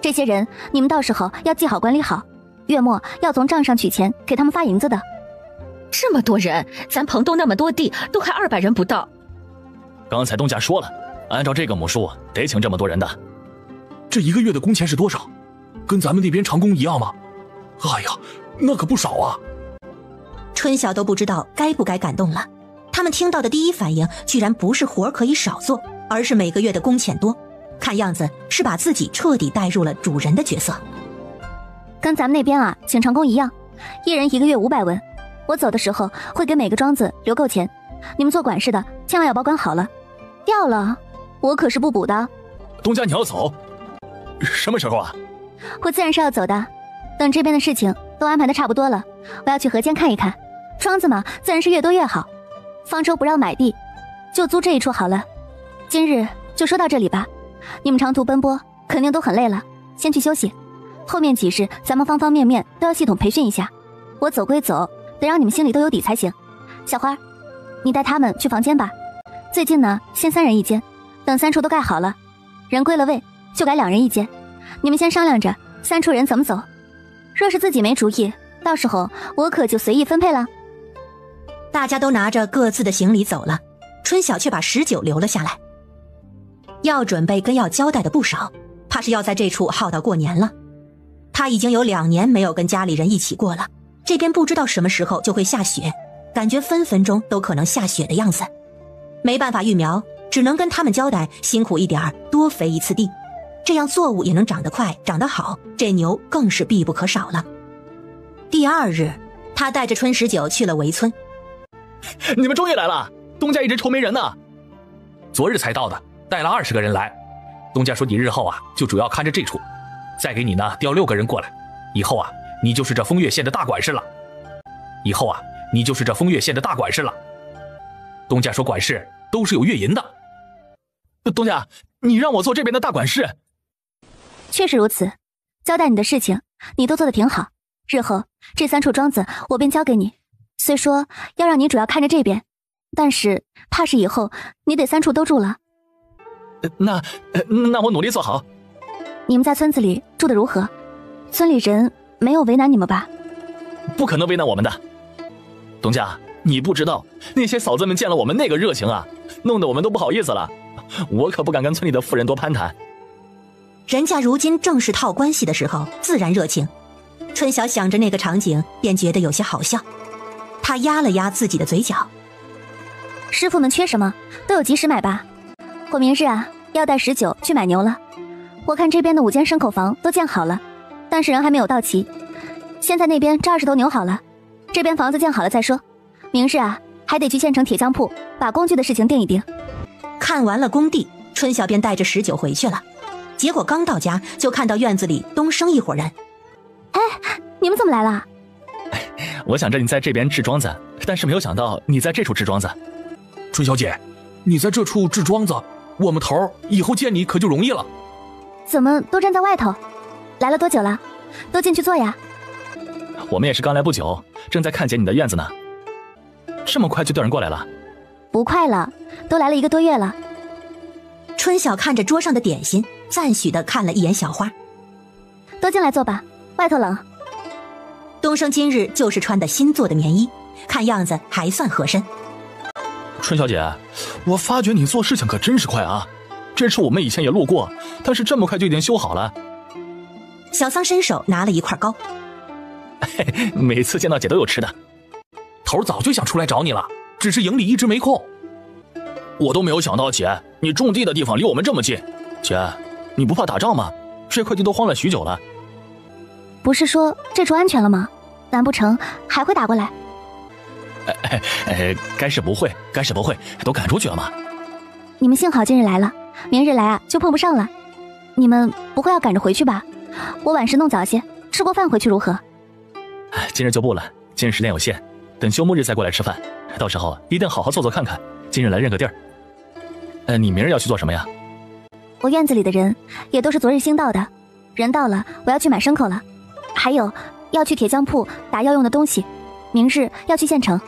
这些人你们到时候要记好管理好，月末要从账上取钱给他们发银子的。这么多人，咱彭东那么多地都还200人不到。刚才东家说了，按照这个亩数得请这么多人的。这1个月的工钱是多少？跟咱们那边长工一样吗？哎呀，那可不少啊。春晓都不知道该不该感动了，他们听到的第一反应居然不是活可以少做，而是每个月的工钱多，看样子是把自己彻底带入了主人的角色。跟咱们那边啊请长工一样，1人1个月500文，我走的时候会给每个庄子留够钱，你们做管事的千万要保管好了，掉了我可是不补的。东家你要走？什么时候啊？我自然是要走的，等这边的事情都安排的差不多了，我要去河间看一看，庄子嘛自然是越多越好，方舟不让买地，就租这一处好了。今日就说到这里吧，你们长途奔波肯定都很累了，先去休息，后面几日咱们方方面面都要系统培训一下，我走归走，得让你们心里都有底才行。小花，你带他们去房间吧，最近呢先3人一间，等3处都盖好了，人归了位就改2人一间，你们先商量着3处人怎么走，若是自己没主意，到时候我可就随意分配了。大家都拿着各自的行李走了，春晓却把19留了下来。要准备跟要交代的不少，怕是要在这处耗到过年了。他已经有2年没有跟家里人一起过了，这边不知道什么时候就会下雪，感觉分分钟都可能下雪的样子。没办法育苗，只能跟他们交代辛苦一点，多肥一次地，这样作物也能长得快长得好，这牛更是必不可少了。第2日，他带着春19去了围村。你们终于来了，东家一直愁没人呢。昨日才到的，带了20个人来。东家说你日后啊就主要看着这处，再给你呢调6个人过来，以后啊你就是这丰岳县的大管事了。东家说管事都是有月银的。东家，你让我做这边的大管事？确实如此，交代你的事情你都做得挺好，日后这3处庄子我便交给你，虽说要让你主要看着这边，但是怕是以后你得3处都住了。那我努力做好。你们在村子里住得如何？村里人没有为难你们吧？不可能为难我们的。东家，你不知道，那些嫂子们见了我们那个热情啊，弄得我们都不好意思了。我可不敢跟村里的妇人多攀谈。人家如今正是套关系的时候，自然热情。春晓想着那个场景，便觉得有些好笑。他压了压自己的嘴角。师傅们缺什么，都有及时买吧。我明日啊，要带19去买牛了。我看这边的5间牲口房都建好了，但是人还没有到齐。现在那边这20头牛好了，这边房子建好了再说。明日啊，还得去县城铁匠铺把工具的事情定一定。看完了工地，春晓便带着19回去了。结果刚到家，就看到院子里东升一伙人。哎，你们怎么来了？我想着你在这边制庄子，但是没有想到你在这处制庄子。春小姐，你在这处制庄子，我们头以后见你可就容易了。怎么都站在外头？来了多久了？都进去坐呀。我们也是刚来不久，正在看检你的院子呢。这么快就调人过来了？不快了，都来了1个多月了。春晓看着桌上的点心，赞许地看了一眼小花。都进来坐吧，外头冷。东升今日就是穿的新做的棉衣，看样子还算合身。春小姐，我发觉你做事情可真是快啊！这处我们以前也路过，但是这么快就已经修好了。小桑伸手拿了一块糕。每次见到姐都有吃的。头早就想出来找你了，只是营里一直没空。我都没有想到，姐，你种地的地方离我们这么近。姐，你不怕打仗吗？这块地都荒了许久了。不是说这处安全了吗？难不成还会打过来？该是不会，都赶出去了吗？你们幸好今日来了，明日来啊就碰不上了。你们不会要赶着回去吧？我晚时弄早些，吃过饭回去如何？今日就不了，今日时间有限，等休沐日再过来吃饭，到时候一定好好坐看看。今日来认个地儿。你明日要去做什么呀？我院子里的人也都是昨日新到的，人到了我要去买牲口了，还有要去铁匠铺打药用的东西，明日要去县城。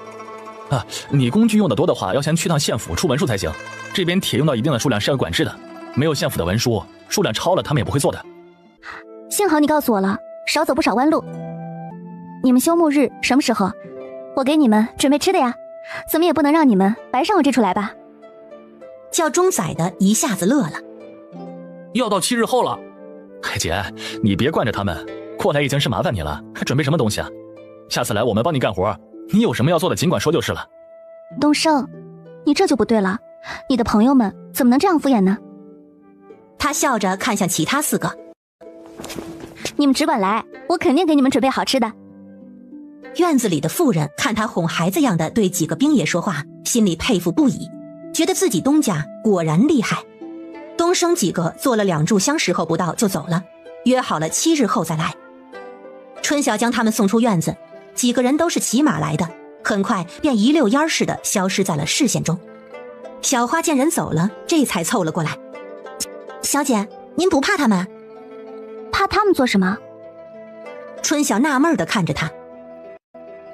你工具用的多的话，要先去趟县府出文书才行。这边铁用到一定的数量是要管制的，没有县府的文书，数量超了他们也不会做的。幸好你告诉我了，少走不少弯路。你们休沐日什么时候？我给你们准备吃的呀，怎么也不能让你们白上我这处来吧。叫钟仔的一下子乐了。要到7日后了。姐，你别惯着他们，过来已经是麻烦你了，还准备什么东西啊？下次来我们帮你干活，你有什么要做的尽管说就是了。东升，你这就不对了，你的朋友们怎么能这样敷衍呢？他笑着看向其他4个。你们只管来，我肯定给你们准备好吃的。院子里的妇人看他哄孩子样的对几个兵爷说话，心里佩服不已，觉得自己东家果然厉害。东升几个做了2炷香时候不到就走了，约好了7日后再来。春晓将他们送出院子，几个人都是骑马来的，很快便一溜烟似的消失在了视线中。小花见人走了，这才凑了过来。小姐，您不怕他们？怕他们做什么？春晓纳闷地看着他。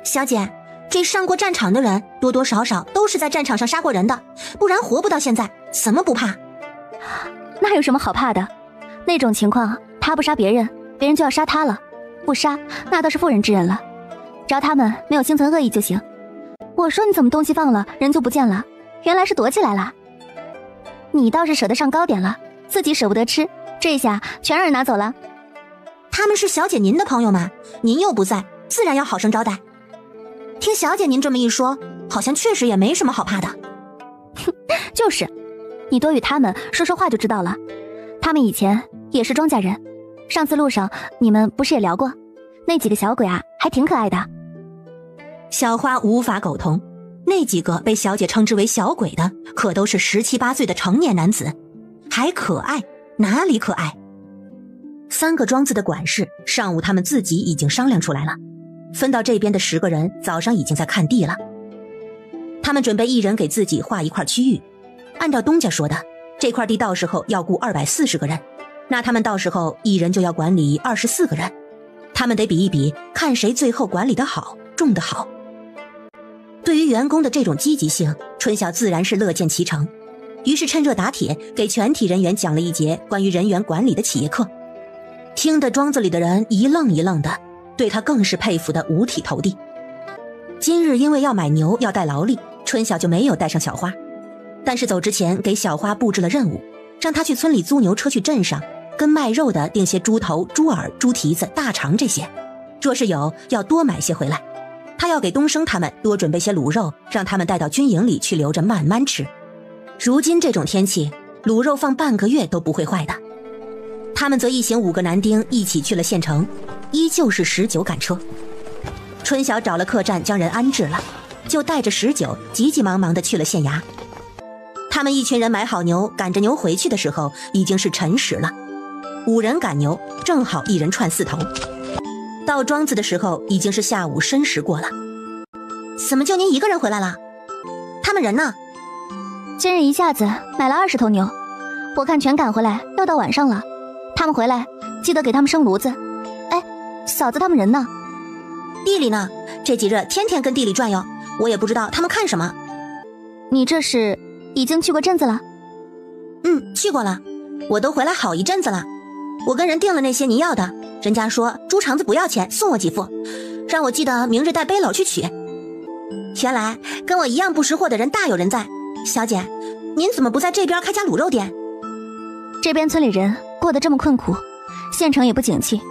小姐，这上过战场的人多多少少都是在战场上杀过人的，不然活不到现在，怎么不怕？那有什么好怕的？那种情况，他不杀别人，别人就要杀他了。不杀，那倒是妇人之仁了。只要他们没有心存恶意就行。我说你怎么东西放了，人就不见了？原来是躲起来了。你倒是舍得上糕点了，自己舍不得吃，这下全让人拿走了。他们是小姐您的朋友吗？您又不在，自然要好生招待。听小姐您这么一说，好像确实也没什么好怕的。就是，你多与他们说说话就知道了。他们以前也是庄稼人，上次路上你们不是也聊过？那几个小鬼啊，还挺可爱的。小花无法苟同，那几个被小姐称之为小鬼的，可都是17、18岁的成年男子，还可爱？哪里可爱？3个庄子的管事，上午他们自己已经商量出来了，分到这边的10个人，早上已经在看地了。他们准备一人给自己划一块区域，按照东家说的，这块地到时候要雇240个人，那他们到时候一人就要管理24个人，他们得比一比，看谁最后管理得好，种得好。对于员工的这种积极性，春晓自然是乐见其成，于是趁热打铁，给全体人员讲了一节关于人员管理的企业课，听得庄子里的人一愣一愣的，对他更是佩服得五体投地。今日因为要买牛要带劳力，春晓就没有带上小花。但是走之前给小花布置了任务，让她去村里租牛车去镇上，跟卖肉的订些猪头、猪耳、猪蹄子、大肠这些。若是有，要多买些回来。他要给东升他们多准备些卤肉，让他们带到军营里去留着慢慢吃。如今这种天气，卤肉放半个月都不会坏的。他们则一行5个男丁一起去了县城，依旧是19赶车。春晓找了客栈将人安置了，就带着19急急忙忙地去了县衙。他们一群人买好牛，赶着牛回去的时候已经是辰时了。5人赶牛，正好1人串4头。到庄子的时候已经是下午申时过了。怎么就您一个人回来了？他们人呢？今日一下子买了20头牛，我看全赶回来要到晚上了。他们回来记得给他们生炉子。哎，嫂子他们人呢？地里呢，这几日天天跟地里转悠，我也不知道他们看什么。你这是已经去过镇子了？去过了，我都回来好一阵子了。我跟人订了那些你要的，人家说猪肠子不要钱，送我几副，让我记得明日带背篓去取。原来跟我一样不识货的人大有人在。小姐，您怎么不在这边开家卤肉店？这边村里人过得这么困苦，县城也不景气，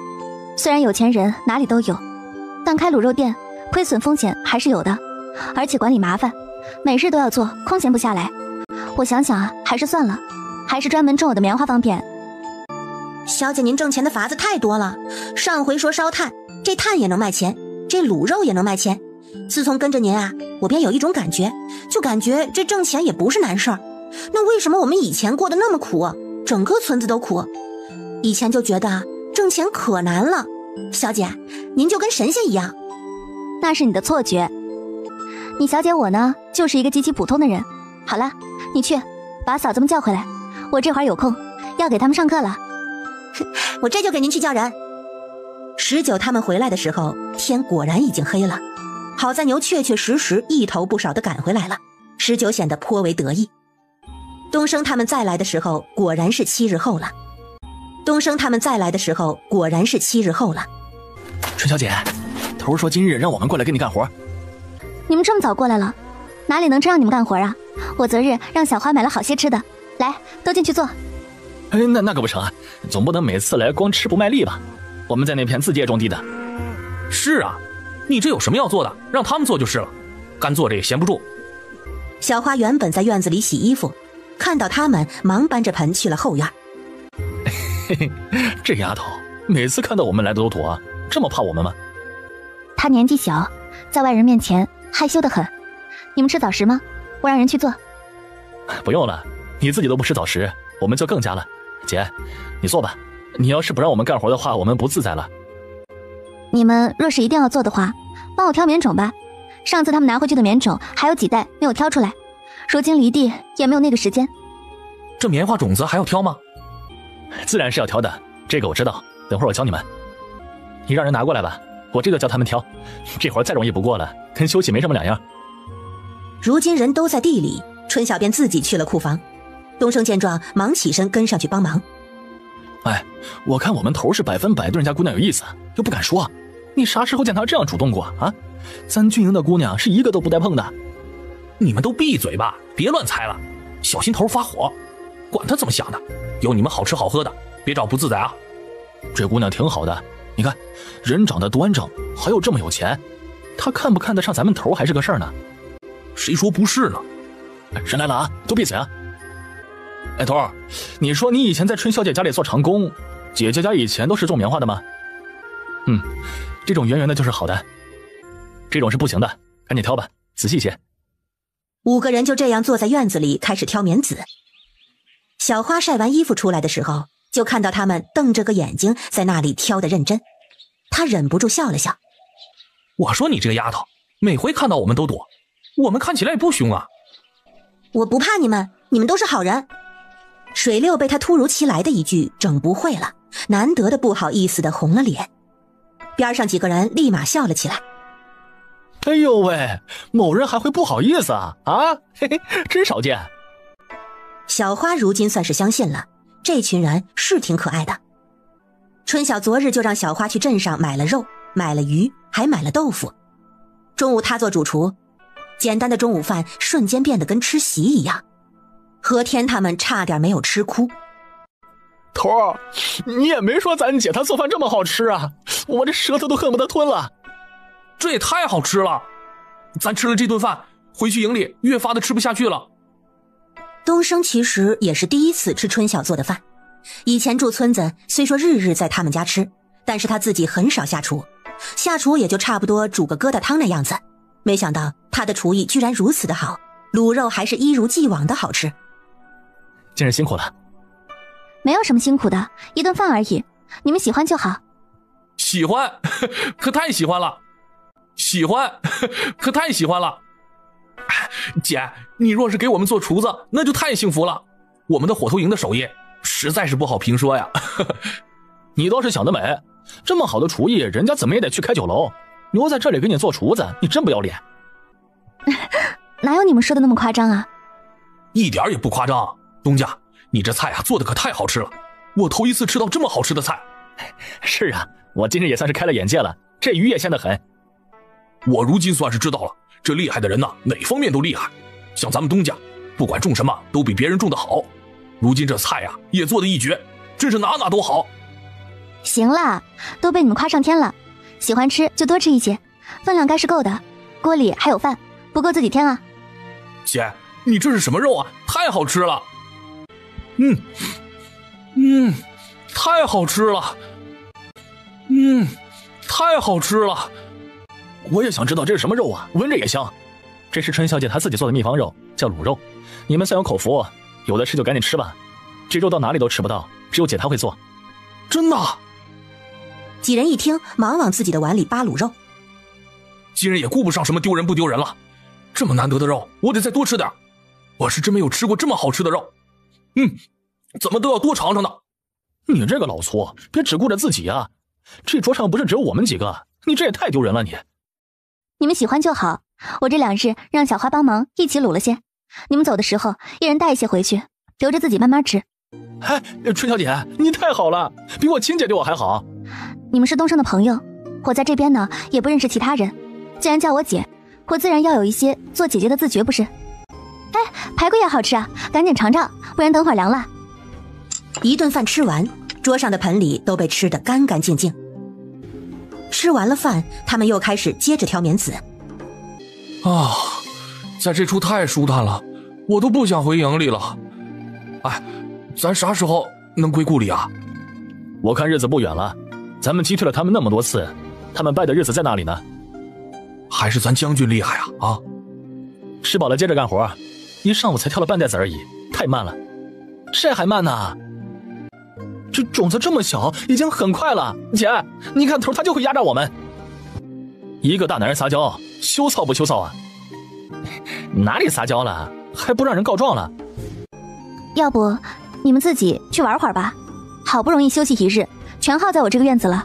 虽然有钱人哪里都有，但开卤肉店亏损风险还是有的，而且管理麻烦，每日都要做，空闲不下来。我想想啊，还是算了，还是专门种我的棉花方便。小姐，您挣钱的法子太多了，上回说烧炭，这炭也能卖钱，这卤肉也能卖钱。自从跟着您啊，我便有一种感觉，就感觉这挣钱也不是难事儿。那为什么我们以前过得那么苦啊？整个村子都苦。以前就觉得挣钱可难了。小姐，您就跟神仙一样。那是你的错觉。你小姐我呢，就是一个极其普通的人。好了，你去把嫂子们叫回来，我这会儿有空要给他们上课了。我这就给您去叫人。19他们回来的时候，天果然已经黑了。好在牛确确实实一头不少的赶回来了，19显得颇为得意。东升他们再来的时候，果然是7日后了。春小姐，头说今日让我们过来给你干活。你们这么早过来了，哪里能真让你们干活啊？我择日让小花买了好些吃的，来，都进去坐。哎，那可不成啊，总不能每次来光吃不卖力吧？我们在那片自己也种地的。是啊，你这有什么要做的，让他们做就是了，干坐着也闲不住。小花原本在院子里洗衣服，看到他们忙搬着盆去了后院。嘿嘿，这丫头每次看到我们来的都躲，这么怕我们吗？她年纪小，在外人面前害羞得很。你们吃早食吗？我让人去做。不用了，你自己都不吃早食，我们就更加了。姐，你做吧，你要是不让我们干活的话，我们不自在了。你们若是一定要做的话，帮我挑棉种吧。上次他们拿回去的棉种还有几袋没有挑出来，如今离地也没有那个时间。这棉花种子还要挑吗？自然是要挑的，这个我知道，等会儿我教你们。你让人拿过来吧，我这就叫他们挑。这活再容易不过了，跟休息没什么两样。如今人都在地里，春晓便自己去了库房。东升见状，忙起身跟上去帮忙。哎，我看我们头是100%对人家姑娘有意思，又不敢说，你啥时候见她这样主动过啊？咱军营的姑娘是一个都不带碰的。你们都闭嘴吧，别乱猜了，小心头发火。管他怎么想的，有你们好吃好喝的，别找不自在啊。这姑娘挺好的，你看人长得端正，还有这么有钱，她看不看得上咱们头还是个事儿呢。谁说不是呢？人来了啊，都闭嘴啊。哎，头儿，你说你以前在春小姐家里做长工，姐姐家以前都是种棉花的吗？这种圆圆的就是好的，这种是不行的，赶紧挑吧，仔细些。 5个人就这样坐在院子里开始挑棉籽。小花晒完衣服出来的时候，就看到他们瞪着个眼睛在那里挑得认真，她忍不住笑了笑。我说你这个丫头，每回看到我们都躲，我们看起来也不凶啊。我不怕你们，你们都是好人。水六被他突如其来的一句整不会了，难得的不好意思的红了脸。边上几个人立马笑了起来。哎呦喂，某人还会不好意思啊？嘿嘿，真少见。小花如今算是相信了，这群人是挺可爱的。春晓昨日就让小花去镇上买了肉，买了鱼，还买了豆腐。中午他做主厨，简单的中午饭瞬间变得跟吃席一样。何天他们差点没有吃哭。头儿，你也没说咱姐她做饭这么好吃啊，我这舌头都恨不得吞了。这也太好吃了，咱吃了这顿饭，回去营里越发的吃不下去了。东升其实也是第一次吃春晓做的饭，以前住村子，虽说日日在他们家吃，但是他自己很少下厨，下厨也就差不多煮个疙瘩汤那样子。没想到他的厨艺居然如此的好，卤肉还是一如既往的好吃。今日辛苦了。没有什么辛苦的，一顿饭而已，你们喜欢就好。喜欢，可太喜欢了。喜欢，可太喜欢了。姐，你若是给我们做厨子，那就太幸福了。我们的火头营的手艺实在是不好评说呀。你倒是想得美，这么好的厨艺，人家怎么也得去开酒楼，留在这里给你做厨子，你真不要脸。哪有你们说的那么夸张啊？一点也不夸张。东家，你这菜啊做的可太好吃了，我头一次吃到这么好吃的菜。是啊，我今日也算是开了眼界了，这鱼也鲜得很。我如今算是知道了，这厉害的人哪方面都厉害。像咱们东家，不管种什么都比别人种得好。如今这菜啊也做得一绝，真是哪都好。行了，都被你们夸上天了，喜欢吃就多吃一些，分量该是够的，锅里还有饭，不够自己添啊。姐，你这是什么肉啊？太好吃了。太好吃了。太好吃了。我也想知道这是什么肉啊，闻着也香。这是春小姐她自己做的秘方肉，叫卤肉。你们算有口福，有的吃就赶紧吃吧。这肉到哪里都吃不到，只有姐她会做。真的？几人一听，忙往自己的碗里扒卤肉。今日也顾不上什么丢人不丢人了，这么难得的肉，我得再多吃点。我是真没有吃过这么好吃的肉。怎么都要多尝尝呢？你这个老粗，别只顾着自己啊！这桌上不是只有我们几个，你这也太丢人了你。你们喜欢就好，我这2日让小花帮忙一起卤了些，你们走的时候一人带一些回去，留着自己慢慢吃。哎，春小姐，你太好了，比我亲姐对我还好。你们是东升的朋友，我在这边呢也不认识其他人，既然叫我姐，我自然要有一些做姐姐的自觉，不是？哎，排骨也好吃啊，赶紧尝尝，不然等会儿凉了。一顿饭吃完，桌上的盆里都被吃得干干净净。吃完了饭，他们又开始接着挑棉籽。在这处太舒坦了，我都不想回营里了。哎，咱啥时候能归故里啊？我看日子不远了，咱们击退了他们那么多次，他们败的日子在哪里呢？还是咱将军厉害啊！吃饱了接着干活，一上午才挑了半袋子而已，太慢了。这还慢呢？这种子这么小，已经很快了。姐，你看头他就会压榨我们。一个大男人撒娇，羞臊不羞臊啊？哪里撒娇了，还不让人告状了？要不你们自己去玩会儿吧，好不容易休息一日，全耗在我这个院子了。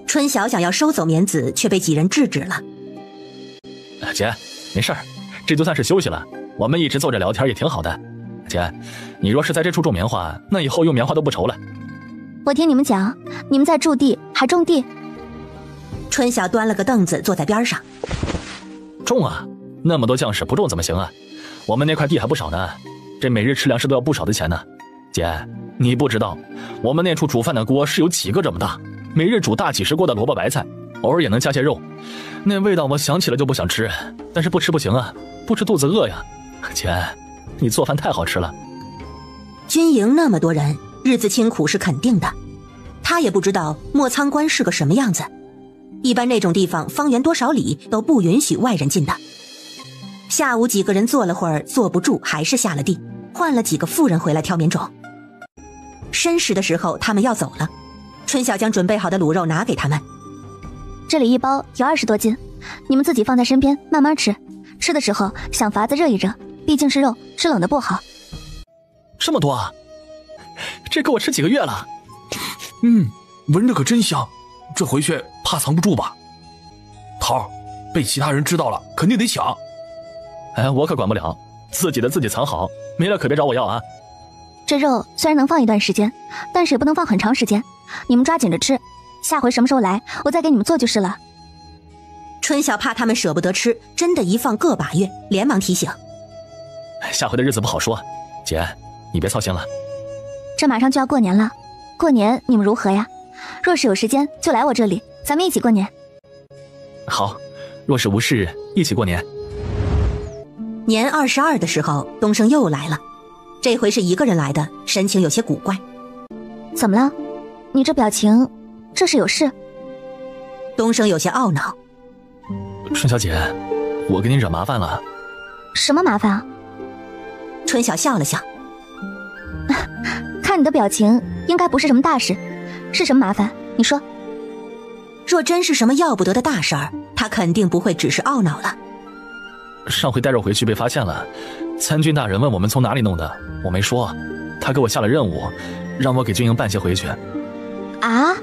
春晓想要收走棉籽，却被几人制止了。姐，没事儿，这就算是休息了，我们一直坐着聊天也挺好的。姐，你若是在这处种棉花，那以后用棉花都不愁了。我听你们讲，你们在驻地还种地。春晓端了个凳子坐在边上。种啊，那么多将士不种怎么行啊？我们那块地还不少呢，这每日吃粮食都要不少的钱呢。姐，你不知道，我们那处煮饭的锅是有几个这么大，每日煮大几十锅的萝卜白菜，偶尔也能加些肉，那味道我想起来就不想吃，但是不吃不行啊，不吃肚子饿呀。姐，你做饭太好吃了。军营那么多人，日子清苦是肯定的。他也不知道莫仓关是个什么样子，一般那种地方方圆多少里都不允许外人进的。下午几个人坐了会儿，坐不住还是下了地，换了几个妇人回来挑棉种。申时的时候他们要走了，春晓将准备好的卤肉拿给他们。这里一包有20多斤，你们自己放在身边慢慢吃，吃的时候想法子热一热，毕竟是肉，吃冷的不好。这么多啊，这够我吃几个月了。闻着可真香，这回去怕藏不住吧？桃儿，被其他人知道了肯定得抢。哎，我可管不了，自己的自己藏好，没了可别找我要啊。这肉虽然能放一段时间，但是也不能放很长时间，你们抓紧着吃，下回什么时候来我再给你们做就是了。春晓怕他们舍不得吃，真的一放个把月，连忙提醒：下回的日子不好说，姐，你别操心了。这马上就要过年了，过年你们如何呀？若是有时间就来我这里，咱们一起过年。好，若是无事，一起过年。年22的时候，东升又来了，这回是一个人来的，神情有些古怪。怎么了？你这表情，这是有事？东升有些懊恼。春小姐，我给你惹麻烦了。什么麻烦啊？春晓笑了笑。看你的表情，应该不是什么大事，是什么麻烦？你说。若真是什么要不得的大事儿，他肯定不会只是懊恼了。上回带肉回去被发现了，参军大人问我们从哪里弄的，我没说，他给我下了任务，让我给军营办些回去。啊？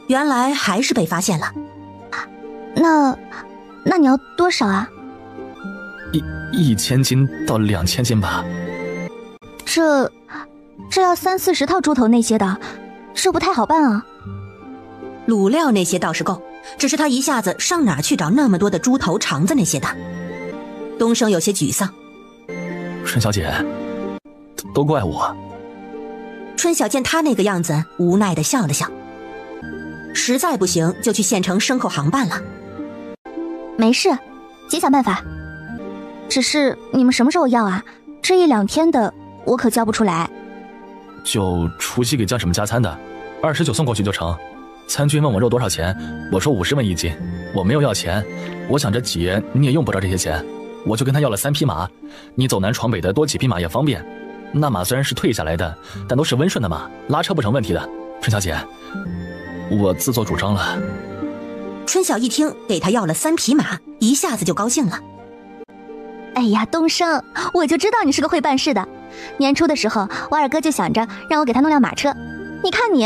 原来还是被发现了。那你要多少啊？1000斤到2000斤吧。这要30-40套猪头那些的，这不太好办啊。卤料那些倒是够，只是他一下子上哪儿去找那么多的猪头肠子那些的。东升有些沮丧。春小姐，都怪我。春晓见他那个样子，无奈地笑了笑。实在不行就去县城牲口行办了。没事，姐想办法。只是你们什么时候要啊？这1-2天的我可交不出来。就除夕给将什么加餐的，29送过去就成。参军问我肉多少钱，我说50文1斤，我没有要钱。我想着姐你也用不着这些钱，我就跟他要了3匹马，你走南闯北的多几匹马也方便。那马虽然是退下来的，但都是温顺的马，拉车不成问题的。春小姐，我自作主张了。春晓一听给他要了3匹马，一下子就高兴了。哎呀，东升，我就知道你是个会办事的。年初的时候，我二哥就想着让我给他弄辆马车，你看你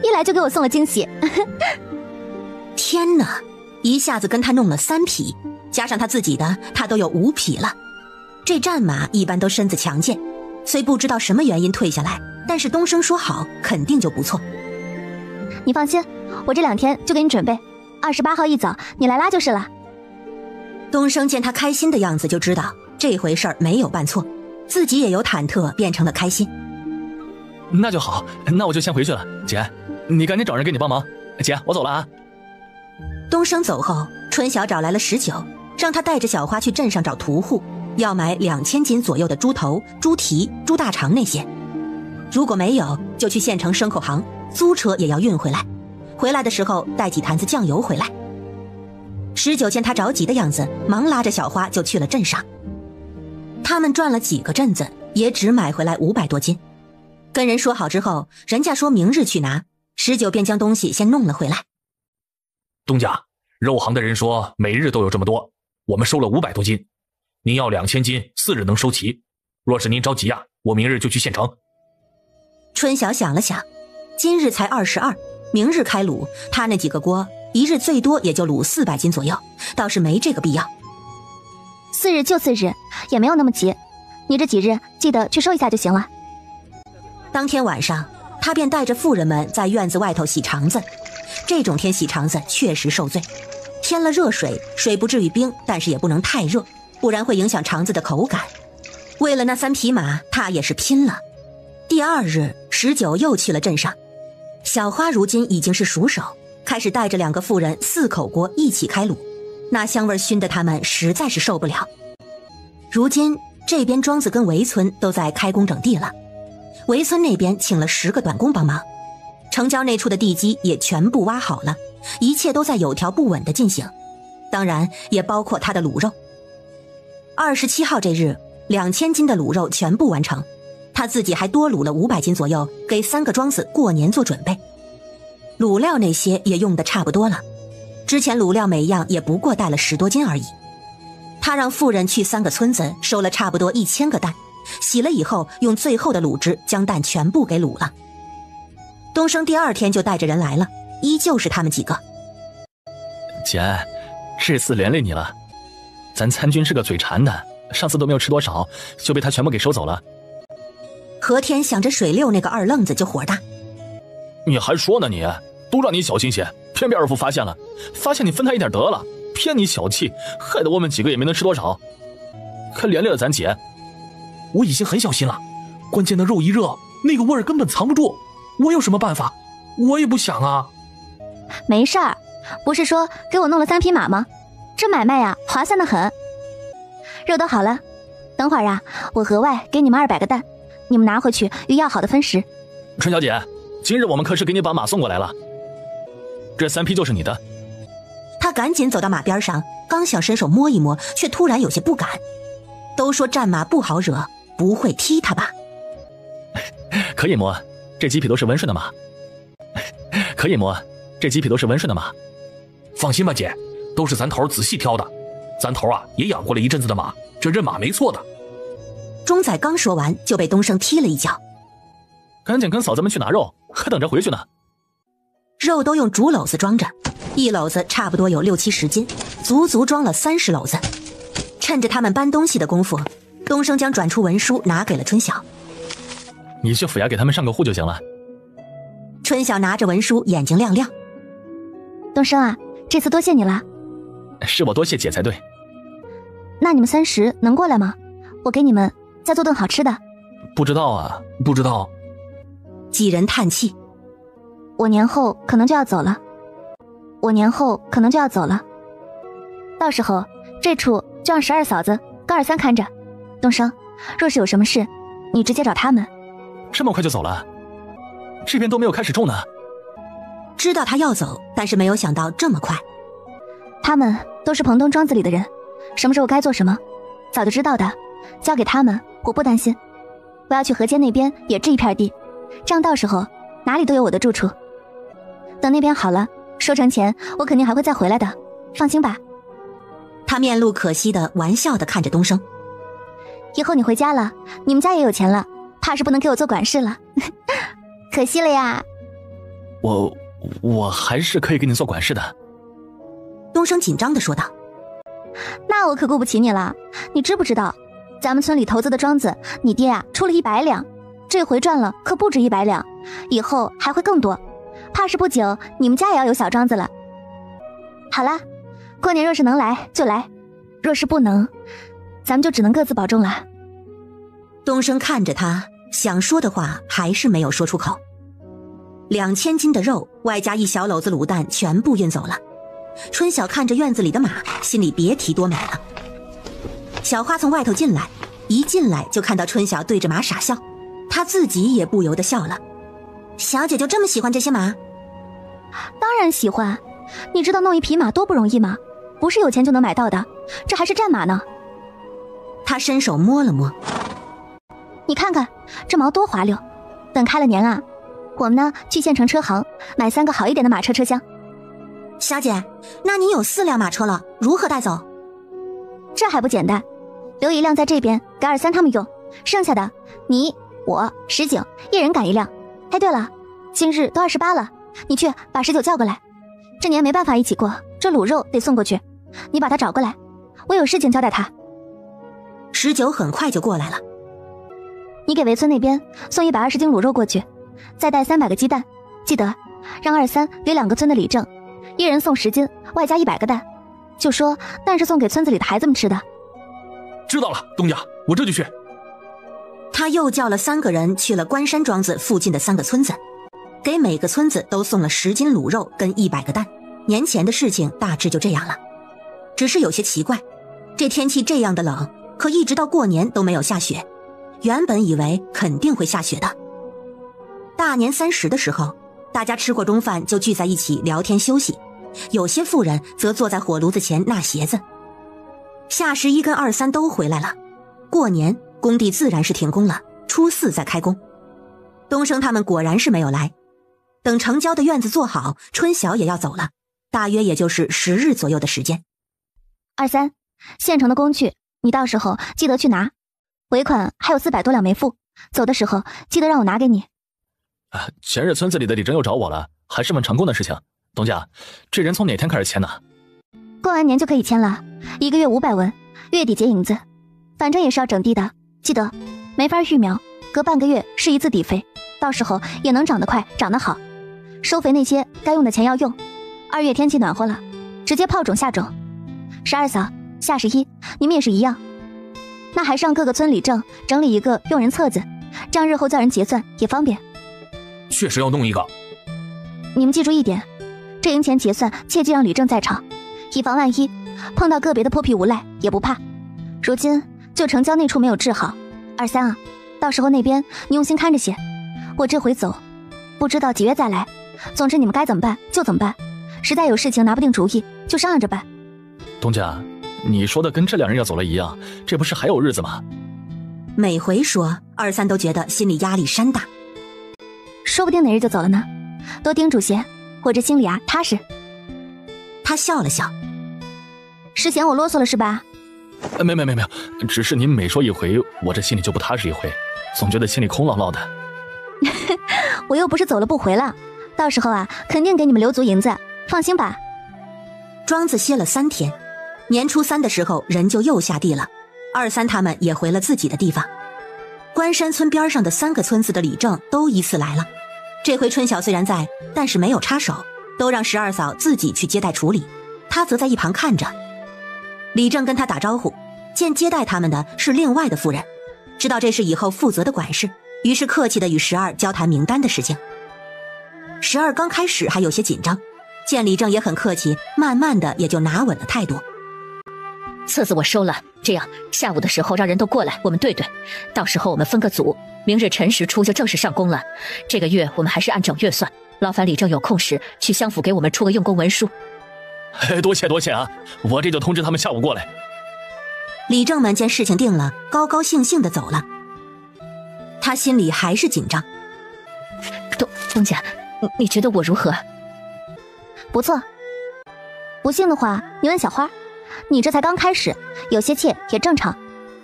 一来就给我送了惊喜。天哪，一下子跟他弄了3匹，加上他自己的，他都有5匹了。这战马一般都身子强健，虽不知道什么原因退下来，但是东升说好，肯定就不错。你放心，我这2天就给你准备，28号一早你来拉就是了。东升见他开心的样子，就知道这回事儿没有办错，自己也由忐忑变成了开心。那就好，那我就先回去了。姐，你赶紧找人给你帮忙。姐，我走了啊。东升走后，春晓找来了19，让他带着小花去镇上找屠户，要买2000斤左右的猪头、猪蹄、猪大肠那些。如果没有，就去县城牲口行租车也要运回来。回来的时候带几坛子酱油回来。19见他着急的样子，忙拉着小花就去了镇上。他们转了几个镇子，也只买回来500多斤。跟人说好之后，人家说明日去拿，19便将东西先弄了回来。东家，肉行的人说每日都有这么多，我们收了500多斤，您要2000斤，4日能收齐。若是您着急啊，我明日就去县城。春晓想了想，今日才22，明日开卤，他那几个锅一日最多也就卤400斤左右，倒是没这个必要。4日就4日，也没有那么急，你这几日记得去收一下就行了。当天晚上，他便带着妇人们在院子外头洗肠子。这种天洗肠子确实受罪，添了热水，水不至于冰，但是也不能太热，不然会影响肠子的口感。为了那3匹马，他也是拼了。第2日，19又去了镇上。小花如今已经是熟手，开始带着2个妇人4口锅一起开卤，那香味熏得他们实在是受不了。如今这边庄子跟围村都在开工整地了，围村那边请了10个短工帮忙，城郊那处的地基也全部挖好了，一切都在有条不紊地进行，当然也包括他的卤肉。27号这日，2000斤的卤肉全部完成，他自己还多卤了500斤左右，给3个庄子过年做准备。卤料那些也用得差不多了，之前卤料每样也不过带了10多斤而已。他让妇人去3个村子收了差不多1000个蛋，洗了以后用最后的卤汁将蛋全部给卤了。东升第2天就带着人来了，依旧是他们几个。姐，这次连累你了，咱参军是个嘴馋的，上次都没有吃多少，就被他全部给收走了。何天想着水六那个二愣子就火大，你还说呢你，都让你小心些，偏被二夫发现了，发现你分他一点得了，偏你小气，害得我们几个也没能吃多少，还连累了咱姐。我已经很小心了，关键的肉一热，那个味儿根本藏不住，我有什么办法？我也不想啊。没事儿，不是说给我弄了3匹马吗？这买卖呀，划算的很。肉都好了，等会儿啊，我额外给你们200个蛋，你们拿回去与要好的分食。春小姐，今日我们可是给你把马送过来了，这3匹就是你的。他赶紧走到马边上，刚想伸手摸一摸，却突然有些不敢。都说战马不好惹，不会踢他吧？可以摸，这几匹都是温顺的马。可以摸，这几匹都是温顺的马。放心吧姐，都是咱头仔细挑的，咱头啊也养过了一阵子的马，这认马没错的。钟仔刚说完就被东升踢了一脚。赶紧跟嫂子们去拿肉，还等着回去呢。肉都用竹篓子装着，一篓子差不多有60-70斤，足足装了30篓子。趁着他们搬东西的功夫，东升将转出文书拿给了春晓。你去府衙给他们上个户就行了。春晓拿着文书，眼睛亮亮。东升啊，这次多谢你了。是我多谢姐才对。那你们30能过来吗？我给你们再做顿好吃的。不知道啊，不知道。几人叹气。我年后可能就要走了。到时候这处就让12嫂子跟23看着。东升，若是有什么事，你直接找他们。这么快就走了？这边都没有开始种呢。知道他要走，但是没有想到这么快。他们都是彭东庄子里的人，什么时候该做什么，早就知道的。交给他们，我不担心。我要去河间那边也置一片地，这样到时候哪里都有我的住处。等那边好了，收成前我肯定还会再回来的，放心吧。他面露可惜的玩笑的看着东升。以后你回家了，你们家也有钱了，怕是不能给我做管事了。可惜了呀。我还是可以给你做管事的。东升紧张的说道。那我可顾不起你了。你知不知道咱们村里投资的庄子，你爹啊出了100两，这回赚了可不止100两，以后还会更多，怕是不久你们家也要有小庄子了。好啦，过年若是能来就来，若是不能，咱们就只能各自保重了。东升看着他，想说的话还是没有说出口。2000斤的肉外加1小篓子卤蛋全部运走了。春晓看着院子里的马，心里别提多美了。小花从外头进来，一进来就看到春晓对着马傻笑，她自己也不由得笑了。小姐就这么喜欢这些马？当然喜欢，你知道弄1匹马多不容易吗？不是有钱就能买到的，这还是战马呢。她伸手摸了摸，你看看这毛多滑溜。等开了年啊，我们呢去县城车行买3个好一点的马车车厢。小姐，那你有4辆马车了，如何带走？这还不简单，留1辆在这边给23他们用，剩下的你、我、石井一人赶1辆。哎，对了，今日都28了，你去把19叫过来。这年没办法一起过，这卤肉得送过去，你把他找过来，我有事情交代他。19很快就过来了。你给围村那边送120斤卤肉过去，再带300个鸡蛋，记得让23给2个村的里正，一人送10斤，外加100个蛋，就说蛋是送给村子里的孩子们吃的。知道了，东家，我这就去。他又叫了3个人去了关山庄子附近的3个村子，给每个村子都送了10斤卤肉跟100个蛋。年前的事情大致就这样了，只是有些奇怪，这天气这样的冷，可一直到过年都没有下雪。原本以为肯定会下雪的。大年30的时候，大家吃过中饭就聚在一起聊天休息，有些妇人则坐在火炉子前纳鞋子。夏11跟23都回来了，过年工地自然是停工了，初4再开工。东升他们果然是没有来。等城郊的院子做好，春晓也要走了，大约也就是10日左右的时间。23，县城的工具你到时候记得去拿，尾款还有400多两没付，走的时候记得让我拿给你。前日村子里的李真又找我了，还是问成功的事情。东家，这人从哪天开始签呢？过完年就可以签了，1个月500文，月底结银子，反正也是要整地的，记得没法育苗，隔半个月是一次底肥，到时候也能长得快长得好。收肥那些该用的钱要用，2月天气暖和了，直接泡种下种。十二嫂、夏十一，你们也是一样。那还是让各个村里正整理一个用人册子，这样日后叫人结算也方便。确实要弄一个。你们记住一点，这银钱结算切记让李正在场，以防万一碰到个别的泼皮无赖也不怕。如今就城郊那处没有治好，二三啊，到时候那边你用心看着些。我这回走，不知道几月再来。总之你们该怎么办就怎么办，实在有事情拿不定主意就商量着办。东家，你说的跟这两人要走了一样，这不是还有日子吗？每回说，二三都觉得心里压力山大。说不定哪日就走了呢，多叮嘱些，我这心里啊踏实。他笑了笑，是嫌我啰嗦了是吧？没有，只是您每说一回，我这心里就不踏实一回，总觉得心里空落落的。我又不是走了不回了，到时候啊，肯定给你们留足银子，放心吧。庄子歇了3天，年初3的时候人就又下地了，二三他们也回了自己的地方。关山村边上的3个村子的李正都依次来了，这回春晓虽然在，但是没有插手，都让十二嫂自己去接待处理，他则在一旁看着。李正跟他打招呼，见接待他们的是另外的妇人，知道这是以后负责的管事，于是客气地与12交谈名单的事情。12刚开始还有些紧张，见李正也很客气，慢慢的也就拿稳了态度。册子我收了，这样下午的时候让人都过来，我们对对，到时候我们分个组，明日辰时出就正式上工了。这个月我们还是按整月算，劳烦李正有空时去乡府给我们出个用工文书。多谢啊，我这就通知他们下午过来。李正们见事情定了，高高兴兴地走了。他心里还是紧张。东家，你觉得我如何？不错。不信的话，你问小花，你这才刚开始，有些怯也正常。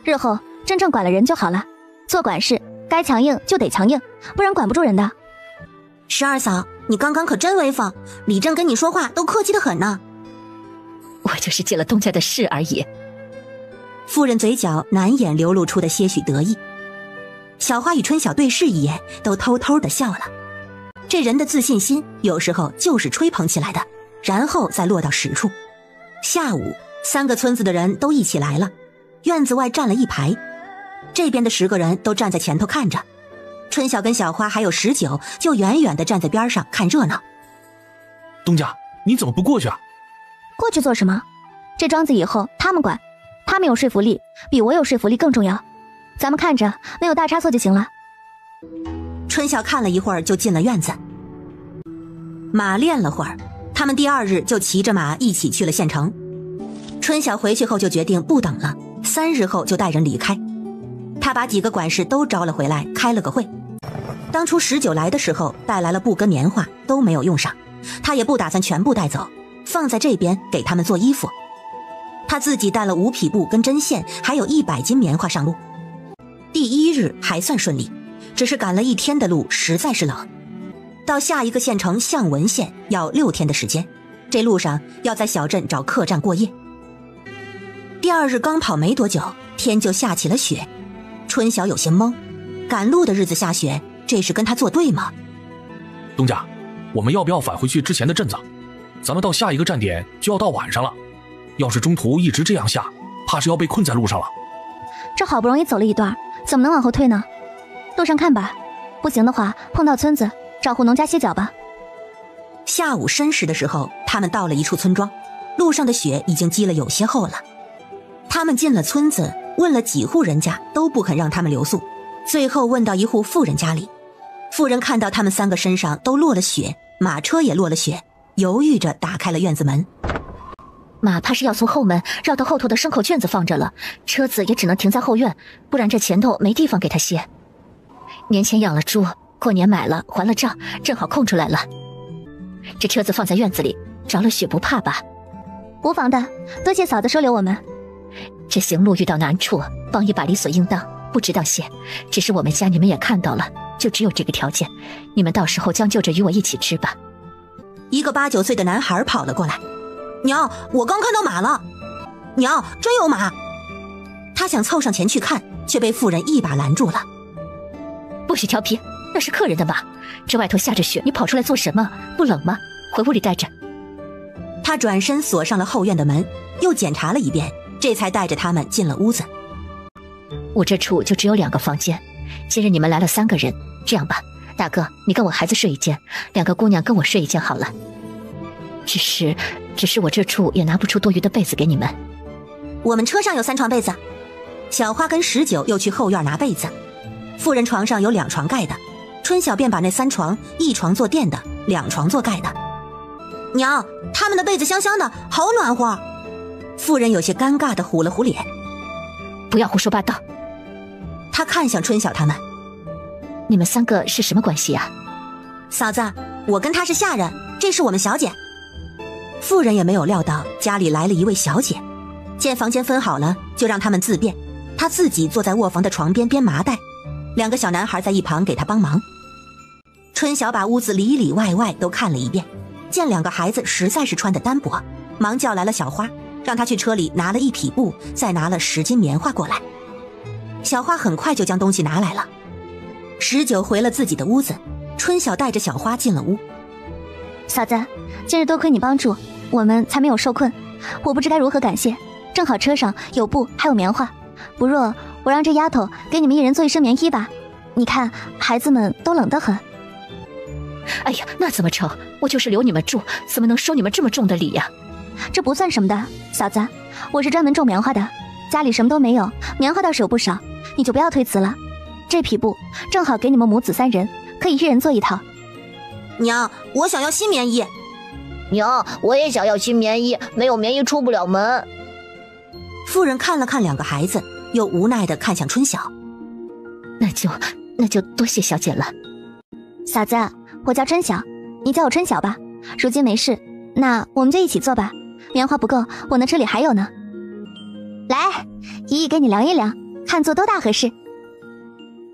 日后真正管了人就好了。做管事，该强硬就得强硬，不然管不住人的。12嫂，你刚刚可真威风，李正跟你说话都客气得很呢。我就是借了东家的势而已。妇人嘴角难掩流露出的些许得意。小花与春晓对视一眼，都偷偷地笑了。这人的自信心有时候就是吹捧起来的，然后再落到实处。下午3个村子的人都一起来了，院子外站了一排，这边的10个人都站在前头看着，春晓跟小花还有19就远远地站在边上看热闹。东家，你怎么不过去啊？过去做什么？这庄子以后他们管，他们有说服力，比我有说服力更重要。咱们看着没有大差错就行了。春晓看了一会儿就进了院子。马练了会儿，他们第2日就骑着马一起去了县城。春晓回去后就决定不等了，3日后就带人离开。他把几个管事都招了回来，开了个会。当初19来的时候带来了布跟棉花，都没有用上，他也不打算全部带走，放在这边给他们做衣服。他自己带了5匹布跟针线，还有100斤棉花上路。第1日还算顺利，只是赶了1天的路，实在是冷。到下一个县城向文县要6天的时间，这路上要在小镇找客栈过夜。第2日刚跑没多久，天就下起了雪。春晓有些懵，赶路的日子下雪，这是跟他作对吗？东家，我们要不要返回去之前的镇子？咱们到下一个站点就要到晚上了，要是中途一直这样下，怕是要被困在路上了。这好不容易走了一段，怎么能往后退呢？路上看吧，不行的话碰到村子找户农家歇脚吧。下午申时的时候，他们到了一处村庄，路上的雪已经积了有些厚了。他们进了村子，问了几户人家，都不肯让他们留宿，最后问到一户妇人家里。妇人看到他们3个身上都落了雪，马车也落了雪，犹豫着打开了院子门。马怕是要从后门绕到后头的牲口圈子放着了，车子也只能停在后院，不然这前头没地方给他歇。年前养了猪，过年买了还了账，正好空出来了。这车子放在院子里，着了雪不怕吧？无妨的，多谢嫂子收留我们。这行路遇到难处，帮一把理所应当，不值当谢。只是我们家你们也看到了，就只有这个条件，你们到时候将就着与我一起吃吧。一个8、9岁的男孩跑了过来，娘，我刚看到马了。娘，真有马。他想凑上前去看，却被妇人一把拦住了。不许调皮，那是客人的马，这外头下着雪，你跑出来做什么？不冷吗？回屋里待着。他转身锁上了后院的门，又检查了一遍，这才带着他们进了屋子。我这处就只有2个房间，今日你们来了3个人，这样吧，大哥，你跟我孩子睡一间，2个姑娘跟我睡一间好了。只是我这处也拿不出多余的被子给你们。我们车上有3床被子。小花跟19又去后院拿被子。妇人床上有2床盖的，春晓便把那3床，1床做垫的，2床做盖的。娘，他们的被子香香的，好暖和。妇人有些尴尬地糊了糊脸。不要胡说八道。她看向春晓他们，你们3个是什么关系呀？嫂子，我跟她是下人，这是我们小姐。妇人也没有料到家里来了一位小姐，见房间分好了，就让他们自便。她自己坐在卧房的床边编麻袋，2个小男孩在一旁给她帮忙。春晓把屋子里里外外都看了一遍，见2个孩子实在是穿得单薄，忙叫来了小花，让她去车里拿了1匹布，再拿了10斤棉花过来。小花很快就将东西拿来了。19回了自己的屋子，春晓带着小花进了屋。嫂子，今日多亏你帮助，我们才没有受困，我不知该如何感谢。正好车上有布还有棉花，不若我让这丫头给你们1人做1身棉衣吧，你看孩子们都冷得很。哎呀，那怎么成？我就是留你们住，怎么能收你们这么重的礼呀？这不算什么的，嫂子，我是专门种棉花的，家里什么都没有，棉花倒是有不少，你就不要推辞了。这匹布正好给你们母子3人，可以1人做1套。娘，我想要新棉衣。娘，我也想要新棉衣，没有棉衣出不了门。妇人看了看2个孩子，又无奈地看向春晓。那就多谢小姐了。嫂子，我叫春晓，你叫我春晓吧。如今没事，那我们就一起做吧。棉花不够，我那车里还有呢。来，姨姨给你量一量，看做多大合适。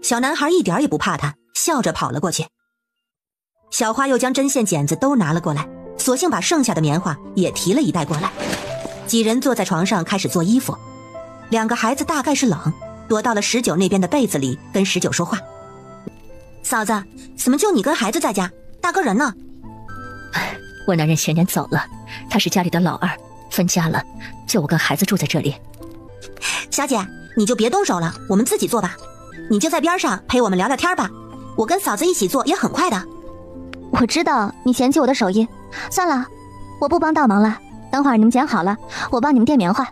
小男孩一点也不怕他，笑着跑了过去。小花又将针线剪子都拿了过来，索性把剩下的棉花也提了一袋过来。几人坐在床上开始做衣服。2个孩子大概是冷，躲到了19那边的被子里，跟19说话。嫂子，怎么就你跟孩子在家？大哥人呢？我男人前年走了，他是家里的老2，分家了，就我跟孩子住在这里。小姐，你就别动手了，我们自己做吧。你就在边上陪我们聊聊天吧，我跟嫂子一起做也很快的。我知道你嫌弃我的手艺，算了，我不帮倒忙了。等会儿你们剪好了，我帮你们垫棉花。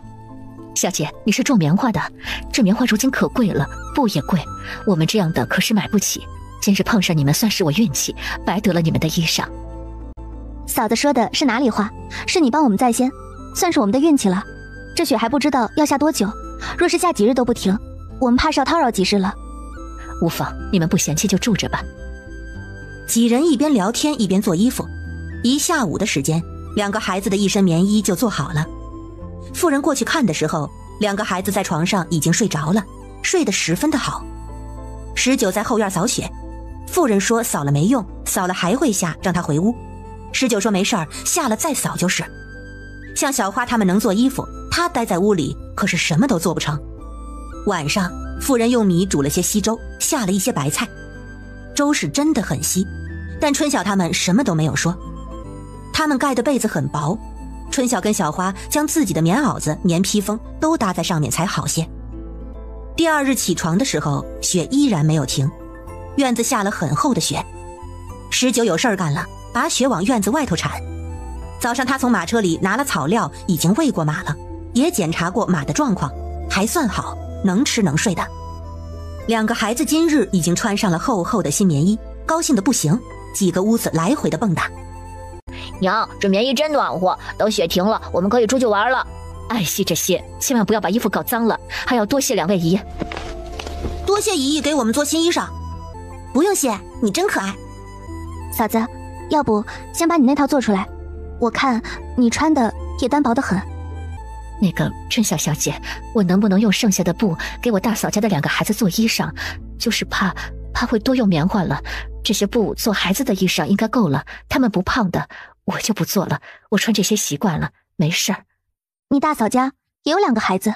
小姐，你是种棉花的，这棉花如今可贵了，布也贵，我们这样的可是买不起。今日碰上你们，算是我运气，白得了你们的衣裳。嫂子说的是哪里话？是你帮我们在先，算是我们的运气了。这雪还不知道要下多久，若是下几日都不停，我们怕是要叨扰几日了。无妨，你们不嫌弃就住着吧。几人一边聊天一边做衣服，一下午的时间，2个孩子的1身棉衣就做好了。妇人过去看的时候，2个孩子在床上已经睡着了，睡得十分的好。19在后院扫雪，妇人说扫了没用，扫了还会下，让他回屋。19说没事儿，下了再扫就是。像小花他们能做衣服，他待在屋里可是什么都做不成。晚上，妇人用米煮了些稀粥，下了一些白菜，粥是真的很稀，但春晓他们什么都没有说。他们盖的被子很薄，春晓跟小花将自己的棉袄子、棉披风都搭在上面才好些。第2日起床的时候，雪依然没有停，院子下了很厚的雪。19有事儿干了，把雪往院子外头铲。早上他从马车里拿了草料，已经喂过马了，也检查过马的状况，还算好，能吃能睡的。2个孩子今日已经穿上了厚厚的新棉衣，高兴的不行，几个屋子来回的蹦跶。娘，这棉衣真暖和，等雪停了，我们可以出去玩了。爱惜这些，千万不要把衣服搞脏了，还要多谢2位姨。多谢姨姨给我们做新衣裳。不用谢，你真可爱。嫂子，要不先把你那套做出来，我看你穿的也单薄得很。那个春晓小姐，我能不能用剩下的布给我大嫂家的2个孩子做衣裳？就是怕会多用棉花了，这些布做孩子的衣裳应该够了，他们不胖的，我就不做了，我穿这些习惯了，没事儿。你大嫂家也有2个孩子？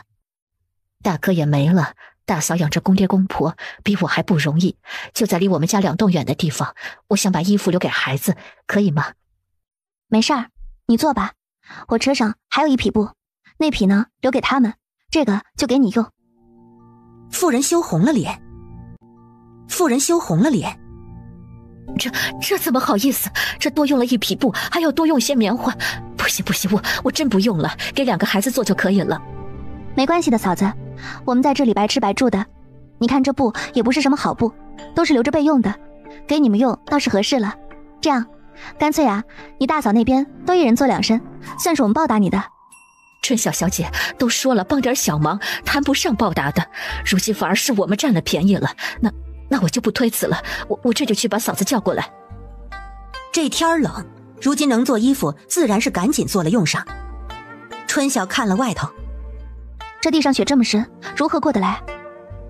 大哥也没了，大嫂养着公爹公婆，比我还不容易，就在离我们家2栋远的地方。我想把衣服留给孩子，可以吗？没事儿，你做吧，我车上还有一匹布，那匹呢留给他们，这个就给你用。妇人羞红了脸。这怎么好意思？这多用了一匹布，还要多用些棉花。不行，我真不用了，给2个孩子做就可以了。没关系的，嫂子，我们在这里白吃白住的。你看这布也不是什么好布，都是留着备用的，给你们用倒是合适了。这样，干脆啊，你大嫂那边都一人做2身，算是我们报答你的。春晓小姐都说了，帮点小忙谈不上报答的，如今反而是我们占了便宜了。那我就不推辞了，我这就去把嫂子叫过来。这天冷，如今能做衣服，自然是赶紧做了用上。春晓看了外头，这地上雪这么深，如何过得来？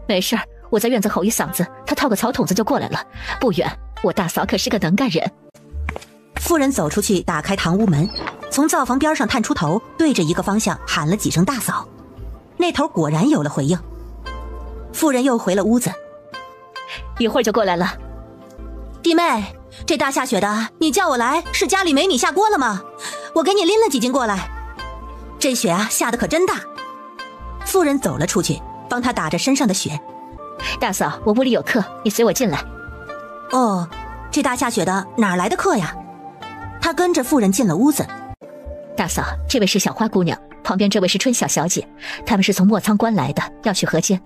没事儿，我在院子吼一嗓子，他套个草筒子就过来了。不远，我大嫂可是个能干人。妇人走出去，打开堂屋门，从灶房边上探出头，对着一个方向喊了几声大嫂。那头果然有了回应。妇人又回了屋子，一会儿就过来了。弟妹，这大下雪的，你叫我来是家里没米下锅了吗？我给你拎了几斤过来。这雪啊，下得可真大。妇人走了出去，帮他打着身上的雪。大嫂，我屋里有客，你随我进来。哦，这大下雪的，哪来的客呀？他跟着妇人进了屋子。大嫂，这位是小花姑娘，旁边这位是春晓小姐，他们是从莫仓关来的，要去河间。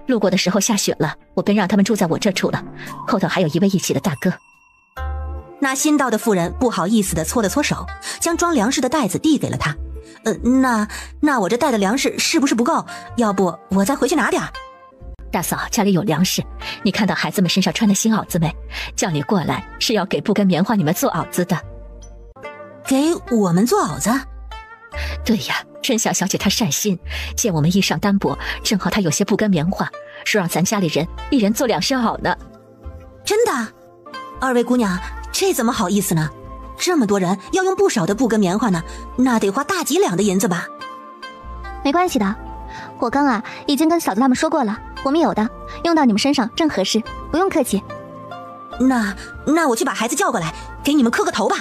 路过的时候下雪了，我便让他们住在我这处了。后头还有一位一起的大哥。那新到的妇人不好意思地搓了搓手，将装粮食的袋子递给了他。那我这带的粮食是不是不够？要不我再回去拿点。大嫂，家里有粮食，你看到孩子们身上穿的新袄子没？叫你过来是要给布跟棉花你们做袄子的。给我们做袄子？对呀，春晓小姐她善心，见我们衣裳单薄，正好她有些布跟棉花，说让咱家里人一人做2身袄呢。真的？二位姑娘，这怎么好意思呢？这么多人要用不少的布跟棉花呢，那得花大几两的银子吧？没关系的，我刚啊已经跟嫂子他们说过了，我们有的用到你们身上正合适，不用客气。那我去把孩子叫过来，给你们磕个头吧。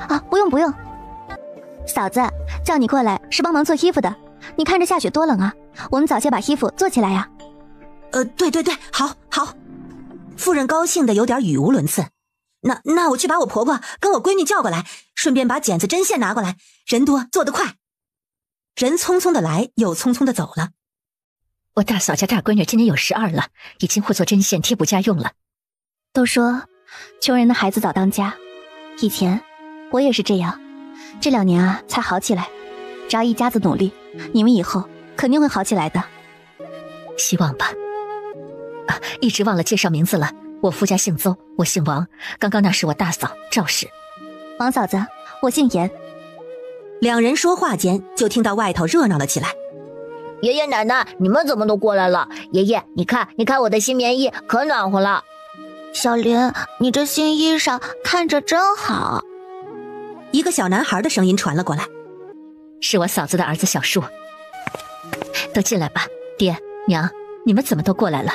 啊，不用，嫂子叫你过来是帮忙做衣服的，你看这下雪多冷啊，我们早些把衣服做起来呀。对，好。妇人高兴的有点语无伦次。那我去把我婆婆跟我闺女叫过来，顺便把剪子针线拿过来，人多做得快。人匆匆的来，又匆匆的走了。我大嫂家大闺女今年有12了，已经会做针线贴补家用了。都说穷人的孩子早当家，以前我也是这样，这2年啊才好起来。只要一家子努力，你们以后肯定会好起来的。希望吧。一直忘了介绍名字了，我夫家姓邹，我姓王，刚刚那是我大嫂赵氏。王嫂子，我姓严。2人说话间，就听到外头热闹了起来。爷爷奶奶，你们怎么都过来了？爷爷，你看我的新棉衣，可暖和了。小林，你这新衣裳看着真好。一个小男孩的声音传了过来。是我嫂子的儿子小树。都进来吧，爹娘，你们怎么都过来了？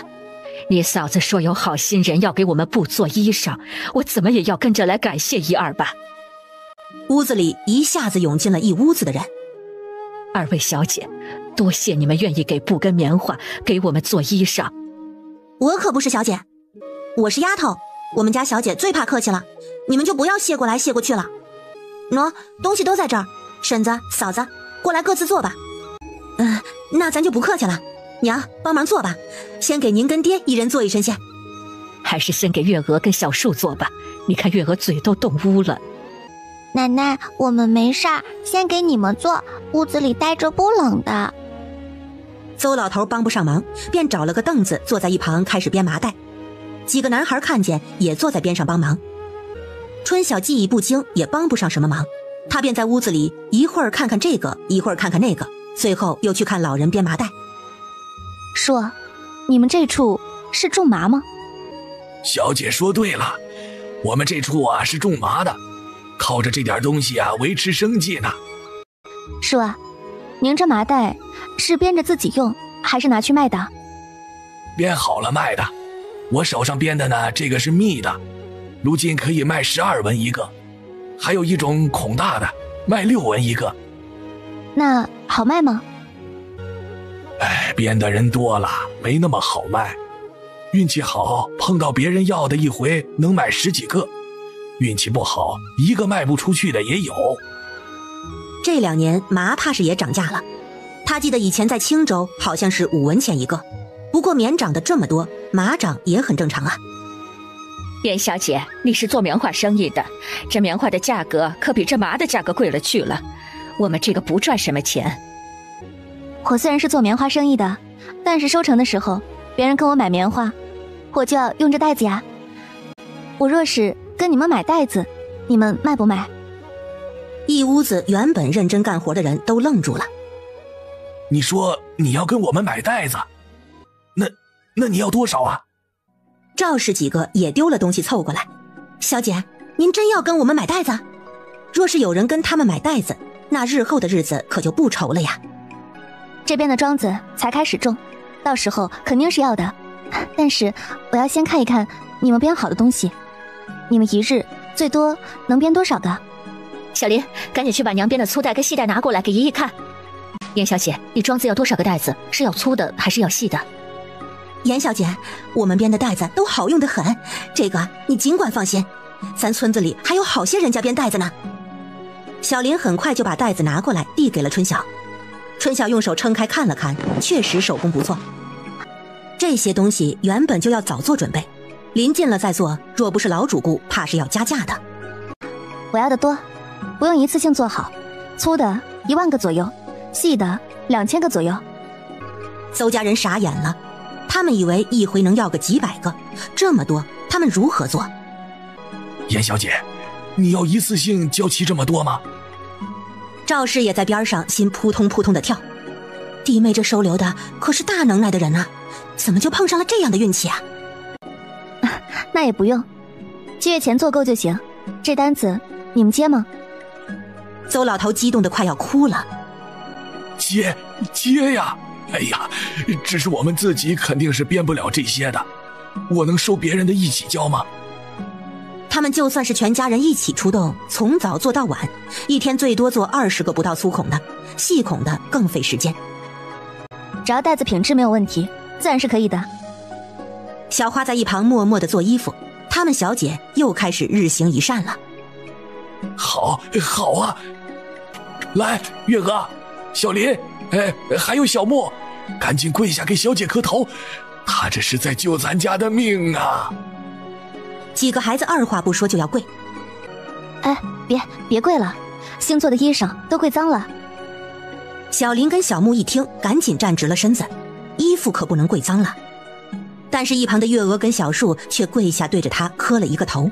你嫂子说有好心人要给我们布做衣裳，我怎么也要跟着来感谢1、2吧。屋子里一下子涌进了一屋子的人。2位小姐，多谢你们愿意给布跟棉花给我们做衣裳。我可不是小姐，我是丫头，我们家小姐最怕客气了，你们就不要谢过来谢过去了。喏，东西都在这儿，婶子嫂子过来各自做吧。那咱就不客气了，娘帮忙做吧，先给您跟爹一人做1身线。还是先给月娥跟小树做吧，你看月娥嘴都冻污了。奶奶，我们没事儿，先给你们做，屋子里待着不冷的。邹老头帮不上忙，便找了个凳子坐在一旁开始编麻袋。几个男孩看见也坐在边上帮忙。春晓技艺不精，也帮不上什么忙，他便在屋子里一会儿看看这个，一会儿看看那个，最后又去看老人编麻袋。说，你们这处是种麻吗？小姐说对了，我们这处啊是种麻的，靠着这点东西啊维持生计呢。叔啊，您这麻袋是编着自己用，还是拿去卖的？编好了卖的，我手上编的呢，这个是密的，如今可以卖12文一个，还有一种孔大的，卖6文一个。那好卖吗？编的人多了，没那么好卖。运气好，碰到别人要的一回能买10几个；运气不好，一个卖不出去的也有。这2年麻怕是也涨价了，他记得以前在青州好像是5文钱一个，不过棉涨的这么多，麻涨也很正常啊。严小姐，你是做棉花生意的，这棉花的价格可比这麻的价格贵了去了，我们这个不赚什么钱。我虽然是做棉花生意的，但是收成的时候，别人跟我买棉花，我就要用这袋子呀。我若是跟你们买袋子，你们卖不卖？一屋子原本认真干活的人都愣住了。你说你要跟我们买袋子，那你要多少啊？赵氏几个也丢了东西凑过来。小姐，您真要跟我们买袋子？若是有人跟他们买袋子，那日后的日子可就不愁了呀。这边的庄子才开始种，到时候肯定是要的，但是我要先看一看你们编好的东西。你们一日最多能编多少个？小林，赶紧去把娘编的粗带跟细带拿过来给姨姨看。严小姐，你庄子要多少个袋子？是要粗的还是要细的？严小姐，我们编的袋子都好用得很，这个你尽管放心，咱村子里还有好些人家编袋子呢。小林很快就把袋子拿过来递给了春晓。春晓用手撑开看了看，确实手工不错。这些东西原本就要早做准备，临近了再做，若不是老主顾，怕是要加价的。我要的多，不用一次性做好，粗的1万个左右，细的2000个左右。邹家人傻眼了，他们以为一回能要个几百个，这么多他们如何做？严小姐，你要一次性交齐这么多吗？赵氏也在边上心扑通扑通的跳，弟妹这收留的可是大能耐的人啊，怎么就碰上了这样的运气啊？那也不用，7月前做够就行。这单子你们接吗？邹老头激动得快要哭了。接呀！哎呀，只是我们自己肯定是编不了这些的，我能收别人的一起交吗？他们就算是全家人一起出动，从早做到晚，一天最多做20个不到粗孔的，细孔的更费时间。只要袋子品质没有问题，自然是可以的。小花在一旁默默地做衣服，他们小姐又开始日行一善了。好啊！来，月娥、小林，还有小莫，赶紧跪下给小姐磕头，她这是在救咱家的命啊！几个孩子二话不说就要跪。别跪了，新做的衣裳都跪脏了。小林跟小木一听，赶紧站直了身子，衣服可不能跪脏了。但是一旁的月娥跟小树却跪下对着他磕了一个头。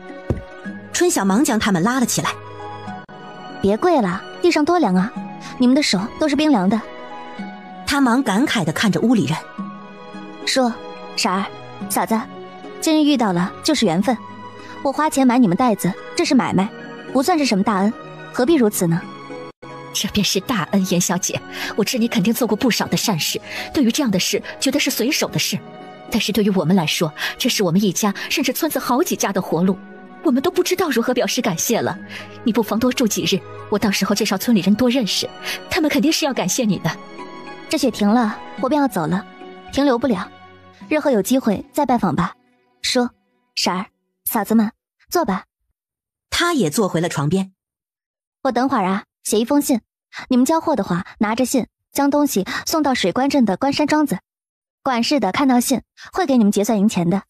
春晓忙将他们拉了起来。别跪了，地上多凉啊，你们的手都是冰凉的。他忙感慨地看着屋里人，说：傻儿、嫂子，今日遇到了就是缘分，我花钱买你们袋子，这是买卖，不算是什么大恩，何必如此呢？这便是大恩，严小姐，我知你肯定做过不少的善事，对于这样的事觉得是随手的事，但是对于我们来说，这是我们一家甚至村子好几家的活路，我们都不知道如何表示感谢了。你不妨多住几日，我到时候介绍村里人多认识，他们肯定是要感谢你的。这雪停了，我便要走了，停留不了，日后有机会再拜访吧。说，婶儿、嫂子们，坐吧。他也坐回了床边。我等会儿啊，写一封信，你们交货的话，拿着信将东西送到水关镇的关山庄子，管事的看到信会给你们结算银钱的。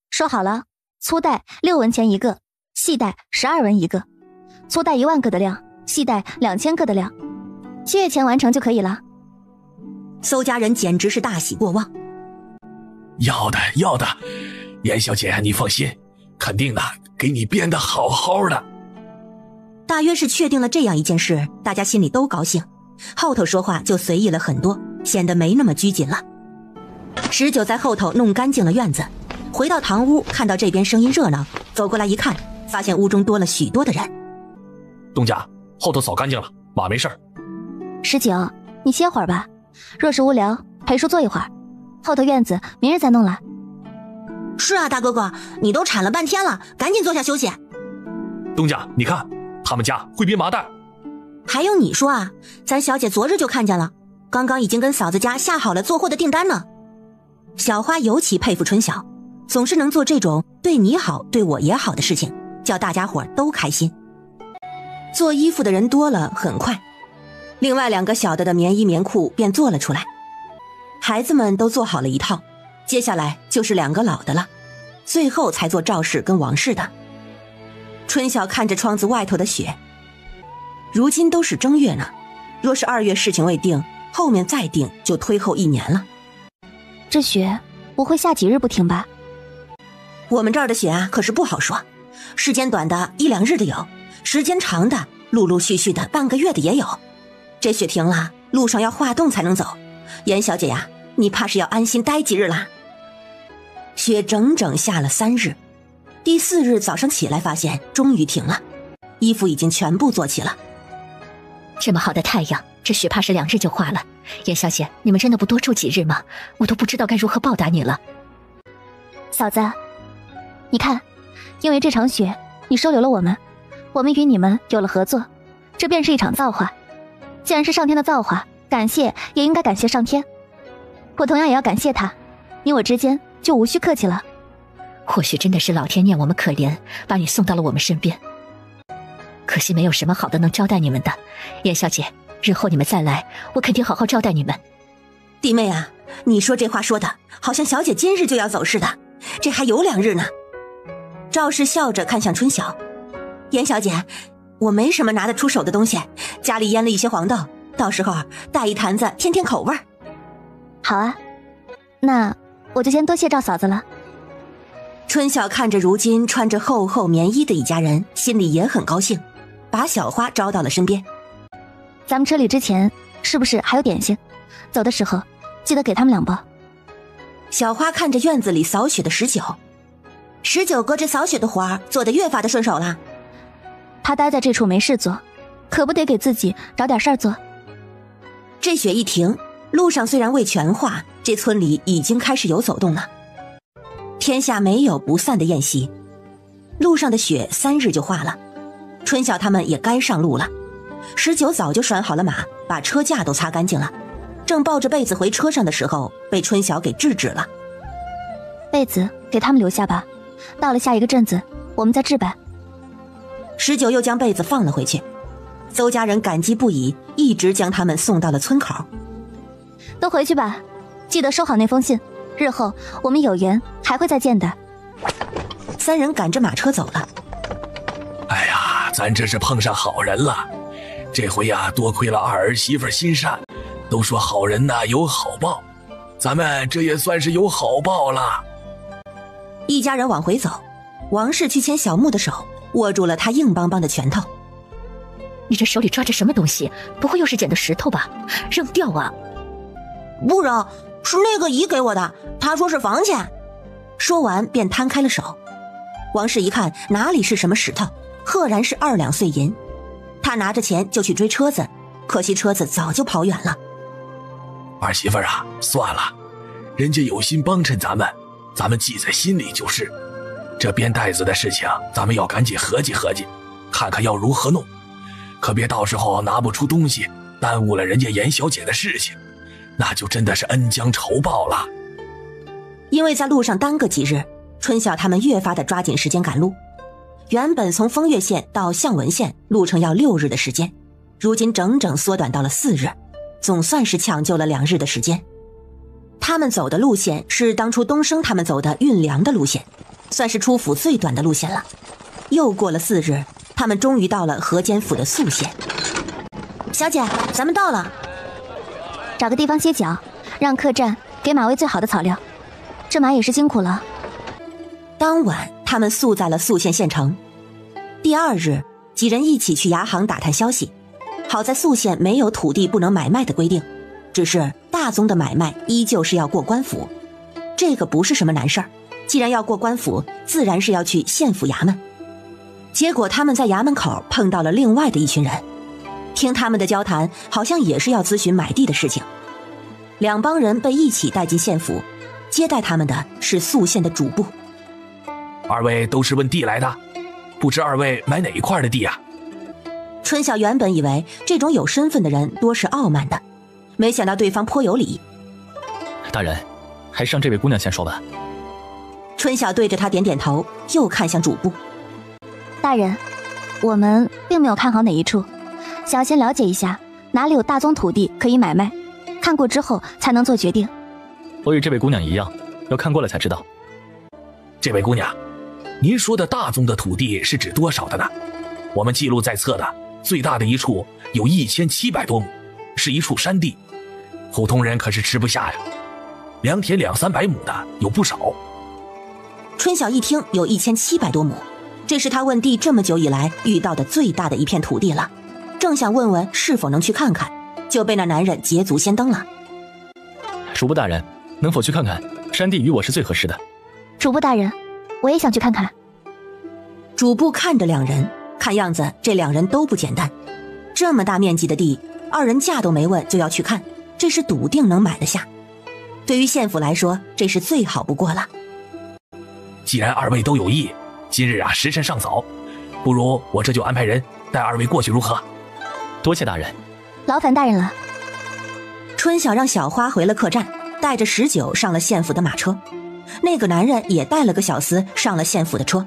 说好了，粗袋6文钱一个，细袋12文一个，粗袋1万个的量，细袋2000个的量，7月前完成就可以了。邹家人简直是大喜过望。要的，严小姐你放心，肯定的给你编得好好的。大约是确定了这样一件事，大家心里都高兴，后头说话就随意了很多，显得没那么拘谨了。19在后头弄干净了院子，回到堂屋，看到这边声音热闹，走过来一看，发现屋中多了许多的人。东家，后头扫干净了，马没事儿。19，你歇会儿吧，若是无聊，陪叔坐一会儿，后头院子明日再弄了。是啊，大哥哥，你都铲了半天了，赶紧坐下休息。东家，你看他们家会编麻袋。还用你说啊？咱小姐昨日就看见了，刚刚已经跟嫂子家下好了做货的订单呢。小花尤其佩服春晓，总是能做这种对你好对我也好的事情，叫大家伙都开心。做衣服的人多了，很快另外2个小的棉衣棉裤便做了出来。孩子们都做好了一套，接下来就是2个老的了，最后才做赵氏跟王氏的。春晓看着窗子外头的雪，如今都是正月呢，若是2月事情未定，后面再定就推后1年了。这雪不会下几日不停吧？我们这儿的雪啊，可是不好说，时间短的1、2日的有，时间长的陆陆续续的半个月的也有。这雪停了，路上要化冻才能走。严小姐呀，你怕是要安心待几日啦？雪整整下了3日，第4日早上起来发现终于停了，衣服已经全部做齐了。这么好的太阳，这雪怕是2日就化了。严小姐，你们真的不多住几日吗？我都不知道该如何报答你了。嫂子，你看，因为这场雪，你收留了我们，我们与你们有了合作，这便是一场造化。既然是上天的造化，感谢也应该感谢上天。我同样也要感谢他，你我之间就无需客气了。或许真的是老天念我们可怜，把你送到了我们身边。可惜没有什么好的能招待你们的。严小姐，日后你们再来，我肯定好好招待你们。弟妹啊，你说这话说的好像小姐今日就要走似的，这还有2日呢。赵氏笑着看向春晓，严小姐，我没什么拿得出手的东西，家里腌了一些黄豆，到时候带一坛子添添口味。好啊，那我就先多谢赵嫂子了。春晓看着如今穿着厚厚棉衣的一家人，心里也很高兴，把小花招到了身边。咱们车里之前是不是还有点心？走的时候记得给他们2包。小花看着院子里扫雪的19哥这扫雪的活儿做得越发的顺手了。他待在这处没事做，可不得给自己找点事儿做。这雪一停，路上虽然未全化，这村里已经开始有走动了。天下没有不散的宴席，路上的雪3日就化了。春晓他们也该上路了。19早就拴好了马，把车架都擦干净了，正抱着被子回车上的时候，被春晓给制止了。被子给他们留下吧，到了下一个镇子我们再置办。19又将被子放了回去。邹家人感激不已，一直将他们送到了村口。都回去吧，记得收好那封信，日后我们有缘还会再见的。3人赶着马车走了。哎呀，咱这是碰上好人了，这回呀，多亏了二儿媳妇心善，都说好人呐有好报，咱们这也算是有好报了。一家人往回走，王氏去牵小木的手，握住了他硬邦邦的拳头。你这手里抓着什么东西？不会又是捡的石头吧？扔掉啊！不扔，是那个姨给我的，她说是房钱。说完便摊开了手。王氏一看哪里是什么石头，赫然是2两碎银。他拿着钱就去追车子，可惜车子早就跑远了。二媳妇啊，算了，人家有心帮衬咱们，咱们记在心里就是。这编袋子的事情，咱们要赶紧合计合计，看看要如何弄，可别到时候拿不出东西，耽误了人家严小姐的事情，那就真的是恩将仇报了。因为在路上耽搁几日，春晓他们越发的抓紧时间赶路。原本从丰岳县到象文县路程要6日的时间，如今整整缩短到了4日，总算是抢救了2日的时间。他们走的路线是当初东升他们走的运粮的路线，算是出府最短的路线了。又过了4日，他们终于到了河间府的宿县。小姐，咱们到了。找个地方歇脚，让客栈给马喂最好的草料，这马也是辛苦了。当晚他们宿在了宿县县城。第2日，几人一起去衙行打探消息。好在宿县没有土地不能买卖的规定，只是大宗的买卖依旧是要过官府，这个不是什么难事儿。既然要过官府，自然是要去县府衙门。结果他们在衙门口碰到了另外的一群人，听他们的交谈，好像也是要咨询买地的事情。2帮人被一起带进县府，接待他们的是宿县的主簿。二位都是问地来的，不知二位买哪一块的地啊？春晓原本以为这种有身份的人多是傲慢的，没想到对方颇有礼。大人，还是让这位姑娘先说吧。春晓对着他点点头，又看向主簿。大人，我们并没有看好哪一处，想要先了解一下哪里有大宗土地可以买卖，看过之后才能做决定。我与这位姑娘一样，要看过了才知道。这位姑娘，您说的大宗的土地是指多少的呢？我们记录在册的最大的一处有1700多亩，是一处山地，普通人可是吃不下呀。良田200-300亩的有不少。春晓一听有1700多亩，这是他问地这么久以来遇到的最大的一片土地了，正想问问是否能去看看，就被那男人捷足先登了。主簿大人，能否去看看？山地与我是最合适的。主簿大人，我也想去看看。主簿看着两人，看样子这两人都不简单。这么大面积的地，二人价都没问就要去看，这是笃定能买得下。对于县府来说，这是最好不过了。既然二位都有意，今日时辰尚早，不如我这就安排人带二位过去，如何？多谢大人。劳烦大人了。春晓让小花回了客栈，带着19上了县府的马车。那个男人也带了个小厮上了县府的车。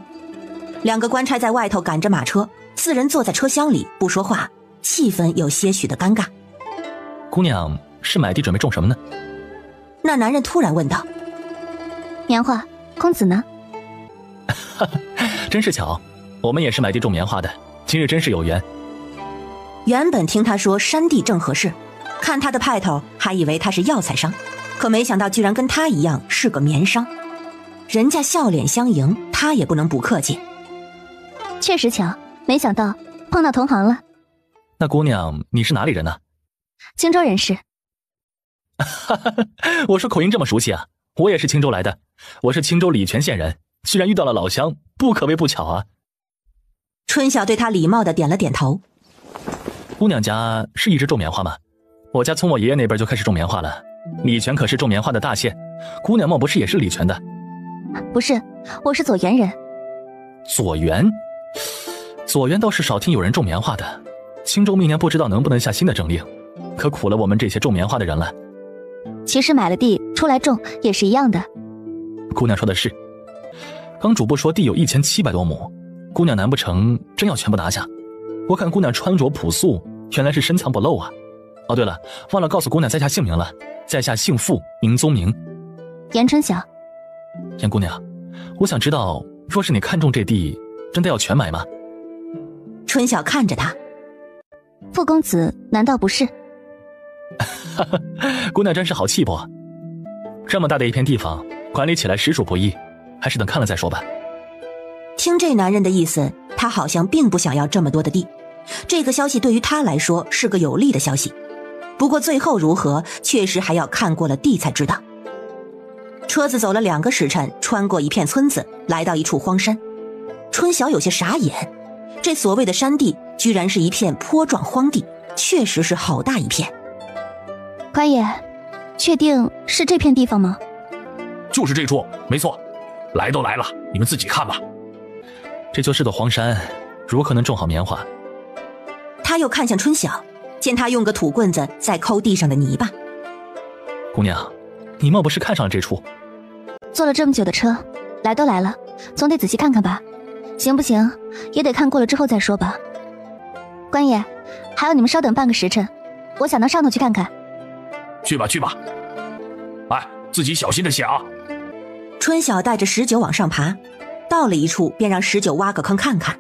两个官差在外头赶着马车，4人坐在车厢里不说话，气氛有些许的尴尬。姑娘是买地准备种什么呢？那男人突然问道。棉花，公子呢？真是巧，我们也是买地种棉花的，今日真是有缘。原本听他说山地正合适，看他的派头还以为他是药材商，可没想到居然跟他一样是个棉商。人家笑脸相迎，他也不能不客气。确实巧，没想到碰到同行了。那姑娘你是哪里人呢？青州人士。我说口音这么熟悉啊，我也是青州来的，我是青州礼泉县人，居然遇到了老乡，不可谓不巧啊。春晓对他礼貌地点了点头。姑娘家是一直种棉花吗？我家从我爷爷那边就开始种棉花了，礼泉可是种棉花的大县，姑娘莫不是也是礼泉的？不是，我是左源人。左源？左源倒是少听有人种棉花的，青州明年不知道能不能下新的政令，可苦了我们这些种棉花的人了。其实买了地出来种也是一样的。姑娘说的是，刚主簿说地有1700多亩，姑娘难不成真要全部拿下？我看姑娘穿着朴素，原来是深藏不露啊。哦对了，忘了告诉姑娘在下姓名了，在下姓傅，名宗明。严春晓。严姑娘，我想知道，若是你看中这地，真的要全买吗？春晓看着他。傅公子难道不是？姑娘真是好气魄啊！这么大的一片地方，管理起来实属不易，还是等看了再说吧。听这男人的意思，他好像并不想要这么多的地，这个消息对于他来说是个有利的消息。不过最后如何，确实还要看过了地才知道。车子走了2个时辰，穿过一片村子，来到一处荒山。春晓有些傻眼，这所谓的山地居然是一片坡状荒地，确实是好大一片。官爷，确定是这片地方吗？就是这处，没错。来都来了，你们自己看吧。这就是座荒山，如何能种好棉花？他又看向春晓，见他用个土棍子在抠地上的泥巴。姑娘，你莫不是看上了这处？坐了这么久的车，来都来了，总得仔细看看吧。行不行，也得看过了之后再说吧。官爷，还要你们稍等半个时辰，我想到上头去看看。去吧去吧，哎，自己小心着些啊。春晓带着19往上爬，到了一处便让19挖个坑看看。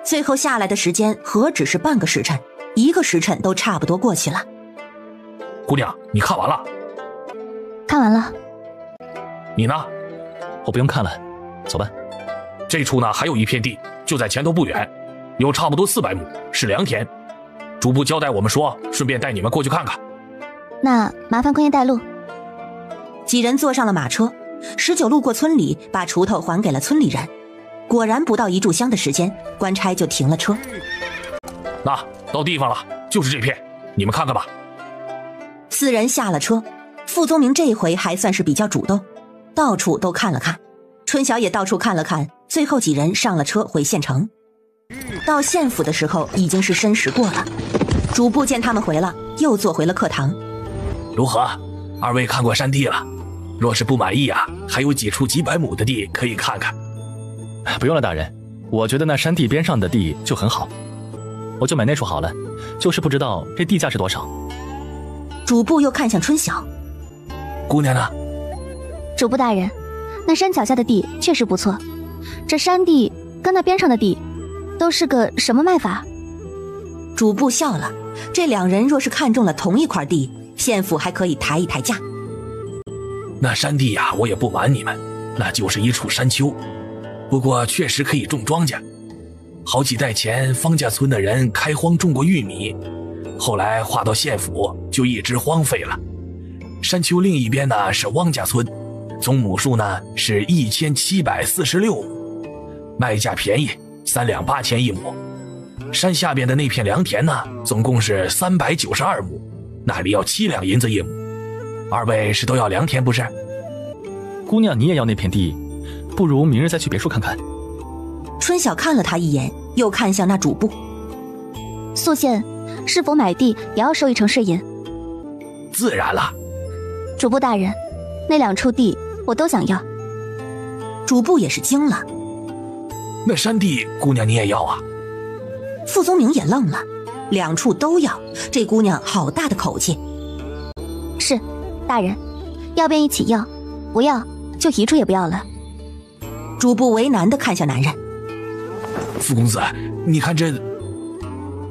最后下来的时间何止是半个时辰，1个时辰都差不多过去了。姑娘，你看完了？看完了。你呢？我不用看了，走吧。这处呢还有一片地，就在前头不远，有差不多400亩，是良田。主簿交代我们说，顺便带你们过去看看。那麻烦官爷带路。几人坐上了马车，19路过村里，把锄头还给了村里人。果然不到1炷香的时间，官差就停了车。那到地方了，就是这片，你们看看吧。 4人下了车，傅宗明这一回还算是比较主动，到处都看了看。春晓也到处看了看，最后几人上了车回县城。到县府的时候已经是申时过了。主簿见他们回了，又坐回了课堂。如何？二位看过山地了？若是不满意啊，还有几处几百亩的地可以看看。不用了，大人，我觉得那山地边上的地就很好，我就买那处好了，就是不知道这地价是多少。主簿又看向春晓，姑娘呢？主簿大人，那山脚下的地确实不错，这山地跟那边上的地都是个什么卖法？主簿笑了，这两人若是看中了同一块地，县府还可以抬一抬价。那山地呀，我也不瞒你们，那就是一处山丘，不过确实可以种庄稼。好几代前方家村的人开荒种过玉米，后来划到县府就一直荒废了。山丘另一边呢是汪家村，总亩数呢是1746亩，卖价便宜，3两8钱一亩。山下边的那片良田呢，总共是392亩，那里要7两银子一亩。二位是都要良田不是？姑娘你也要那片地，不如明日再去别墅看看。春晓看了他一眼，又看向那主簿。宿县是否买地也要收一成税银？自然了。主簿大人，那2处地我都想要。主簿也是惊了。那山地姑娘你也要啊？傅宗明也愣了，2处都要，这姑娘好大的口气。是，大人，要便一起要，不要就1处也不要了。主簿为难地看向男人。傅公子，你看这……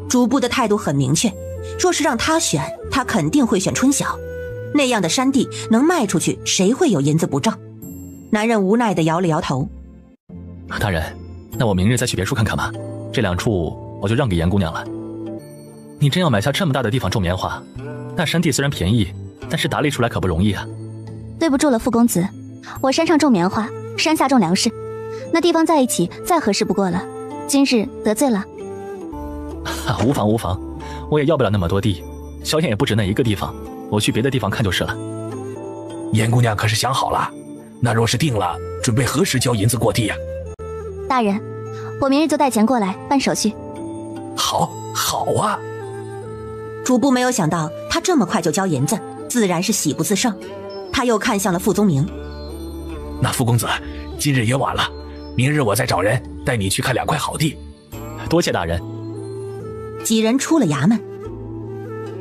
主簿的态度很明确，若是让他选，他肯定会选春晓。那样的山地能卖出去，谁会有银子不挣？男人无奈地摇了摇头。大人，那我明日再去别墅看看吧，这2处我就让给严姑娘了。你真要买下这么大的地方种棉花，那山地虽然便宜，但是打理出来可不容易啊。对不住了，傅公子，我山上种棉花，山下种粮食，那地方在一起再合适不过了，今日得罪了。无妨无妨，我也要不了那么多地，小眼也不止那一个地方，我去别的地方看就是了。严姑娘可是想好了？那若是定了，准备何时交银子过地呀？大人，我明日就带钱过来办手续。好啊。主簿没有想到他这么快就交银子，自然是喜不自胜。他又看向了傅宗明。那傅公子，今日也晚了，明日我再找人带你去看2块好地。多谢大人。几人出了衙门。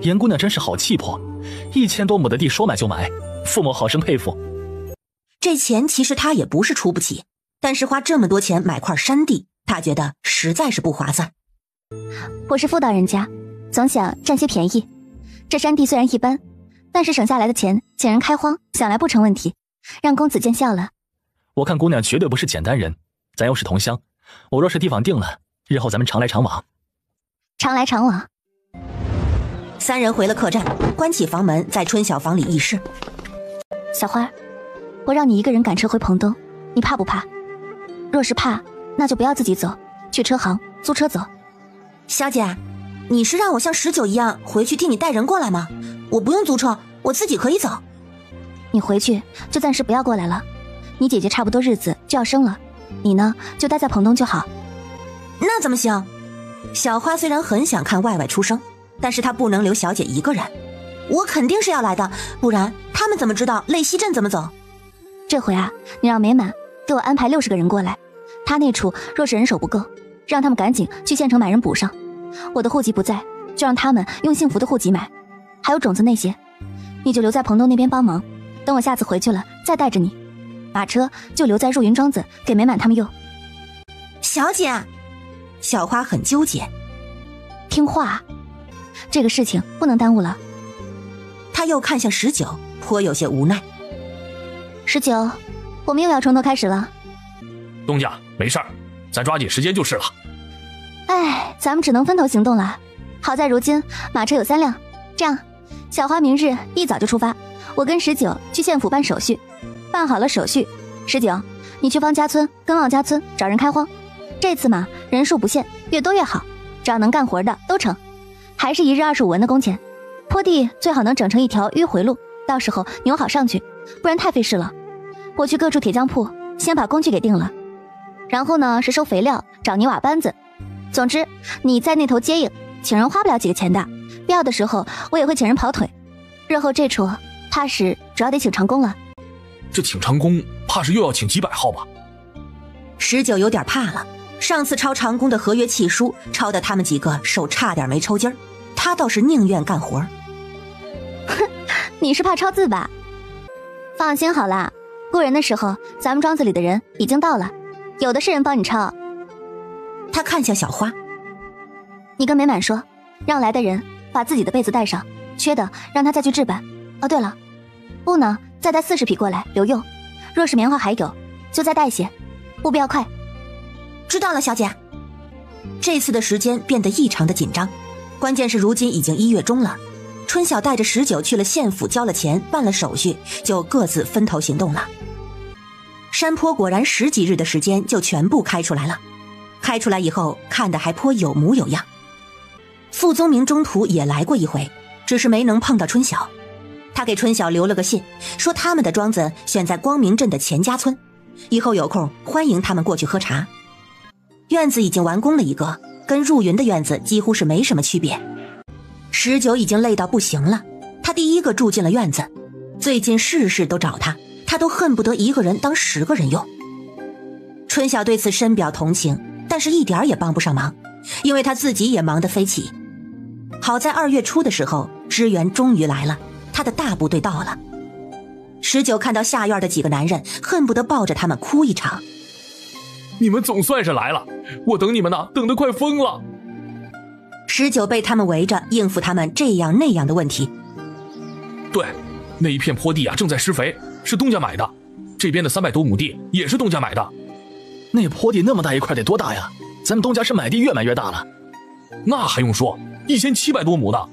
严姑娘真是好气魄，1000多亩的地说买就买，傅某好生佩服。这钱其实他也不是出不起，但是花这么多钱买块山地，他觉得实在是不划算。我是妇道人家，总想占些便宜。这山地虽然一般，但是省下来的钱请人开荒，想来不成问题，让公子见笑了。我看姑娘绝对不是简单人，咱又是同乡，我若是地方定了，日后咱们常来常往。常来常往。3人回了客栈，关起房门，在春晓房里议事。小花，我让你一个人赶车回彭东，你怕不怕？若是怕，那就不要自己走，去车行租车走。小姐，你是让我像19一样回去替你带人过来吗？我不用租车，我自己可以走。你回去就暂时不要过来了，你姐姐差不多日子就要生了，你呢就待在彭东就好。那怎么行？小花虽然很想看外外出生，但是她不能留小姐一个人。我肯定是要来的，不然他们怎么知道泪溪镇怎么走？这回啊，你让美满给我安排60个人过来，他那处若是人手不够，让他们赶紧去县城买人补上。我的户籍不在，就让他们用幸福的户籍买。还有种子那些，你就留在彭东那边帮忙，等我下次回去了再带着你。马车就留在入云庄子给美满他们用。小姐，小花很纠结。听话，这个事情不能耽误了。他又看向19，颇有些无奈。19，我们又要从头开始了。东家，没事儿，咱抓紧时间就是了。哎，咱们只能分头行动了。好在如今马车有3辆，这样，小花明日一早就出发，我跟19去县府办手续。办好了手续，19，你去方家村跟望家村找人开荒。这次嘛，人数不限，越多越好，只要能干活的都成。还是1日25文的工钱。坡地最好能整成一条迂回路，到时候扭好上去，不然太费事了。我去各处铁匠铺，先把工具给定了。然后呢是收肥料，找泥瓦班子。总之，你在那头接应，请人花不了几个钱的，必要的时候我也会请人跑腿。日后这处怕是主要得请长工了。这请长工怕是又要请几百号吧？19有点怕了，上次抄长工的合约契书，抄的他们几个手差点没抽筋儿，他倒是宁愿干活。哼，你是怕抄字吧？放心好啦，雇人的时候，咱们庄子里的人已经到了，有的是人帮你抄。他看向小花，你跟美满说，让来的人把自己的被子带上，缺的让他再去置办。哦，对了，布呢再带40匹过来留用，若是棉花还有，就再带些，务必要快。知道了，小姐。这次的时间变得异常的紧张，关键是如今已经1月中了。春晓带着19去了县府，交了钱，办了手续，就各自分头行动了。山坡果然10几日的时间就全部开出来了，开出来以后看得还颇有模有样。傅宗明中途也来过一回，只是没能碰到春晓。他给春晓留了个信，说他们的庄子选在光明镇的钱家村，以后有空欢迎他们过去喝茶。院子已经完工了一个，跟入云的院子几乎是没什么区别。19已经累到不行了，他第一个住进了院子，最近事事都找他，他都恨不得一个人当10个人用。春晓对此深表同情，但是一点也帮不上忙，因为他自己也忙得飞起。好在2月初的时候，支援终于来了，他的大部队到了。19看到下院的几个男人，恨不得抱着他们哭一场。你们总算是来了，我等你们呢，等得快疯了。19被他们围着，应付他们这样那样的问题。对，那一片坡地啊，正在施肥，是东家买的。这边的300多亩地也是东家买的。那坡地那么大一块得多大呀？咱们东家是买地越买越大了。那还用说，1700多亩的。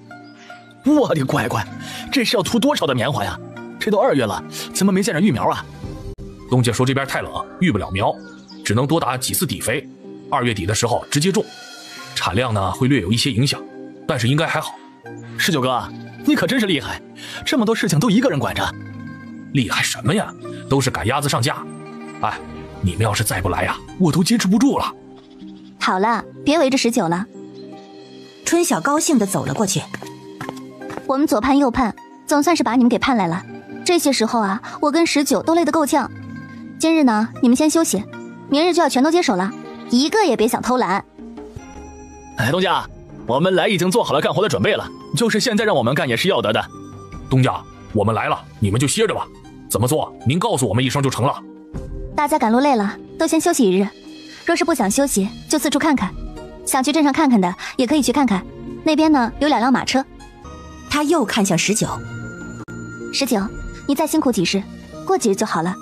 我的乖乖，这是要秃多少的棉花呀？这都2月了，怎么没见着育苗啊？东家说这边太冷，育不了苗，只能多打几次底肥，2月底的时候直接种。产量呢会略有一些影响，但是应该还好。19哥，你可真是厉害，这么多事情都一个人管着。厉害什么呀，都是赶鸭子上架。哎，你们要是再不来呀，我都坚持不住了。好了，别围着19了。春晓高兴地走了过去。我们左盼右盼，总算是把你们给盼来了。这些时候啊，我跟19都累得够呛。今日呢，你们先休息，明日就要全都接手了，一个也别想偷懒。哎，东家，我们来已经做好了干活的准备了，就是现在让我们干也是要得的。东家，我们来了，你们就歇着吧，怎么做您告诉我们一声就成了。大家赶路累了，都先休息一日，若是不想休息，就四处看看，想去镇上看看的也可以去看看，那边呢有2辆马车。他又看向19，你再辛苦几日，过几日就好了。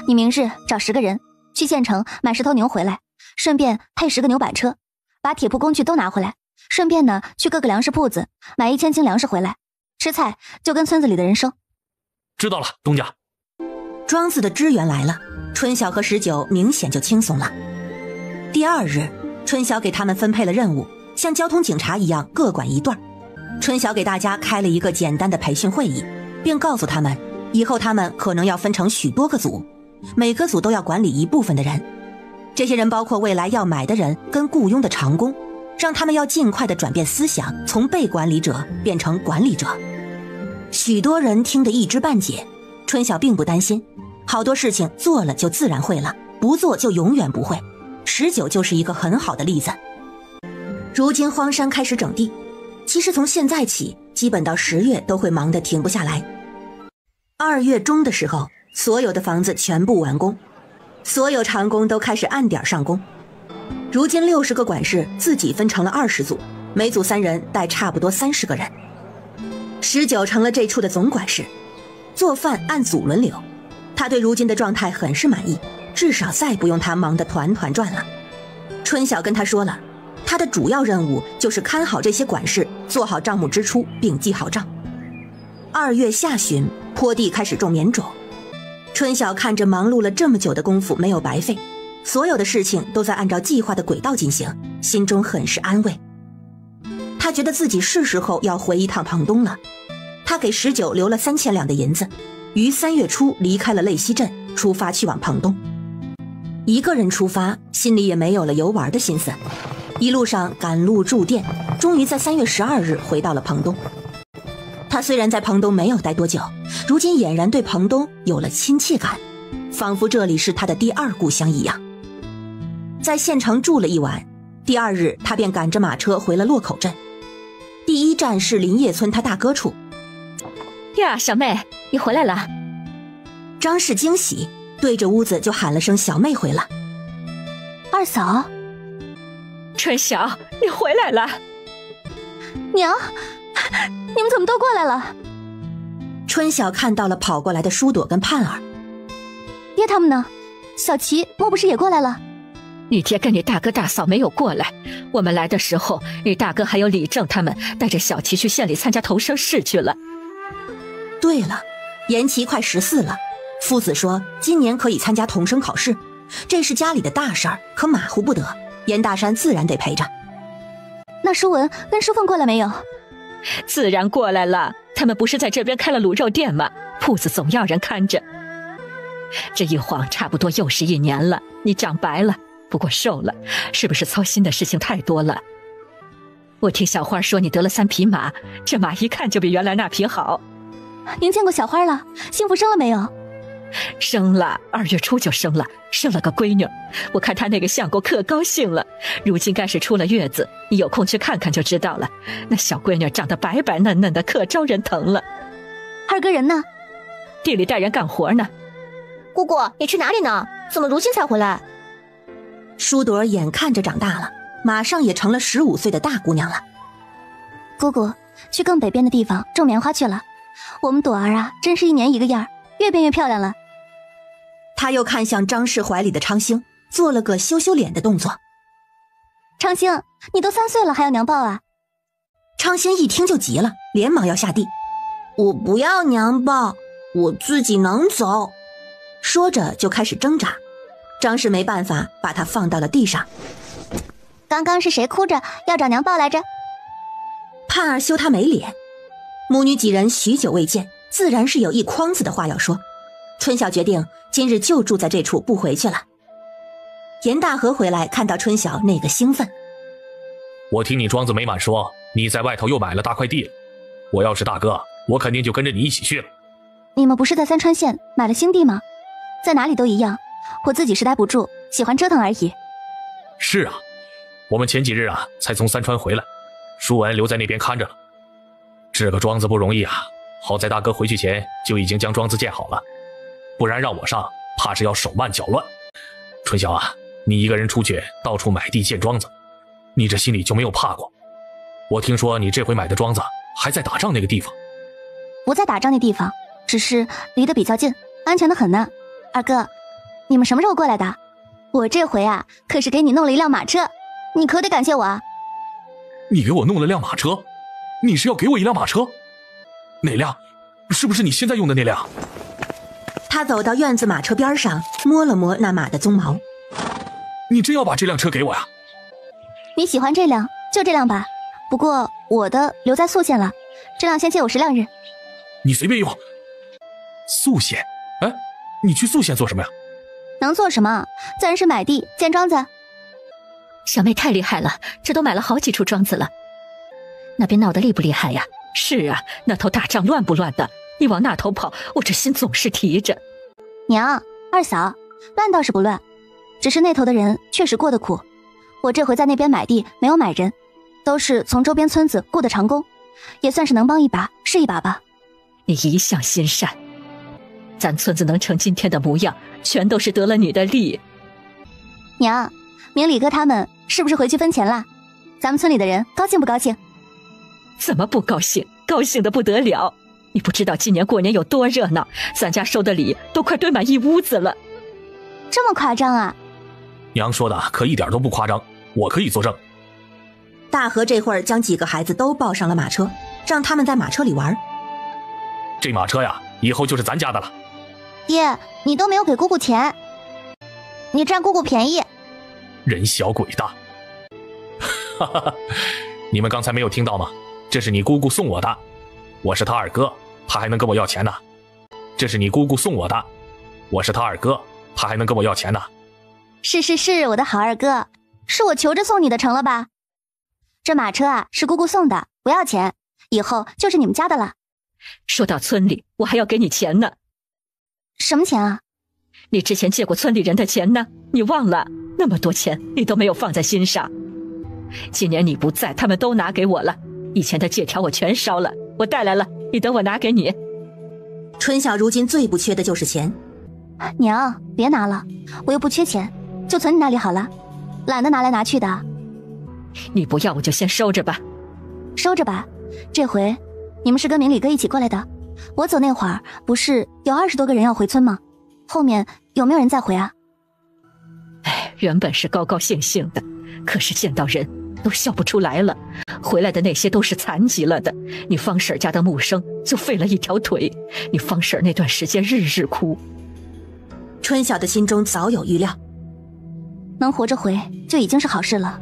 你明日找10个人去县城买10头牛回来，顺便配10个牛板车，把铁铺工具都拿回来，顺便呢去各个粮食铺子买1000斤粮食回来，吃菜就跟村子里的人收。知道了，东家。庄子的支援来了，春晓和19明显就轻松了。第2日，春晓给他们分配了任务，像交通警察一样各管一段。春晓给大家开了一个简单的培训会议，并告诉他们，以后他们可能要分成许多个组，每个组都要管理一部分的人。这些人包括未来要买的人跟雇佣的长工，让他们要尽快地转变思想，从被管理者变成管理者。许多人听得一知半解，春晓并不担心，好多事情做了就自然会了，不做就永远不会。19就是一个很好的例子。如今荒山开始整地，其实从现在起，基本到10月都会忙得停不下来。2月中的时候，所有的房子全部完工，所有长工都开始按点上工。如今60个管事自己分成了20组，每组3人带差不多30个人。19成了这处的总管事，做饭按组轮流。他对如今的状态很是满意，至少再不用他忙得团团转了。春晓跟他说了，他的主要任务就是看好这些管事，做好账目支出并记好账。2月下旬，坡地开始种棉种。春晓看着忙碌了这么久的功夫没有白费，所有的事情都在按照计划的轨道进行，心中很是安慰。他觉得自己是时候要回一趟庞东了。他给19留了3000两的银子，于3月初离开了泪溪镇，出发去往庞东。一个人出发，心里也没有了游玩的心思。一路上赶路住店，终于在3月12日回到了彭东。他虽然在彭东没有待多久，如今俨然对彭东有了亲切感，仿佛这里是他的第二故乡一样。在县城住了一晚，第二日他便赶着马车回了洛口镇。第一站是林叶村他大哥处。呀，小妹，你回来了。张氏惊喜，对着屋子就喊了声小妹回来。二嫂，春晓，你回来了。娘，你们怎么都过来了？春晓看到了跑过来的舒朵跟盼儿。爹他们呢？小琪莫不是也过来了？你爹跟你大哥大嫂没有过来，我们来的时候，你大哥还有李正他们带着小琪去县里参加投生试去了。对了，延琪快14了，夫子说今年可以参加童生考试，这是家里的大事儿，可马虎不得，严大山自然得陪着。那舒文跟舒凤过来没有？自然过来了，他们不是在这边开了卤肉店吗？铺子总要人看着。这一晃差不多又是1年了，你长白了，不过瘦了，是不是操心的事情太多了？我听小花说你得了3匹马，这马一看就比原来那匹好。您见过小花了？幸福生了没有？生了，2月初就生了个闺女。我看她那个相公可高兴了，如今该是出了月子，你有空去看看就知道了。那小闺女长得白白嫩嫩的，可招人疼了。二哥人呢？地里带人干活呢。姑姑，你去哪里呢？怎么如今才回来？舒朵眼看着长大了，马上也成了15岁的大姑娘了。姑姑去更北边的地方种棉花去了。我们朵儿啊，真是1年一个样，越变越漂亮了。他又看向张氏怀里的昌兴，做了个羞羞脸的动作。昌兴，你都3岁了还要娘抱啊？昌兴一听就急了，连忙要下地。我不要娘抱，我自己能走。说着就开始挣扎。张氏没办法，把他放到了地上。刚刚是谁哭着要找娘抱来着？盼儿羞他没脸。母女几人许久未见，自然是有一筐子的话要说。春晓决定今日就住在这处，不回去了。严大河回来看到春晓那个兴奋。我听你庄子美满说你在外头又买了大块地了，我要是大哥，我肯定就跟着你一起去了。你们不是在三川县买了新地吗？在哪里都一样，我自己是待不住，喜欢折腾而已。是啊，我们前几日啊才从三川回来，舒文留在那边看着了。这个庄子不容易啊，好在大哥回去前就已经将庄子建好了，不然让我上，怕是要手慢脚乱。春晓啊，你一个人出去到处买地建庄子，你这心里就没有怕过？我听说你这回买的庄子还在打仗那个地方。不在打仗那地方，只是离得比较近，安全的很呢。二哥，你们什么时候过来的？我这回啊，可是给你弄了一辆马车，你可得感谢我啊。你给我弄了辆马车？你是要给我一辆马车？哪辆？是不是你现在用的那辆？他走到院子马车边上，摸了摸那马的鬃毛。你真要把这辆车给我呀？你喜欢这辆就这辆吧，不过我的留在宿县了，这辆先借我10两日。你随便用。宿县？哎，你去宿县做什么呀？能做什么？自然是买地建庄子。小妹太厉害了，这都买了好几处庄子了。那边闹得厉不厉害呀？是啊，那头打仗乱不乱的？你往那头跑，我这心总是提着。娘，二嫂，乱倒是不乱，只是那头的人确实过得苦。我这回在那边买地，没有买人，都是从周边村子雇的长工，也算是能帮一把是一把吧。你一向心善，咱村子能成今天的模样，全都是得了你的力。娘，明李哥他们是不是回去分钱了？咱们村里的人高兴不高兴？怎么不高兴？高兴得不得了！你不知道今年过年有多热闹，咱家收的礼都快堆满一屋子了。这么夸张啊？娘说的可一点都不夸张，我可以作证。大河这会儿将几个孩子都抱上了马车，让他们在马车里玩。这马车呀，以后就是咱家的了。爹，你都没有给姑姑钱，你占姑姑便宜。人小鬼大。哈哈哈，你们刚才没有听到吗？这是你姑姑送我的，我是他二哥，他还能跟我要钱呢。这是你姑姑送我的，我是他二哥，他还能跟我要钱呢。是，我的好二哥，是我求着送你的，成了吧？这马车啊，是姑姑送的，不要钱，以后就是你们家的了。说到村里，我还要给你钱呢。什么钱啊？你之前借过村里人的钱呢，你忘了？那么多钱，你都没有放在心上。今年你不在，他们都拿给我了，以前的借条我全烧了，我带来了，你等我拿给你。春晓如今最不缺的就是钱。娘，别拿了，我又不缺钱，就存你那里好了，懒得拿来拿去的。你不要我就先收着吧。收着吧，这回你们是跟明理哥一起过来的，我走那会儿不是有20多个人要回村吗？后面有没有人再回啊？哎，原本是高高兴兴的，可是见到人都笑不出来了。回来的那些都是残疾了的，你方婶家的木生就废了一条腿，你方婶那段时间日日哭。春晓的心中早有预料，能活着回就已经是好事了。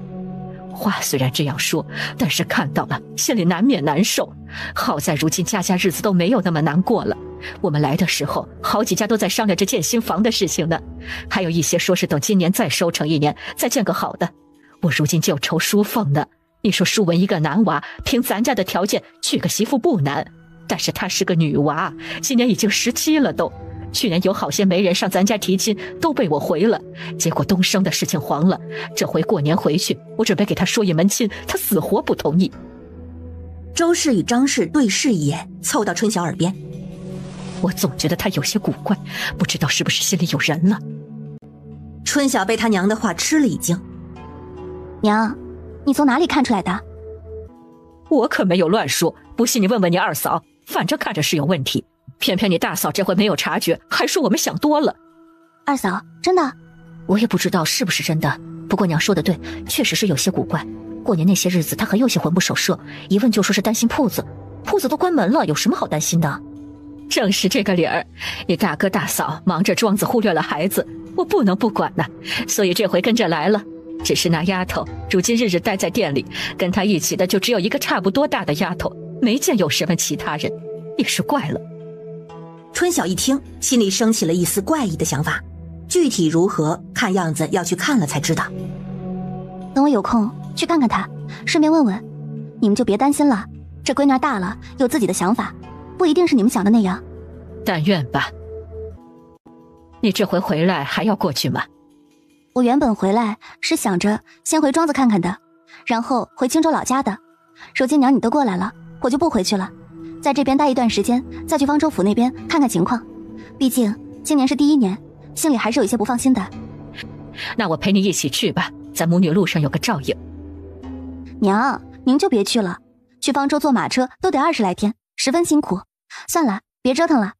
话虽然这样说，但是看到了心里难免难受。好在如今家家日子都没有那么难过了。我们来的时候好几家都在商量着建新房的事情呢，还有一些说是等今年再收成1年再建个好的。我如今就愁淑凤呢，你说淑文一个男娃，凭咱家的条件娶个媳妇不难，但是她是个女娃，今年已经17了都。去年有好些媒人上咱家提亲，都被我回了，结果东升的事情黄了。这回过年回去，我准备给他说一门亲，他死活不同意。周氏与张氏对视一眼，凑到春晓耳边：我总觉得他有些古怪，不知道是不是心里有人了。春晓被他娘的话吃了一惊。娘，你从哪里看出来的？我可没有乱说，不信你问问你二嫂，反正看着是有问题。偏偏你大嫂这回没有察觉，还说我们想多了。二嫂，真的？我也不知道是不是真的，不过娘说的对，确实是有些古怪。过年那些日子他很有些魂不守舍，一问就说是担心铺子，铺子都关门了，有什么好担心的？正是这个理儿，你大哥大嫂忙着庄子忽略了孩子，我不能不管呐，所以这回跟着来了。只是那丫头如今日日待在店里，跟她一起的就只有一个差不多大的丫头，没见有什么其他人，也是怪了。春晓一听，心里升起了一丝怪异的想法，具体如何，看样子要去看了才知道。等我有空去看看她，顺便问问，你们就别担心了。这闺女大了，有自己的想法，不一定是你们想的那样。但愿吧。你这回回来还要过去吗？我原本回来是想着先回庄子看看的，然后回青州老家的。如今娘你都过来了，我就不回去了，在这边待一段时间，再去方州府那边看看情况。毕竟今年是第1年，心里还是有一些不放心的。那我陪你一起去吧，在母女路上有个照应。娘，您就别去了，去方州坐马车都得20来天，十分辛苦。算了，别折腾了。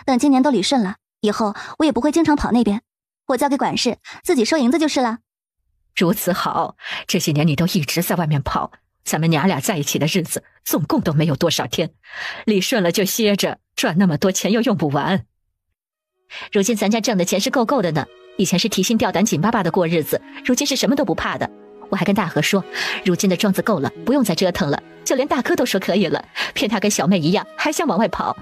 等今年都理顺了，以后我也不会经常跑那边，我交给管事，自己收银子就是了。如此好，这些年你都一直在外面跑，咱们娘俩在一起的日子总共都没有多少天，理顺了就歇着，赚那么多钱又用不完。如今咱家挣的钱是够够的呢，以前是提心吊胆紧巴巴的过日子，如今是什么都不怕的。我还跟大河说，如今的庄子够了，不用再折腾了，就连大哥都说可以了，骗他跟小妹一样，还想往外跑。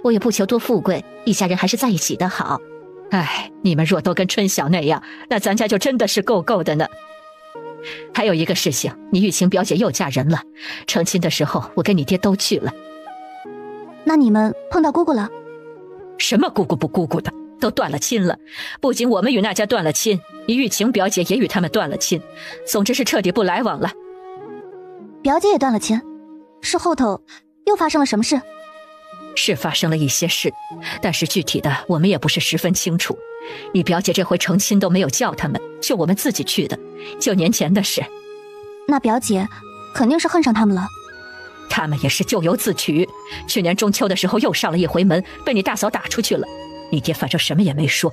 我也不求多富贵，一家人还是在一起的好。哎，你们若都跟春晓那样，那咱家就真的是够够的呢。还有一个事情，你玉晴表姐又嫁人了，成亲的时候我跟你爹都去了。那你们碰到姑姑了？什么姑姑不姑姑的，都断了亲了。不仅我们与那家断了亲，你玉晴表姐也与他们断了亲，总之是彻底不来往了。表姐也断了亲？是后头又发生了什么事？是发生了一些事，但是具体的我们也不是十分清楚。你表姐这回成亲都没有叫他们，就我们自己去的，9年前的事。那表姐肯定是恨上他们了。他们也是咎由自取，去年中秋的时候又上了一回门，被你大嫂打出去了。你爹反正什么也没说。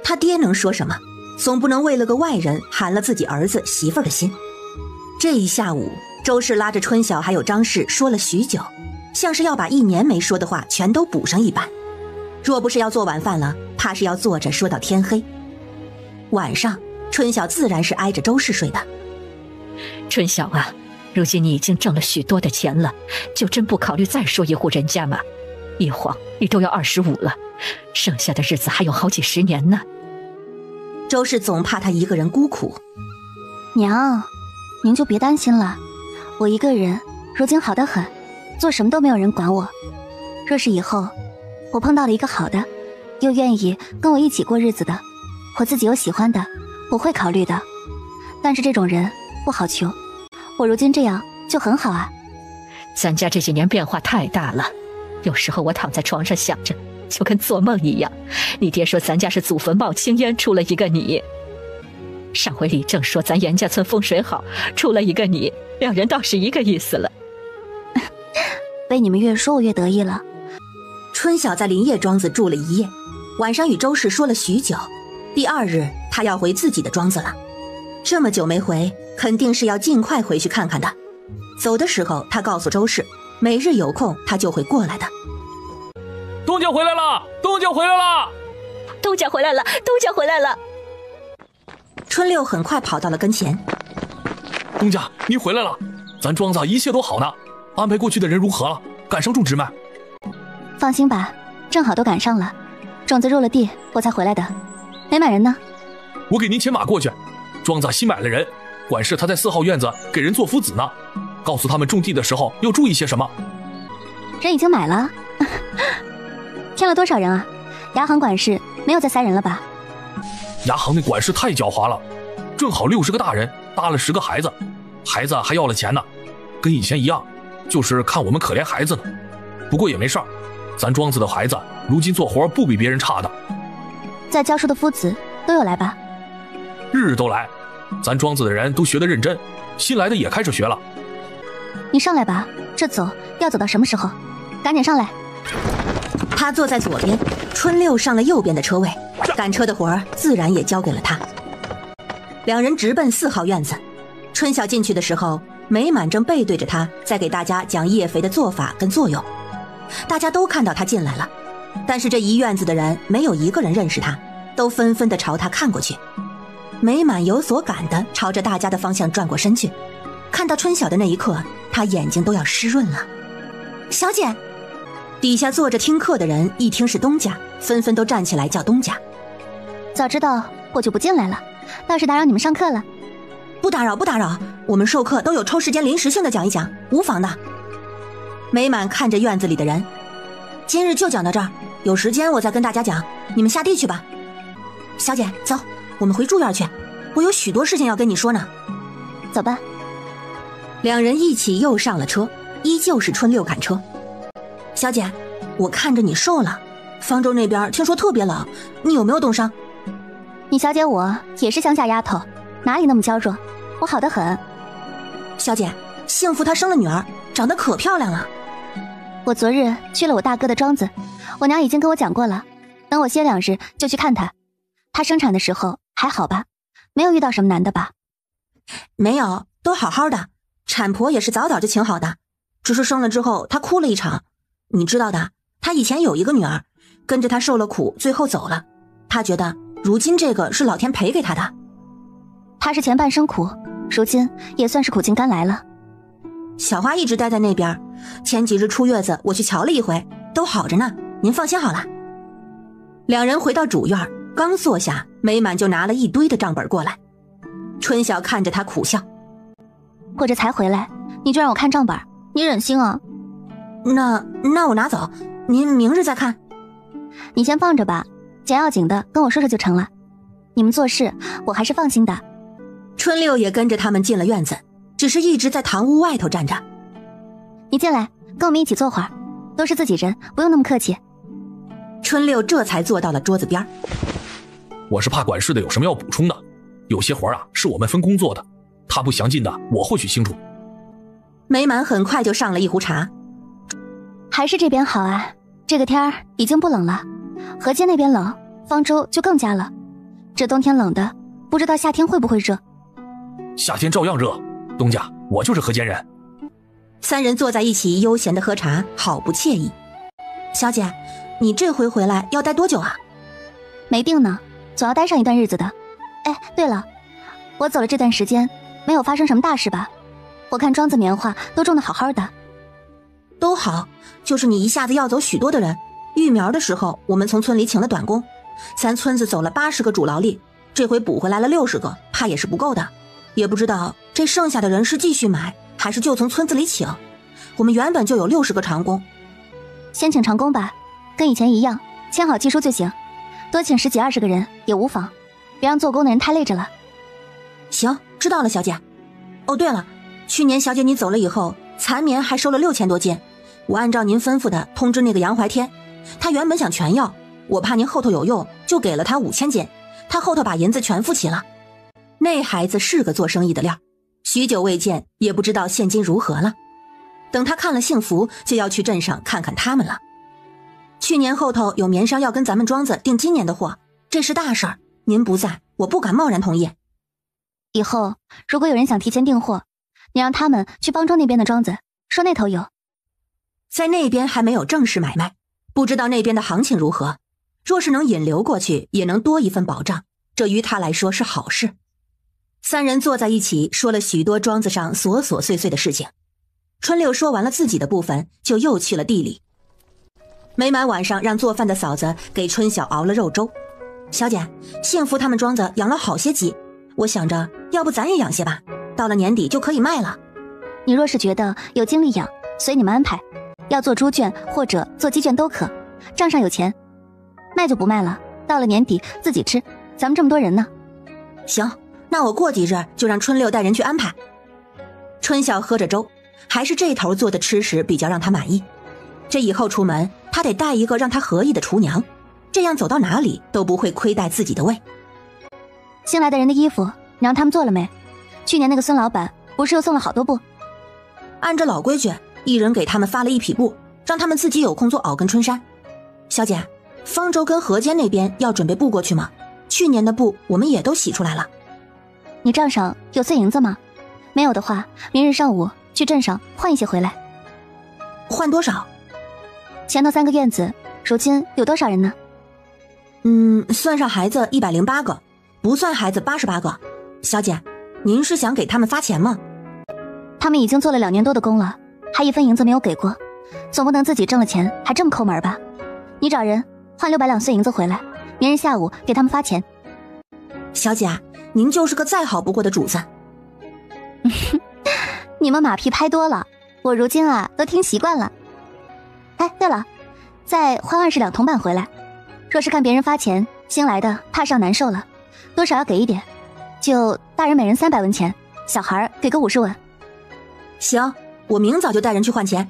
他爹能说什么？总不能为了个外人寒了自己儿子媳妇儿的心。这一下午，周氏拉着春晓还有张氏说了许久，像是要把1年没说的话全都补上一般。若不是要做晚饭了，怕是要坐着说到天黑。晚上，春晓自然是挨着周氏睡的。春晓啊，如今你已经挣了许多的钱了，就真不考虑再说一户人家吗？一晃你都要25了，剩下的日子还有好几10年呢。周氏总怕他一个人孤苦。娘，您就别担心了，我一个人如今好得很，做什么都没有人管我。若是以后我碰到了一个好的，又愿意跟我一起过日子的，我自己有喜欢的，我会考虑的。但是这种人不好求，我如今这样就很好啊。咱家这几年变化太大了，有时候我躺在床上想着，就跟做梦一样。你爹说咱家是祖坟冒青烟出了一个你，上回李正说咱严家村风水好出了一个你，两人倒是一个意思了。被你们越说我越得意了。春晓在林业庄子住了一夜，晚上与周氏说了许久。第二日他要回自己的庄子了，这么久没回，肯定是要尽快回去看看的。走的时候他告诉周氏，每日有空他就会过来的。东家回来了，东家回来了，东家回来了，东家回来了。春六很快跑到了跟前。东家您回来了，咱庄子一切都好呢，安排过去的人如何了？赶上种植没？放心吧，正好都赶上了，种子入了地我才回来的。没买人呢？我给您牵马过去，庄子新买了人，管事他在4号院子给人做夫子呢，告诉他们种地的时候要注意些什么。人已经买了。添了多少人啊？牙行管事没有再塞人了吧？牙行那管事太狡猾了，正好60个大人搭了10个孩子，孩子还要了钱呢，跟以前一样，就是看我们可怜孩子呢。不过也没事儿，咱庄子的孩子如今做活不比别人差的。在教书的夫子都有来吧？日日都来，咱庄子的人都学得认真，新来的也开始学了。你上来吧，这走要走到什么时候？赶紧上来。他坐在左边，春六上了右边的车位，赶车的活儿自然也交给了他。两人直奔4号院子。春晓进去的时候，美满正背对着他，在给大家讲叶肥的做法跟作用。大家都看到他进来了，但是这一院子的人没有一个人认识他，都纷纷地朝他看过去。美满有所感地朝着大家的方向转过身去，看到春晓的那一刻，他眼睛都要湿润了。小姐！底下坐着听课的人一听是东家，纷纷都站起来叫东家。早知道我就不进来了，倒是打扰你们上课了。不打扰不打扰，我们授课都有抽时间临时性的讲一讲，无妨的。美满看着院子里的人，今日就讲到这儿，有时间我再跟大家讲，你们下地去吧。小姐走，我们回住院去，我有许多事情要跟你说呢。走吧。两人一起又上了车，依旧是春六赶车。小姐，我看着你瘦了，方舟那边听说特别冷，你有没有冻伤？你小姐我也是乡下丫头，哪里那么娇弱，我好得很。小姐，幸福她生了女儿，长得可漂亮了。我昨日去了我大哥的庄子，我娘已经跟我讲过了，等我歇2日就去看她。她生产的时候还好吧？没有遇到什么难的吧？没有，都好好的，产婆也是早早就请好的，只是生了之后她哭了一场。你知道的，她以前有一个女儿，跟着她受了苦，最后走了。她觉得如今这个是老天赔给她的。她是前半生苦，如今也算是苦尽甘来了。小花一直待在那边，前几日出月子我去瞧了一回，都好着呢，您放心好了。两人回到主院，刚坐下，美满就拿了一堆的账本过来。春晓看着他苦笑，我这才回来，你就让我看账本，你忍心啊？那我拿走，您明日再看。你先放着吧，讲要紧的跟我说说就成了。你们做事我还是放心的。春六也跟着他们进了院子，只是一直在堂屋外头站着。你进来跟我们一起坐会儿，都是自己人，不用那么客气。春六这才坐到了桌子边。我是怕管事的有什么要补充的，有些活是我们分工做的，他不详尽的我会去清楚。美满很快就上了一壶茶。还是这边好啊，这个天儿已经不冷了，河间那边冷，方舟就更加了。这冬天冷的，不知道夏天会不会热。夏天照样热，东家，我就是河间人。三人坐在一起悠闲的喝茶，好不惬意。小姐，你这回回来要待多久啊？没定呢，总要待上一段日子的。哎，对了，我走了这段时间，没有发生什么大事吧？我看庄子棉花都种得好好的。都好，就是你一下子要走许多的人。育苗的时候，我们从村里请了短工，咱村子走了80个主劳力，这回补回来了60个，怕也是不够的。也不知道这剩下的人是继续买，还是就从村子里请。我们原本就有60个长工。先请长工吧，跟以前一样，签好技书就行。多请10几20个人也无妨，别让做工的人太累着了。行，知道了，小姐。哦，对了，去年小姐你走了以后，残棉还收了6000多斤。我按照您吩咐的通知那个杨怀天，他原本想全要，我怕您后头有用，就给了他5000斤，他后头把银子全付齐了。那孩子是个做生意的料，许久未见，也不知道现今如何了。等他看了幸福，就要去镇上看看他们了。去年后头有棉商要跟咱们庄子订今年的货，这是大事儿，您不在，我不敢贸然同意。以后如果有人想提前订货，你让他们去邦庄那边的庄子，说那头有。在那边还没有正式买卖，不知道那边的行情如何。若是能引流过去，也能多一份保障，这于他来说是好事。三人坐在一起，说了许多庄子上琐琐碎碎的事情。春六说完了自己的部分，就又去了地里。每晚晚上让做饭的嫂子给春晓熬了肉粥。小姐，幸福他们庄子养了好些鸡，我想着要不咱也养些吧，到了年底就可以卖了。你若是觉得有精力养，随你们安排，要做猪圈或者做鸡圈都可，账上有钱。卖就不卖了，到了年底自己吃，咱们这么多人呢。行，那我过几日就让春六带人去安排。春晓喝着粥，还是这头做的吃食比较让他满意。这以后出门，他得带一个让他合意的厨娘，这样走到哪里都不会亏待自己的胃。新来的人的衣服，你让他们做了没？去年那个孙老板不是又送了好多布？按着老规矩，一人给他们发了1匹布，让他们自己有空做袄跟春衫。小姐，方舟跟河间那边要准备布过去吗？去年的布我们也都洗出来了。你账上有碎银子吗？没有的话，明日上午去镇上换一些回来。换多少？前头3个院子，如今有多少人呢？算上孩子108个，不算孩子88个。小姐，您是想给他们发钱吗？他们已经做了2年多的工了，还1分银子没有给过，总不能自己挣了钱还这么抠门吧？你找人换600两碎银子回来，明日下午给他们发钱。小姐，您就是个再好不过的主子。你们马屁拍多了，我如今都听习惯了。哎，对了，再换20两铜板回来。若是看别人发钱，新来的怕上难受了，多少要给一点，就大人每人300文钱，小孩给个50文。行，我明早就带人去换钱。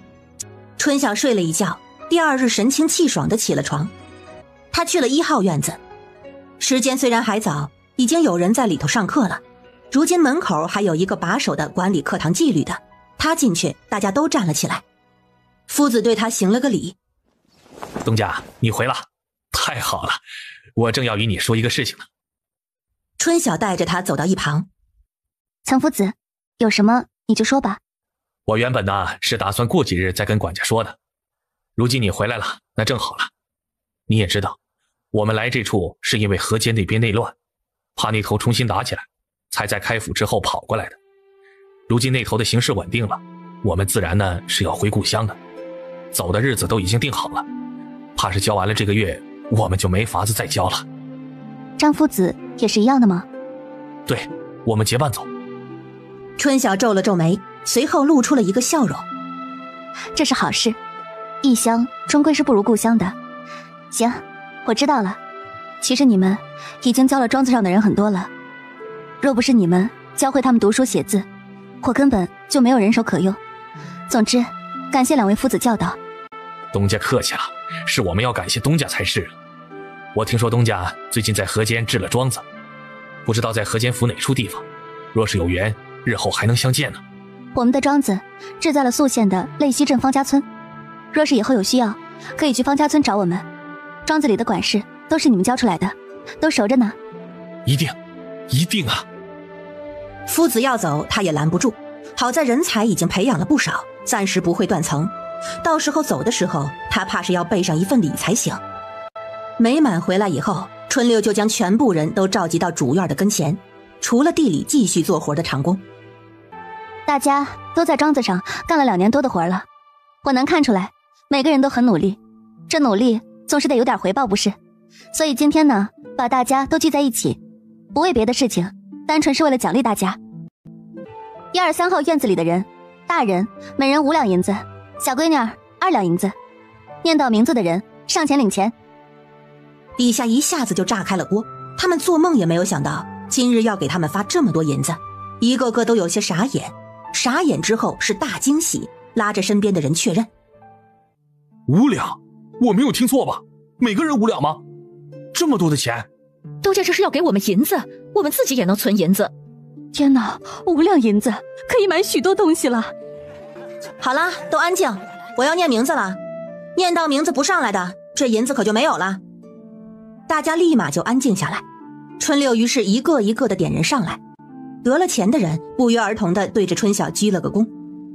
春晓睡了一觉，第2日神清气爽地起了床。他去了1号院子，时间虽然还早，已经有人在里头上课了。如今门口还有一个把守的管理课堂纪律的，他进去，大家都站了起来。夫子对他行了个礼。东家，你回了，太好了，我正要与你说一个事情呢。春晓带着他走到一旁。岑夫子，有什么你就说吧。我原本呢是打算过几日再跟管家说的，如今你回来了，那正好了。你也知道，我们来这处是因为河间那边内乱，怕那头重新打起来，才在开府之后跑过来的。如今那头的形势稳定了，我们自然呢是要回故乡的，走的日子都已经定好了，怕是交完了这个月，我们就没法子再交了。张夫子也是一样的吗？对，我们结伴走。春晓皱了皱眉，随后露出了一个笑容。这是好事，异乡终归是不如故乡的。行，我知道了。其实你们已经教了庄子上的人很多了，若不是你们教会他们读书写字，我根本就没有人手可用。总之，感谢2位夫子教导。东家客气了，是我们要感谢东家才是。我听说东家最近在河间置了庄子，不知道在河间府哪处地方，若是有缘，日后还能相见呢。我们的庄子置在了宿县的泪溪镇方家村，若是以后有需要，可以去方家村找我们。庄子里的管事都是你们教出来的，都熟着呢。一定，一定啊！夫子要走，他也拦不住。好在人才已经培养了不少，暂时不会断层。到时候走的时候，他怕是要备上一份礼才行。美满回来以后，春六就将全部人都召集到主院的跟前，除了地里继续做活的长工。大家都在庄子上干了2年多的活了，我能看出来，每个人都很努力。这努力总是得有点回报，不是？所以今天呢，把大家都聚在一起，不为别的事情，单纯是为了奖励大家。1、2、3号院子里的人，大人每人5两银子，小闺女儿2两银子。念到名字的人上前领钱。底下一下子就炸开了锅，他们做梦也没有想到今日要给他们发这么多银子，一个个都有些傻眼。傻眼之后是大惊喜，拉着身边的人确认5两，我没有听错吧？每个人5两吗？这么多的钱？东家这是要给我们银子，我们自己也能存银子。天哪，5两银子可以买许多东西了。好了，都安静，我要念名字了，念到名字不上来的，这银子可就没有了。大家立马就安静下来。春六于是一个一个的点人上来，得了钱的人不约而同的对着春晓鞠了个躬。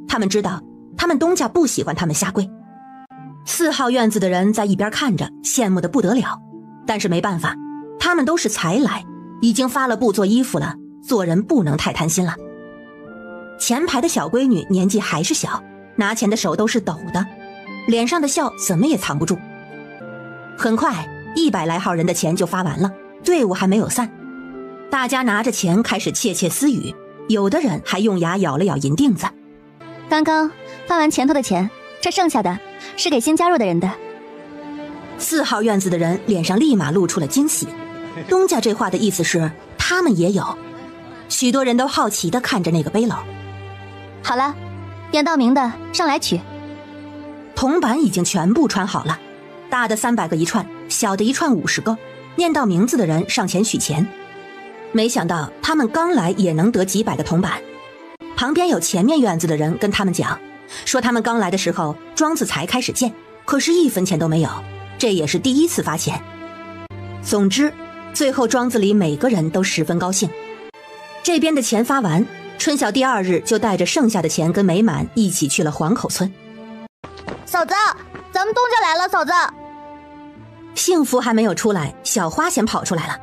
他们知道他们东家不喜欢他们下跪。4号院子的人在一边看着，羡慕的不得了，但是没办法，他们都是才来，已经发了布做衣服了，做人不能太贪心了。前排的小闺女年纪还是小，拿钱的手都是抖的，脸上的笑怎么也藏不住。很快100来号人的钱就发完了，队伍还没有散，大家拿着钱开始窃窃私语，有的人还用牙咬了咬银锭子。刚刚发完前头的钱，这剩下的是给新加入的人的。4号院子的人脸上立马露出了惊喜，东家这话的意思是他们也有。许多人都好奇地看着那个背篓。好了，点到名的上来取。铜板已经全部穿好了，大的300个一串，小的一串50个。念到名字的人上前取钱，没想到他们刚来也能得几百个铜板。旁边有前面院子的人跟他们讲，说他们刚来的时候庄子才开始建，可是1分钱都没有，这也是第一次发钱。总之最后庄子里每个人都十分高兴。这边的钱发完，春晓第2日就带着剩下的钱跟美满一起去了黄口村。嫂子，咱们东家来了，嫂子。幸福还没有出来，小花先跑出来了，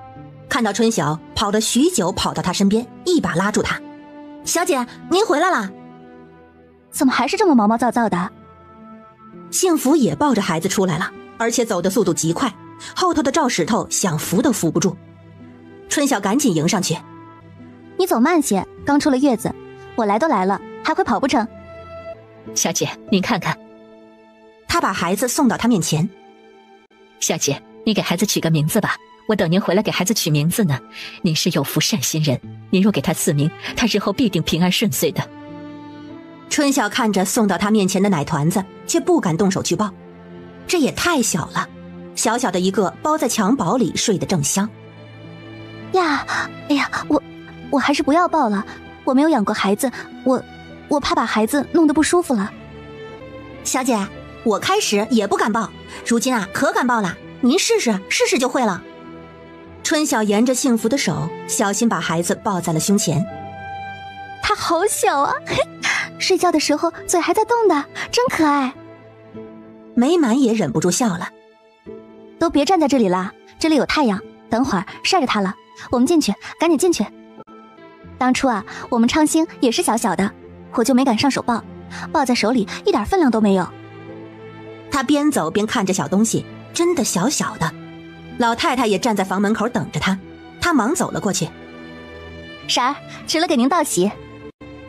看到春晓跑了许久，跑到她身边，一把拉住她。小姐，您回来了。怎么还是这么毛毛躁躁的？幸福也抱着孩子出来了，而且走的速度极快，后头的赵石头想扶都扶不住。春晓赶紧迎上去。你走慢些，刚出了月子，我来都来了，还会跑不成？小姐，您看看。她把孩子送到她面前。小姐，你给孩子取个名字吧，我等您回来给孩子取名字呢。您是有福善心人，您若给他赐名，他日后必定平安顺遂的。春晓看着送到他面前的奶团子，却不敢动手去抱，这也太小了，小小的一个包在襁褓里睡得正香。呀，哎呀，我还是不要抱了，我没有养过孩子，我怕把孩子弄得不舒服了。小姐，我开始也不敢抱，如今啊可敢抱了，您试试就会了。春晓沿着幸福的手，小心把孩子抱在了胸前。他好小啊，睡觉的时候嘴还在动的，真可爱。美满也忍不住笑了。都别站在这里了，这里有太阳，等会儿晒着它了。我们进去，赶紧进去。当初啊，我们昌兴也是小小的，我就没敢上手抱，抱在手里一点分量都没有。他边走边看着小东西，真的小小的。老太太也站在房门口等着他，他忙走了过去。婶儿，迟了给您道喜。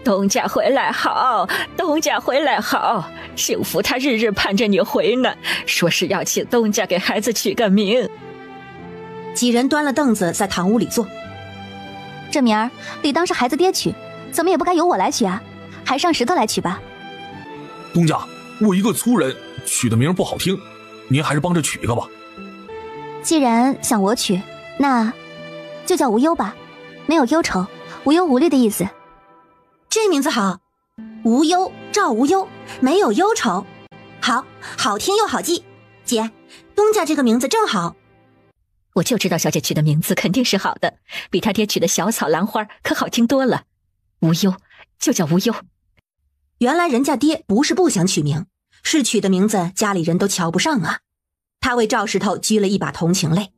东家回来好，东家回来好，幸福他日日盼着你回呢，说是要请东家给孩子取个名。几人端了凳子在堂屋里坐。这名儿理当是孩子爹取，怎么也不该由我来取啊，还是让石头来取吧。东家，我一个粗人，取的名不好听，您还是帮着取一个吧。既然想我取，那就叫无忧吧，没有忧愁，无忧无虑的意思。这名字好，无忧，赵无忧，没有忧愁，好听又好记。姐，东家这个名字正好。我就知道小姐取的名字肯定是好的，比她爹取的小草兰花可好听多了。无忧就叫无忧。原来人家爹不是不想取名，是取的名字家里人都瞧不上啊。他为赵石头掬了一把同情泪。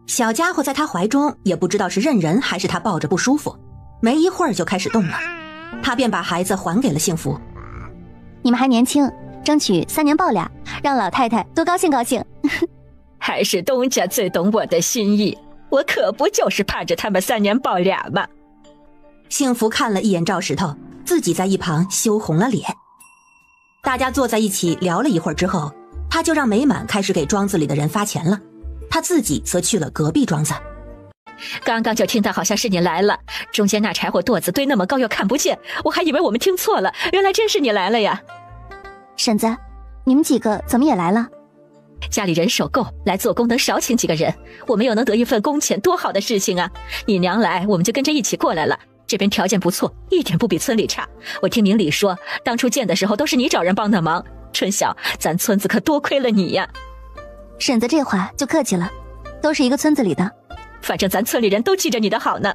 小家伙在他怀中也不知道是认人还是他抱着不舒服，没一会儿就开始动了。他便把孩子还给了幸福。你们还年轻，争取3年抱俩，让老太太多高兴高兴。还是东家最懂我的心意。我可不就是盼着他们3年抱俩吗？幸福看了一眼赵石头，自己在一旁羞红了脸。大家坐在一起聊了一会儿之后，他就让美满开始给庄子里的人发钱了，他自己则去了隔壁庄子。刚刚就听到好像是你来了，中间那柴火垛子堆那么高又看不见，我还以为我们听错了，原来真是你来了呀。婶子，你们几个怎么也来了？家里人手够，来做工能少请几个人，我们又能得一份工钱，多好的事情啊！你娘来，我们就跟着一起过来了。这边条件不错，一点不比村里差。我听明理说，当初建的时候都是你找人帮的忙。春晓，咱村子可多亏了你呀。婶子这话就客气了，都是一个村子里的，反正咱村里人都记着你的好呢。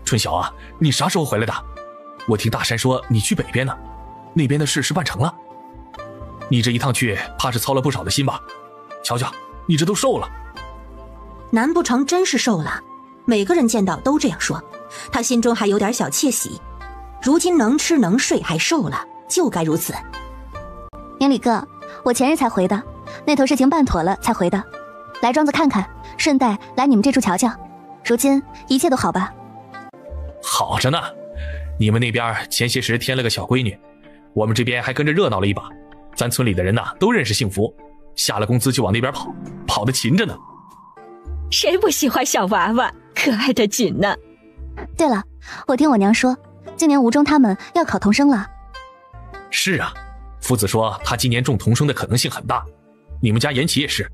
春晓啊，你啥时候回来的？我听大山说你去北边呢，那边的事是办成了。你这一趟去，怕是操了不少的心吧？瞧瞧，你这都瘦了。难不成真是瘦了？每个人见到都这样说，他心中还有点小窃喜。如今能吃能睡还瘦了，就该如此。明理哥，我前日才回的，那头事情办妥了才回的，来庄子看看，顺带来你们这处瞧瞧。如今一切都好吧？好着呢，你们那边前些时添了个小闺女，我们这边还跟着热闹了一把。咱村里的人呐，都认识幸福，下了工资就往那边跑，跑得勤着呢。谁不喜欢小娃娃，可爱的紧呢？对了，我听我娘说，今年吴中他们要考童生了。是啊，夫子说他今年中童生的可能性很大，你们家延琪也是。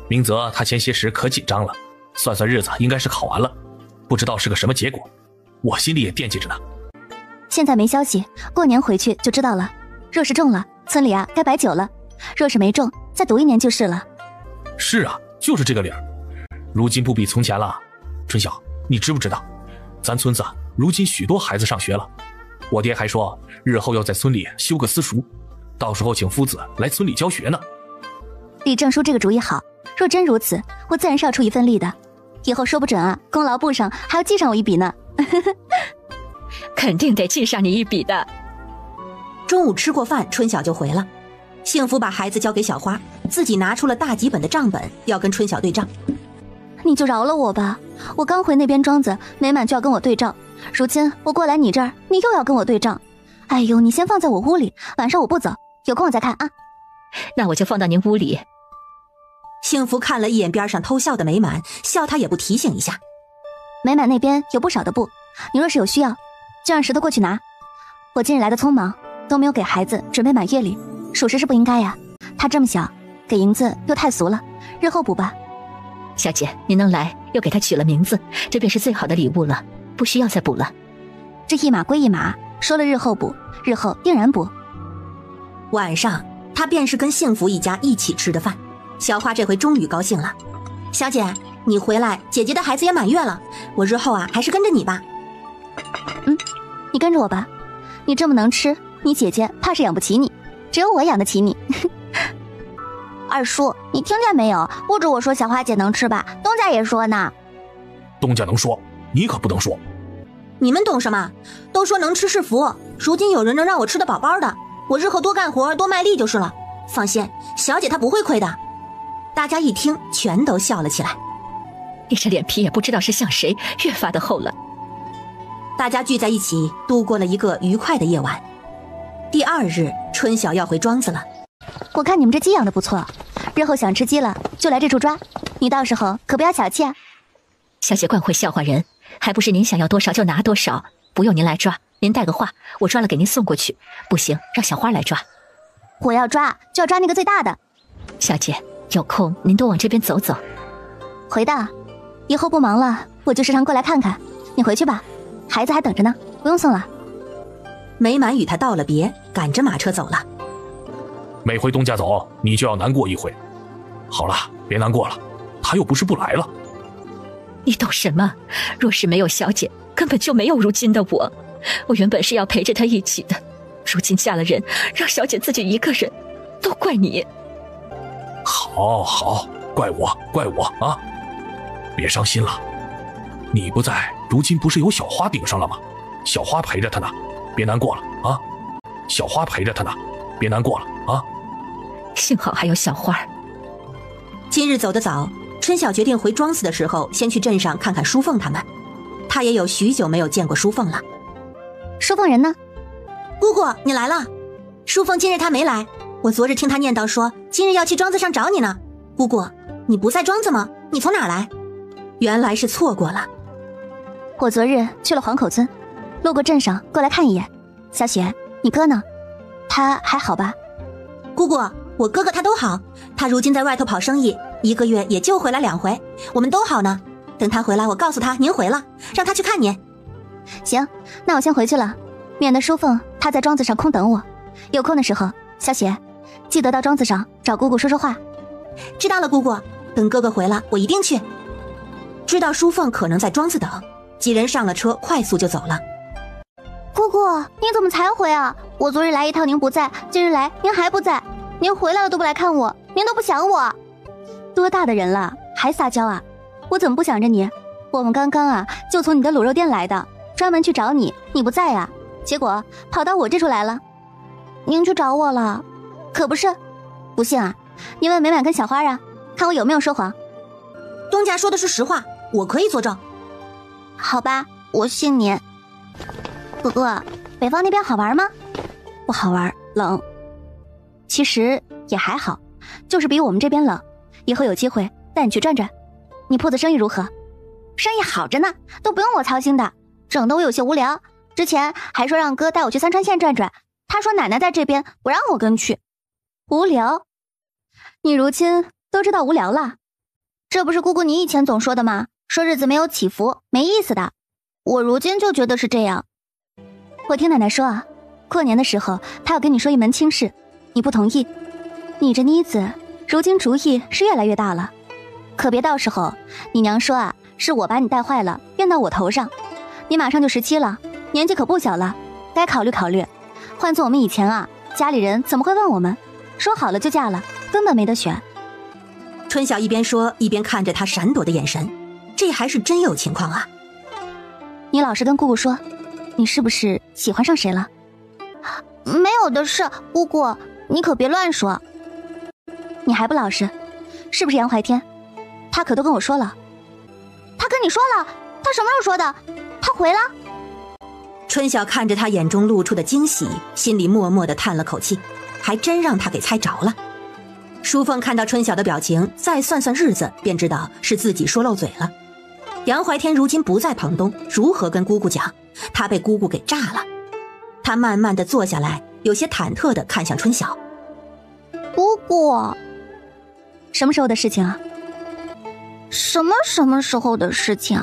明泽他前些时可紧张了，算算日子应该是考完了，不知道是个什么结果，我心里也惦记着呢。现在没消息，过年回去就知道了。若是中了，村里啊该摆酒了；若是没中，再读1年就是了。是啊，就是这个理儿。如今不比从前了。春晓，你知不知道，咱村子如今许多孩子上学了。我爹还说，日后要在村里修个私塾，到时候请夫子来村里教学呢。李正叔这个主意好，若真如此，我自然是要出一份力的。以后说不准啊，功劳簿上还要记上我一笔呢。肯定得记上你一笔的。中午吃过饭，春晓就回了。幸福把孩子交给小花，自己拿出了大几本的账本，要跟春晓对账。你就饶了我吧，我刚回那边庄子，美满就要跟我对账，如今我过来你这儿，你又要跟我对账。哎呦，你先放在我屋里，晚上我不走，有空我再看啊。那我就放到您屋里。幸福看了一眼边上偷笑的美满，笑他也不提醒一下。美满那边有不少的布，你若是有需要，就让石头过去拿。我今日来的匆忙，都没有给孩子准备满月礼，属实是不应该呀。他这么小，给银子又太俗了，日后补吧。小姐，您能来，又给他取了名字，这便是最好的礼物了，不需要再补了。这一码归一码，说了日后补，日后定然补。晚上，他便是跟幸福一家一起吃的饭。小花这回终于高兴了，小姐，你回来，姐姐的孩子也满月了，我日后啊还是跟着你吧。你跟着我吧，你这么能吃，你姐姐怕是养不起你，只有我养得起你。二叔，你听见没有？不止我说小花姐能吃吧，东家也说呢。东家能说，你可不能说。你们懂什么？都说能吃是福，如今有人能让我吃得饱饱的，我日后多干活多卖力就是了。放心，小姐她不会亏的。大家一听，全都笑了起来。你这脸皮也不知道是向谁，越发的厚了。大家聚在一起，度过了一个愉快的夜晚。第2日，春晓要回庄子了。我看你们这鸡养的不错，日后想吃鸡了就来这处抓，你到时候可不要小气啊。小姐惯会笑话人，还不是您想要多少就拿多少，不用您来抓，您带个话，我抓了给您送过去。不行，让小花来抓。我要抓就要抓那个最大的。小姐，有空您多往这边走走。回的，以后不忙了，我就时常过来看看。你回去吧，孩子还等着呢，不用送了。美满与他道了别，赶着马车走了。每回东家走，你就要难过一回。好了，别难过了，他又不是不来了。你懂什么？若是没有小姐，根本就没有如今的我。我原本是要陪着她一起的，如今嫁了人，让小姐自己一个人，都怪你。好，怪我啊！别伤心了，你不在，如今不是有小花顶上了吗？小花陪着她呢，别难过了啊！小花陪着她呢，别难过了啊！幸好还有小花。今日走得早，春晓决定回庄子的时候，先去镇上看看淑凤他们。他也有许久没有见过淑凤了。淑凤人呢？姑姑，你来了。淑凤今日她没来，我昨日听她念叨说今日要去庄子上找你呢。姑姑，你不在庄子吗？你从哪儿来？原来是错过了。我昨日去了黄口村，路过镇上过来看一眼。小雪，你哥呢？他还好吧？姑姑，我哥哥他都好，他如今在外头跑生意，1个月也就回来2回，我们都好呢。等他回来，我告诉他您回了，让他去看您。行，那我先回去了，免得淑凤她在庄子上空等我。有空的时候，小雪记得到庄子上找姑姑说说话。知道了，姑姑，等哥哥回来我一定去。知道淑凤可能在庄子等，几人上了车，快速就走了。姑姑，你怎么才回啊？我昨日来一趟您不在，今日来您还不在，您回来了都不来看我，您都不想我。多大的人了还撒娇啊？我怎么不想着你？我们刚刚啊就从你的卤肉店来的，专门去找你，你不在啊，结果跑到我这处来了。您去找我了？可不是。不信啊，你问美满跟小花啊，看我有没有说谎。东家说的是实话，我可以作证。好吧，我信你。哥哥，北方那边好玩吗？不好玩，冷。其实也还好，就是比我们这边冷。以后有机会带你去转转。你铺子生意如何？生意好着呢，都不用我操心的，整得我有些无聊。之前还说让哥带我去三川县转转，他说奶奶在这边不让我跟去。无聊？你如今都知道无聊了？这不是姑姑你以前总说的吗？说日子没有起伏，没意思的。我如今就觉得是这样。我听奶奶说啊，过年的时候她要跟你说一门亲事，你不同意。你这妮子如今主意是越来越大了，可别到时候你娘说啊，是我把你带坏了，怨到我头上。你马上就17了，年纪可不小了，该考虑考虑。换做我们以前啊，家里人怎么会问我们？说好了就嫁了，根本没得选。春晓一边说一边看着他闪躲的眼神，这还是真有情况啊。你老实跟姑姑说，你是不是喜欢上谁了？没有的事，姑姑你可别乱说。你还不老实，是不是杨怀天？他可都跟我说了。他跟你说了？他什么时候说的？他回了？春晓看着他眼中露出的惊喜，心里默默地叹了口气，还真让他给猜着了。淑凤看到春晓的表情，再算算日子，便知道是自己说漏嘴了。杨怀天如今不在彭东，如何跟姑姑讲？他被姑姑给炸了。他慢慢地坐下来，有些忐忑地看向春晓。姑姑，什么时候的事情啊？什么时候的事情？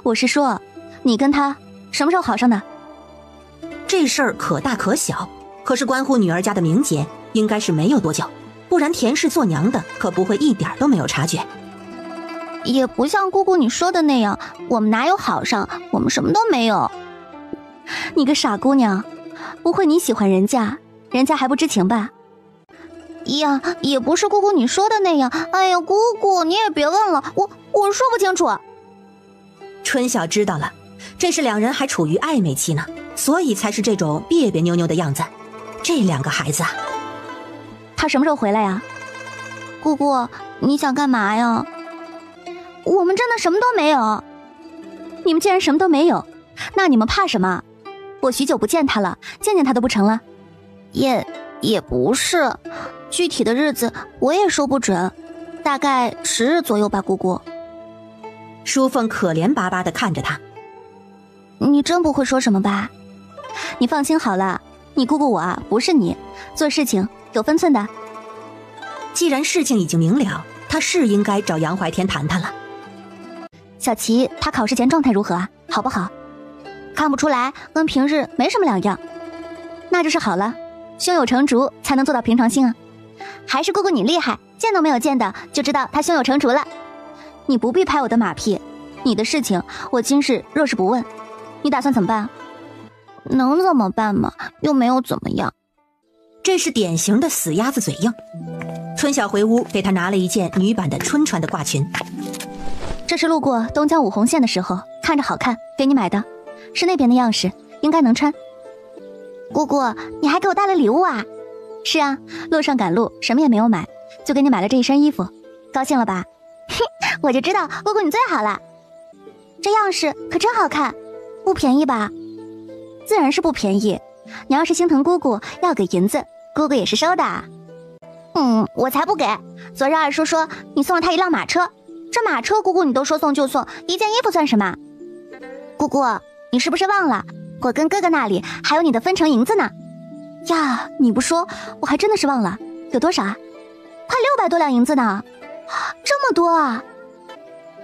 我是说，你跟他什么时候好上的？这事儿可大可小，可是关乎女儿家的名节，应该是没有多久，不然田氏做娘的可不会一点都没有察觉。也不像姑姑你说的那样，我们哪有好上，我们什么都没有。你个傻姑娘，不会你喜欢人家，人家还不知情吧？呀，也不是姑姑你说的那样。哎呀，姑姑你也别问了，我说不清楚。春晓知道了，这是两人还处于暧昧期呢，所以才是这种别别扭扭的样子。这两个孩子啊。他什么时候回来呀？姑姑你想干嘛呀？我们真的什么都没有。你们既然什么都没有，那你们怕什么？我许久不见他了，见见他都不成了。也不是，具体的日子我也说不准，大概10日左右吧。姑姑。淑凤可怜巴巴地看着他。你真不会说什么吧？你放心好了，你姑姑我啊，不是你，做事情有分寸的。既然事情已经明了，他是应该找杨怀天谈谈了。小琪他考试前状态如何啊？好不好？看不出来，跟平日没什么两样。那就是好了，胸有成竹才能做到平常心啊。还是姑姑你厉害，见都没有见的就知道他胸有成竹了。你不必拍我的马屁，你的事情我今日若是不问，你打算怎么办？能怎么办嘛？又没有怎么样。这是典型的死鸭子嘴硬。春晓回屋给他拿了一件女版的春穿的褂裙。这是路过东江武洪县的时候看着好看给你买的，是那边的样式，应该能穿。姑姑你还给我带了礼物啊？是啊，路上赶路什么也没有买，就给你买了这一身衣服，高兴了吧？我就知道姑姑你最好了。这样式可真好看，不便宜吧？自然是不便宜，你要是心疼姑姑要给银子，姑姑也是收的。我才不给。昨日二叔说你送了他一辆马车，这马车姑姑你都说送就送，一件衣服算什么？姑姑，你是不是忘了我跟哥哥那里还有你的分成银子呢？呀，你不说我还真的是忘了。有多少啊？快600多两银子呢。这么多啊？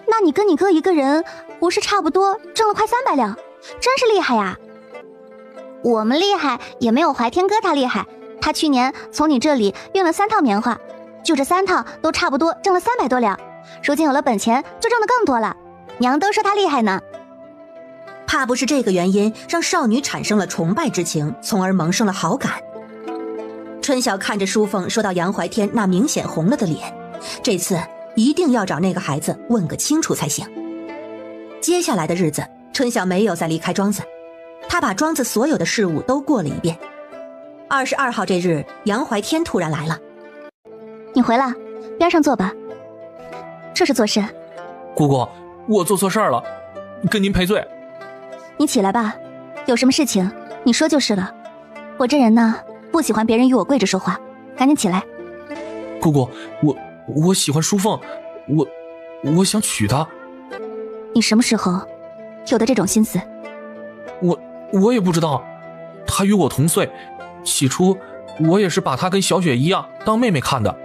那你跟你哥一个人不是差不多挣了快300两，真是厉害呀。我们厉害也没有怀天哥他厉害，他去年从你这里运了3套棉花，就这3套都差不多挣了300多两，如今有了本钱就挣得更多了，娘都说他厉害呢。怕不是这个原因让少女产生了崇拜之情，从而萌生了好感。春晓看着淑凤说到杨怀天那明显红了的脸，这次一定要找那个孩子问个清楚才行。接下来的日子，春晓没有再离开庄子，他把庄子所有的事物都过了一遍。22号这日，杨怀天突然来了。你回了，边上坐吧。这是做事。姑姑，我做错事儿了，跟您赔罪。你起来吧，有什么事情你说就是了。我这人呢，不喜欢别人与我跪着说话，赶紧起来。姑姑，我喜欢淑凤，我想娶她。你什么时候有的这种心思？我也不知道，她与我同岁，起初我也是把她跟小雪一样当妹妹看的，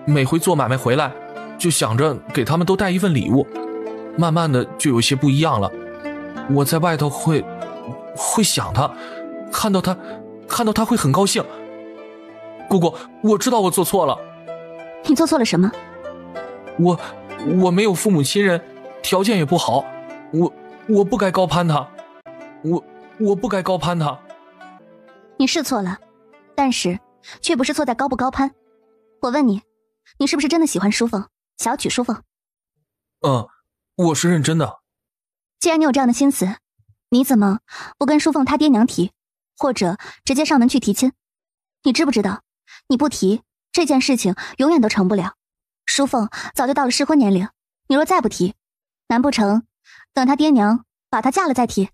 每回做买卖回来就想着给他们都带一份礼物，慢慢的就有些不一样了。我在外头会想她，看到她会很高兴。姑姑，我知道我做错了。你做错了什么？我没有父母亲人，条件也不好，我不该高攀她，我不该高攀她。你是错了，但是却不是错在高不高攀。我问你，你是不是真的喜欢淑凤，想要娶淑凤？我是认真的。既然你有这样的心思，你怎么不跟淑凤她爹娘提，或者直接上门去提亲？你知不知道，你不提这件事情永远都成不了。淑凤早就到了适婚年龄，你若再不提，难不成等她爹娘把她嫁了再提？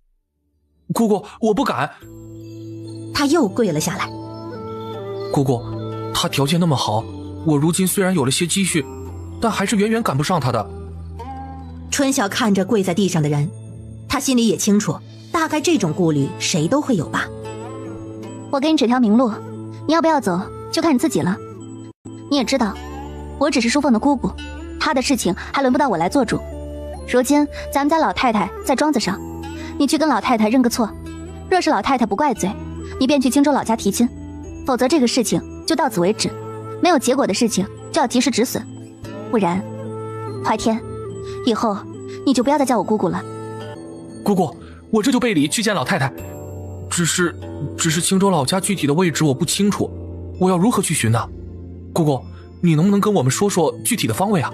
姑姑，我不敢。他又跪了下来。姑姑，她条件那么好，我如今虽然有了些积蓄，但还是远远赶不上她的。春晓看着跪在地上的人，他心里也清楚，大概这种顾虑谁都会有吧。我给你指条明路，你要不要走就看你自己了。你也知道，我只是淑凤的姑姑，她的事情还轮不到我来做主。如今咱们家老太太在庄子上，你去跟老太太认个错，若是老太太不怪罪，你便去荆州老家提亲，否则这个事情就到此为止，没有结果的事情就要及时止损，不然，怀天，以后你就不要再叫我姑姑了。姑姑，我这就备礼去见老太太，只是荆州老家具体的位置我不清楚，我要如何去寻呢？姑姑，你能不能跟我们说说具体的方位啊？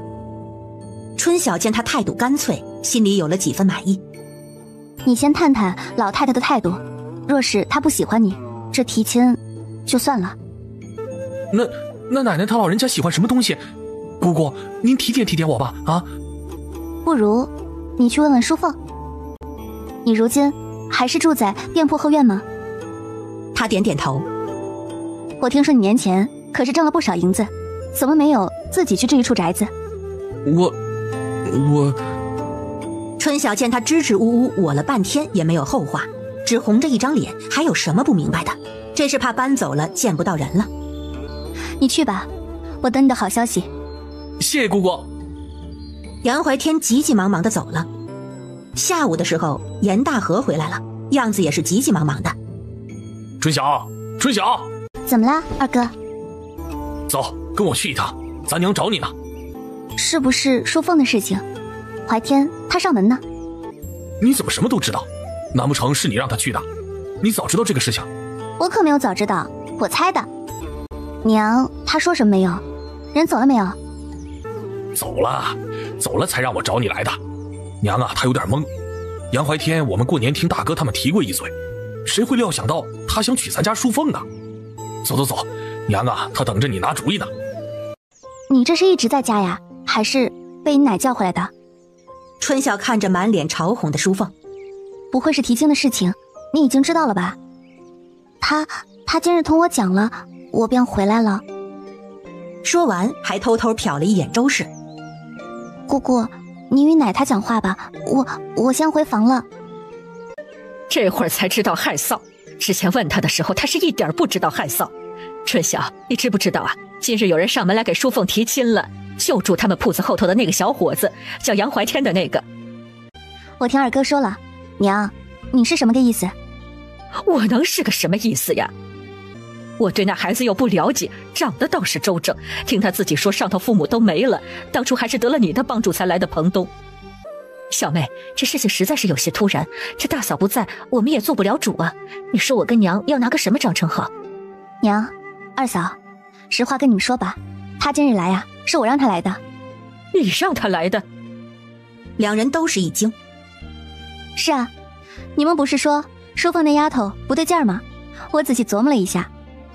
春晓见他态度干脆，心里有了几分满意。你先探探老太太的态度，若是她不喜欢你，这提亲就算了。那奶奶她老人家喜欢什么东西？姑姑，您提点提点我吧啊！不如你去问问淑凤。你如今还是住在店铺后院吗？他点点头。我听说你年前可是挣了不少银子，怎么没有自己去置一处宅子？我春晓见他支支吾吾我了半天也没有后话，只红着一张脸，还有什么不明白的？这是怕搬走了见不到人了。你去吧，我等你的好消息。谢谢姑姑。杨怀天急急忙忙的走了。下午的时候，严大河回来了，样子也是急急忙忙的。春晓，怎么了，二哥？走，跟我去一趟，咱娘找你呢。是不是淑凤的事情？怀天他上门呢。你怎么什么都知道？难不成是你让他去的？你早知道这个事情？我可没有早知道，我猜的。娘，他说什么没有？人走了没有？走了才让我找你来的。娘啊，他有点懵。杨怀天我们过年听大哥他们提过一嘴，谁会料想到他想娶咱家淑凤呢？走，娘啊，他等着你拿主意呢。你这是一直在家呀，还是被你奶叫回来的。春晓看着满脸潮红的淑凤，不会是提亲的事情，你已经知道了吧？他今日同我讲了，我便回来了。说完还偷偷瞟了一眼周氏。姑姑，你与奶他讲话吧，我先回房了。这会儿才知道害臊，之前问他的时候，他是一点不知道害臊。春晓，你知不知道啊？今日有人上门来给淑凤提亲了，就住他们铺子后头的那个小伙子，叫杨怀天的那个。我听二哥说了，娘，你是什么个意思？我能是个什么意思呀？我对那孩子又不了解，长得倒是周正，听他自己说上头父母都没了，当初还是得了你的帮助才来的彭东。小妹，这事情实在是有些突然，这大嫂不在，我们也做不了主啊。你说我跟娘要拿个什么章程好？娘，二嫂，实话跟你们说吧，他今日来啊，是我让他来的。你让他来的？两人都是一惊。是啊，你们不是说淑凤那丫头不对劲儿吗？我仔细琢磨了一下，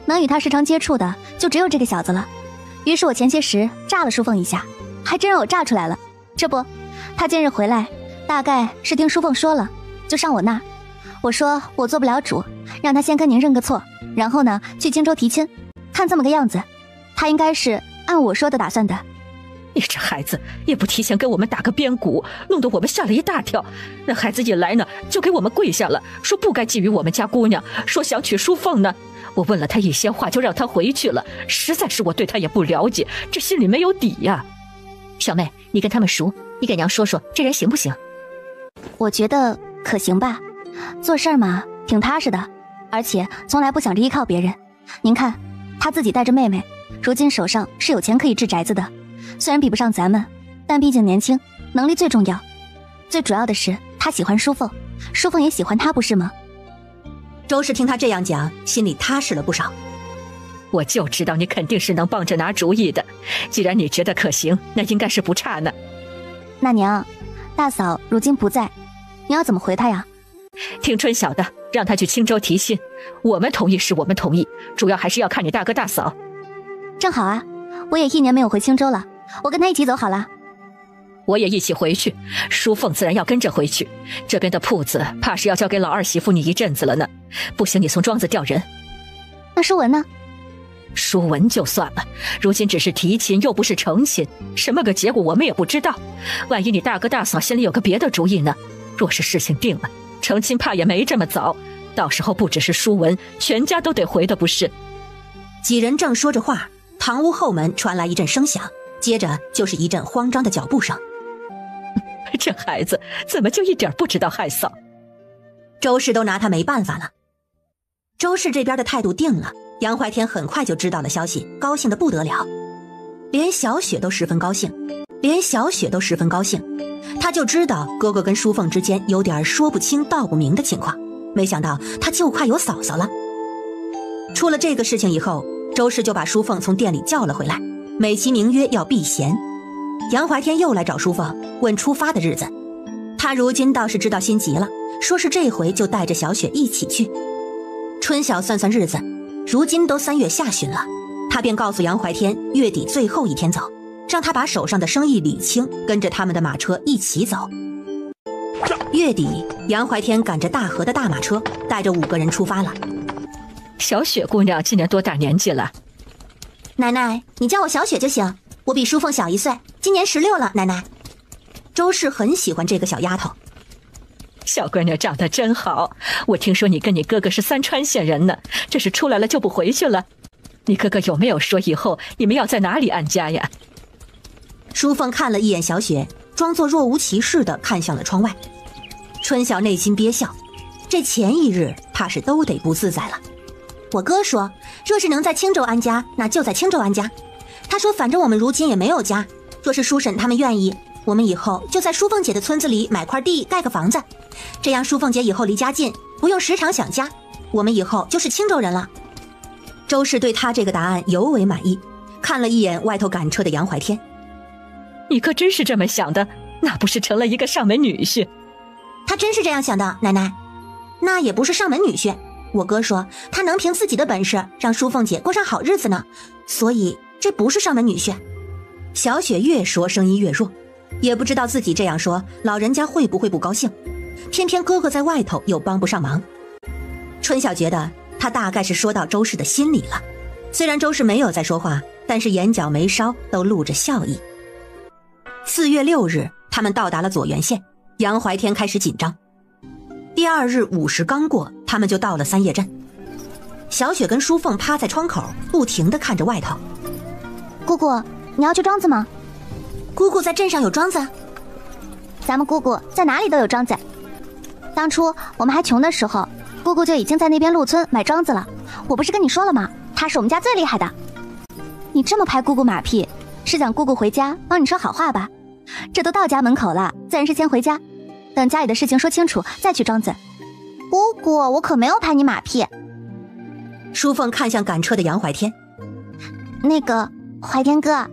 能与她时常接触的就只有这个小子了。于是我前些时炸了淑凤一下，还真让我炸出来了。这不，他今日回来，大概是听淑凤说了，就上我那儿。我说我做不了主，让他先跟您认个错，然后呢去荆州提亲。看这么个样子，他应该是按我说的打算的。你这孩子也不提前跟我们打个边鼓，弄得我们吓了一大跳。那孩子一来呢，就给我们跪下了，说不该觊觎我们家姑娘，说想娶淑凤呢。我问了他一些话，就让他回去了。实在是我对他也不了解，这心里没有底呀。小妹，你跟他们熟，你给娘说说，这人行不行？我觉得可行吧，做事嘛挺踏实的，而且从来不想着依靠别人。您看，他自己带着妹妹，如今手上是有钱可以置宅子的。虽然比不上咱们，但毕竟年轻，能力最重要。最主要的是，他喜欢淑凤，淑凤也喜欢他，不是吗？周氏听他这样讲，心里踏实了不少。我就知道你肯定是能帮着拿主意的，既然你觉得可行，那应该是不差呢。那娘，大嫂如今不在，你要怎么回她呀？听春晓的，让她去青州提亲。我们同意是我们同意，主要还是要看你大哥大嫂。正好啊，我也1年没有回青州了，我跟他一起走好了。我也一起回去，淑凤自然要跟着回去。这边的铺子怕是要交给老二媳妇你一阵子了呢。不行，你从庄子调人。那淑文呢？淑文就算了，如今只是提亲，又不是成亲，什么个结果我们也不知道。万一你大哥大嫂心里有个别的主意呢？若是事情定了，成亲怕也没这么早，到时候不只是淑文，全家都得回的不是。几人正说着话，堂屋后门传来一阵声响，接着就是一阵慌张的脚步声。这孩子怎么就一点不知道害臊？周氏都拿他没办法了。周氏这边的态度定了，杨怀天很快就知道了消息，高兴得不得了，连小雪都十分高兴，他就知道哥哥跟淑凤之间有点说不清道不明的情况，没想到他就快有嫂嫂了。出了这个事情以后，周氏就把淑凤从店里叫了回来，美其名曰要避嫌。杨怀天又来找淑凤问出发的日子，他如今倒是知道心急了，说是这回就带着小雪一起去。春晓算算日子，如今都3月下旬了，他便告诉杨怀天月底最后一天走，让他把手上的生意理清，跟着他们的马车一起走。月底，杨怀天赶着大河的大马车，带着5个人出发了。小雪姑娘今年多大年纪了？奶奶，你叫我小雪就行，我比淑凤小1岁，今年16了。奶奶，周氏很喜欢这个小丫头。小闺女长得真好，我听说你跟你哥哥是3川县人呢，这是出来了就不回去了？你哥哥有没有说以后你们要在哪里安家呀？淑凤看了一眼小雪，装作若无其事地看向了窗外。春晓内心憋笑，这前一日怕是都得不自在了。我哥说，若是能在青州安家，那就在青州安家。他说反正我们如今也没有家，若是叔婶他们愿意，我们以后就在淑凤姐的村子里买块地盖个房子，这样淑凤姐以后离家近，不用时常想家，我们以后就是青州人了。周氏对他这个答案尤为满意，看了一眼外头赶车的杨怀天。你哥真是这么想的，那不是成了一个上门女婿？他真是这样想的，奶奶，那也不是上门女婿，我哥说他能凭自己的本事让淑凤姐过上好日子呢，所以这不是上门女婿。小雪越说声音越弱，也不知道自己这样说老人家会不会不高兴，偏偏哥哥在外头又帮不上忙。春晓觉得他大概是说到周氏的心里了，虽然周氏没有在说话，但是眼角眉梢都露着笑意。4月6日，他们到达了左源县，杨怀天开始紧张。第2日午时刚过，他们就到了三叶镇。小雪跟淑凤趴在窗口，不停地看着外头。姑姑，你要去庄子吗？姑姑在镇上有庄子？咱们姑姑在哪里都有庄子。当初我们还穷的时候，姑姑就已经在那边鹿村买庄子了。我不是跟你说了吗？她是我们家最厉害的。你这么拍姑姑马屁，是想姑姑回家帮你说好话吧？这都到家门口了，自然是先回家，等家里的事情说清楚再去庄子。姑姑，我可没有拍你马屁。淑凤看向赶车的杨怀天，那个怀天哥，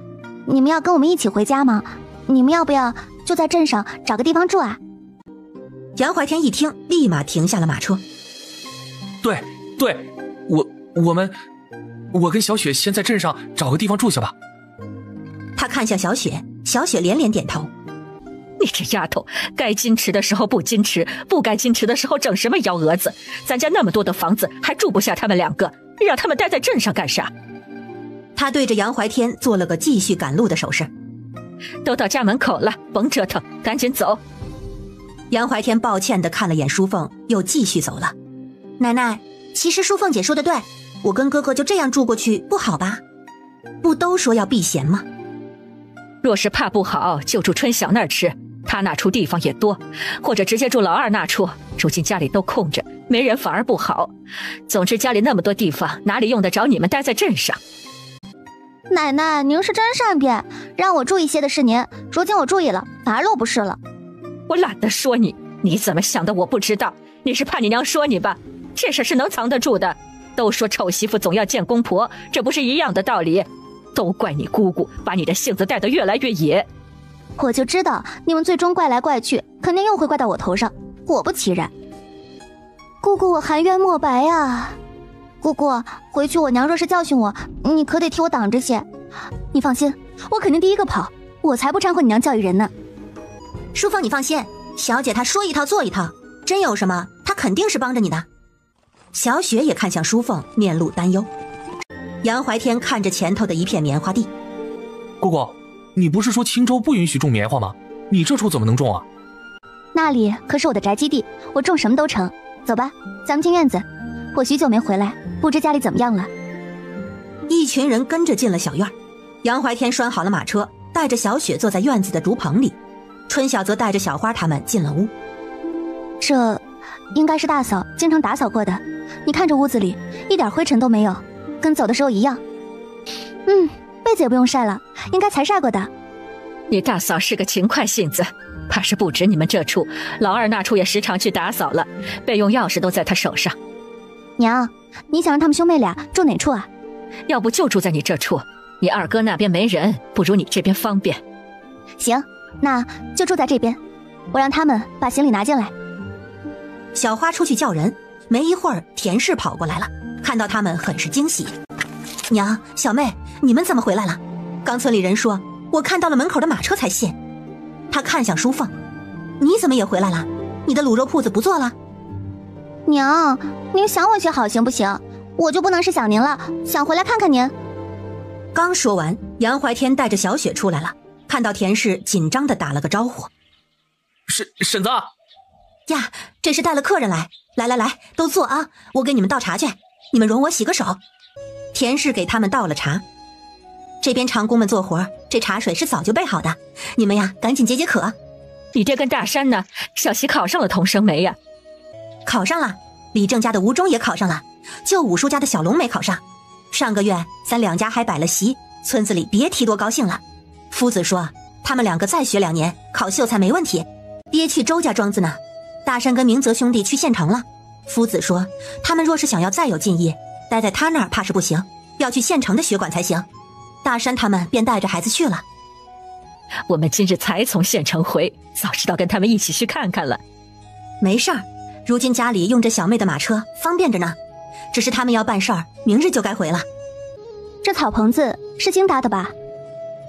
你们要跟我们一起回家吗？你们要不要就在镇上找个地方住啊？杨怀天一听，立马停下了马车。对，我跟小雪先在镇上找个地方住下吧。他看向小雪，小雪连连点头。你这丫头，该矜持的时候不矜持，不该矜持的时候整什么幺蛾子？咱家那么多的房子，还住不下他们2个，让他们待在镇上干啥？他对着杨怀天做了个继续赶路的手势。都到家门口了，甭折腾，赶紧走。杨怀天抱歉地看了眼淑凤，又继续走了。奶奶，其实淑凤姐说的对，我跟哥哥就这样住过去不好吧？不都说要避嫌吗？若是怕不好，就住春晓那儿吃，他那处地方也多，或者直接住老二那处，如今家里都空着，没人反而不好。总之家里那么多地方，哪里用得着你们待在镇上？奶奶，您是真善变，让我注意些的是您，如今我注意了，反而落不是了。我懒得说你，你怎么想的我不知道，你是怕你娘说你吧？这事是能藏得住的。都说丑媳妇总要见公婆，这不是一样的道理？都怪你姑姑把你的性子带得越来越野。我就知道你们最终怪来怪去，肯定又会怪到我头上，果不其然。姑姑，我含冤莫白呀。姑姑，回去我娘若是教训我，你可得替我挡着些。你放心，我肯定第一个跑，我才不掺和你娘教育人呢。淑凤，你放心，小姐她说一套做一套，真有什么她肯定是帮着你的。小雪也看向淑凤，面露担忧。杨怀天看着前头的一片棉花地，姑姑，你不是说青州不允许种棉花吗？你这处怎么能种啊？那里可是我的宅基地，我种什么都成。走吧，咱们进院子。我许久没回来，不知家里怎么样了。一群人跟着进了小院，杨怀天拴好了马车，带着小雪坐在院子的竹棚里，春晓则带着小花他们进了屋。这应该是大嫂经常打扫过的，你看这屋子里一点灰尘都没有，跟走的时候一样。被子也不用晒了，应该才晒过的。你大嫂是个勤快性子，怕是不止你们这处，老二那处也时常去打扫了，备用钥匙都在他手上。娘，你想让他们兄妹俩住哪处啊？要不就住在你这处，你二哥那边没人，不如你这边方便。行，那就住在这边，我让他们把行李拿进来。小花出去叫人，没一会儿田氏跑过来了，看到他们很是惊喜。娘，小妹，你们怎么回来了？刚村里人说我看到了门口的马车才信。他看向淑凤，你怎么也回来了？你的卤肉铺子不做了？娘，您想我些好行不行？我就不能是想您了，想回来看看您。刚说完，杨怀天带着小雪出来了，看到田氏紧张地打了个招呼。婶子呀，这是带了客人来，来，都坐啊，我给你们倒茶去，你们容我洗个手。田氏给他们倒了茶。这边长工们做活，这茶水是早就备好的，你们呀赶紧解解渴。你爹跟大山呢？小喜考上了童生没呀？考上了，李正家的吴忠也考上了，就五叔家的小龙没考上。上个月咱两家还摆了席，村子里别提多高兴了。夫子说他们2个再学2年，考秀才没问题。爹去周家庄子呢，大山跟明泽兄弟去县城了。夫子说他们若是想要再有进业，待在他那儿怕是不行，要去县城的学馆才行。大山他们便带着孩子去了。我们今日才从县城回，早知道跟他们一起去看看了。没事儿，如今家里用着小妹的马车，方便着呢。只是他们要办事儿，明日就该回了。这草棚子是新搭的吧？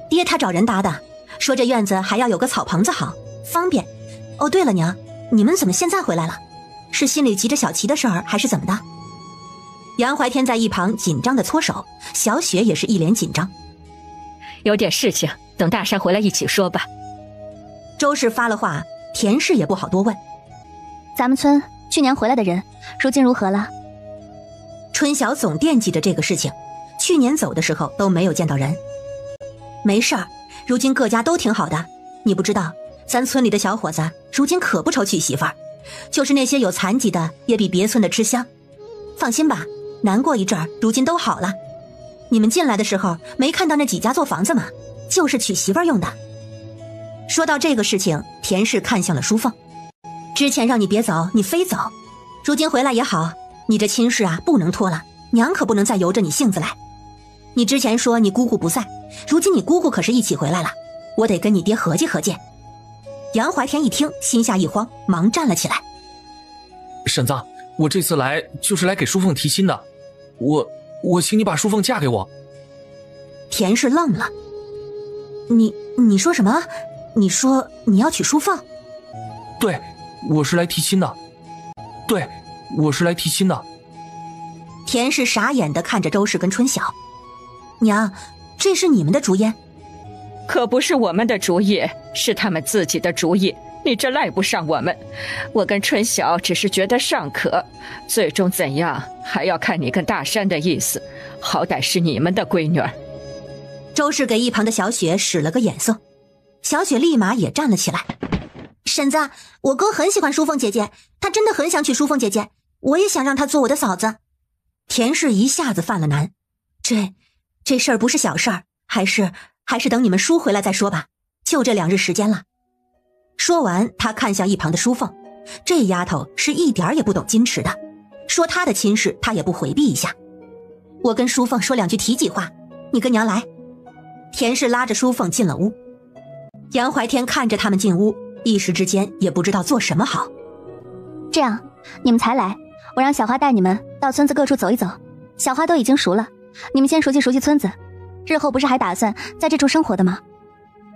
爹他找人搭的，说这院子还要有个草棚子好，方便。哦，对了，娘，你们怎么现在回来了？是心里急着小琪的事儿，还是怎么的？杨怀天在一旁紧张的搓手，小雪也是一脸紧张。有点事情，等大山回来一起说吧。周氏发了话，田氏也不好多问。咱们村去年回来的人，如今如何了？春晓总惦记着这个事情，去年走的时候都没有见到人。没事儿，如今各家都挺好的。你不知道，咱村里的小伙子如今可不愁娶媳妇儿，就是那些有残疾的也比别村的吃香。放心吧，难过一阵儿，如今都好了。你们进来的时候没看到那几家做房子吗？就是娶媳妇儿用的。说到这个事情，田氏看向了淑凤。之前让你别走，你非走，如今回来也好，你这亲事啊不能拖了，娘可不能再由着你性子来。你之前说你姑姑不在，如今你姑姑可是一起回来了，我得跟你爹合计合计。杨怀天一听，心下一慌，忙站了起来。婶子，我这次来就是来给淑凤提亲的，我请你把淑凤嫁给我。田氏愣了，你说什么？你说你要娶淑凤？对，我是来提亲的。对，我是来提亲的。田氏傻眼地看着周氏跟春晓，娘，这是你们的主意？可不是我们的主意，是他们自己的主意，你这赖不上我们。我跟春晓只是觉得尚可，最终怎样还要看你跟大山的意思，好歹是你们的闺女儿。周氏给一旁的小雪使了个眼色，小雪立马也站了起来。婶子，我哥很喜欢淑凤姐姐，他真的很想娶淑凤姐姐，我也想让她做我的嫂子。田氏一下子犯了难，这事儿不是小事儿，还是等你们叔回来再说吧，就这2日时间了。说完，他看向一旁的淑凤，这丫头是一点也不懂矜持的，说她的亲事她也不回避一下。我跟淑凤说2句体己话，你跟娘来。田氏拉着淑凤进了屋。杨怀天看着他们进屋，一时之间也不知道做什么好。这样，你们才来，我让小花带你们到村子各处走一走。小花都已经熟了，你们先熟悉熟悉村子，日后不是还打算在这处生活的吗？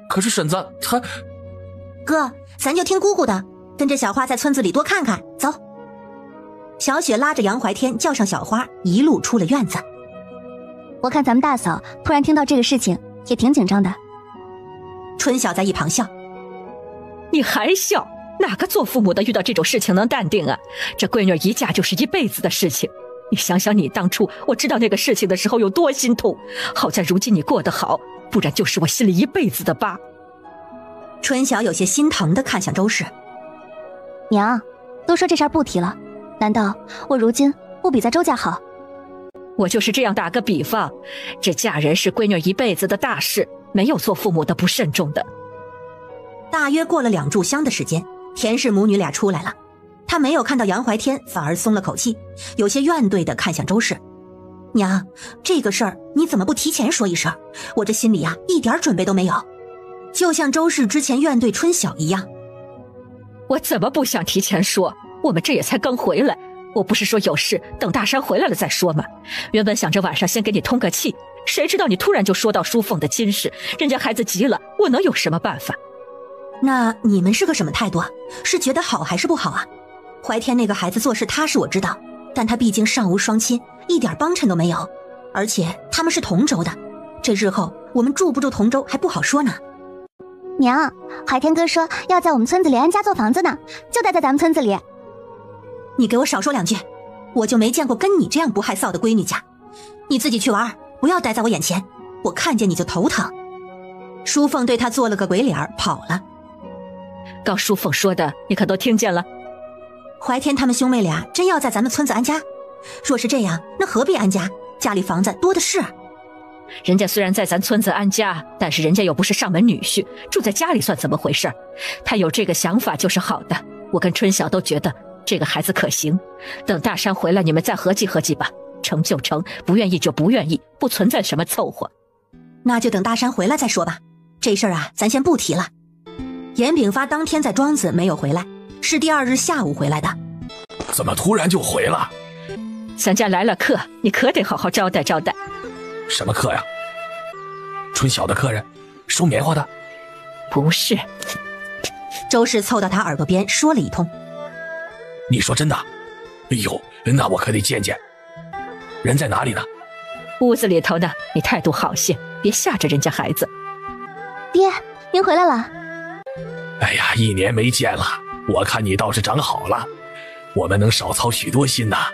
可是婶子，她……哥，咱就听姑姑的，跟着小花在村子里多看看，走。小雪拉着杨怀天叫上小花，一路出了院子。我看咱们大嫂突然听到这个事情也挺紧张的。春晓在一旁笑，你还笑？哪个做父母的遇到这种事情能淡定啊？这闺女一嫁就是一辈子的事情，你想想你当初我知道那个事情的时候有多心痛，好在如今你过得好，不然就是我心里一辈子的疤。春晓有些心疼地看向周氏，娘，都说这事儿不提了，难道我如今不比在周家好？我就是这样打个比方，这嫁人是闺女一辈子的大事，没有做父母的不慎重的。大约过了2炷香的时间，田氏母女俩出来了。她没有看到杨怀天，反而松了口气，有些怨怼地看向周氏。娘，这个事儿你怎么不提前说一声？我这心里啊一点准备都没有，就像周氏之前怨怼春晓一样。我怎么不想提前说？我们这也才刚回来，我不是说有事等大山回来了再说吗？原本想着晚上先给你通个气，谁知道你突然就说到淑凤的亲事，人家孩子急了，我能有什么办法？那你们是个什么态度啊？是觉得好还是不好啊？怀天那个孩子做事踏实我知道，但他毕竟上无双亲，一点帮衬都没有，而且他们是同州的，这日后我们住不住同州还不好说呢。娘，怀天哥说要在我们村子里安家做房子呢，就待在咱们村子里。你给我少说2句，我就没见过跟你这样不害臊的闺女家。你自己去玩，不要待在我眼前，我看见你就头疼。淑凤对他做了个鬼脸跑了。刚淑凤说的你可都听见了？怀天他们兄妹俩真要在咱们村子安家？若是这样，那何必安家？家里房子多的是。人家虽然在咱村子安家，但是人家又不是上门女婿，住在家里算怎么回事？他有这个想法就是好的，我跟春晓都觉得这个孩子可行。等大山回来你们再合计合计吧，成就成，不愿意就不愿意，不存在什么凑合。那就等大山回来再说吧，这事儿啊咱先不提了。严炳发当天在庄子没有回来，是第2日下午回来的。怎么突然就回了？咱家来了客，你可得好好招待招待。什么客呀？春晓的客人，收棉花的。不是。周氏凑到他耳朵边说了一通。你说真的？哎呦，那我可得见见。人在哪里呢？屋子里头呢，你态度好些，别吓着人家孩子。爹，您回来了。哎呀，1年没见了，我看你倒是长好了，我们能少操许多心呐。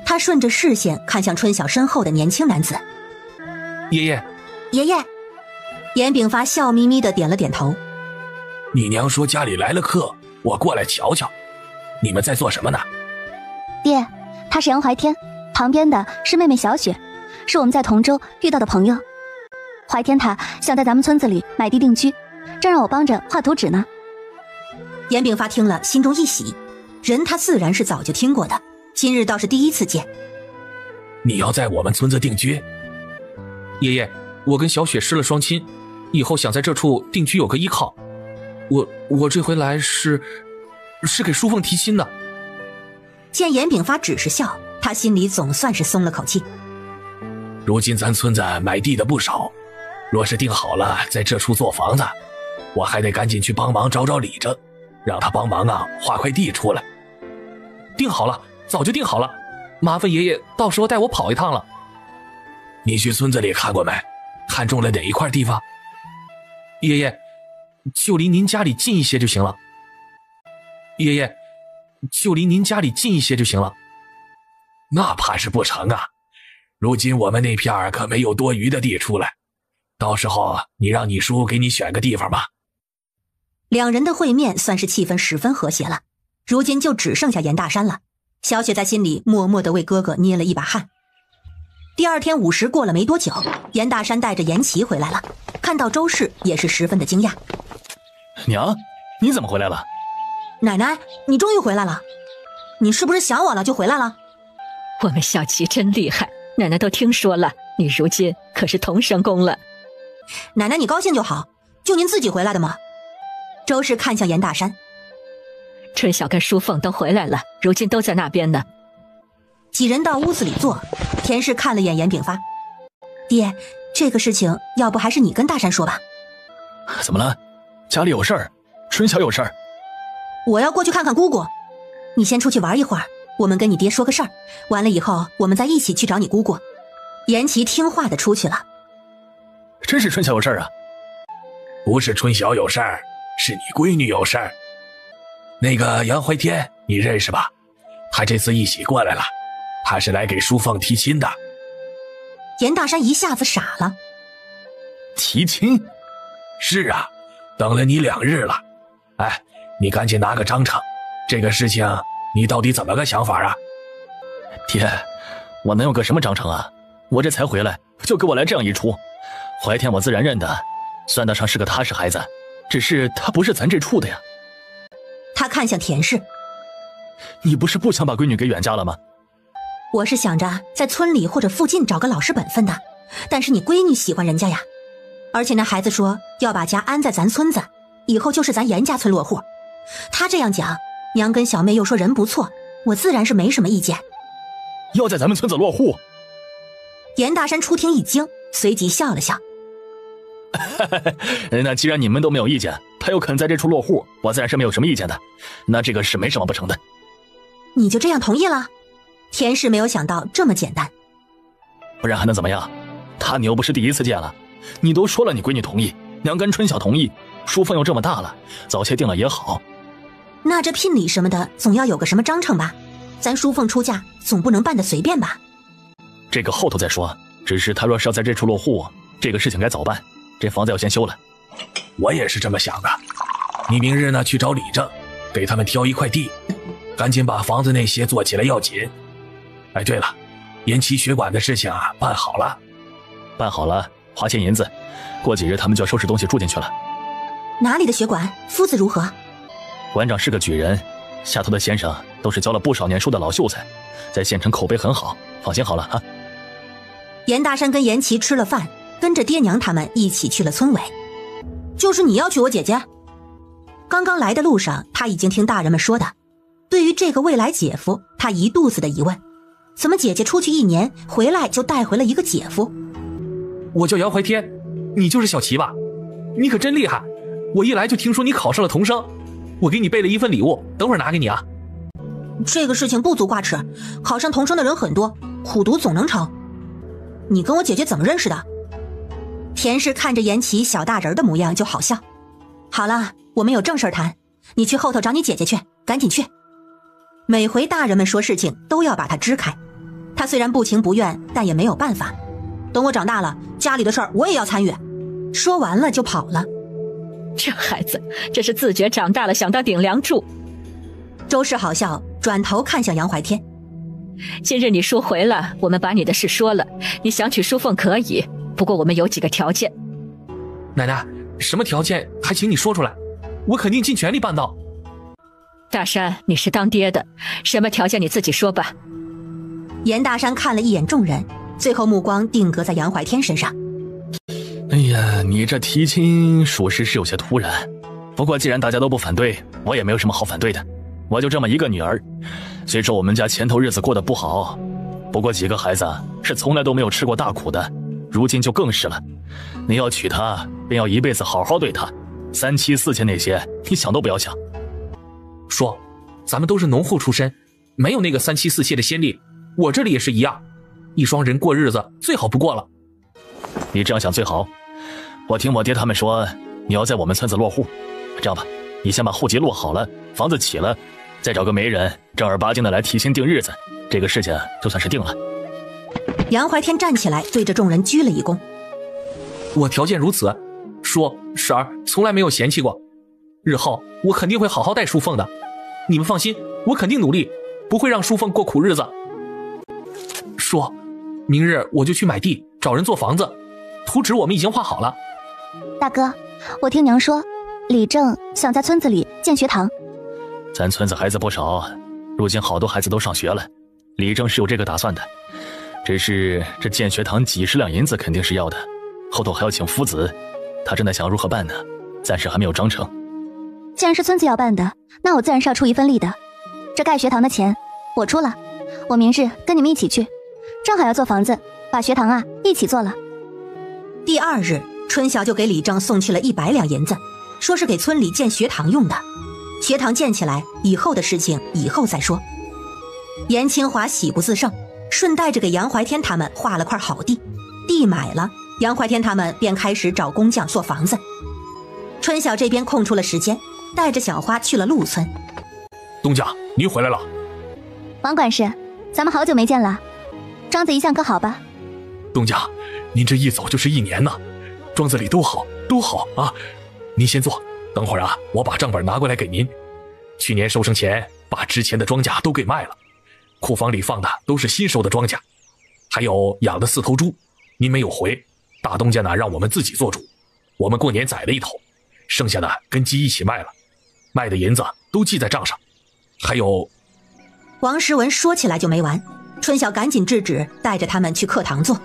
他顺着视线看向春晓身后的年轻男子。爷爷，爷爷。严炳发笑眯眯地点了点头。你娘说家里来了客，我过来瞧瞧。你们在做什么呢？爹，他是杨怀天，旁边的是妹妹小雪，是我们在同州遇到的朋友。怀天他想在咱们村子里买地定居，正让我帮着画图纸呢。严炳发听了心中一喜，人他自然是早就听过的，今日倒是第一次见。你要在我们村子定居？爷爷，我跟小雪失了双亲，以后想在这处定居有个依靠。我这回来是给淑凤提亲的。见严炳发只是笑，他心里总算是松了口气。如今咱村子买地的不少，若是定好了在这处做房子，我还得赶紧去帮忙找李正，让他帮忙划块地出来。定好了，早就定好了，麻烦爷爷到时候带我跑一趟了。你去村子里看过没？看中了哪一块地方？爷爷，就离您家里近一些就行了。爷爷，就离您家里近一些就行了。那怕是不成啊，如今我们那片可没有多余的地出来，到时候你让你叔给你选个地方吧。两人的会面算是气氛十分和谐了，如今就只剩下严大山了。小雪在心里默默地为哥哥捏了一把汗。第二天午时过了没多久，严大山带着严琦回来了，看到周氏也是十分的惊讶。娘，你怎么回来了？奶奶，你终于回来了，你是不是想我了就回来了？我们小琦真厉害，奶奶都听说了，你如今可是同生公了。奶奶你高兴就好，就您自己回来的吗？周氏看向严大山。春晓跟淑凤都回来了，如今都在那边呢。几人到屋子里坐，田氏看了眼严炳发。爹，这个事情要不还是你跟大山说吧。怎么了？家里有事儿？春晓有事儿？我要过去看看姑姑，你先出去玩一会儿，我们跟你爹说个事儿，完了以后我们再一起去找你姑姑。严琦听话的出去了。真是春晓有事儿啊？不是春晓有事儿，是你闺女有事儿。那个杨怀天你认识吧？他这次一起过来了，他是来给淑凤提亲的。严大山一下子傻了。提亲？是啊，等了你2日了。哎，你赶紧拿个章程，这个事情你到底怎么个想法啊？爹，我能有个什么章程啊？我这才回来就给我来这样一出。怀天我自然认得，算得上是个踏实孩子，只是他不是咱这处的呀。他看向田氏。你不是不想把闺女给远嫁了吗？我是想着在村里或者附近找个老实本分的，但是你闺女喜欢人家呀，而且那孩子说要把家安在咱村子，以后就是咱严家村落户。他这样讲，娘跟小妹又说人不错，我自然是没什么意见。要在咱们村子落户？严大山初听一惊，随即笑了笑。那既然你们都没有意见，他又肯在这处落户，我自然是没有什么意见的。那这个是没什么不成的。你就这样同意了？田氏没有想到这么简单。不然还能怎么样？他你又不是第一次见了，你都说了你闺女同意，娘跟春晓同意，淑凤又这么大了，早些定了也好。那这聘礼什么的总要有个什么章程吧？咱淑凤出嫁总不能办得随便吧？这个后头再说，只是他若是要在这处落户，这个事情该早办，这房子要先修了。我也是这么想的。你明日呢去找李正，给他们挑一块地，赶紧把房子那些做起来要紧。哎，对了，延期血管的事情办好了。办好了，花钱银子，过几日他们就要收拾东西住进去了。哪里的血管？夫子如何？馆长是个举人，下头的先生都是教了不少年书的老秀才，在县城口碑很好，放心好了啊。严大山跟严琦吃了饭，跟着爹娘他们一起去了村委。就是你要娶我姐姐？刚刚来的路上，他已经听大人们说的。对于这个未来姐夫，他一肚子的疑问：怎么姐姐出去1年，回来就带回了一个姐夫？我叫杨怀天，你就是小琦吧？你可真厉害，我一来就听说你考上了童生，我给你备了一份礼物，等会儿拿给你啊。这个事情不足挂齿，考上童生的人很多，苦读总能成。你跟我姐姐怎么认识的？田氏看着颜琦小大人的模样就好笑。好了，我们有正事谈，你去后头找你姐姐去，赶紧去。每回大人们说事情都要把他支开，他虽然不情不愿，但也没有办法。等我长大了，家里的事儿我也要参与。说完了就跑了。这孩子这是自觉长大了想当顶梁柱。周氏好笑，转头看向杨怀天。今日你叔回了，我们把你的事说了，你想娶淑凤可以，不过我们有几个条件。奶奶，什么条件还请你说出来，我肯定尽全力办到。大山，你是当爹的，什么条件你自己说吧。严大山看了一眼众人，最后目光定格在杨怀天身上。哎呀，你这提亲属实是有些突然，不过既然大家都不反对，我也没有什么好反对的。我就这么一个女儿，虽说我们家前头日子过得不好，不过几个孩子是从来都没有吃过大苦的，如今就更是了。你要娶她，便要一辈子好好对她，3妻4妾那些你想都不要想。说，咱们都是农户出身，没有那个3妻4妾的先例，我这里也是一样，一双人过日子最好不过了。你这样想最好。我听我爹他们说你要在我们村子落户，这样吧，你先把户籍落好了，房子起了，再找个媒人正儿八经的来提亲定日子，这个事情就算是定了。杨怀天站起来对着众人鞠了一躬。我条件如此，叔婶儿从来没有嫌弃过，日后我肯定会好好待淑凤的，你们放心，我肯定努力，不会让淑凤过苦日子。叔，明日我就去买地找人做房子，图纸我们已经画好了。大哥，我听娘说李正想在村子里建学堂。咱村子孩子不少，如今好多孩子都上学了，李正是有这个打算的，只是这建学堂几10两银子肯定是要的，后头还要请夫子，他正在想如何办呢，暂时还没有章程。既然是村子要办的，那我自然是要出一份力的。这盖学堂的钱我出了，我明日跟你们一起去，正好要做房子，把学堂一起做了。第2日，春晓就给李正送去了100两银子，说是给村里建学堂用的。学堂建起来以后的事情以后再说。严清华喜不自胜，顺带着给杨怀天他们划了块好地，地买了，杨怀天他们便开始找工匠做房子。春晓这边空出了时间，带着小花去了陆村。东家，您回来了。王管事，咱们好久没见了，庄子一向可好吧？东家，您这一走就是1年呢，庄子里都好啊。您先坐，等会儿我把账本拿过来给您。去年收成前把之前的庄稼都给卖了，库房里放的都是新收的庄稼，还有养的4头猪，您没有回，大东家呢让我们自己做主，我们过年宰了1头，剩下的跟鸡一起卖了，卖的银子都记在账上。还有，王时文说起来就没完，春晓赶紧制止，带着他们去课堂坐。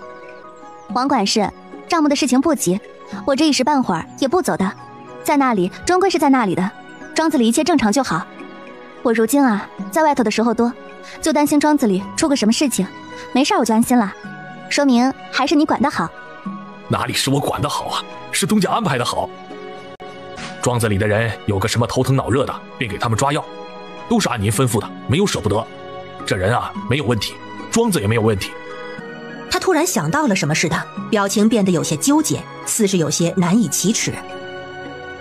王管事，账目的事情不急，我这一时半会儿也不走的，在那里终归是在那里的，庄子里一切正常就好。我如今在外头的时候多，就担心庄子里出个什么事情，没事我就安心了，说明还是你管得好。哪里是我管得好啊，是东家安排的好。庄子里的人有个什么头疼脑热的，便给他们抓药，都是按您吩咐的，没有舍不得。这人没有问题，庄子也没有问题。他突然想到了什么似的，表情变得有些纠结，似是有些难以启齿。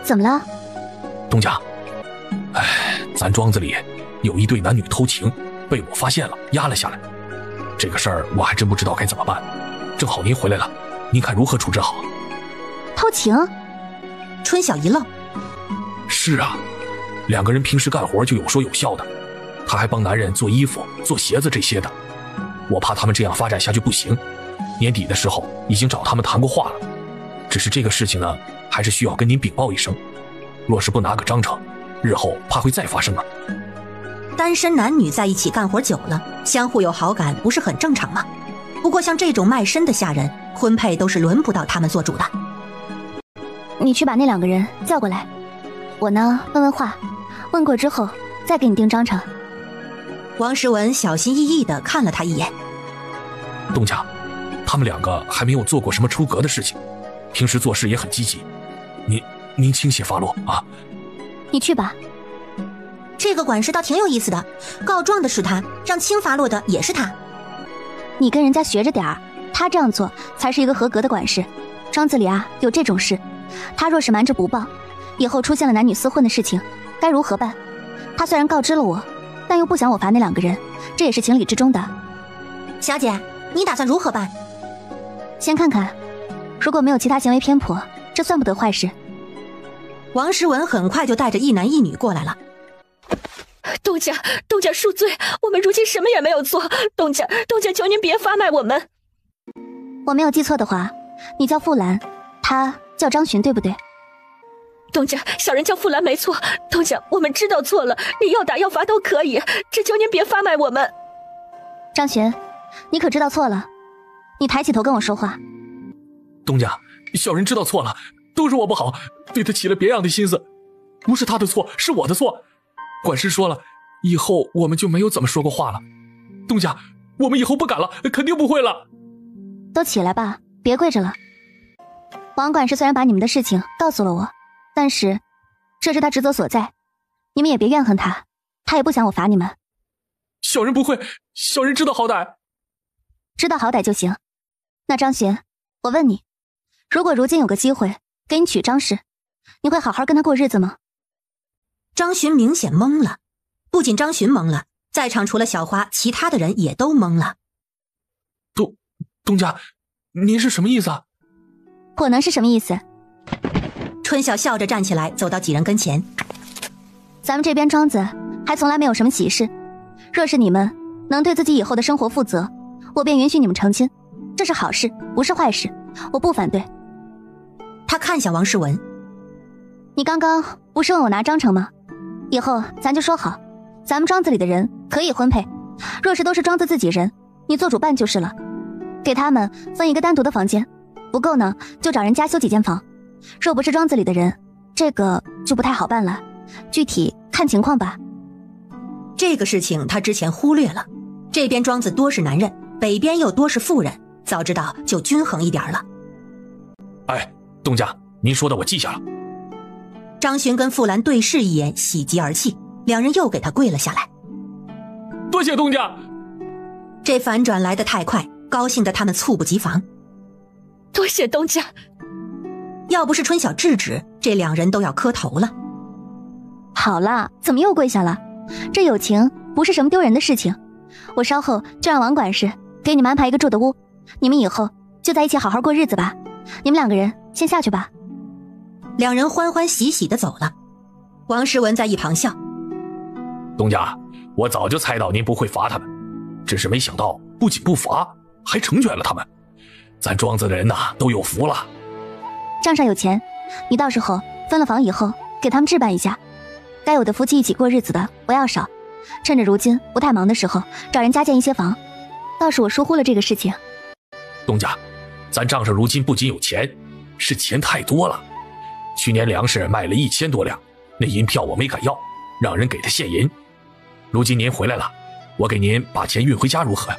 怎么了？东家，咱庄子里有一对男女偷情，被我发现了，压了下来。这个事儿我还真不知道该怎么办，正好您回来了，您看如何处置好？偷情？春晓一愣。是啊，2个人平时干活就有说有笑的，他还帮男人做衣服做鞋子这些的，我怕他们这样发展下去不行，年底的时候已经找他们谈过话了，只是这个事情呢，还是需要跟您禀报一声，若是不拿个章程，日后怕会再发生啊。单身男女在一起干活久了，相互有好感不是很正常吗？不过像这种卖身的下人，婚配都是轮不到他们做主的。你去把那2个人叫过来，我呢问问话，问过之后再给你定章程。王时文小心翼翼地看了他一眼。东家，他们2个还没有做过什么出格的事情，平时做事也很积极，您清闲发落啊。你去吧。这个管事倒挺有意思的，告状的是他，让卿发落的也是他。你跟人家学着点儿，他这样做才是一个合格的管事。庄子里啊有这种事，他若是瞒着不报，以后出现了男女厮混的事情，该如何办？他虽然告知了我，但又不想我罚那2个人，这也是情理之中的。小姐，你打算如何办？先看看，如果没有其他行为偏颇，这算不得坏事。王时文很快就带着一男一女过来了。东家恕罪，我们如今什么也没有做。东家求您别发卖我们。我没有记错的话，你叫傅兰，他叫张巡，对不对？东家，小人叫傅兰没错。东家，我们知道错了，你要打要罚都可以，只求您别发卖我们。张巡，你可知道错了？你抬起头跟我说话。东家，小人知道错了，都是我不好，对他起了别样的心思，不是他的错，是我的错。管事说了，以后我们就没有怎么说过话了。东家，我们以后不敢了，肯定不会了。都起来吧，别跪着了。王管事虽然把你们的事情告诉了我，但是这是他职责所在，你们也别怨恨他，他也不想我罚你们。小人不会，小人知道好歹。知道好歹就行。那张巡，我问你，如果如今有个机会给你娶张氏，你会好好跟他过日子吗？张巡明显懵了，不仅张巡懵了，在场除了小花，其他的人也都懵了。东家，您是什么意思啊？我能是什么意思？春晓笑着站起来，走到几人跟前。咱们这边庄子还从来没有什么喜事，若是你们能对自己以后的生活负责，我便允许你们成亲，这是好事，不是坏事，我不反对。他看向王时文，你刚刚不是问我拿章程吗？以后咱就说好，咱们庄子里的人可以婚配，若是都是庄子自己人，你做主办就是了。给他们分一个单独的房间，不够呢就找人加修几间房。若不是庄子里的人，这个就不太好办了，具体看情况吧。这个事情他之前忽略了，这边庄子多是男人，北边又多是妇人，早知道就均衡一点了。哎，东家，您说的我记下了。张巡跟傅兰对视一眼，喜极而泣，两人又给他跪了下来。多谢东家。这反转来得太快，高兴得他们猝不及防。多谢东家。要不是春晓制止，这两人都要磕头了。好了，怎么又跪下了？这友情不是什么丢人的事情，我稍后就让王管事给你们安排一个住的屋，你们以后就在一起好好过日子吧。你们2个人先下去吧。两人欢欢喜喜地走了。王时文在一旁笑：东家，我早就猜到您不会罚他们，只是没想到不仅不罚，还成全了他们。咱庄子的人呐，都有福了。账上有钱，你到时候分了房以后给他们置办一下，该有的夫妻一起过日子的不要少，趁着如今不太忙的时候找人加建一些房。倒是我疏忽了这个事情。东家，咱账上如今不仅有钱，是钱太多了。去年粮食卖了1000多两，那银票我没敢要，让人给他现银。如今您回来了，我给您把钱运回家如何呀？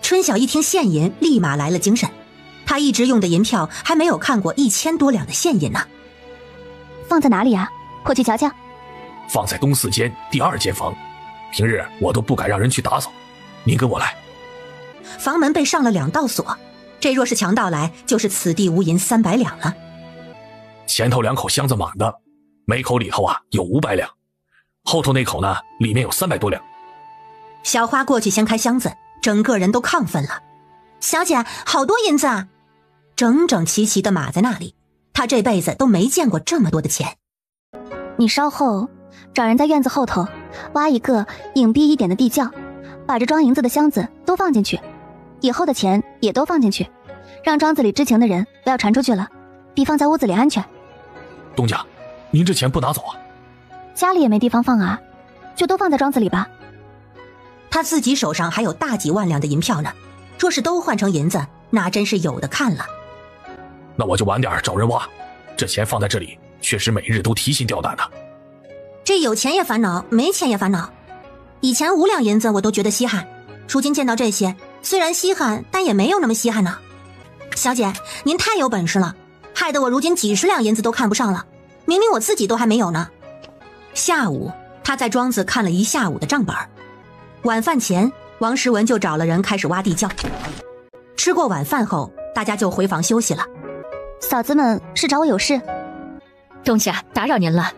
春晓一听现银，立马来了精神。他一直用的银票还没有看过1000多两的现银呢。放在哪里啊？我去瞧瞧。放在东4间第2间房，平日我都不敢让人去打扫。您跟我来。房门被上了2道锁，这若是强盗来，就是此地无银300两了。前头2口箱子满的，每口里头啊有500两，后头那口呢里面有300多两。小花过去掀开箱子，整个人都亢奋了。小姐，好多银子啊！整整齐齐的码在那里，她这辈子都没见过这么多的钱。你稍后找人在院子后头挖一个隐蔽一点的地窖，把这装银子的箱子都放进去，以后的钱也都放进去，让庄子里知情的人不要传出去了，比放在屋子里安全。东家，您这钱不拿走啊？家里也没地方放啊，就都放在庄子里吧。他自己手上还有大几万两的银票呢，若是都换成银子，那真是有的看了。那我就晚点找人挖，这钱放在这里确实每日都提心吊胆的。这有钱也烦恼，没钱也烦恼。以前5两银子我都觉得稀罕，如今见到这些，虽然稀罕，但也没有那么稀罕呢。小姐，您太有本事了，害得我如今几十两银子都看不上了，明明我自己都还没有呢。下午他在庄子看了一下午的账本，晚饭前王时文就找了人开始挖地窖。吃过晚饭后，大家就回房休息了。嫂子们是找我有事？东家打扰您了。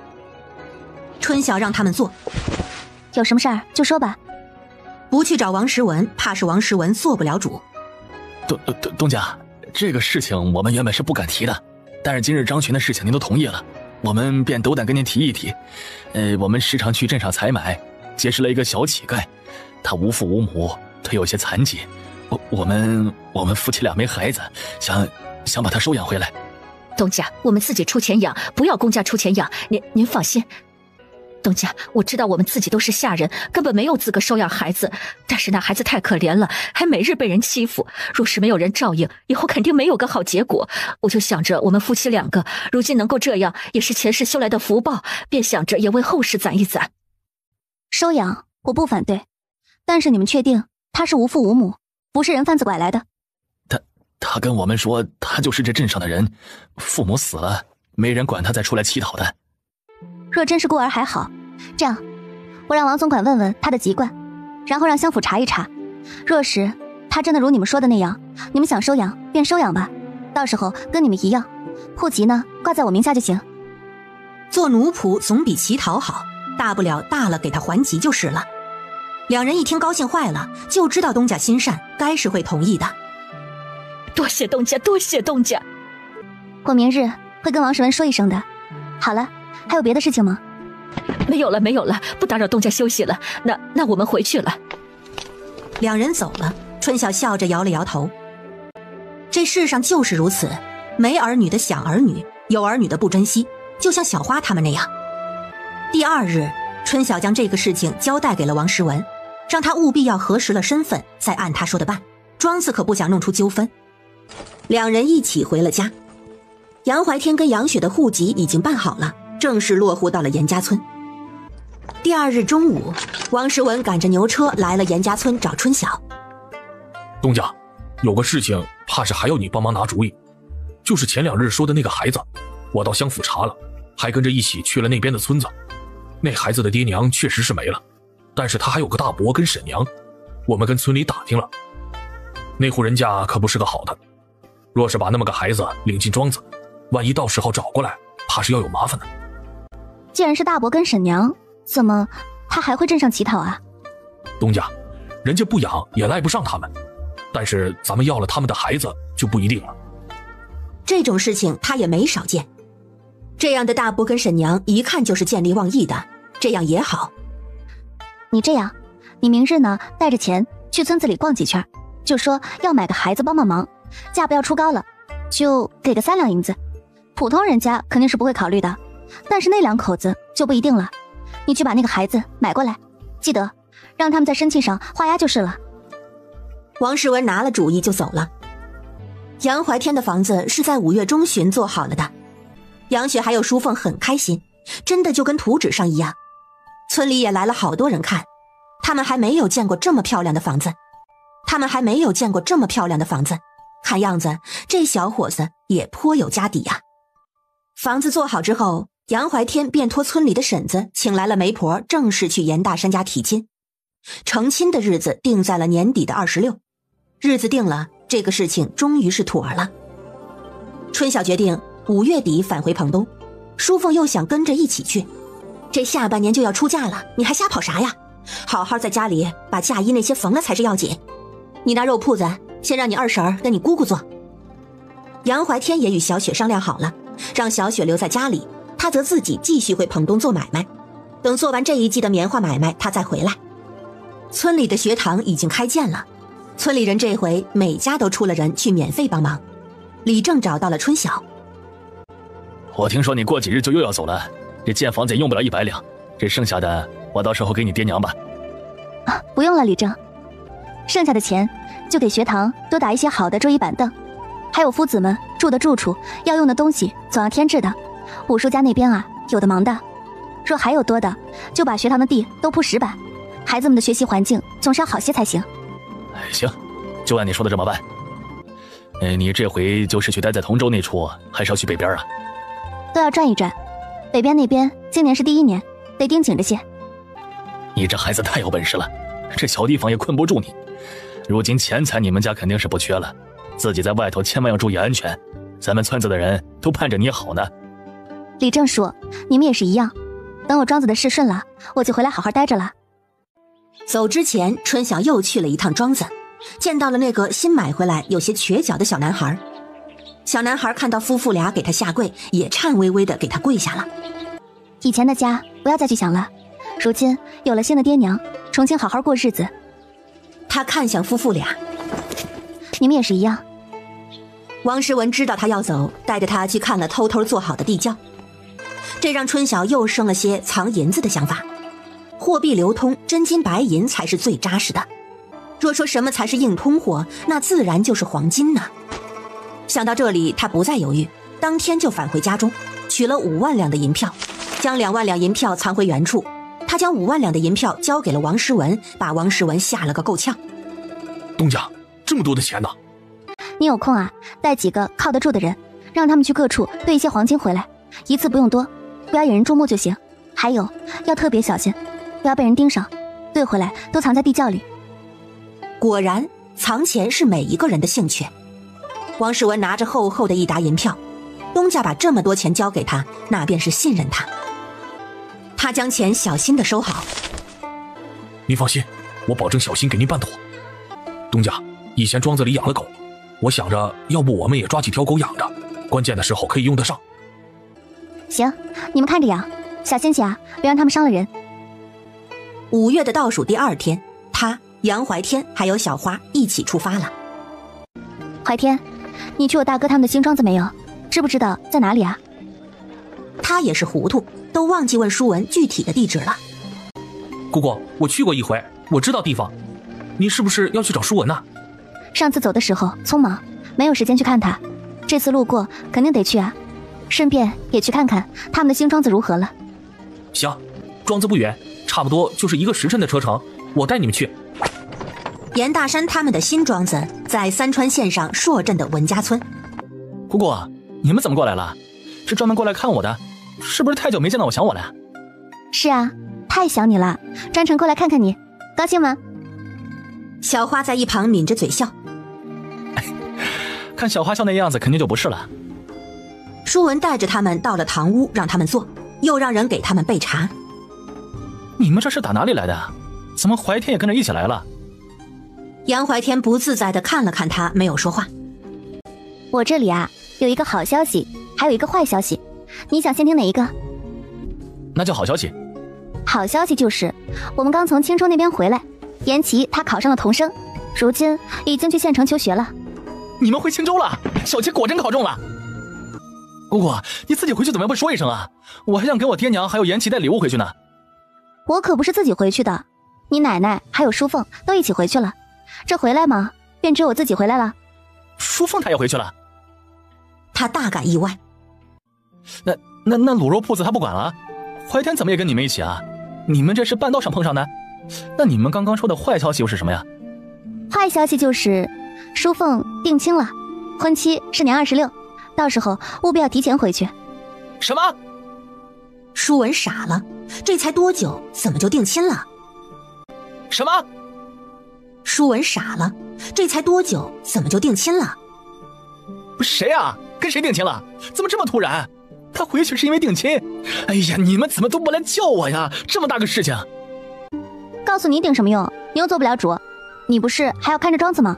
春晓让他们坐。有什么事儿就说吧。不去找王时文，怕是王时文做不了主。东家，这个事情我们原本是不敢提的，但是今日张群的事情您都同意了，我们便斗胆跟您提一提。我们时常去镇上采买，结识了一个小乞丐，他无父无母，腿有些残疾。我们夫妻俩没孩子，想把他收养回来。东家，我们自己出钱养，不要公家出钱养，您放心。东家，我知道我们自己都是下人，根本没有资格收养孩子，但是那孩子太可怜了，还每日被人欺负，若是没有人照应，以后肯定没有个好结果。我就想着我们夫妻两个如今能够这样，也是前世修来的福报，便想着也为后世攒一攒。收养我不反对，但是你们确定他是无父无母，不是人贩子拐来的？他跟我们说，他就是这镇上的人，父母死了，没人管他再出来乞讨的。若真是孤儿还好，这样，我让王总管问问他的籍贯，然后让乡府查一查。若是他真的如你们说的那样，你们想收养便收养吧，到时候跟你们一样，户籍呢挂在我名下就行。做奴仆总比乞讨好，大不了大了给他还籍就是了。两人一听高兴坏了，就知道东家心善，该是会同意的。多谢东家，多谢东家。我明日会跟王时文说一声的。好了，还有别的事情吗？没有了，不打扰东家休息了。那我们回去了。两人走了，春晓笑着摇了摇头。这世上就是如此，没儿女的想儿女，有儿女的不珍惜，就像小花他们那样。第二日，春晓将这个事情交代给了王时文，让他务必要核实了身份，再按他说的办。庄子可不想弄出纠纷。两人一起回了家。杨怀天跟杨雪的户籍已经办好了，正式落户到了严家村。第二日中午，王时文赶着牛车来了严家村找春晓。东家，有个事情怕是还要你帮忙拿主意，就是前2日说的那个孩子，我到乡府查了，还跟着一起去了那边的村子。那孩子的爹娘确实是没了，但是他还有个大伯跟婶娘，我们跟村里打听了，那户人家可不是个好的，若是把那么个孩子领进庄子，万一到时候找过来，怕是要有麻烦的。既然是大伯跟婶娘，怎么他还会镇上乞讨啊？东家，人家不养也赖不上他们，但是咱们要了他们的孩子就不一定了。这种事情他也没少见，这样的大伯跟婶娘一看就是见利忘义的，这样也好。你这样，你明日呢带着钱去村子里逛几圈，就说要买个孩子帮帮忙，价不要出高了，就给个3两银子。普通人家肯定是不会考虑的，但是那2口子就不一定了。你去把那个孩子买过来，记得让他们在申请上画押就是了。王时文拿了主意就走了。杨怀天的房子是在5月中旬做好了的，杨雪还有淑凤很开心，真的就跟图纸上一样。村里也来了好多人看，他们还没有见过这么漂亮的房子，看样子这小伙子也颇有家底呀。房子做好之后，杨怀天便托村里的婶子请来了媒婆，正式去严大山家提亲。成亲的日子定在了年底的26，日子定了，这个事情终于是妥了。春晓决定5月底返回彭东，淑凤又想跟着一起去。这下半年就要出嫁了，你还瞎跑啥呀？好好在家里把嫁衣那些缝了才是要紧。你那肉铺子先让你二婶儿跟你姑姑做。杨怀天也与小雪商量好了，让小雪留在家里，他则自己继续回彭东做买卖，等做完这一季的棉花买卖他再回来。村里的学堂已经开建了，村里人这回每家都出了人去免费帮忙。李正找到了春晓。我听说你过几日就又要走了，这建房子也用不了100两，这剩下的我到时候给你爹娘吧。不用了，李正，剩下的钱就给学堂多打一些好的桌椅板凳，还有夫子们住的住处，要用的东西总要添置的。武叔家那边啊，有的忙的，若还有多的，就把学堂的地都铺石板，孩子们的学习环境总是要好些才行。行，就按你说的这么办。你这回就是去待在同州那处，还是要去北边啊？都要转一转。北边那边今年是第1年，得盯紧着些。你这孩子太有本事了，这小地方也困不住你。如今钱财你们家肯定是不缺了，自己在外头千万要注意安全。咱们村子的人都盼着你好呢。李正说，你们也是一样。等我庄子的事顺了，我就回来好好待着了。走之前，春晓又去了一趟庄子，见到了那个新买回来有些瘸脚的小男孩。小男孩看到夫妇俩给他下跪，也颤巍巍地给他跪下了。以前的家不要再去想了，如今有了新的爹娘，重新好好过日子。他看向夫妇俩，你们也是一样。王诗文知道他要走，带着他去看了偷偷做好的地窖，这让春晓又生了些藏银子的想法。货币流通，真金白银才是最扎实的。若说什么才是硬通货，那自然就是黄金呢。想到这里，他不再犹豫，当天就返回家中，取了5万两的银票，将2万两银票藏回原处。他将5万两的银票交给了王诗文，把王诗文吓了个够呛。东家，这么多的钱呢？你有空啊，带几个靠得住的人，让他们去各处兑一些黄金回来，一次不用多，不要引人注目就行。还有，要特别小心，不要被人盯上，兑回来都藏在地窖里。果然，藏钱是每一个人的兴趣。王诗文拿着厚厚的一沓银票，东家把这么多钱交给他，那便是信任他。他将钱小心地收好。您放心，我保证小心给您办妥。东家，以前庄子里养了狗，我想着要不我们也抓几条狗养着，关键的时候可以用得上。行，你们看着养，小心些啊，别让他们伤了人。5月的倒数第2天，他、杨怀天还有小花一起出发了。怀天，你去我大哥他们的新庄子没有？知不知道在哪里啊？他也是糊涂，都忘记问舒文具体的地址了。姑姑，我去过一回，我知道地方。您是不是要去找舒文呢？上次走的时候匆忙，没有时间去看他，这次路过肯定得去啊，顺便也去看看他们的新庄子如何了。行，庄子不远，差不多就是1个时辰的车程，我带你们去。严大山他们的新庄子在三川县上朔镇的文家村。姑姑，你们怎么过来了？是专门过来看我的？是不是太久没见到我想我了？是啊，太想你了，专程过来看看你，高兴吗？小花在一旁抿着嘴笑。看小花笑那样子肯定就不是了。舒文带着他们到了堂屋，让他们坐，又让人给他们备茶。你们这是打哪里来的？怎么怀天也跟着一起来了？杨怀天不自在地看了看他，没有说话。我这里啊，有一个好消息，还有一个坏消息，你想先听哪一个？那就好消息。好消息就是我们刚从青州那边回来，严琦他考上了童生，如今已经去县城求学了。你们回青州了？小七果真考中了？姑姑，你自己回去怎么不说一声啊？我还想给我爹娘还有严琦带礼物回去呢。我可不是自己回去的，你奶奶还有淑凤都一起回去了，这回来嘛，便只有我自己回来了。淑凤她也回去了？他大感意外。那卤肉铺子他不管了？怀天怎么也跟你们一起啊？你们这是半道上碰上的？那你们刚刚说的坏消息又是什么呀？坏消息就是淑凤定亲了，婚期是年26，到时候务必要提前回去。什么？舒文傻了，这才多久，怎么就定亲了？什么？舒文傻了，这才多久，怎么就定亲了？谁啊？跟谁定亲了？怎么这么突然？他回去是因为定亲？哎呀，你们怎么都不来叫我呀？这么大个事情，告诉你顶什么用？你又做不了主，你不是还要看着庄子吗？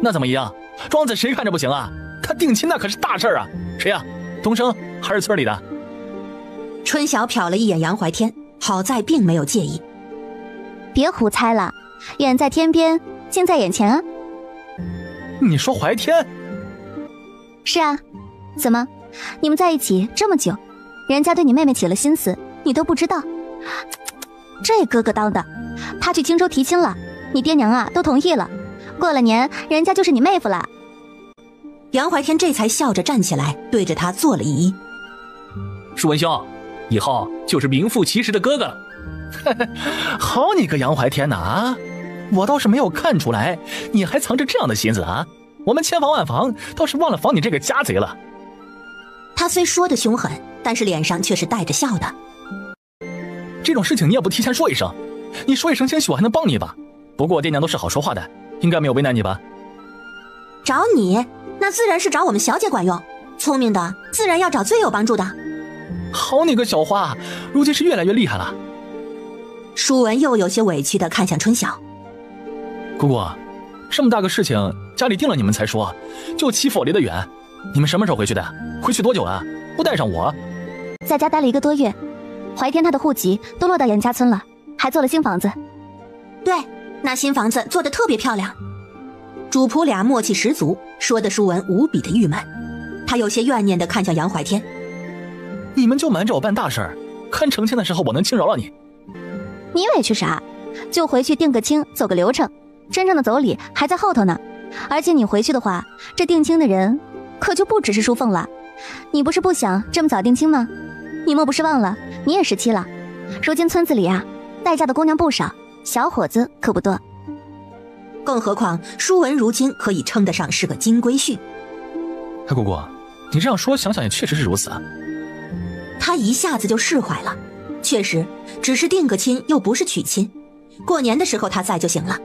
那怎么一样？庄子谁看着不行啊？他定亲那可是大事啊！谁呀？东升还是村里的？春晓瞟了一眼杨怀天，好在并没有介意。别胡猜了，远在天边，近在眼前啊！你说怀天？是啊，怎么，你们在一起这么久，人家对你妹妹起了心思，你都不知道？这哥哥当的，他去青州提亲了，你爹娘啊都同意了，过了年人家就是你妹夫了。杨怀天这才笑着站起来，对着他做了一揖。舒文兄，以后就是名副其实的哥哥了。好你个杨怀天呐啊！我倒是没有看出来，你还藏着这样的心思啊！我们千防万防，倒是忘了防你这个家贼了。他虽说的凶狠，但是脸上却是带着笑的。这种事情你也不提前说一声，你说一声兴许我还能帮你吧。不过我爹娘都是好说话的，应该没有为难你吧？找你，那自然是找我们小姐管用。聪明的自然要找最有帮助的。好你个小花，如今是越来越厉害了。舒文又有些委屈地看向春晓。姑姑，这么大个事情，家里定了你们才说，就欺负我离得远。你们什么时候回去的？回去多久啊？不带上我？在家待了1个多月，怀天他的户籍都落到严家村了，还做了新房子。对，那新房子做得特别漂亮。主仆俩默契十足，说的舒文无比的郁闷。他有些怨念地看向杨怀天。你们就瞒着我办大事儿，看成亲的时候我能轻饶了你。你委屈啥？就回去定个亲，走个流程，真正的走礼还在后头呢。而且你回去的话，这定亲的人可就不只是淑凤了。你不是不想这么早定亲吗？你莫不是忘了，你也17了。如今村子里啊，待嫁的姑娘不少，小伙子可不多。更何况舒文如今可以称得上是个金龟婿。姑姑，你这样说想想也确实是如此啊。他一下子就释怀了，确实只是定个亲，又不是娶亲，过年的时候他在就行了。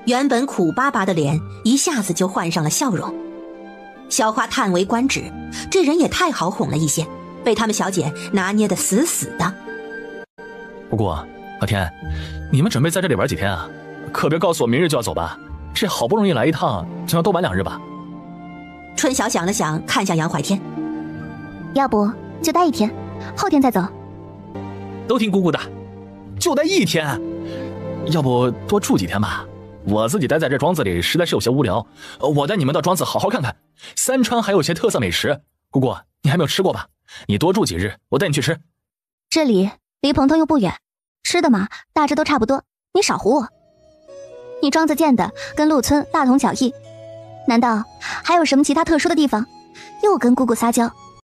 原本苦巴巴的脸一下子就换上了笑容。小花叹为观止，这人也太好哄了一些，被他们小姐拿捏得死死的。姑姑，老天，你们准备在这里玩几天啊？可别告诉我明日就要走吧，这好不容易来一趟，就要多玩2日吧。春晓想了想，看向杨怀天，要不就待1天，后天再走。都听姑姑的。就待1天，要不多住几天吧。我自己待在这庄子里实在是有些无聊，我带你们到庄子好好看看。三川还有些特色美食，姑姑你还没有吃过吧？你多住几日，我带你去吃。这里离蓬头又不远，吃的嘛大致都差不多，你少唬我。你庄子建的跟陆村大同小异，难道还有什么其他特殊的地方？又跟姑姑撒娇，